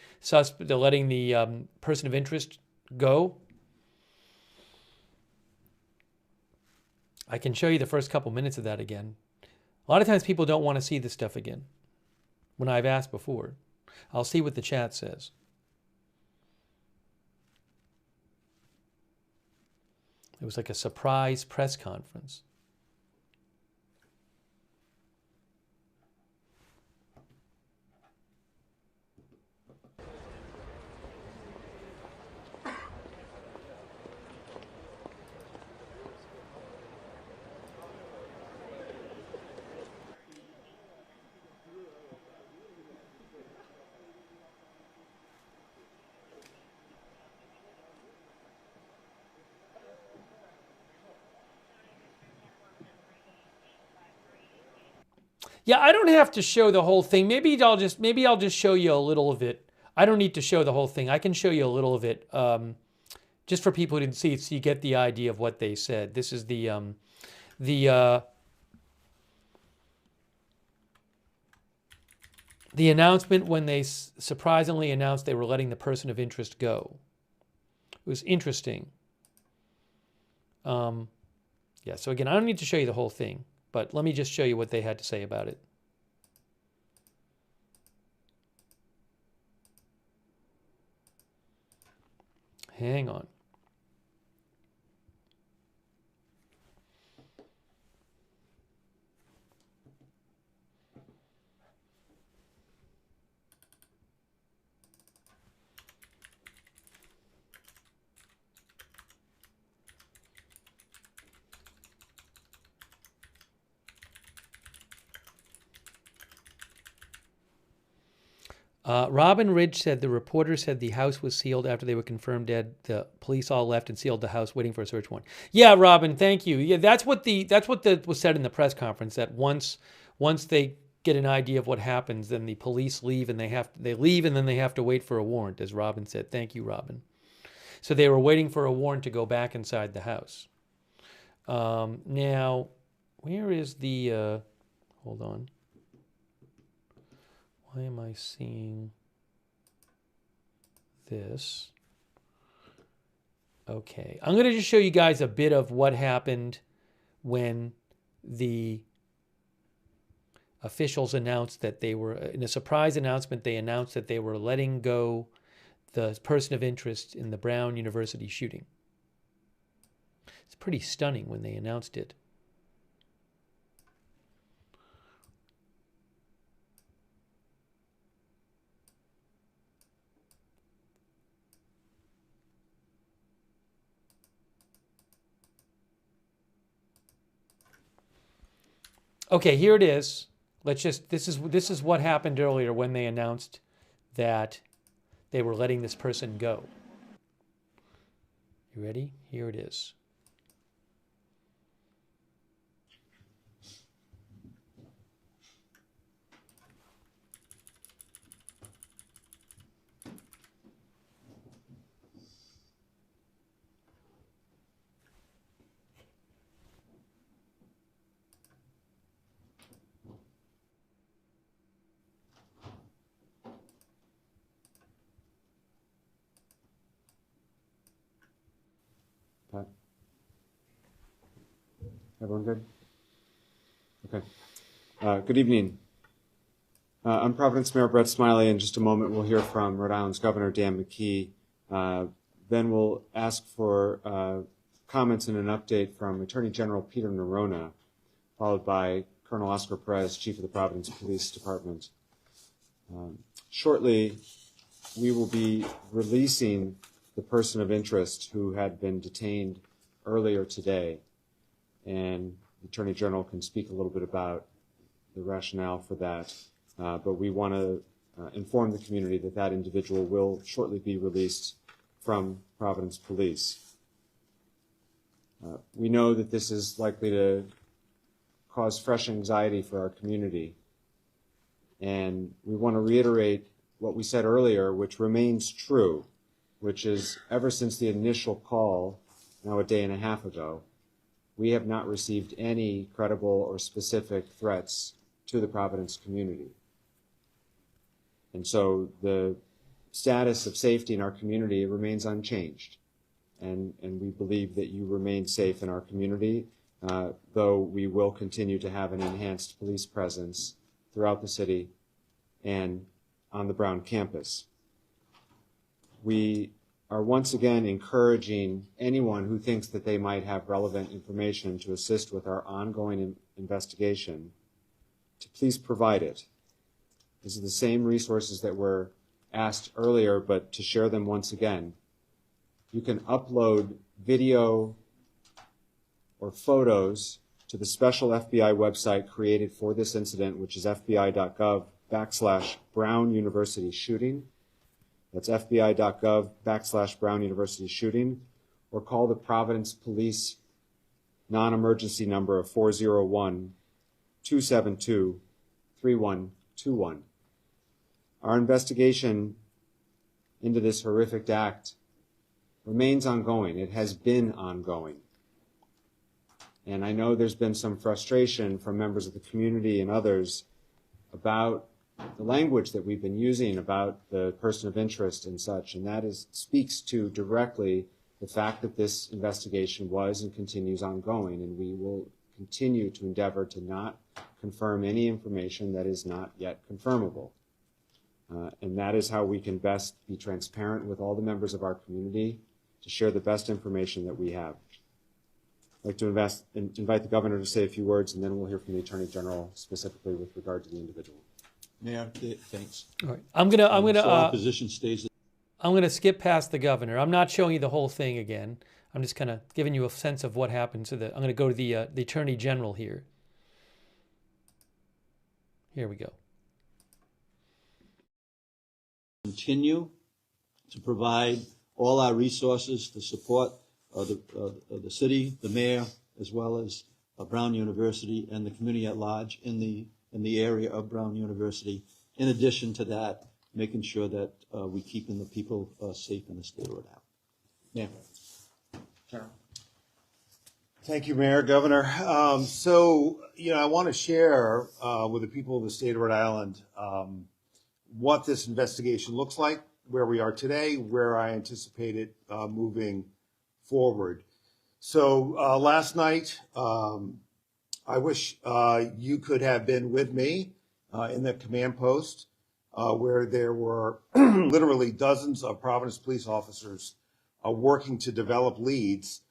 A: person of interest go. I can show you the first couple minutes of that again. A lot of times people don't want to see this stuff again. When I've asked before, I'll see what the chat says. It was like a surprise press conference. Yeah, I don't have to show the whole thing. Maybe I'll just show you a little of it. I don't need to show the whole thing. I can show you a little of it, just for people who didn't see it, so you get the idea of what they said. This is the announcement when they surprisingly announced they were letting the person of interest go. It was interesting. Yeah. So again, I don't need to show you the whole thing. But let me just show you what they had to say about it. Hang on. Robin Ridge said the reporter said the house was sealed after they were confirmed dead. The police all left and sealed the house, waiting for a search warrant. Yeah, Robin, thank you. Yeah, that's what was said in the press conference. That once they get an idea of what happens, then the police leave and they leave and then they have to wait for a warrant, as Robin said. Thank you, Robin. So they were waiting for a warrant to go back inside the house. Now, where is the? Hold on. Why am I seeing this? Okay, I'm going to just show you guys a bit of what happened when the officials announced that they were, in a surprise announcement, they announced that they were letting go the person of interest in the Brown University shooting. It's pretty stunning when they announced it. Okay, here it is. This is what happened earlier when they announced that they were letting this person go. You ready? Here it is.
C: Everyone good? Okay. Good evening. I'm Providence Mayor Brett Smiley. In just a moment, we'll hear from Rhode Island's Governor Dan McKee. Then we'll ask for comments and an update from Attorney General Peter Nerona, followed by Colonel Oscar Perez, Chief of the Providence Police Department. Shortly, we will be releasing the person of interest who had been detained earlier today. And the Attorney General can speak a little bit about the rationale for that. But we want to inform the community that that individual will shortly be released from Providence Police. We know that this is likely to cause fresh anxiety for our community. And we want to reiterate what we said earlier, which remains true, which is ever since the initial call, now a day and a half ago, we have not received any credible or specific threats to the Providence community. And so the status of safety in our community remains unchanged. And we believe that you remain safe in our community, though we will continue to have an enhanced police presence throughout the city and on the Brown campus. We are once again encouraging anyone who thinks that they might have relevant information to assist with our ongoing investigation to please provide it. These are the same resources that were asked earlier, but to share them once again. You can upload video or photos to the special FBI website created for this incident, which is fbi.gov/Brown University shooting. That's fbi.gov/Brown University shooting, or call the Providence Police non-emergency number of 401-272-3121. Our investigation into this horrific act remains ongoing. It has been ongoing. And I know there's been some frustration from members of the community and others about the language that we've been using about the person of interest and such, and that speaks to directly the fact that this investigation was and continues ongoing, and we will continue to endeavor to not confirm any information that is not yet confirmable. And that is how we can best be transparent with all the members of our community to share the best information that we have. I'd like to invite the governor to say a few words, and then we'll hear from the Attorney General specifically with regard to the individual.
E: Mayor, thanks.
A: All right. I'm gonna
E: position stays.
A: I'm gonna skip past the governor. I'm not showing you the whole thing again. I'm just kind of giving you a sense of what happened. I'm going to go to the Attorney General here. Here we go.
E: Continue to provide all our resources to support the city, the mayor, as well as Brown University and the community at large in the area of Brown University. In addition to that, making sure that we keeping the people safe in the state of Rhode Island. Yeah.
K: General. Thank you, Mayor, Governor. So, I want to share with the people of the state of Rhode Island what this investigation looks like, where we are today, where I anticipate it moving forward. So last night, I wish you could have been with me in the command post where there were literally dozens of Providence police officers working to develop leads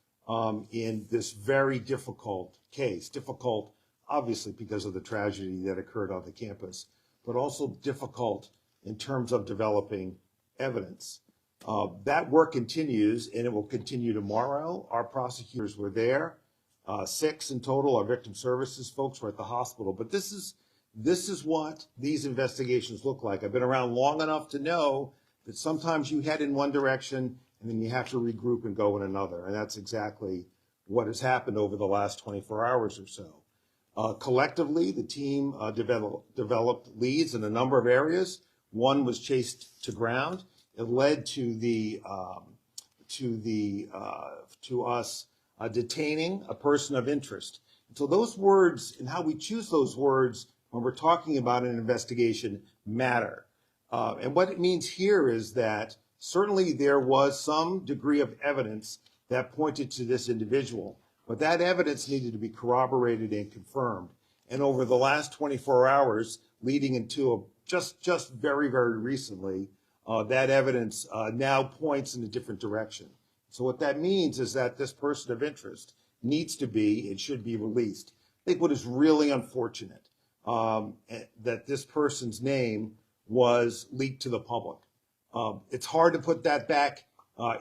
K: in this very difficult case. Difficult, obviously, because of the tragedy that occurred on the campus, but also difficult in terms of developing evidence. That work continues, and it will continue tomorrow. Our prosecutors were there. 6 in total. Our victim services folks were at the hospital. But this is what these investigations look like. I've been around long enough to know that sometimes you head in one direction and then you have to regroup and go in another. And that's exactly what has happened over the last 24 hours or so. Collectively, the team developed leads in a number of areas. One was chased to ground. It led to us detaining a person of interest. So those words and how we choose those words when we're talking about an investigation matter. And what it means here is that certainly there was some degree of evidence that pointed to this individual, but that evidence needed to be corroborated and confirmed. And over the last 24 hours, leading into just very, very recently, that evidence now points in a different direction. So what that means is that this person of interest needs to be and should be released. I think what is really unfortunate that this person's name was leaked to the public. It's hard to put that back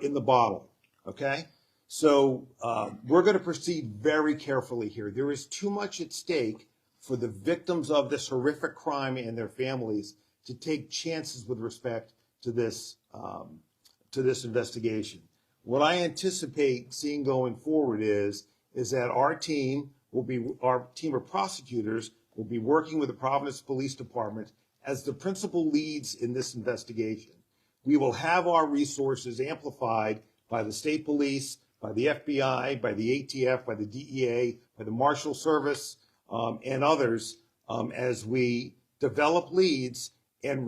K: in the bottle, okay? So we're going to proceed very carefully here. There is too much at stake for the victims of this horrific crime and their families to take chances with respect to this to this investigation. What I anticipate seeing going forward is that our team of prosecutors will be working with the Providence Police Department as the principal leads in this investigation. We will have our resources amplified by the state police, by the FBI, by the ATF, by the DEA, by the Marshal Service, and others as we develop leads and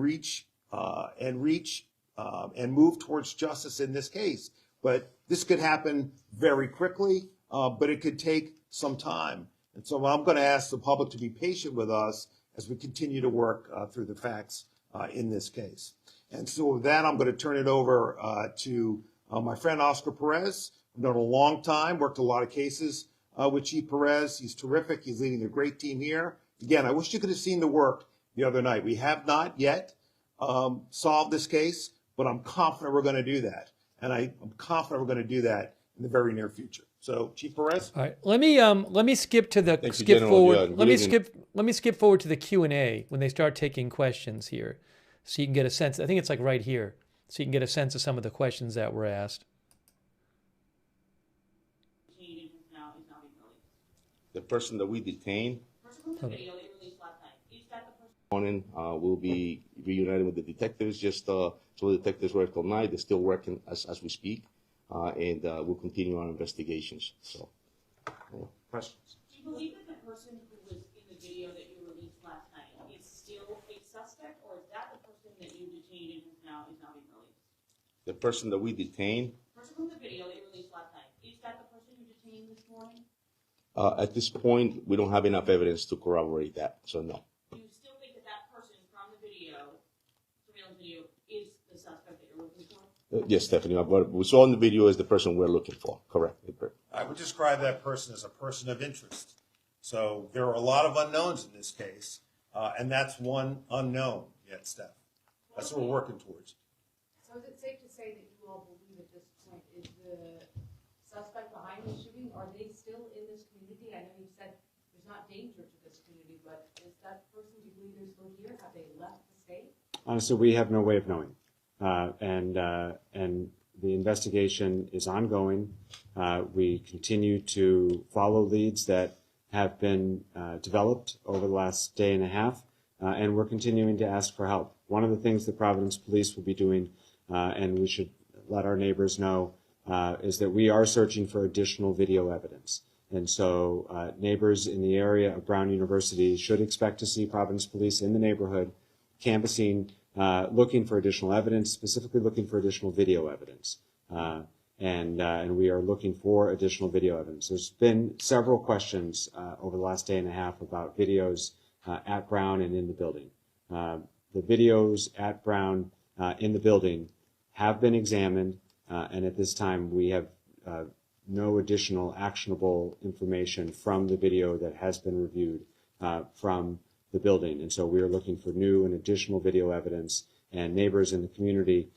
K: move towards justice in this case. But this could happen very quickly, but it could take some time. And so I'm going to ask the public to be patient with us as we continue to work through the facts in this case. And so with that, I'm going to turn it over to my friend Oscar Perez. I've known a long time, worked a lot of cases with Chief Perez. He's terrific. He's leading a great team here. Again, I wish you could have seen the work the other night. We have not yet solved this case, but I'm confident we're going to do that. And I'm confident we're going to do that in the very near future. So, Chief Perez.
A: All right, let me skip to the skip forward. Let me skip forward to the Q&A when they start taking questions here, so you can get a sense. I think it's like right here, so you can get a sense of some of the questions that were asked.
D: The person that we detained morning will be reunited with the detectives. Just so the detectives work all night. They're still working as we speak, and we'll continue our investigations. So, questions?
L: Do you believe that the person who was in the video that you released last night is still a suspect, or is that the person that you detained and is now being released?
D: The person that we detained.
L: The person from the video that you released last night, is that the person you detained this morning?
D: At this point, we don't have enough evidence to corroborate that, so no.
L: Do you still think that that person from the video, surveillance video, is the suspect that you're looking for?
D: Yes, Stephanie. What we saw in the video is the person we're looking for. Correct.
K: I would describe that person as a person of interest. So there are a lot of unknowns in this case, and that's one unknown yet, Steph. That's what we're working towards.
O: So is it safe to say that you all believe at this point is the suspect behind the shooting, are they still in this community? I know you said there's not danger to this community, but is that person, do you believe they're still here? Have they left the state?
C: Honestly, we have no way of knowing. And the investigation is ongoing. We continue to follow leads that have been developed over the last day and a half, and we're continuing to ask for help. One of the things the Providence Police will be doing, and we should let our neighbors know, is that we are searching for additional video evidence. And so neighbors in the area of Brown University should expect to see Providence Police in the neighborhood canvassing, looking for additional evidence, specifically looking for additional video evidence. And we are looking for additional video evidence. There's been several questions over the last day and a half about videos at Brown and in the building. The videos at Brown in the building have been examined, and at this time we have no additional actionable information from the video that has been reviewed from the building. And so we are looking for new and additional video evidence, and neighbors in the community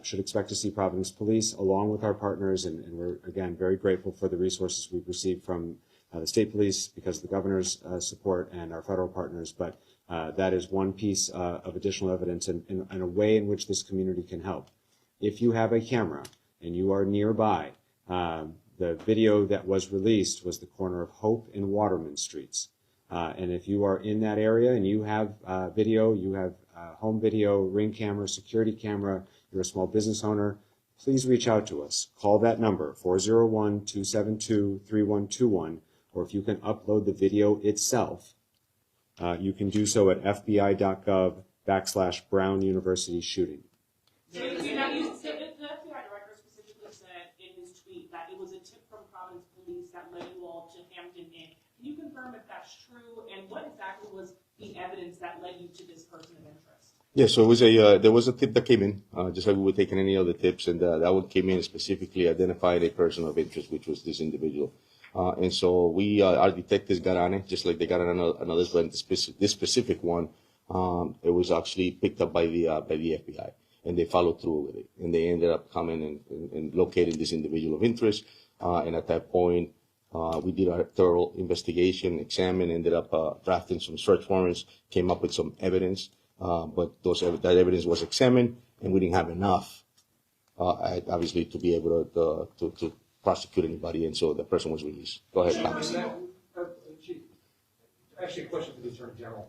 C: should expect to see Providence Police along with our partners, and we're, again, very grateful for the resources we've received from the state police because of the governor's support and our federal partners. But that is one piece of additional evidence and a way in which this community can help. If you have a camera and you are nearby, the video that was released was the corner of Hope and Waterman Streets. And if you are in that area and you have video, you have home video, Ring camera, security camera, you're a small business owner, please reach out to us. Call that number, 401-272-3121, or if you can upload the video itself, you can do so at fbi.gov/Brown University shooting.
L: So the FBI director specifically said in his tweet that it was a tip from Providence Police that led you all to Hampton Inn. Can you confirm if that's true, and what exactly was the evidence that led you to this person of interest?
D: Yeah, so it was there was a tip that came in, just like we were taking any other tips, and that one came in and specifically identified a person of interest, which was this individual. And so our detectives got on it, just like they got on another, but this specific one, it was actually picked up by the FBI, and they followed through with it, and they ended up coming and locating this individual of interest. And at that point, we did our thorough investigation, examined, ended up drafting some search warrants, came up with some evidence, but that evidence was examined, and we didn't have enough obviously to be able to prosecute anybody, and so the person was released. Go ahead, Thomas.
N: Actually, a question for the Attorney General.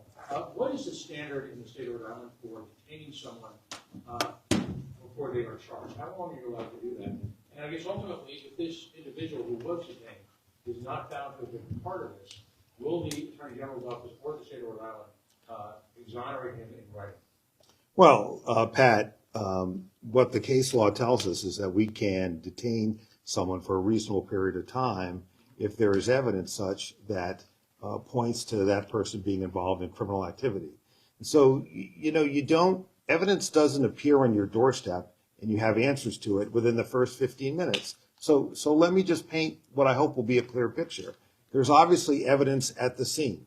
N: What is the standard in the state of Rhode Island for detaining someone before they are charged? How long are you allowed to do that? And I guess ultimately, if this individual who was detained is not found to have been part of this, will the Attorney General's office or the state of Rhode Island exonerate him in writing?
K: Well, Pat, what the case law tells us is that we can detain someone for a reasonable period of time if there is evidence such that points to that person being involved in criminal activity. And so, evidence doesn't appear on your doorstep and you have answers to it within the first 15 minutes. So let me just paint what I hope will be a clear picture. There's obviously evidence at the scene.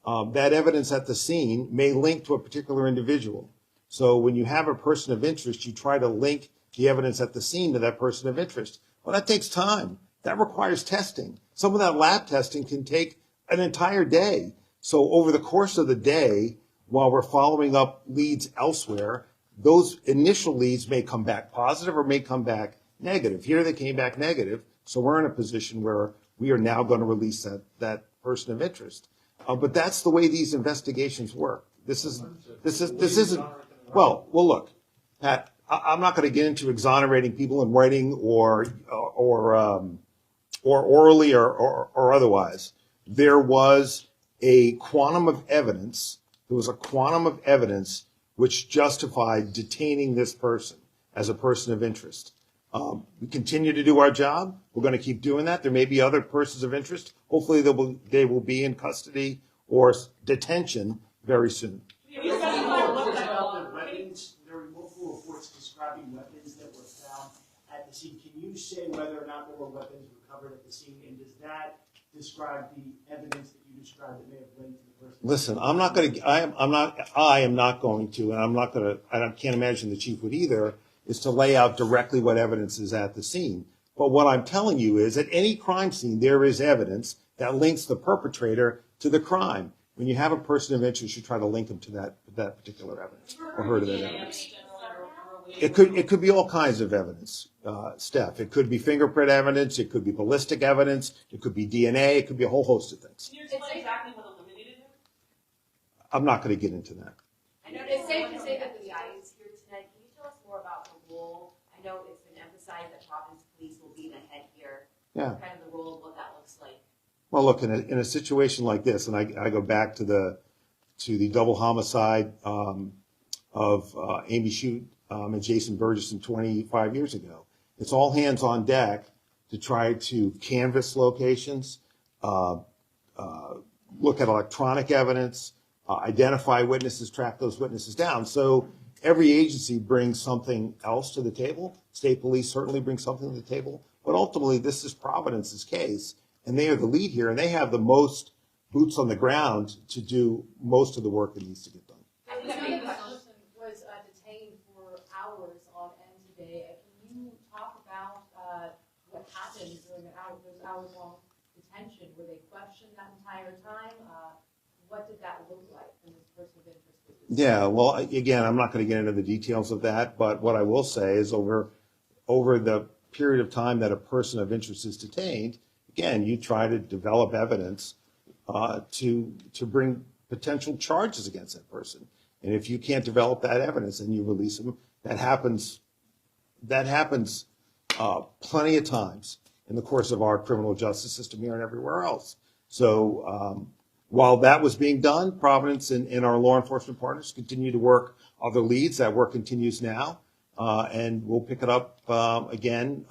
K: That evidence at the scene may link to a particular individual. So when you have a person of interest, you try to link the evidence at the scene to that person of interest. Well, that takes time. That requires testing. Some of that lab testing can take an entire day. So over the course of the day, while we're following up leads elsewhere, those initial leads may come back positive or may come back negative. Here they came back negative, so we're in a position where we are now going to release that person of interest. But that's the way these investigations work. This isn't. Well, look, Pat, I'm not going to get into exonerating people in writing or orally or otherwise. There was a quantum of evidence. There was a quantum of evidence which justified detaining this person as a person of interest. We continue to do our job. We're going to keep doing that. There may be other persons of interest. Hopefully they will be in custody or detention very soon.
R: There were multiple reports describing weapons that were found at the scene. Can you say whether or not there were weapons recovered at the scene, and does that describe the evidence that you described that may have linked to the person?
K: Listen, I am not going to, and I'm not going to, I can't imagine the chief would either, is to lay out directly what evidence is at the scene. But what I'm telling you is at any crime scene, there is evidence that links the perpetrator to the crime. When you have a person of interest, you try to link them to that particular evidence or her to that evidence. It could be all kinds of evidence, Steph. It could be fingerprint evidence. It could be ballistic evidence. It could be DNA. It could be a whole host of things.
L: Can you explain exactly what eliminated him?
K: I'm not going to get into that.
P: I know it's safe to say that the audience here tonight. Can you tell us more about the role? I know it's been emphasized that Providence Police will be the head here.
K: Yeah.
P: Kind of the role of what that looks like.
K: Well, look, in a situation like this, and I go back to the double homicide of Amy Shute and Jason Burgess 25 years ago. It's all hands on deck to try to canvass locations, look at electronic evidence, identify witnesses, track those witnesses down. So every agency brings something else to the table. State police certainly bring something to the table. But ultimately, this is Providence's case, and they are the lead here, and they have the most boots on the ground to do most of the work that needs to get done.
O: I know that this person was detained for hours on end today. Can you talk about what happened during those hours-long detention? Were they questioned that entire time? What did that look like from this person of interest?
K: Yeah, well, again, I'm not going to get into the details of that, but what I will say is over the period of time that a person of interest is detained, again, you try to develop evidence to bring potential charges against that person. And if you can't develop that evidence and you release them, that happens plenty of times in the course of our criminal justice system here and everywhere else. So while that was being done, Providence and our law enforcement partners continue to work other leads. That work continues now, and we'll pick it up again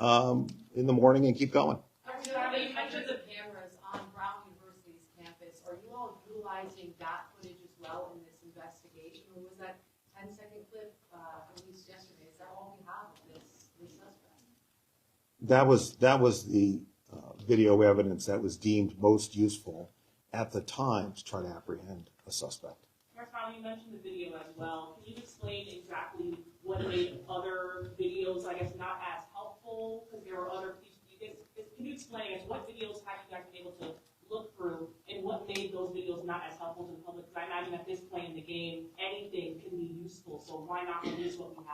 K: in the morning and keep going.
O: You mentioned the cameras on Brown University's campus. Are you all utilizing that footage as well in this investigation, or was that 10-second clip released yesterday? Is that all we have of this suspect?
K: That was the video evidence that was deemed most useful at the time to try to apprehend a suspect.
L: Carl, you mentioned the video as well. Can you explain exactly what made other videos, I guess, not as helpful? Because there were other pieces. Can you explain what videos have you guys been able to look through, and what made those videos not as helpful to the public? Because I imagine at this point in the game, anything can be useful, so why not release what we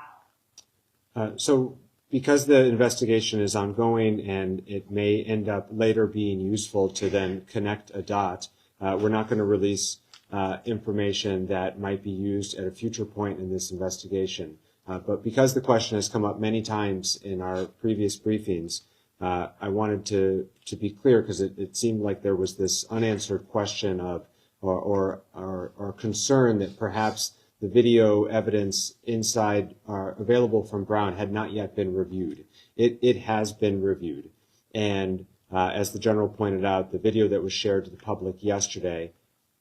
L: have?
C: So because the investigation is ongoing and it may end up later being useful to then connect a dot, we're not going to release information that might be used at a future point in this investigation. But because the question has come up many times in our previous briefings, I wanted to be clear because it seemed like there was this unanswered question of or concern that perhaps the video evidence inside available from Brown had not yet been reviewed. It has been reviewed. And as the general pointed out, the video that was shared to the public yesterday,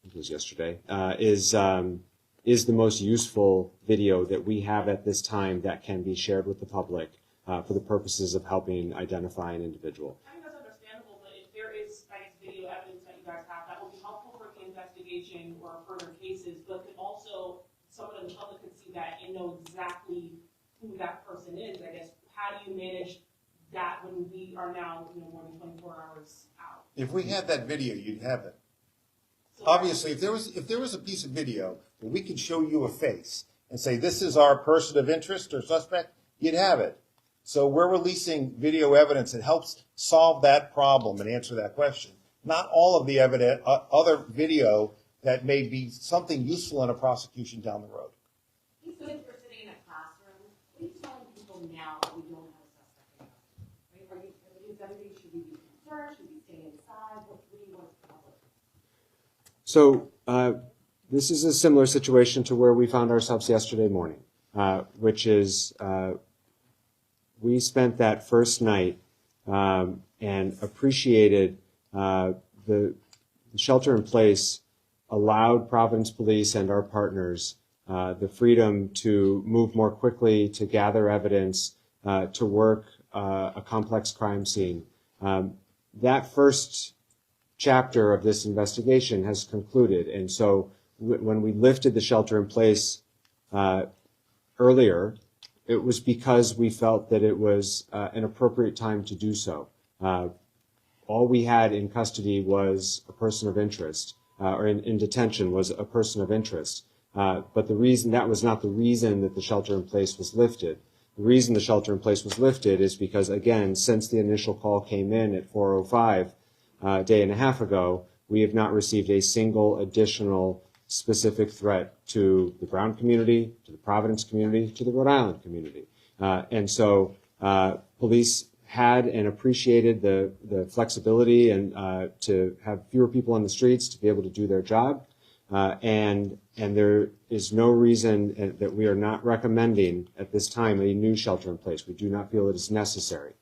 C: is the most useful video that we have at this time that can be shared with the public for the purposes of helping identify an individual.
L: I think that's understandable, but if there is, I guess, video evidence that you guys have, that will be helpful for the investigation or further cases, but could also, someone in the public could see that and know exactly who that person is. I guess, how do you manage that when we are now, more than 24 hours out?
K: If we had that video, you'd have it. Obviously, if there was a piece of video where we could show you a face and say, this is our person of interest or suspect, you'd have it. So we're releasing video evidence that helps solve that problem and answer that question. Not all of the other video that may be something useful in a prosecution down the road.
P: So if we're sitting in a classroom, what are you telling people now that we don't have a suspect in custody? Is everybody, should we be concerned? Should we stay inside? What do you want to tell us?
C: So this is a similar situation to where we found ourselves yesterday morning, which is we spent that first night and appreciated the shelter in place allowed Providence Police and our partners the freedom to move more quickly, to gather evidence, to work a complex crime scene. That first chapter of this investigation has concluded, and so when we lifted the shelter in place earlier, it was because we felt that it was an appropriate time to do so. All we had in custody was a person of interest, or in detention was a person of interest. But the reason that was not the reason that the shelter in place was lifted. The reason the shelter in place was lifted is because, again, since the initial call came in at 4:05 a day and a half ago, we have not received a single additional specific threat to the Brown community, to the Providence community, to the Rhode Island community. And so police had and appreciated the flexibility and to have fewer people on the streets to be able to do their job. And there is no reason that we are not recommending at this time a new shelter in place. We do not feel it is necessary.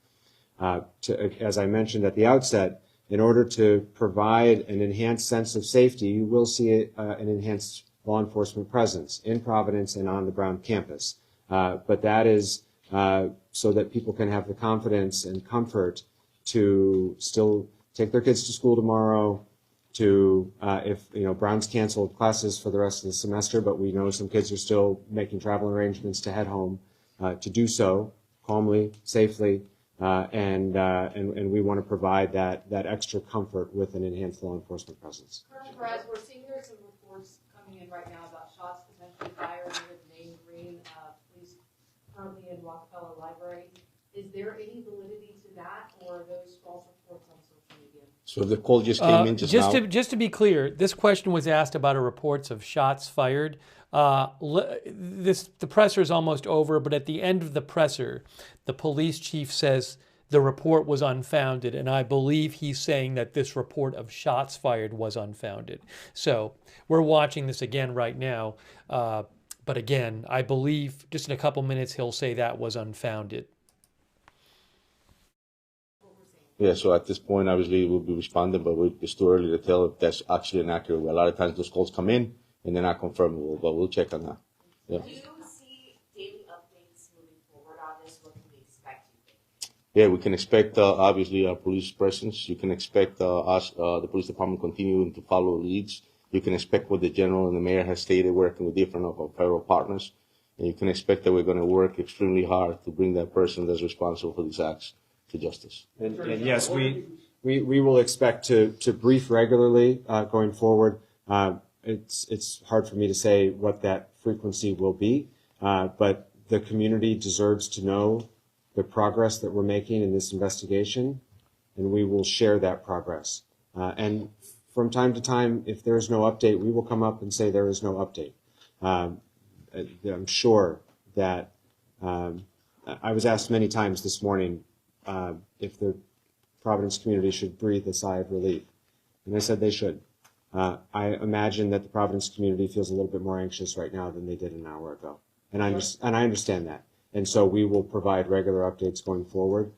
C: As I mentioned at the outset, in order to provide an enhanced sense of safety, you will see an enhanced law enforcement presence in Providence and on the Brown campus. But that is so that people can have the confidence and comfort to still take their kids to school tomorrow, to if Brown's canceled classes for the rest of the semester, but we know some kids are still making travel arrangements to head home, to do so calmly, safely, and we want to provide that extra comfort with an enhanced law enforcement presence.
O: Colonel Perez, we're seeing there are some reports coming in right now about shots potentially fired near the Main Green police currently in Rockefeller Library. Is there any validity to that, or are those false reports on social media?
D: So the call just came in just now.
A: Just to be clear, this question was asked about reports of shots fired. The presser is almost over, but at the end of the presser, the police chief says the report was unfounded, and I believe he's saying that this report of shots fired was unfounded. So we're watching this again right now, but again, I believe just in a couple minutes he'll say that was unfounded.
D: Yeah, so at this point, obviously, we'll be responding, but it's too early to tell if that's actually inaccurate. A lot of times those calls come in and they're not confirmable, but we'll check on that. Yeah.
P: Do you see daily updates moving forward on this? What can we expect?
D: Yeah, we can expect, obviously, our police presence. You can expect us, the police department, continuing to follow leads. You can expect what the general and the mayor has stated, working with different of our federal partners. And you can expect that we're going to work extremely hard to bring that person that's responsible for these acts to justice.
C: And yes, we will expect to brief regularly going forward. It's hard for me to say what that frequency will be, but the community deserves to know the progress that we're making in this investigation, and we will share that progress. And from time to time, if there is no update, we will come up and say there is no update. I'm sure that I was asked many times this morning if the Providence community should breathe a sigh of relief, and I said they should. I imagine that the Providence community feels a little bit more anxious right now than they did an hour ago, and I understand that. And so we will provide regular updates going forward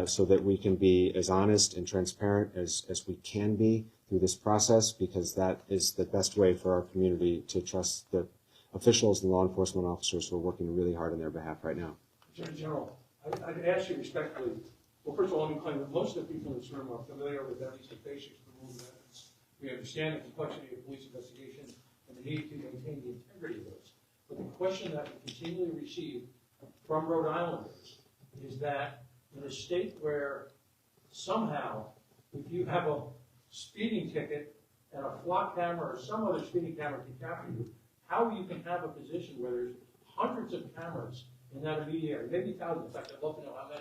C: so that we can be as honest and transparent as we can be through this process, because that is the best way for our community to trust the officials and law enforcement officers who are working really hard on their behalf right now.
N: Attorney General, I'd ask you respectfully, well, first of all, let me claim that most of the people in this room are familiar with at least the basics of the rules of evidence. We understand the complexity of police investigation and the need to maintain the integrity of those. But the question that we continually receive from Rhode Islanders is that in a state where somehow, if you have a speeding ticket and a flock camera or some other speeding camera can capture you, how you can have a position where there's hundreds of cameras in that immediate area, maybe thousands, in fact, I'd love to know how many.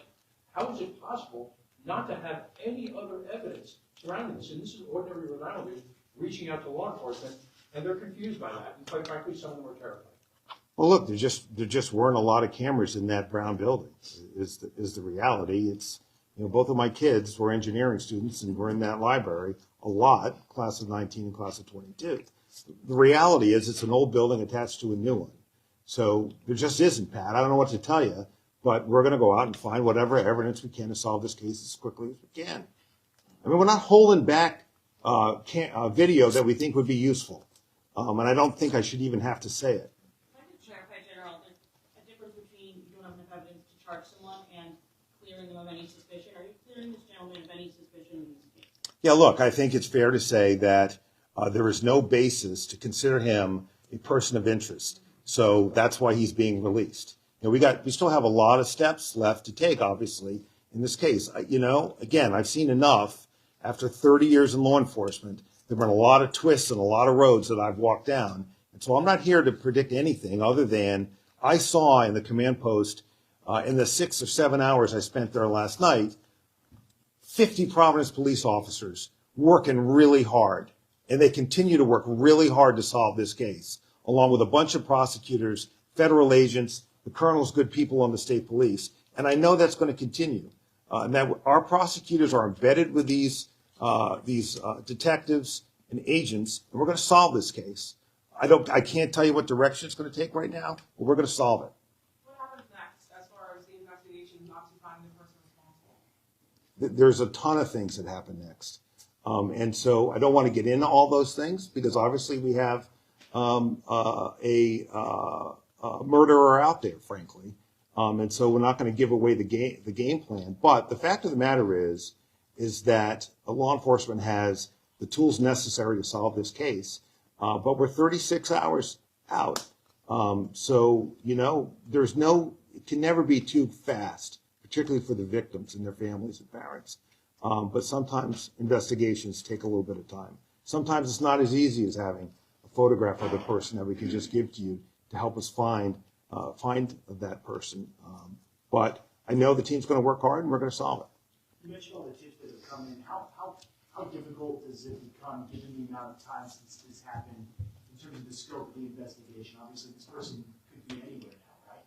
N: How is it possible not to have any other evidence surrounding this? And this is ordinary Rhode Islanders reaching out to law enforcement, and they're confused by that. And quite frankly, some of them are terrified.
K: Well, look, there just weren't a lot of cameras in that brown building. Is the reality? It's, you know, both of my kids were engineering students and were in that library a lot, class of 19 and class of 22. The reality is it's an old building attached to a new one. So there just isn't, Pat. I don't know what to tell you, but we're going to go out and find whatever evidence we can to solve this case as quickly as we can. I mean, we're not holding back video that we think would be useful. And I don't think I should even have to say it.
L: Can I just clarify, General, a difference between you don't have enough evidence to charge someone and clearing them of any suspicion? Are you clearing this gentleman of any suspicion in this case?
K: Yeah, look, I think it's fair to say that there is no basis to consider him a person of interest. So that's why he's being released. You know, we still have a lot of steps left to take, obviously, in this case. You know, again, I've seen enough after 30 years in law enforcement. There have been a lot of twists and a lot of roads that I've walked down. And so I'm not here to predict anything other than I saw in the command post in the 6 or 7 hours I spent there last night, 50 Providence police officers working really hard. And they continue to work really hard to solve this case, along with a bunch of prosecutors, federal agents, the colonels, good people on the state police. And I know that's going to continue. And that our prosecutors are embedded with these detectives and agents, and we're going to solve this case. I can't tell you what direction it's going to take right now, but we're going to solve it.
L: What happens next as far as the investigation and occupying the person responsible?
K: There's a ton of things that happen next. And so I don't want to get into all those things because obviously we have a murderer out there, frankly. And so we're not going to give away the game plan. But the fact of the matter is that law enforcement has the tools necessary to solve this case. But we're 36 hours out. So, you know, it can never be too fast, particularly for the victims and their families and parents. But sometimes investigations take a little bit of time. Sometimes it's not as easy as having a photograph of the person that we can just give to you to help us find that person. But I know the team's going to work hard and we're going to solve it.
R: You mentioned all the tips that have come in. How difficult does it become, given the amount of time since this happened, in terms of the scope of the investigation? Obviously, this person could be anywhere now, right?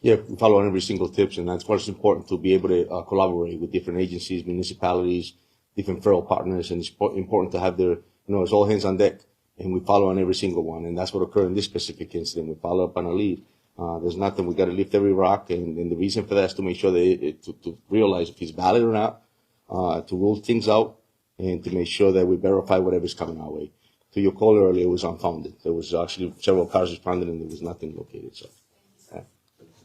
D: Yeah, we follow on every single tips, and that's why it's important to be able to collaborate with different agencies, municipalities, different federal partners, and it's important to have it's all hands on deck, and we follow on every single one, and that's what occurred in this specific incident. We follow up on a lead. There's nothing. We got to lift every rock, and the reason for that is to make sure that to realize if it's valid or not, to rule things out, and to make sure that we verify whatever's coming our way. To your call earlier, it was unfounded. There was actually several cars responded, and there was nothing located. So.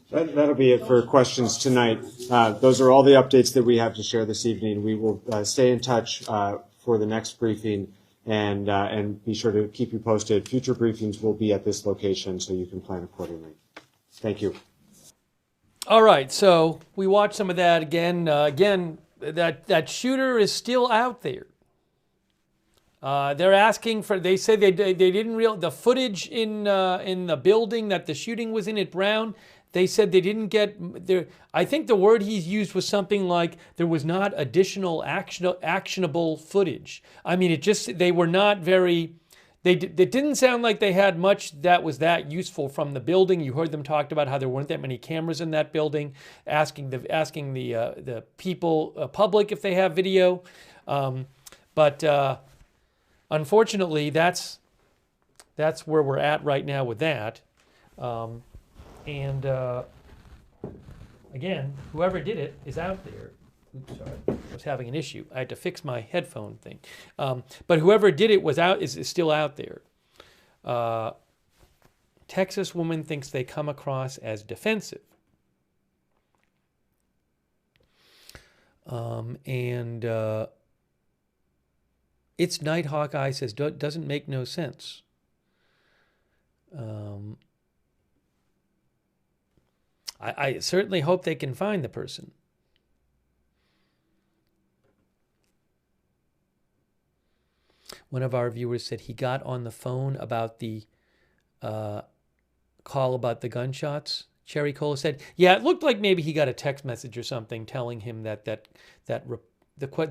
C: That'll be it for questions tonight. Those are all the updates that we have to share this evening. We will stay in touch for the next briefing and be sure to keep you posted. Future briefings will be at this location, so you can plan accordingly. Thank you.
A: All right, so we watched some of that again. That shooter is still out there. They're asking for. They say they didn't the footage in the building that the shooting was in at Brown. They said they didn't get there. I think the word he's used was something like there was not additional actionable footage. I mean, they were not very. It didn't sound like they had much that was that useful from the building. You heard them talk about how there weren't that many cameras in that building, asking the people, public, if they have video. But unfortunately, that's where we're at right now with that. Again, whoever did it is out there. Oops, sorry, I was having an issue. I had to fix my headphone thing. But whoever did it is still out there. Texas woman thinks they come across as defensive. It's Night Hawkeye says doesn't make no sense. I certainly hope they can find the person. One of our viewers said he got on the phone about the call about the gunshots. Cherry Cola said, yeah, it looked like maybe he got a text message or something telling him that the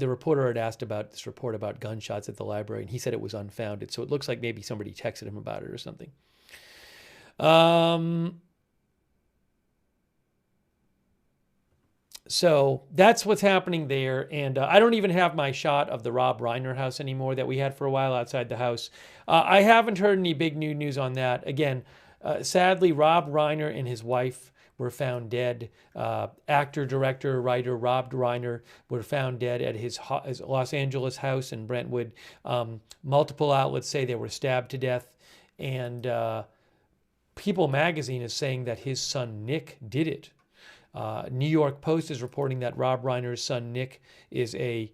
A: reporter had asked about this report about gunshots at the library, and he said it was unfounded. So it looks like maybe somebody texted him about it or something. So that's what's happening there. And I don't even have my shot of the Rob Reiner house anymore that we had for a while outside the house. I haven't heard any big new news on that. Again, sadly, Rob Reiner and his wife were found dead. Actor, director, writer Rob Reiner were found dead at his Los Angeles house in Brentwood. Multiple outlets say they were stabbed to death. And People magazine is saying that his son Nick did it. New York Post is reporting that Rob Reiner's son Nick is a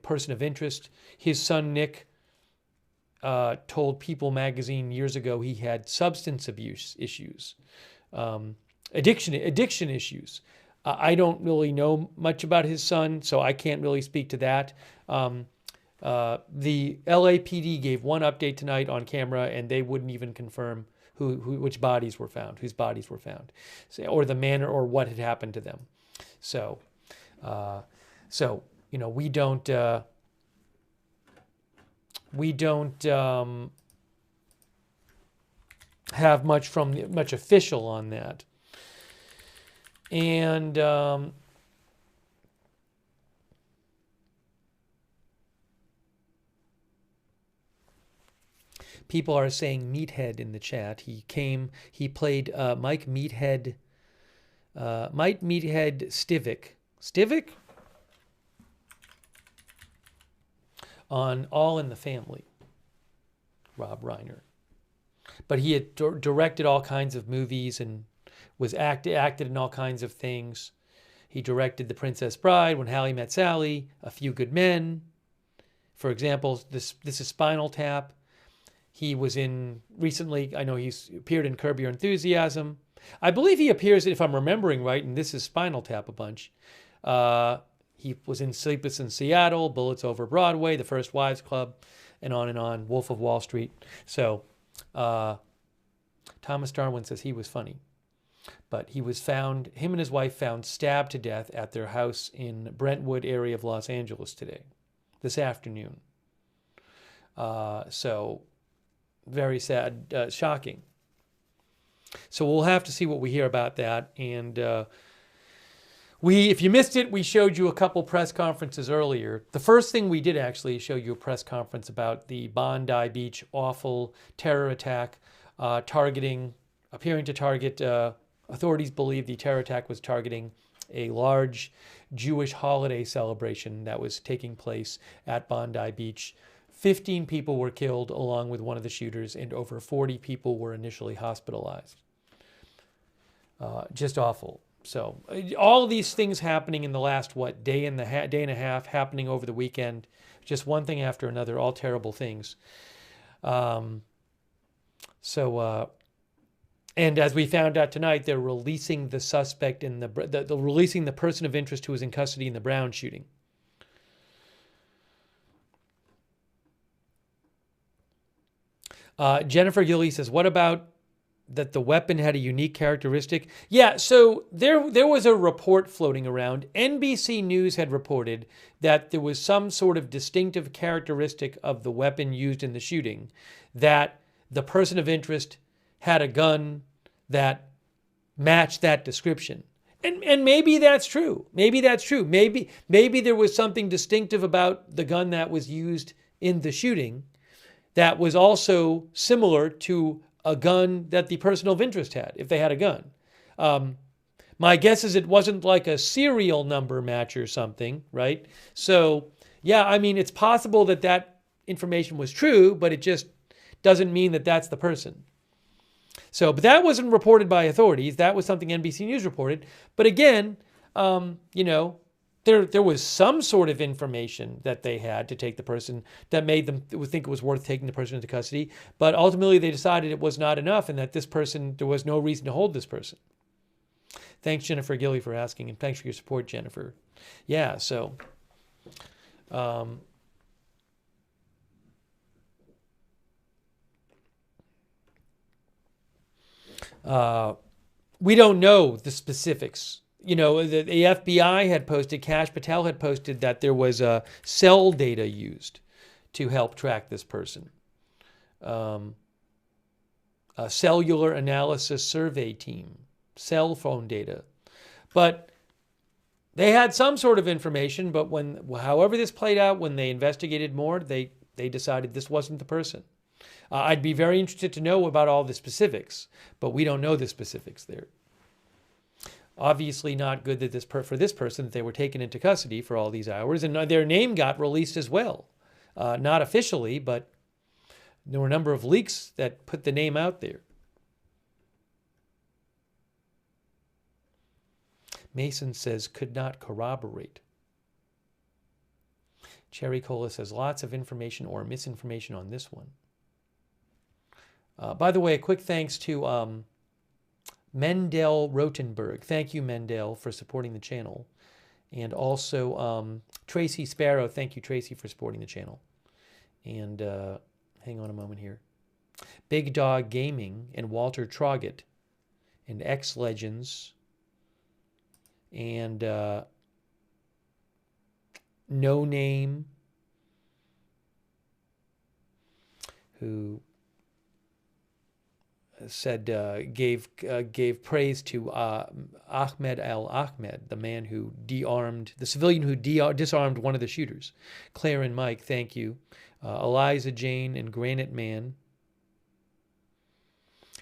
A: person of interest. His son Nick told People magazine years ago he had substance abuse issues, addiction issues. I don't really know much about his son, so I can't really speak to that. The LAPD gave one update tonight on camera, and they wouldn't even confirm which bodies were found, whose bodies were found, or the manner or what had happened to them. So we don't have much official on that, and people are saying Meathead in the chat. He played Mike Meathead Stivic on All in the Family, Rob Reiner. But he had directed all kinds of movies and was acted in all kinds of things. He directed The Princess Bride, When Harry Met Sally, A Few Good Men. For example, this is Spinal Tap. He was in recently, I know he's appeared in Curb Your Enthusiasm. I believe he appears, if I'm remembering right, and this is Spinal Tap a bunch. He was in Sleepless in Seattle, Bullets Over Broadway, The First Wives Club, and on, Wolf of Wall Street. So Thomas Darwin says he was funny. But he was found, him and his wife found stabbed to death at their house in Brentwood area of Los Angeles this afternoon. So very sad, shocking. So we'll have to see what we hear about that. And if you missed it, we showed you a couple press conferences earlier. The first thing we did actually show you a press conference about the Bondi Beach awful terror attack, appearing to target, authorities believe the terror attack was targeting a large Jewish holiday celebration that was taking place at Bondi Beach. 15 people were killed along with one of the shooters, and over 40 people were initially hospitalized. Just awful. So all of these things happening in the last, day and a half, happening over the weekend, just one thing after another, all terrible things. And as we found out tonight, they're releasing the suspect releasing the person of interest who was in custody in the Brown shooting. Jennifer Gilly says, what about that the weapon had a unique characteristic. Yeah, so there was a report floating around. NBC News had reported that there was some sort of distinctive characteristic of the weapon used in the shooting, that the person of interest had a gun that matched that description. And maybe that's true. Maybe that's true. Maybe there was something distinctive about the gun that was used in the shooting that was also similar to a gun that the person of interest had, if they had a gun. My guess is it wasn't like a serial number match or something, right? So, yeah, I mean, it's possible that that information was true, but it just doesn't mean that that's the person. So, but that wasn't reported by authorities. That was something NBC News reported. But again, you know, there was some sort of information that they had to take the person that made them think it was worth taking the person into custody. But ultimately, they decided it was not enough and that this person, there was no reason to hold this person. Thanks, Jennifer Gilly, for asking, and thanks for your support, Jennifer. Yeah, so... we don't know the specifics. You know, the FBI had posted, Kash Patel had posted that there was cell data used to help track this person. A cellular analysis survey team, cell phone data. But they had some sort of information, but however this played out, when they investigated more, they decided this wasn't the person. I'd be very interested to know about all the specifics, but we don't know the specifics there. Obviously not good that for this person that they were taken into custody for all these hours, and their name got released as well. Not officially, but there were a number of leaks that put the name out there. Mason says, could not corroborate. Cherry Cola says, lots of information or misinformation on this one. By the way, a quick thanks to Mendel Rotenberg. Thank you, Mendel, for supporting the channel. And also Tracy Sparrow. Thank you, Tracy, for supporting the channel. And hang on a moment here. Big Dog Gaming and Walter Troggett and X Legends and No Name, who said gave praise to Ahmed al-Ahmed, the man who the civilian who disarmed one of the shooters. Claire and Mike, thank you. Eliza Jane and Granite Man.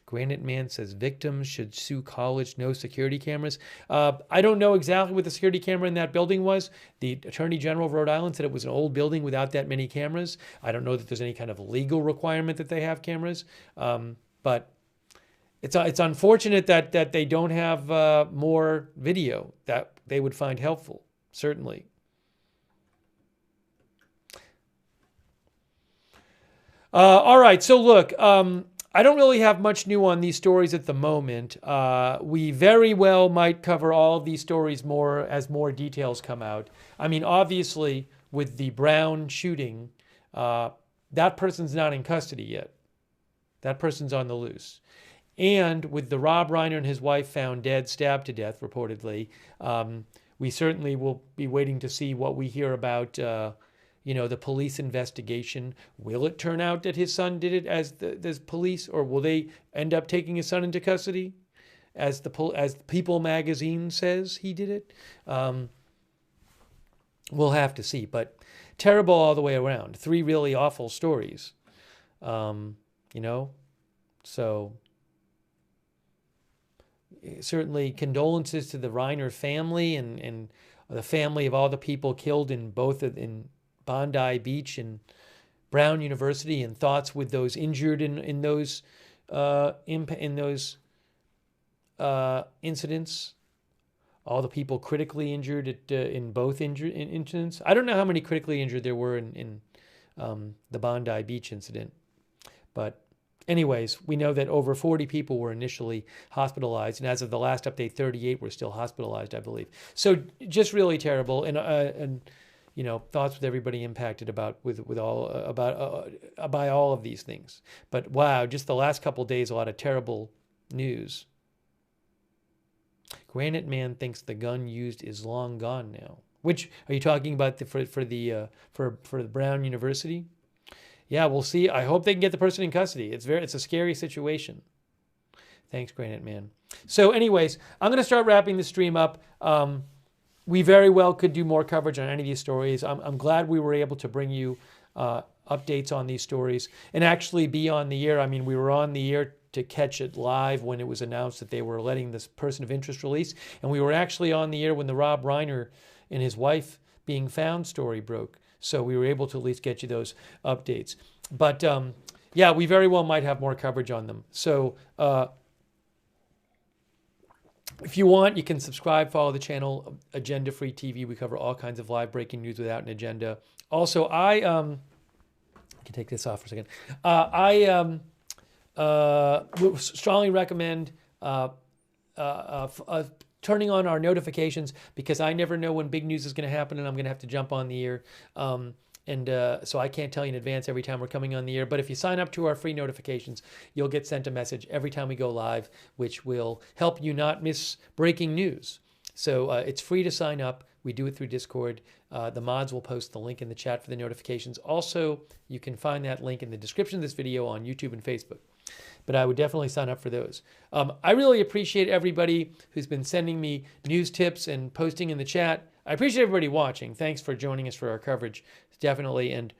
A: Granite Man says victims should sue college, no security cameras. I don't know exactly what the security camera in that building was. The Attorney General of Rhode Island said it was an old building without that many cameras. I don't know that there's any kind of legal requirement that they have cameras. But it's unfortunate that they don't have more video that they would find helpful, certainly. All right, so look, I don't really have much new on these stories at the moment. We very well might cover all of these stories more as more details come out. I mean, obviously, with the Brown shooting, that person's not in custody yet. That person's on the loose. And with the Rob Reiner and his wife found dead, stabbed to death, reportedly, we certainly will be waiting to see what we hear about, the police investigation. Will it turn out that his son did it as the police, or will they end up taking his son into custody, as People magazine says he did it? We'll have to see. But terrible all the way around. 3 really awful stories. So certainly condolences to the Reiner family and the family of all the people killed in Bondi Beach and Brown University, and thoughts with those injured in those incidents. All the people critically injured in both incidents. I don't know how many critically injured there were in the Bondi Beach incident, but anyways, we know that over 40 people were initially hospitalized, and as of the last update, 38 were still hospitalized, I believe. So just really terrible, and thoughts with everybody impacted by all of these things. But wow, just the last couple of days, a lot of terrible news. Granite Man thinks the gun used is long gone now. Which are you talking about for the Brown University? Yeah, we'll see. I hope they can get the person in custody. It's a scary situation. Thanks, Granite Man. So, anyways, I'm going to start wrapping the stream up. We very well could do more coverage on any of these stories. I'm glad we were able to bring you updates on these stories and actually be on the air. I mean, we were on the air to catch it live when it was announced that they were letting this person of interest release, and we were actually on the air when the Rob Reiner and his wife being found story broke. So we were able to at least get you those updates. But yeah, we very well might have more coverage on them. So if you want, you can subscribe, follow the channel, Agenda Free TV. We cover all kinds of live breaking news without an agenda. Also, I can take this off for a second. I would strongly recommend turning on our notifications, because I never know when big news is going to happen and I'm going to have to jump on the air. So I can't tell you in advance every time we're coming on the air. But if you sign up to our free notifications, you'll get sent a message every time we go live, which will help you not miss breaking news. So it's free to sign up. We do it through Discord. The mods will post the link in the chat for the notifications. Also, you can find that link in the description of this video on YouTube and Facebook. But I would definitely sign up for those. I really appreciate everybody who's been sending me news tips and posting in the chat. I appreciate everybody watching. Thanks for joining us for our coverage, definitely. And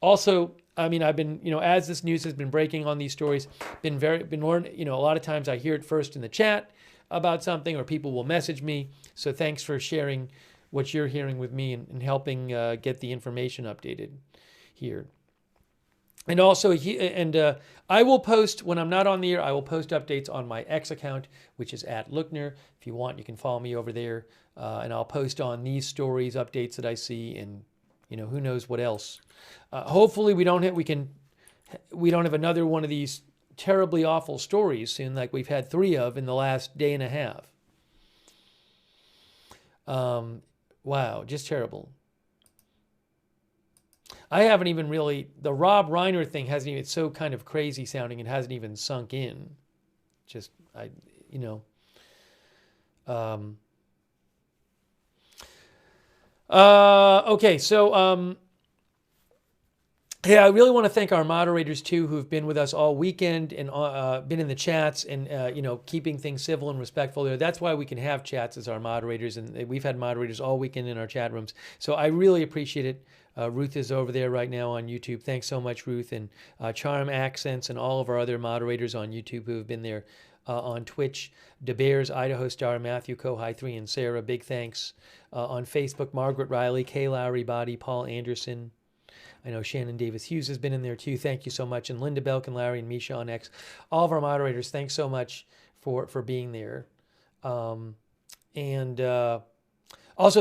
A: also, I mean, I've been, as this news has been breaking on these stories, been more, a lot of times I hear it first in the chat about something, or people will message me. So thanks for sharing what you're hearing with me and helping get the information updated here. And also, I will post, when I'm not on the air, I will post updates on my X account, which is @Lookner. If you want, you can follow me over there. And I'll post on these stories, updates that I see, and who knows what else. Hopefully we don't have another one of these terribly awful stories soon, like we've had 3 of in the last day and a half. Wow, just terrible. I haven't even really, the Rob Reiner thing hasn't even, it's so kind of crazy sounding, it hasn't even sunk in. Just, okay, so, yeah, I really want to thank our moderators too, who've been with us all weekend and been in the chats and keeping things civil and respectful there. That's why we can have chats as our moderators, and we've had moderators all weekend in our chat rooms. So I really appreciate it. Ruth is over there right now on YouTube. Thanks so much, Ruth, and Charm Accents and all of our other moderators on YouTube who have been there. On Twitch, DeBears, Idaho Star, Matthew Kohai 3, and Sarah. Big thanks. On Facebook, Margaret Riley, Kay Lowry Body, Paul Anderson. I know Shannon Davis Hughes has been in there too. Thank you so much. And Linda Belkin, Larry, and Misha on X. All of our moderators, thanks so much for being there. Also,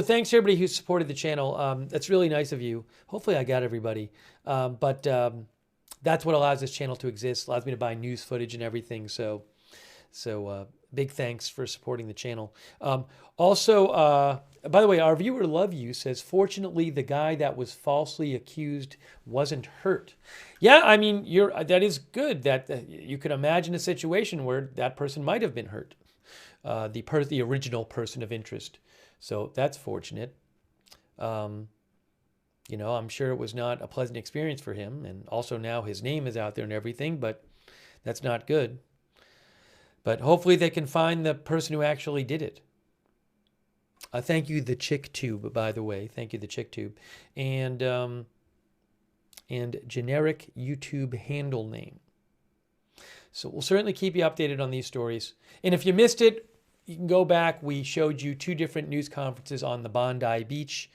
A: thanks to everybody who supported the channel. That's really nice of you. Hopefully I got everybody. But that's what allows this channel to exist. Allows me to buy news footage and everything. So big thanks for supporting the channel. Also, by the way, our viewer Love You says, fortunately, the guy that was falsely accused wasn't hurt. Yeah, I mean, that is good. That you could imagine a situation where that person might have been hurt, the original person of interest. So that's fortunate. I'm sure it was not a pleasant experience for him, and also now his name is out there and everything, but that's not good. But hopefully they can find the person who actually did it. Thank you, the Chick Tube, by the way. Thank you, the Chick Tube. And generic YouTube handle name. So we'll certainly keep you updated on these stories. And if you missed it, you can go back. We showed you 2 different news conferences on the Bondi Beach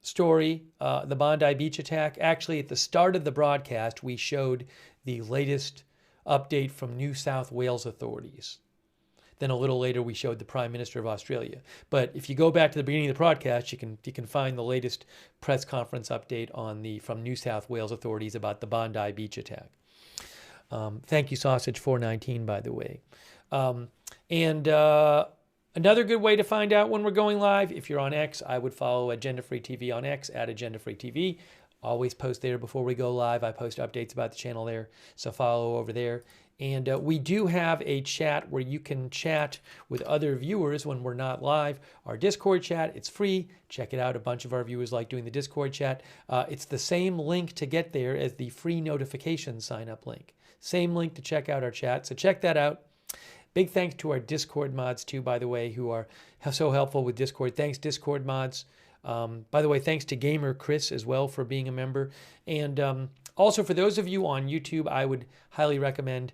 A: story, the Bondi Beach attack. Actually, at the start of the broadcast, we showed the latest update from New South Wales authorities. Then a little later, we showed the Prime Minister of Australia. But if you go back to the beginning of the broadcast, you can find the latest press conference update from New South Wales authorities about the Bondi Beach attack. Thank you, Sausage 419, by the way. Another good way to find out when we're going live, if you're on X, I would follow Agenda Free TV on X @Agenda Free TV. Always post there before we go live. I post updates about the channel there, so follow over there. And we do have a chat where you can chat with other viewers when we're not live. Our Discord chat, it's free. Check it out. A bunch of our viewers like doing the Discord chat. It's the same link to get there as the free notification sign-up link. Same link to check out our chat. So check that out. Big thanks to our Discord mods too, by the way, who are so helpful with Discord. Thanks, Discord mods. By the way, thanks to Gamer Chris as well for being a member. And also for those of you on YouTube, I would highly recommend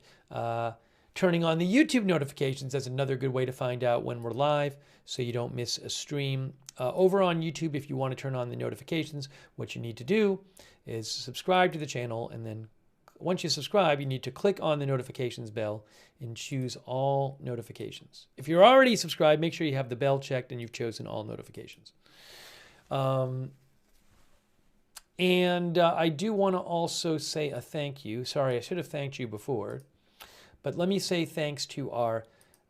A: turning on the YouTube notifications. That's another good way to find out when we're live so you don't miss a stream. Over on YouTube, if you want to turn on the notifications, what you need to do is subscribe to the channel, and then once you subscribe, you need to click on the notifications bell and choose all notifications. If you're already subscribed, make sure you have the bell checked and you've chosen all notifications. And I do want to also say a thank you. Sorry, I should have thanked you before. But let me say thanks to our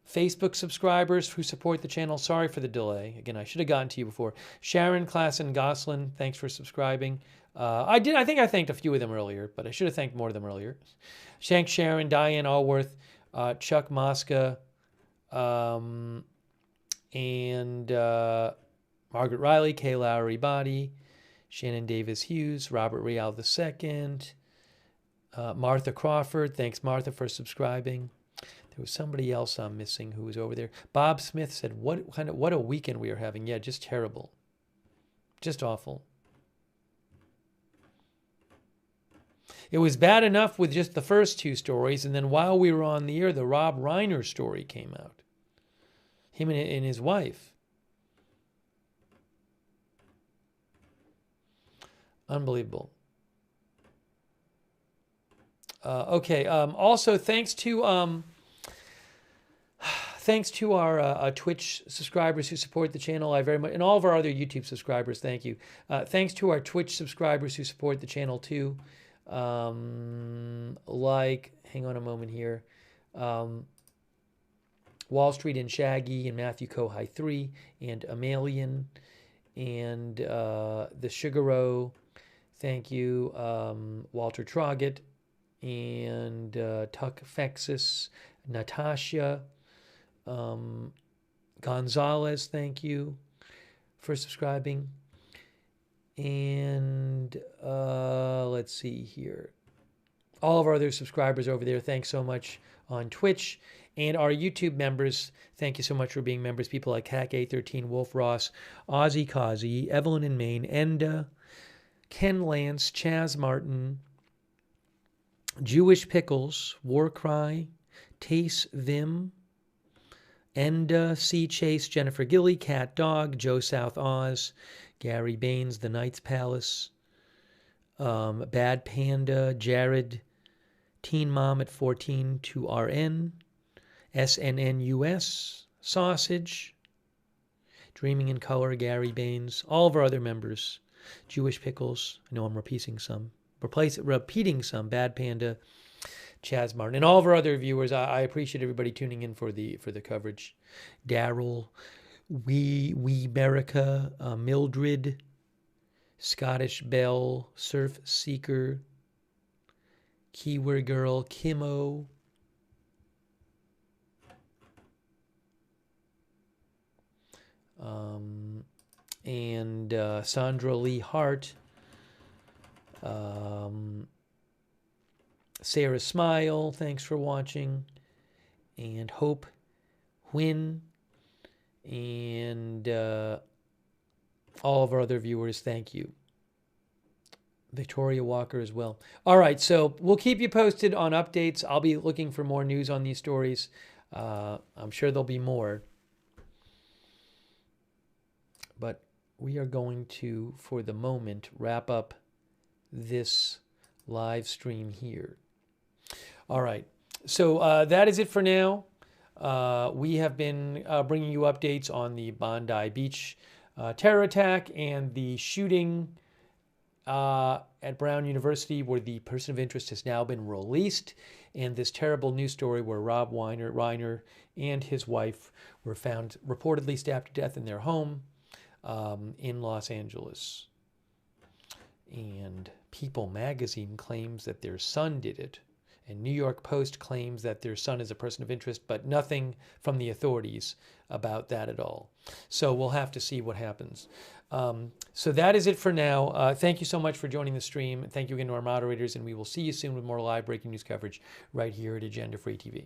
A: Facebook subscribers who support the channel. Sorry for the delay. Again, I should have gotten to you before. Sharon, Klassen, Goslin, thanks for subscribing. I think I thanked a few of them earlier, but I should have thanked more of them earlier. Shank, Sharon, Diane Allworth, Chuck Mosca, and Margaret Riley, Kay Lowry Body, Shannon Davis Hughes, Robert Real II, Martha Crawford. Thanks, Martha, for subscribing. There was somebody else I'm missing who was over there. Bob Smith said, what a weekend we are having. Yeah, just terrible. Just awful. It was bad enough with just the first two stories, and then while we were on the air, the Rob Reiner story came out. Him and his wife. Unbelievable. Okay. Also, thanks to our Twitch subscribers who support the channel. I very much, and all of our other YouTube subscribers. Thank you. Thanks to our Twitch subscribers who support the channel too. Hang on a moment here. Wall Street and Shaggy and Matthew Kohai 3 and Amalian and the Sugaro. Thank you. Walter Troggett and Tuck Fexus, Natasha, Gonzalez, thank you for subscribing. And let's see here. All of our other subscribers over there, thanks so much on Twitch. And our YouTube members, thank you so much for being members. People like Hack813, Wolf Ross, Ozzy Kazi, Evelyn in Maine, Enda, Ken Lance, Chaz Martin, Jewish Pickles, Warcry, Tace Vim, Enda, C. Chase, Jennifer Gilly, Cat Dog, Joe South Oz, Gary Baines, The Knight's Palace, Bad Panda, Jared, Teen Mom at 14 2RN, SNNUS, Sausage, Dreaming in Color, Gary Baines, all of our other members, Jewish Pickles, I know I'm repeating some, Bad Panda, Chaz Martin, and all of our other viewers. I appreciate everybody tuning in for the coverage. Daryl, Wee America, Mildred, Scottish Belle, Surf Seeker, Keyword Girl, Kimo, and Sandra Lee Hart, Sarah Smile, thanks for watching, and Hope Wynn, and all of our other viewers, thank you. Victoria Walker as well. All right, so we'll keep you posted on updates. I'll be looking for more news on these stories. I'm sure there'll be more. But we are going to, for the moment, wrap up this live stream here. All right, so that is it for now. We have been bringing you updates on the Bondi Beach terror attack and the shooting at Brown University, where the person of interest has now been released, and this terrible news story where Rob Reiner and his wife were found reportedly stabbed to death in their home in Los Angeles. And People magazine claims that their son did it, And New York Post claims that their son is a person of interest, but nothing from the authorities about that at all. So we'll have to see what happens. So that is it for now. Thank you so much for joining the stream. Thank you again to our moderators, and we will see you soon with more live breaking news coverage right here at Agenda Free TV.